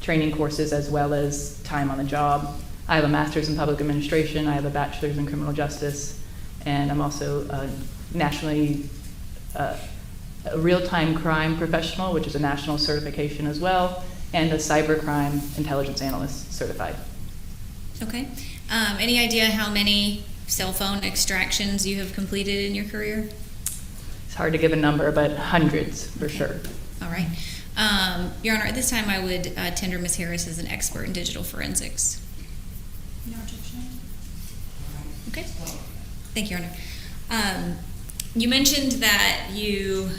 training courses as well as time on the job. I have a master's in public administration. I have a bachelor's in criminal justice, and I'm also nationally a real-time crime professional, which is a national certification as well, and a cybercrime intelligence analyst certified. Okay. Any idea how many cell phone extractions you have completed in your career? It's hard to give a number, but hundreds for sure. All right. Your Honor, at this time I would tender Ms. Harris as an expert in digital forensics. No objection. Okay. Thank you, Your Honor. You mentioned that you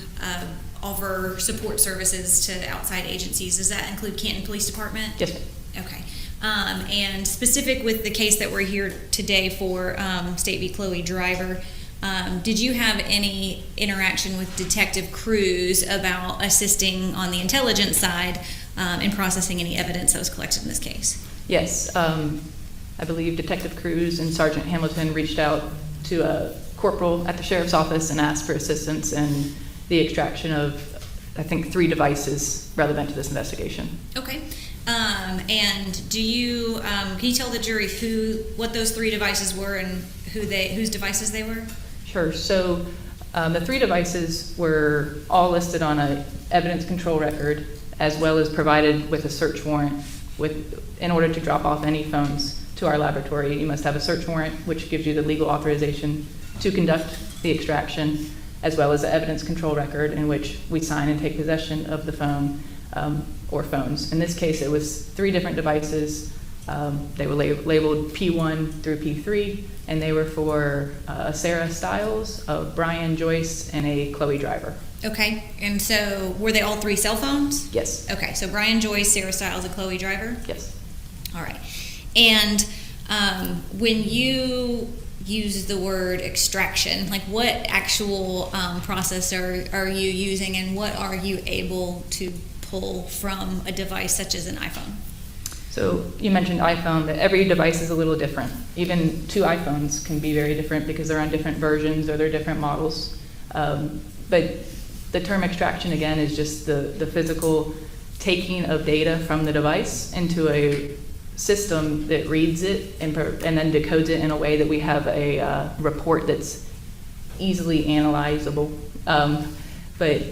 offer support services to outside agencies. Does that include Canton Police Department? Yes, ma'am. Okay. And specific with the case that we're here today for, State v. Chloe Driver, did you have any interaction with Detective Cruz about assisting on the intelligence side in processing any evidence that was collected in this case? Yes. I believe Detective Cruz and Sergeant Hamilton reached out to a corporal at the sheriff's office and asked for assistance in the extraction of, I think, 3 devices relevant to this investigation. Okay. And do you, can you tell the jury what those 3 devices were and whose devices they were? Sure. So the 3 devices were all listed on an evidence control record, as well as provided with a search warrant. In order to drop off any phones to our laboratory, you must have a search warrant, which gives you the legal authorization to conduct the extraction, as well as an evidence control record in which we sign and take possession of the phone or phones. In this case, it was 3 different devices. They were labeled P1 through P3, and they were for a Sarah Stiles, a Brian Joyce, and a Chloe Driver. Okay. And so were they all 3 cell phones? Yes. Okay. So Brian Joyce, Sarah Stiles, and Chloe Driver? Yes. All right. And when you use the word extraction, like what actual process are you using, and what are you able to pull from a device such as an iPhone? So you mentioned iPhone, but every device is a little different. Even 2 iPhones can be very different because they're on different versions or they're different models. But the term extraction, again, is just the physical taking of data from the device into a system that reads it and then decodes it in a way that we have a report that's easily analyzable. But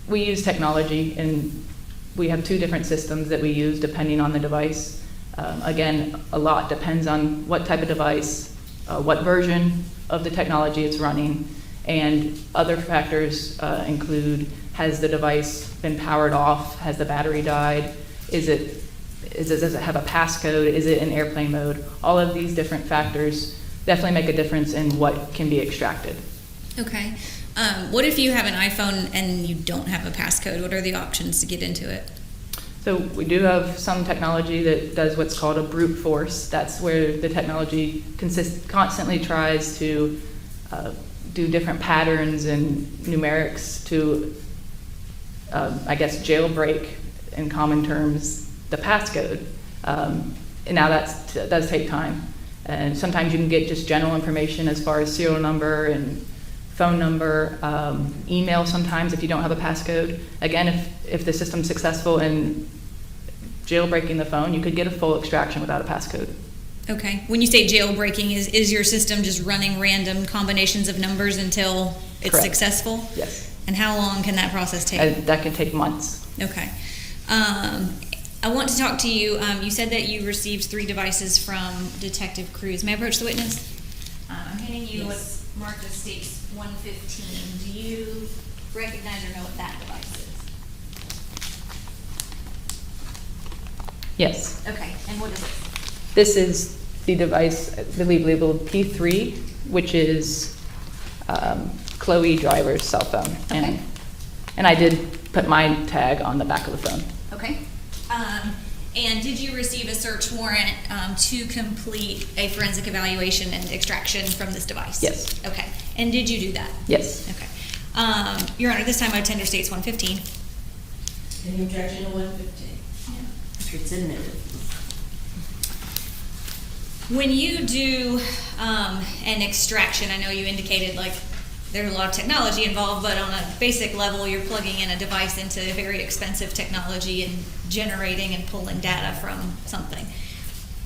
we use technology, and we have 2 different systems that we use depending on the device. Again, a lot depends on what type of device, what version of the technology it's running, and other factors include, has the device been powered off? Has the battery died? Does it have a passcode? Is it in airplane mode? All of these different factors definitely make a difference in what can be extracted. Okay. What if you have an iPhone and you don't have a passcode? What are the options to get into it? So we do have some technology that does what's called a brute force. That's where the technology constantly tries to do different patterns and numerics to, I guess, jailbreak, in common terms, the passcode. And now that does take time. And sometimes you can get just general information as far as serial number and phone number, email sometimes if you don't have a passcode. Again, if the system's successful in jailbreaking the phone, you could get a full extraction without a passcode. Okay. When you say jailbreaking, is your system just running random combinations of numbers until it's Correct. Successful? Yes. And how long can that process take? That can take months. Okay. I want to talk to you. You said that you received 3 devices from Detective Cruz. May I approach the witness? I'm handing you what's marked as States 115. Do you recognize or know what that device is? Yes. Okay. And what is it? This is the device, I believe, labeled P3, which is Chloe Driver's cell phone. Okay. And I did put my tag on the back of the phone. Okay. And did you receive a search warrant to complete a forensic evaluation and extraction from this device? Yes. Okay. And did you do that? Yes. Okay. Your Honor, this time I would tender States 115. Any objection to 115? It's admitted. When you do an extraction, I know you indicated like there's a lot of technology involved, but on a basic level, you're plugging in a device into very expensive technology and generating and pulling data from something.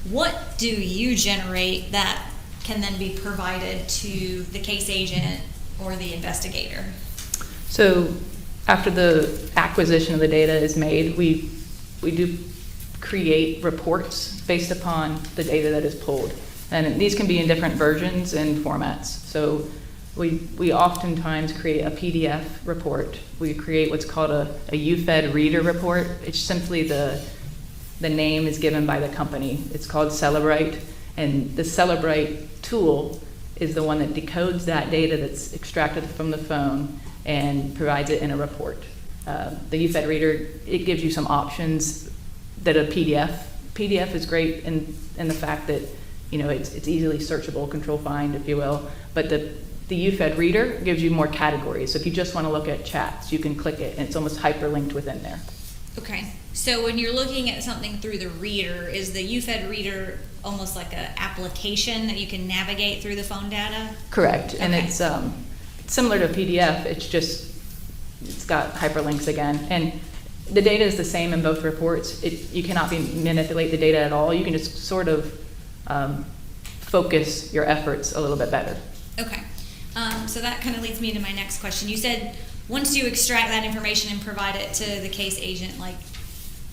What do you generate that can then be provided to the case agent or the investigator? So after the acquisition of the data is made, we do create reports based upon the data that is pulled. And these can be in different versions and formats. So we oftentimes create a PDF report. We create what's called a UFED reader report. It's simply the name is given by the company. It's called Celebrite, and the Celebrite tool is the one that decodes that data that's extracted from the phone and provides it in a report. The UFED reader, it gives you some options that a PDF is great in the fact that, you know, it's easily searchable, control find, if you will, but the UFED reader gives you more categories. So if you just want to look at chats, you can click it, and it's almost hyperlinked within there. Okay, so when you're looking at something through the reader, is the UFED reader almost like an application that you can navigate through the phone data? Correct, and Okay. it's similar to a PDF, it's got hyperlinks again. And the data is the same in both reports. You cannot manipulate the data at all. You can just sort of focus your efforts a little bit better. Okay, so that kind of leads me into my next question. You said once you extract that information and provide it to the case agent, like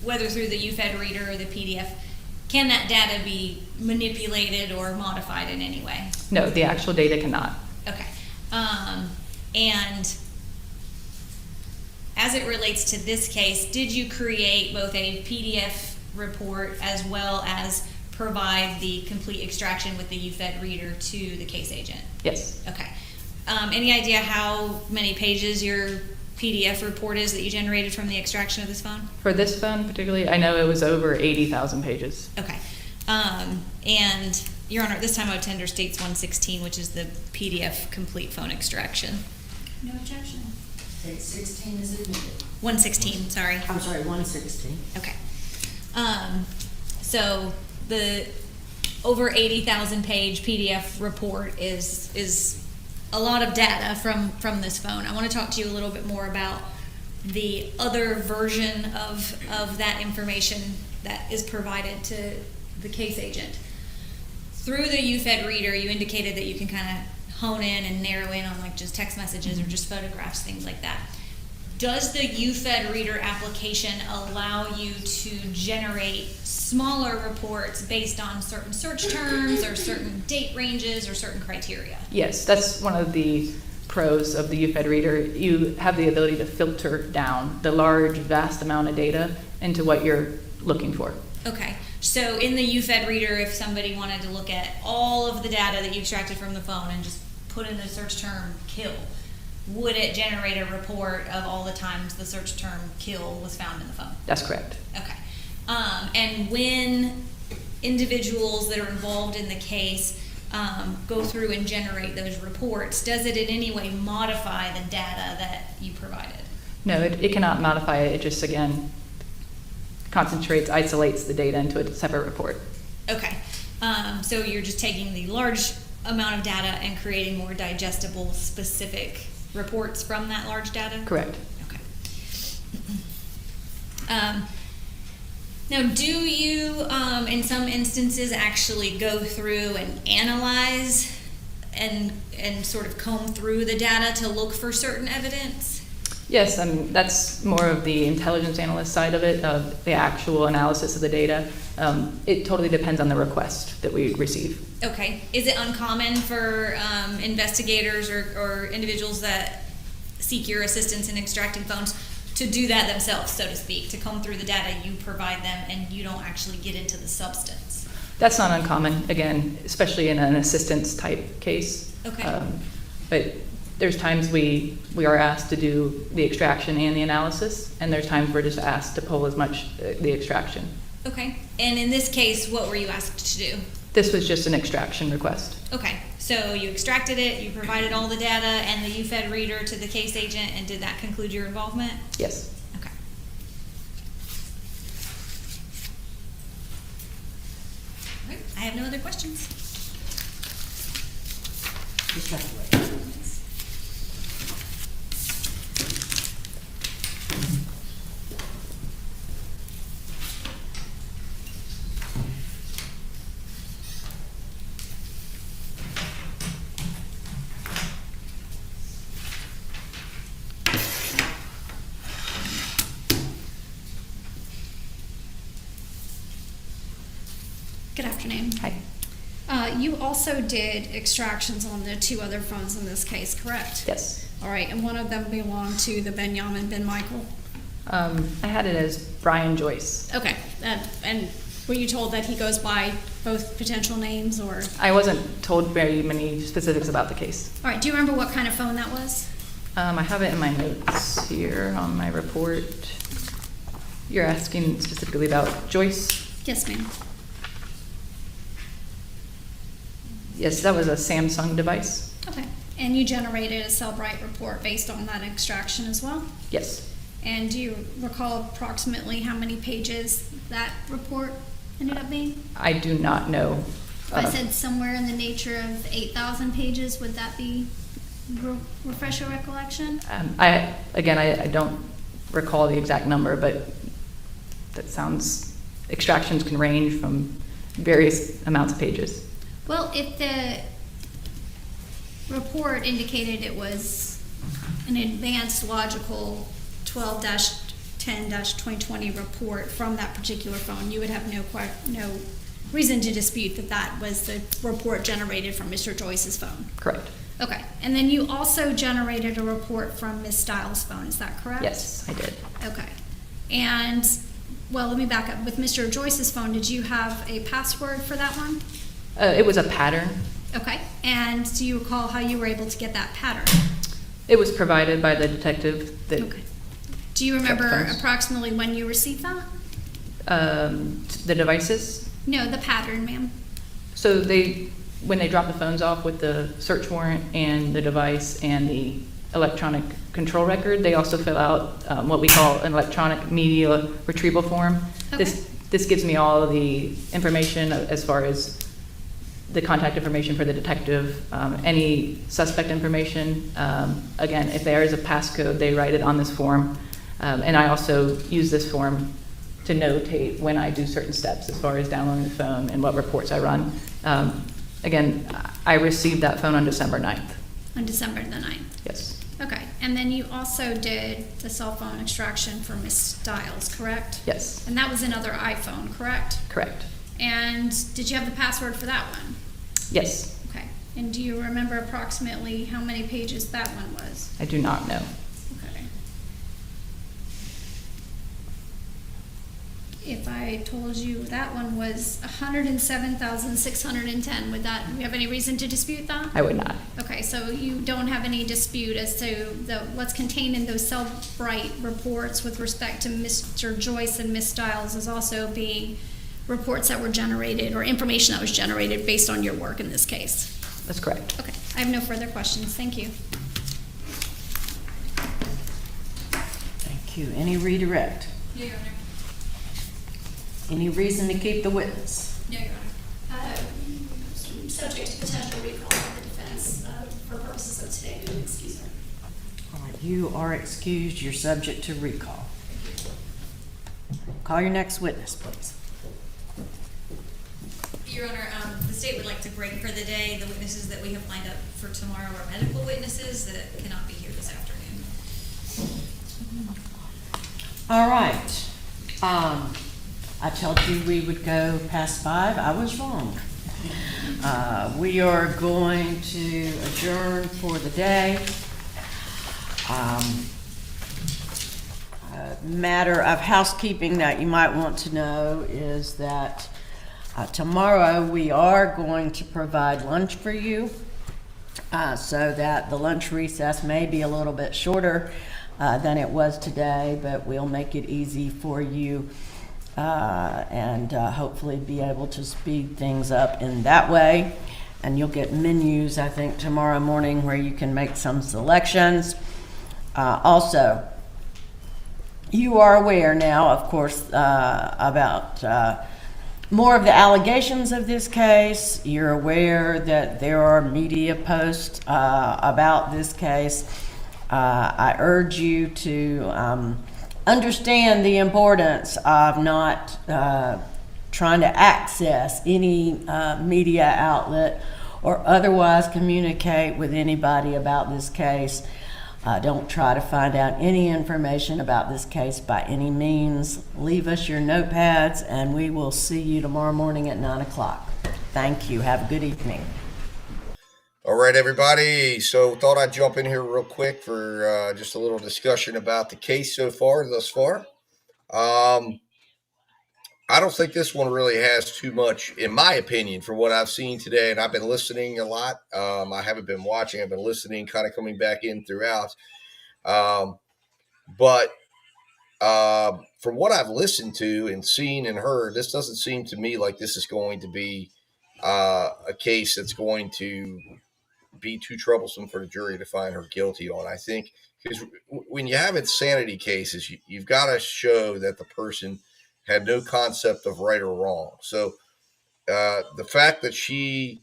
whether through the UFED reader or the PDF, can that data be manipulated or modified in any way? No, the actual data cannot. Okay, and as it relates to this case, did you create both a PDF report as well as provide the complete extraction with the UFED reader to the case agent? Yes. Okay. Any idea how many pages your PDF report is that you generated from the extraction of this phone? For this phone particularly, I know it was over 80,000 pages. Okay. And Your Honor, at this time I would tender States 116, which is the PDF complete phone extraction. No objection. State 16 is admitted. 116, sorry. I'm sorry, 116. Okay. So the over 80,000 page PDF report is a lot of data from this phone. I want to talk to you a little bit more about the other version of that information that is provided to the case agent. Through the UFED reader, you indicated that you can kind of hone in and narrow in on like just text messages or just photographs, things like that. Does the UFED reader application allow you to generate smaller reports based on certain search terms or certain date ranges or certain criteria? Yes, that's one of the pros of the UFED reader. You have the ability to filter down the large, vast amount of data into what you're looking for. Okay, so in the UFED reader, if somebody wanted to look at all of the data that you extracted from the phone and just put in the search term kill, would it generate a report of all the times the search term kill was found in the phone? That's correct. Okay. And when individuals that are involved in the case go through and generate those reports, does it in any way modify the data that you provided? No, it cannot modify it. It just, again, concentrates, isolates the data into a separate report. Okay. So you're just taking the large amount of data and creating more digestible, specific reports from that large data? Correct. Okay. Now, do you, in some instances, actually go through and analyze and sort of comb through the data to look for certain evidence? Yes, that's more of the intelligence analyst side of it, of the actual analysis of the data. It totally depends on the request that we receive. Okay. Is it uncommon for investigators or individuals that seek your assistance in extracting phones to do that themselves, so to speak, to comb through the data you provide them and you don't actually get into the substance? That's not uncommon, again, especially in an assistance type case. Okay. But there's times we are asked to do the extraction and the analysis, and there's times we're just asked to pull as much the extraction. Okay. And in this case, what were you asked to do? This was just an extraction request. Okay. So you extracted it, you provided all the data and the UFED reader to the case agent, and did that conclude your involvement? Yes. Okay. All right. I have no other questions. Good afternoon. Hi. You also did extractions on the two other phones in this case, correct? Yes. All right, and one of them belonged to the Benjamin Ben Michael? I had it as Brian Joyce. Okay, and were you told that he goes by both potential names, or? I wasn't told very many specifics about the case. All right, do you remember what kind of phone that was? I have it in my notes here on my report. You're asking specifically about Joyce? Yes, ma'am. Yes, that was a Samsung device. Okay, and you generated a Cellbrite report based on that extraction as well? Yes. And do you recall approximately how many pages that report ended up being? I do not know. If I said somewhere in the nature of 8,000 pages, would that be refresh your recollection? I don't recall the exact number, but that sounds, extractions can range from various amounts of pages. Well, if the report indicated it was an advanced logical 12-10-2020 report from that particular phone, you would have no reason to dispute that that was the report generated from Mr. Joyce's phone. Correct. Okay, and then you also generated a report from Ms. Stiles' phone, is that correct? Yes, I did. Okay, and, well, let me back up. With Mr. Joyce's phone, did you have a password for that one? It was a pattern. Okay, and do you recall how you were able to get that pattern? It was provided by the detective that. Okay. Do you remember approximately when you received that? The devices? No, the pattern, ma'am. So when they drop the phones off with the search warrant and the device and the electronic control record, they also fill out what we call an electronic media retrieval form. Okay. This gives me all of the information as far as the contact information for the detective, any suspect information. Again, if there is a passcode, they write it on this form. And I also use this form to notate when I do certain steps as far as downloading the phone and what reports I run. Again, I received that phone on December 9th. On December the 9th? Yes. Okay, and then you also did the cell phone extraction for Ms. Stiles, correct? Yes. And that was another iPhone, correct? Correct. And did you have the password for that one? Yes. Okay, and do you remember approximately how many pages that one was? I do not know. Okay. if I told you that one was 107,610, would you have any reason to dispute that? I would not. Okay, so you don't have any dispute as to what's contained in those Cellbrite reports with respect to Mr. Joyce and Ms. Stiles as also being reports that were generated or information that was generated based on your work in this case? That's correct. Okay, I have no further questions. Thank you. Thank you. Any redirect? No, Your Honor. Any reason to keep the witness? No, Your Honor. Subject to potential recall of the defense for purposes of today. No excuse her. All right, you are excused. You're subject to recall. Call your next witness, please. Your Honor, the state would like to break for the day. The witnesses that we have lined up for tomorrow are medical witnesses that cannot be here this afternoon. All right. I told you we would go past 5. I was wrong. We are going to adjourn for the day. A matter of housekeeping that you might want to know is that tomorrow we are going to provide lunch for you, so that the lunch recess may be a little bit shorter than it was today, but we'll make it easy for you and hopefully be able to speed things up in that way. And you'll get menus, I think, tomorrow morning where you can make some selections. Also, you are aware now, of course, about more of the allegations of this case. You're aware that there are media posts about this case. I urge you to understand the importance of not trying to access any media outlet or otherwise communicate with anybody about this case. Don't try to find out any information about this case by any means. Leave us your notepads, and we will see you tomorrow morning at 9 o'clock. Thank you. Have a good evening. All right, everybody. So thought I'd jump in here real quick for just a little discussion about the case thus far. I don't think this one really has too much, in my opinion, from what I've seen today. And I've been listening a lot. I haven't been watching. I've been listening, kind of coming back in throughout. But from what I've listened to and seen and heard, this doesn't seem to me like this is going to be a case that's going to be too troublesome for the jury to find her guilty on. I think because when you have insanity cases, you've got to show that the person had no concept of right or wrong. So the fact that she,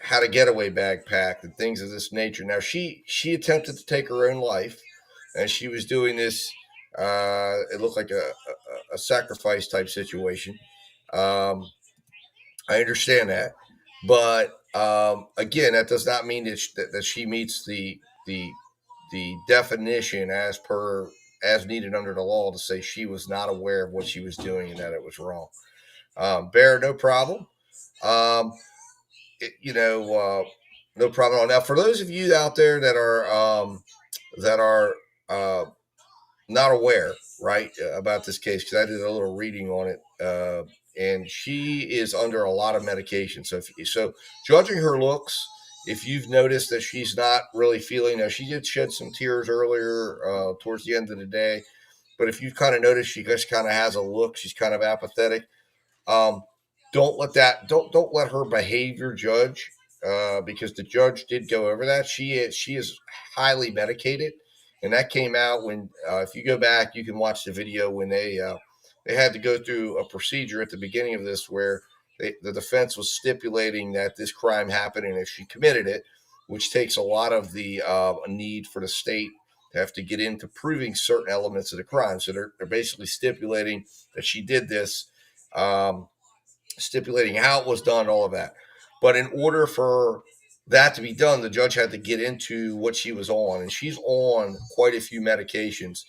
had a getaway bag packed and things of this nature. Now she attempted to take her own life, and she was doing this. It looked like a sacrifice type situation. I understand that, but again, that does not mean that she meets the definition as needed under the law to say she was not aware of what she was doing and that it was wrong. Bear, no problem. No problem. Now, for those of you out there that are not aware, right, about this case, because I did a little reading on it, and she is under a lot of medication. So judging her looks, if you've noticed that she's not really feeling, now she did shed some tears earlier towards the end of the day, but if you've kind of noticed, she just kind of has a look, she's kind of apathetic. Don't let her behavior judge, because the judge did go over that. She is highly medicated, and that came out when, if you go back, you can watch the video when they had to go through a procedure at the beginning of this where the defense was stipulating that this crime happened and if she committed it, which takes a lot of the need for the state to have to get into proving certain elements of the crime. So they're basically stipulating that she did this, stipulating how it was done, all of that. But in order for that to be done, the judge had to get into what she was on, and she's on quite a few medications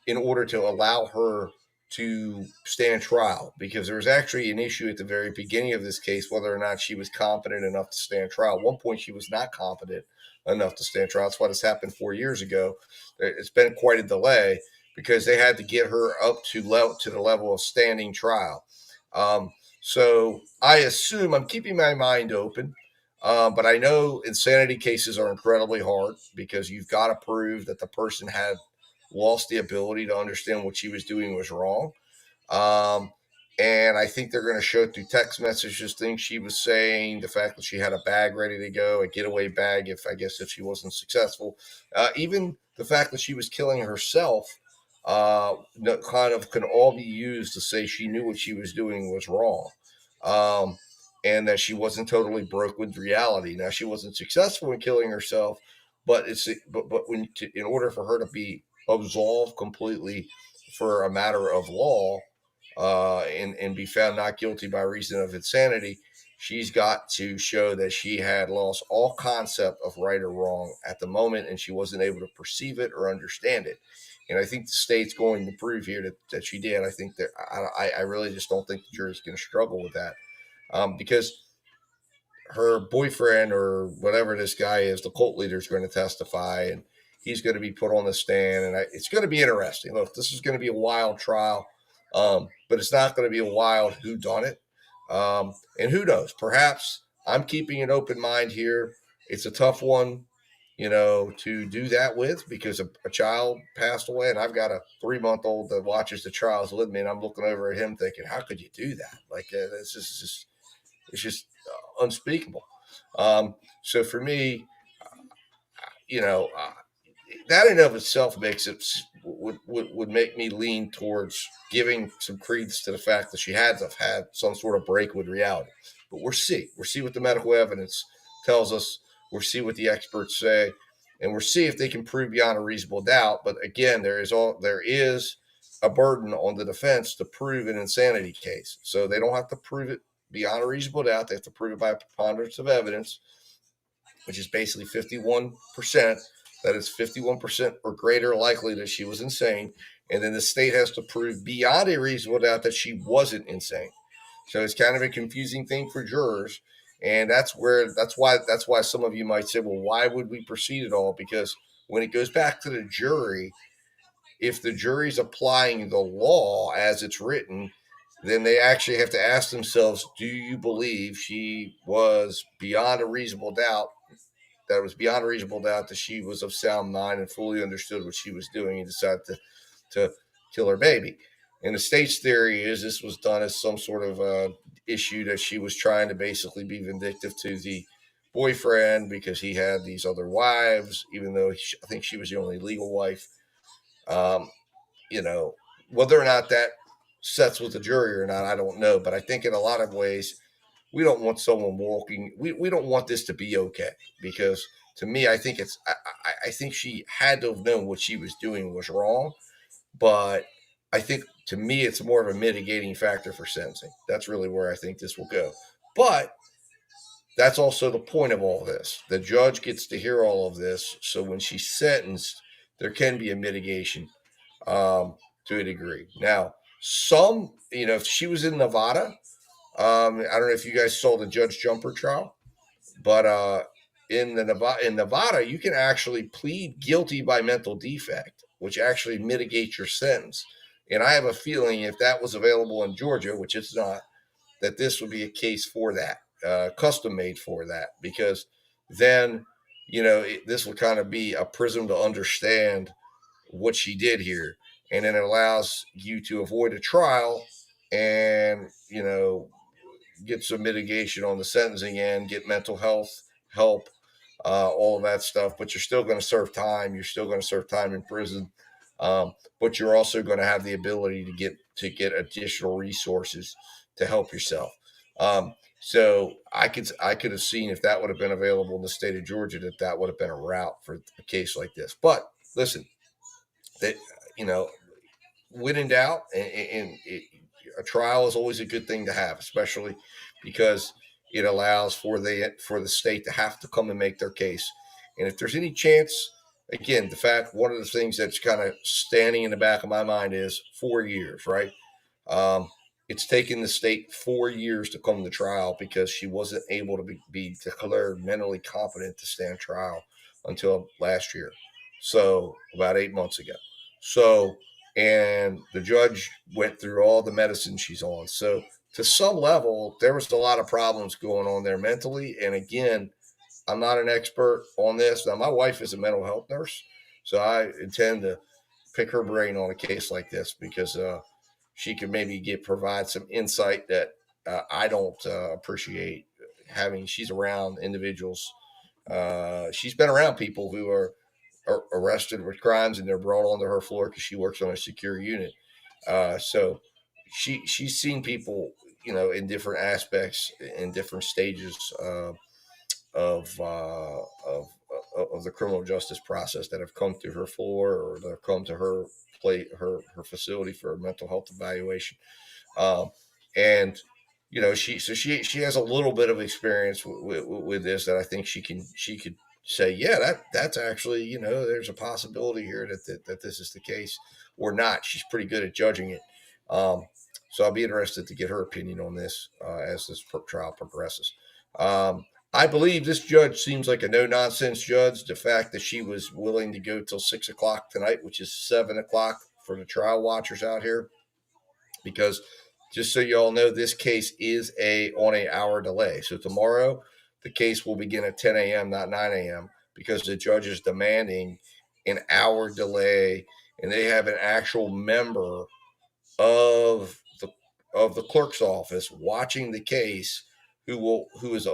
in order to allow her to stand trial, because there was actually an issue at the very beginning of this case whether or not she was competent enough to stand trial. At one point, she was not competent enough to stand trial. That's why this happened 4 years ago. It's been quite a delay because they had to get her up to the level of standing trial. So I assume, I'm keeping my mind open, but I know insanity cases are incredibly hard because you've got to prove that the person had lost the ability to understand what she was doing was wrong. And I think they're going to show through text messages things she was saying, the fact that she had a bag ready to go, a getaway bag, if she wasn't successful, even the fact that she was killing herself, kind of can all be used to say she knew what she was doing was wrong. And that she wasn't totally broke with reality. Now, she wasn't successful in killing herself, but in order for her to be absolved completely for a matter of law, and be found not guilty by reason of insanity, she's got to show that she had lost all concept of right or wrong at the moment, and she wasn't able to perceive it or understand it. And I think the state's going to prove here that she did. I think that I really just don't think the jury's going to struggle with that, because her boyfriend or whatever this guy is, the cult leader, is going to testify, and he's going to be put on the stand, and it's going to be interesting. Look, this is going to be a wild trial, but it's not going to be a wild whodunit. And who knows? Perhaps I'm keeping an open mind here. It's a tough one, to do that with, because a child passed away, and I've got a 3-month-old that watches the trials with me, and I'm looking over at him thinking, how could you do that? Like, it's just unspeakable. So for me, that in of itself would make me lean towards giving some credence to the fact that she had to have had some sort of break with reality. But we'll see what the medical evidence tells us. We'll see what the experts say, and we'll see if they can prove beyond a reasonable doubt. But again, there is a burden on the defense to prove an insanity case. So they don't have to prove it beyond a reasonable doubt. They have to prove it by a preponderance of evidence, which is basically 51%. That is 51% or greater likely that she was insane. And then the state has to prove beyond a reasonable doubt that she wasn't insane. So it's kind of a confusing thing for jurors. And that's why some of you might say, well, why would we proceed at all? Because when it goes back to the jury, if the jury's applying the law as it's written, then they actually have to ask themselves, do you believe she was beyond a reasonable doubt, that she was of sound mind and fully understood what she was doing and decided to kill her baby? And the state's theory is this was done as some sort of issue that she was trying to basically be vindictive to the boyfriend because he had these other wives, even though I think she was the only legal wife. Whether or not that sets with the jury or not, I don't know. But I think in a lot of ways, we don't want someone we don't want this to be okay, because to me, I think I think she had to have known what she was doing was wrong. But I think to me, it's more of a mitigating factor for sentencing. That's really where I think this will go. But that's also the point of all this. The judge gets to hear all of this. So when she's sentenced, there can be a mitigation to a degree. Now, if she was in Nevada, I don't know if you guys saw the Judge Jumper trial, but in Nevada, you can actually plead guilty by mental defect, which actually mitigates your sentence. And I have a feeling if that was available in Georgia, which it's not, that this would be a case for that, custom made for that, because then, this will kind of be a prism to understand what she did here. And then it allows you to avoid a trial and, get some mitigation on the sentencing end, get mental health help, all of that stuff. But you're still going to serve time. You're still going to serve time in prison. But you're also going to have the ability to get additional resources to help yourself. So I could have seen, if that would have been available in the state of Georgia, that would have been a route for a case like this. But listen, that when in doubt, and a trial is always a good thing to have, especially because it allows for the state to have to come and make their case. And if there's any chance again, one of the things that's kind of standing in the back of my mind is 4 years, right? It's taken the state 4 years to come to trial because she wasn't able to be declared mentally competent to stand trial until last year. So about 8 months ago. So, and the judge went through all the medicine she's on. So to some level, there was a lot of problems going on there mentally. And again, I'm not an expert on this. Now, my wife is a mental health nurse, so I intend to pick her brain on a case like this because she could maybe provide some insight that I don't appreciate having. She's around individuals. She's been around people who are arrested with crimes and they're brought onto her floor because she works on a secure unit. So she's seen people, in different aspects, in different stages of the criminal justice process that have come through her floor or that have come to her facility for a mental health evaluation. And she has a little bit of experience with this that I think she could say, yeah, that's actually, there's a possibility here that this is the case or not. She's pretty good at judging it. So I'll be interested to get her opinion on this as this trial progresses. I believe this judge seems like a no-nonsense judge. The fact that she was willing to go till 6 o'clock tonight, which is 7 o'clock for the trial watchers out here, because just so you all know, this case is on an hour delay. So tomorrow, the case will begin at 10 a.m., not 9 a.m., because the judge is demanding an hour delay, and they have an actual member of the clerk's office watching the case who is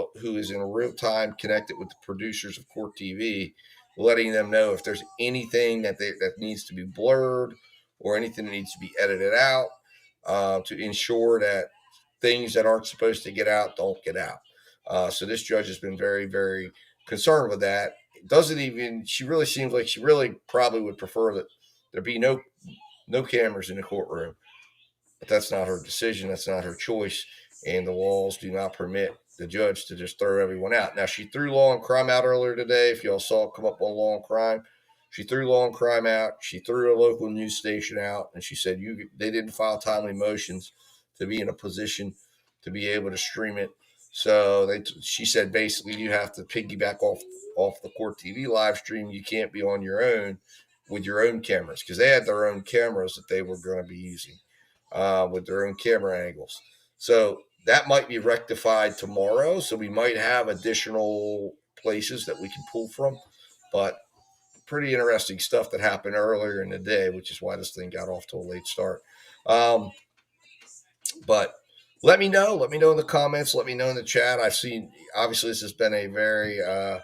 in real time connected with the producers of Court TV, letting them know if there's anything that needs to be blurred or anything that needs to be edited out, to ensure that things that aren't supposed to get out don't get out. So this judge has been very, very concerned with that. She really seems like she really probably would prefer that there be no cameras in the courtroom. But that's not her decision. That's not her choice. And the laws do not permit the judge to just throw everyone out. Now, she threw Law and Crime out earlier today. If y'all saw it come up on Law and Crime, she threw Law and Crime out. She threw a local news station out. And she said they didn't file timely motions to be in a position to be able to stream it. So she said basically you have to piggyback off the Court TV live stream. You can't be on your own with your own cameras because they had their own cameras that they were going to be using with their own camera angles. So that might be rectified tomorrow. So we might have additional places that we can pull from. But pretty interesting stuff that happened earlier in the day, which is why this thing got off to a late start. But let me know in the comments. Let me know in the chat. I've seen, obviously, this has been a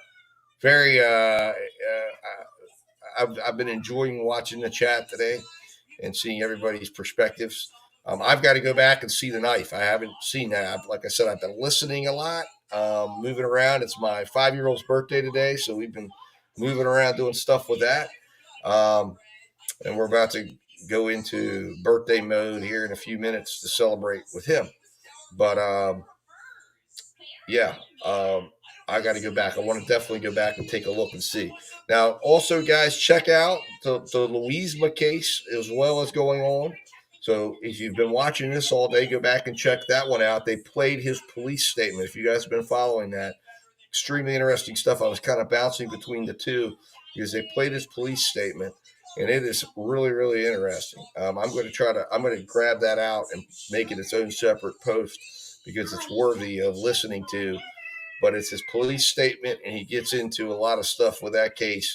I've been enjoying watching the chat today and seeing everybody's perspectives. I've got to go back and see the knife. I haven't seen that. Like I said, I've been listening a lot, moving around. It's my 5-year-old's birthday today, so we've been moving around doing stuff with that. And we're about to go into birthday mode here in a few minutes to celebrate with him. But I got to go back. I want to definitely go back and take a look and see. Now, also, guys, check out the Louisma case as well as going on. So if you've been watching this all day, go back and check that one out. They played his police statement. If you guys have been following that, extremely interesting stuff. I was kind of bouncing between the two because they played his police statement, and it is really, really interesting. I'm going to grab that out and make it its own separate post because it's worthy of listening to. But it's his police statement, and he gets into a lot of stuff with that case.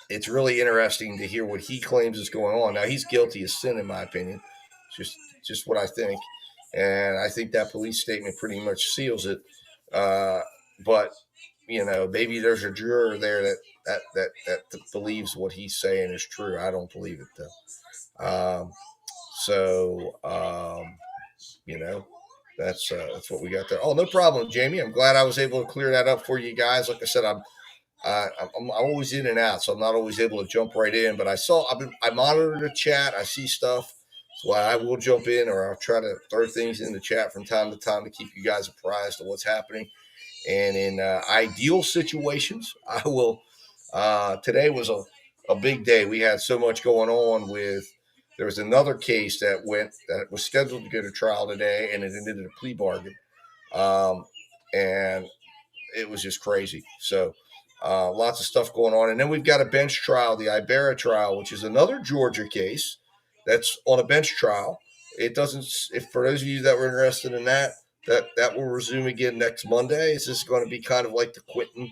It's really interesting to hear what he claims is going on. Now, he's guilty of sin, in my opinion. Just what I think. And I think that police statement pretty much seals it. But, maybe there's a juror there that believes what he's saying is true. I don't believe it, though. That's what we got there. Oh, no problem, Jamie. I'm glad I was able to clear that up for you guys. Like I said, I'm always in and out, so I'm not always able to jump right in. But I monitor the chat. I see stuff. So I will jump in, or I'll try to throw things in the chat from time to time to keep you guys apprised of what's happening. And in ideal situations, I will Today was a big day. We had so much going on with. There was another case that was scheduled to go to trial today, and it ended in a plea bargain, and it was just crazy. So lots of stuff going on, and then we've got a bench trial, the Ibarra trial, which is another Georgia case that's on a bench trial. It doesn't. If for those of you that were interested in that will resume again next Monday. Is this going to be kind of like the Quentin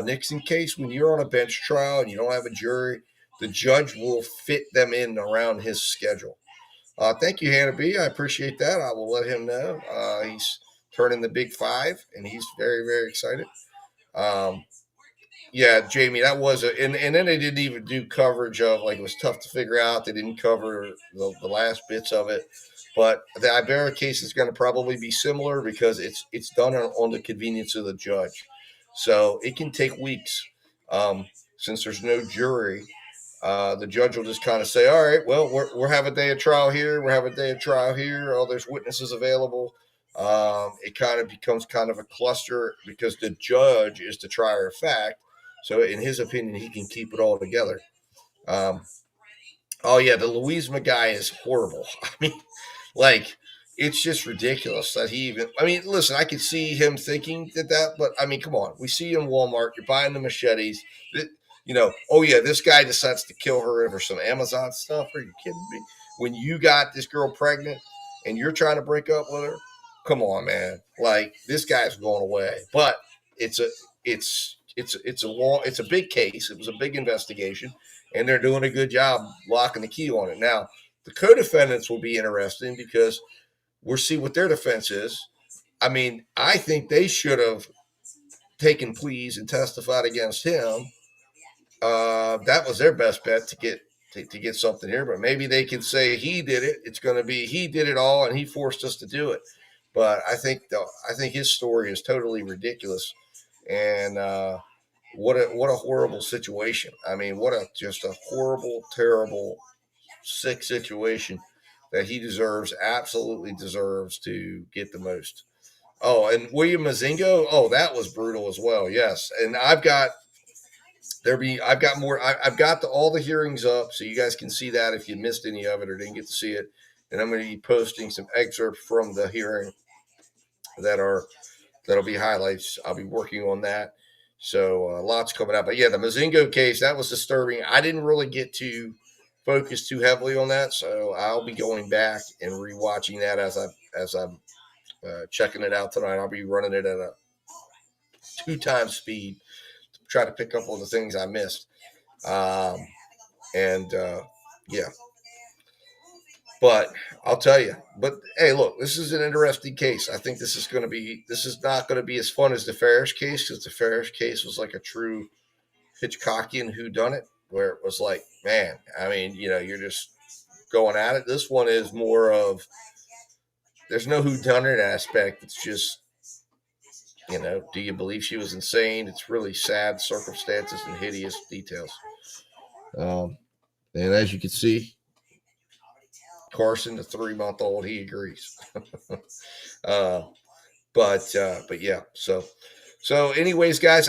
Nixon case? When you're on a bench trial and you don't have a jury, the judge will fit them in around his schedule. Thank you, Hannah B. I appreciate that. I will let him know. He's turning the big 5, and he's very, very excited. Yeah, Jamie, that was and then they didn't even do coverage of, like, it was tough to figure out. They didn't cover the last bits of it. But the Ibarra case is going to probably be similar because it's done on the convenience of the judge. So it can take weeks. Since there's no jury, the judge will just kind of say, all right, well, we'll have a day of trial here. We'll have a day of trial here. Oh, there's witnesses available. It kind of becomes kind of a cluster because the judge is the trier of fact. So in his opinion, he can keep it all together. Oh, yeah, the Louisma guy is horrible. I mean, like, it's just ridiculous that he even. I mean, listen, I could see him thinking that, but I mean, come on. We see you in Walmart. You're buying the machetes. Oh, yeah, this guy decides to kill her over some Amazon stuff. Are you kidding me? When you got this girl pregnant and you're trying to break up with her, come on, man. Like, this guy's going away. But it's a big case. It was a big investigation, and they're doing a good job locking the key on it. Now, the co-defendants will be interesting because we'll see what their defense is. I mean, I think they should have taken pleas and testified against him. That was their best bet to get something here. But maybe they can say he did it. It's going to be he did it all and he forced us to do it. But I think his story is totally ridiculous. And what a horrible situation. I mean, just a horrible, terrible, sick situation that he absolutely deserves to get the most. Oh, and William Mazingo. Oh, that was brutal as well. Yes. And I've got more. I've got all the hearings up so you guys can see that if you missed any of it or didn't get to see it. And I'm going to be posting some excerpts from the hearing that'll be highlights. I'll be working on that. So lots coming out. But yeah, the Mazingo case, that was disturbing. I didn't really get to focus too heavily on that, so I'll be going back and rewatching that as I'm checking it out tonight. I'll be running it at a 2x speed to try to pick up on the things I missed. Yeah. But I'll tell you. But hey, look, this is an interesting case. I think this is not going to be as fun as the Ferris case, because the Ferris case was like a true Hitchcockian whodunit, where it was like, man, I mean, you're just going at it. This one is more of, there's no whodunit aspect. It's just, do you believe she was insane? It's really sad circumstances and hideous details. And as you can see, Carson, the 3-month-old, he agrees. But yeah. So anyways, guys,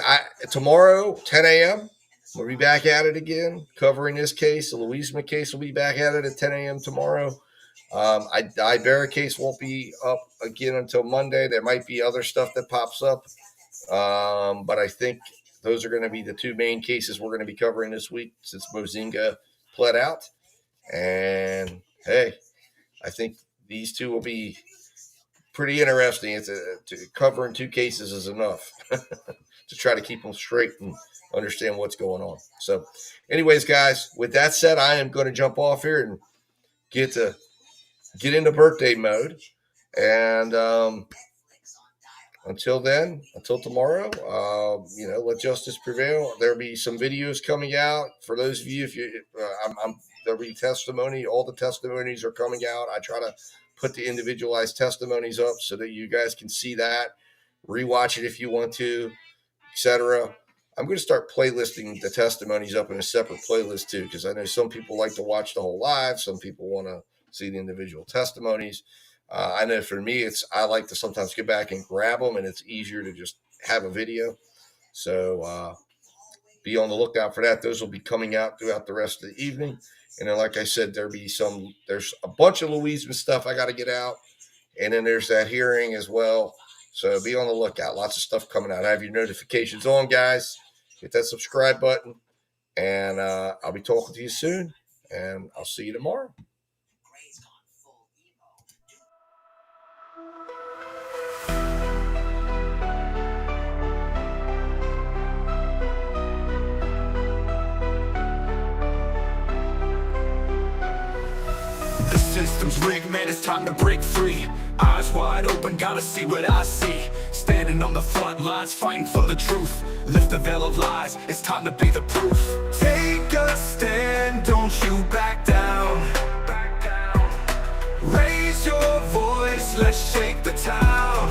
tomorrow, 10 a.m., we'll be back at it again, covering this case. The Louisma case will be back at it at 10 a.m. tomorrow. The Ibarra case won't be up again until Monday. There might be other stuff that pops up. But I think those are going to be the two main cases we're going to be covering this week since Mozinga pled out. And hey, I think these two will be pretty interesting. Covering two cases is enough to try to keep them straight and understand what's going on. So anyways, guys, with that said, I am going to jump off here and get into birthday mode. And until tomorrow, let justice prevail. There'll be some videos coming out for those of you. There'll be testimony. All the testimonies are coming out. I try to put the individualized testimonies up so that you guys can see that, rewatch it if you want to, etc. I'm going to start playlisting the testimonies up in a separate playlist too, because I know some people like to watch the whole live. Some people want to see the individual testimonies. I know for me, I like to sometimes get back and grab them, and it's easier to just have a video. So be on the lookout for that. Those will be coming out throughout the rest of the evening. And then, like I said, there's a bunch of Louisiana stuff I got to get out. And then there's that hearing as well. So be on the lookout. Lots of stuff coming out. Have your notifications on, guys. Hit that subscribe button. And I'll be talking to you soon. And I'll see you tomorrow. The system's rigged, man, it's time to break free. Eyes wide open, gotta see what I see. Standing on the front lines, fighting for the truth. Lift the veil of lies, it's time to be the proof. Take a stand, don't you back down. Raise your voice, let's shake the town.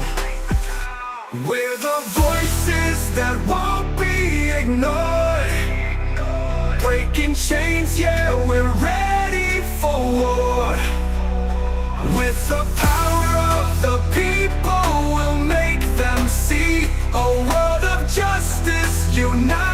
We're the voices that won't be ignored. Breaking chains, yeah, we're ready for war. With the power of the people, we'll make them see a world of justice, unite.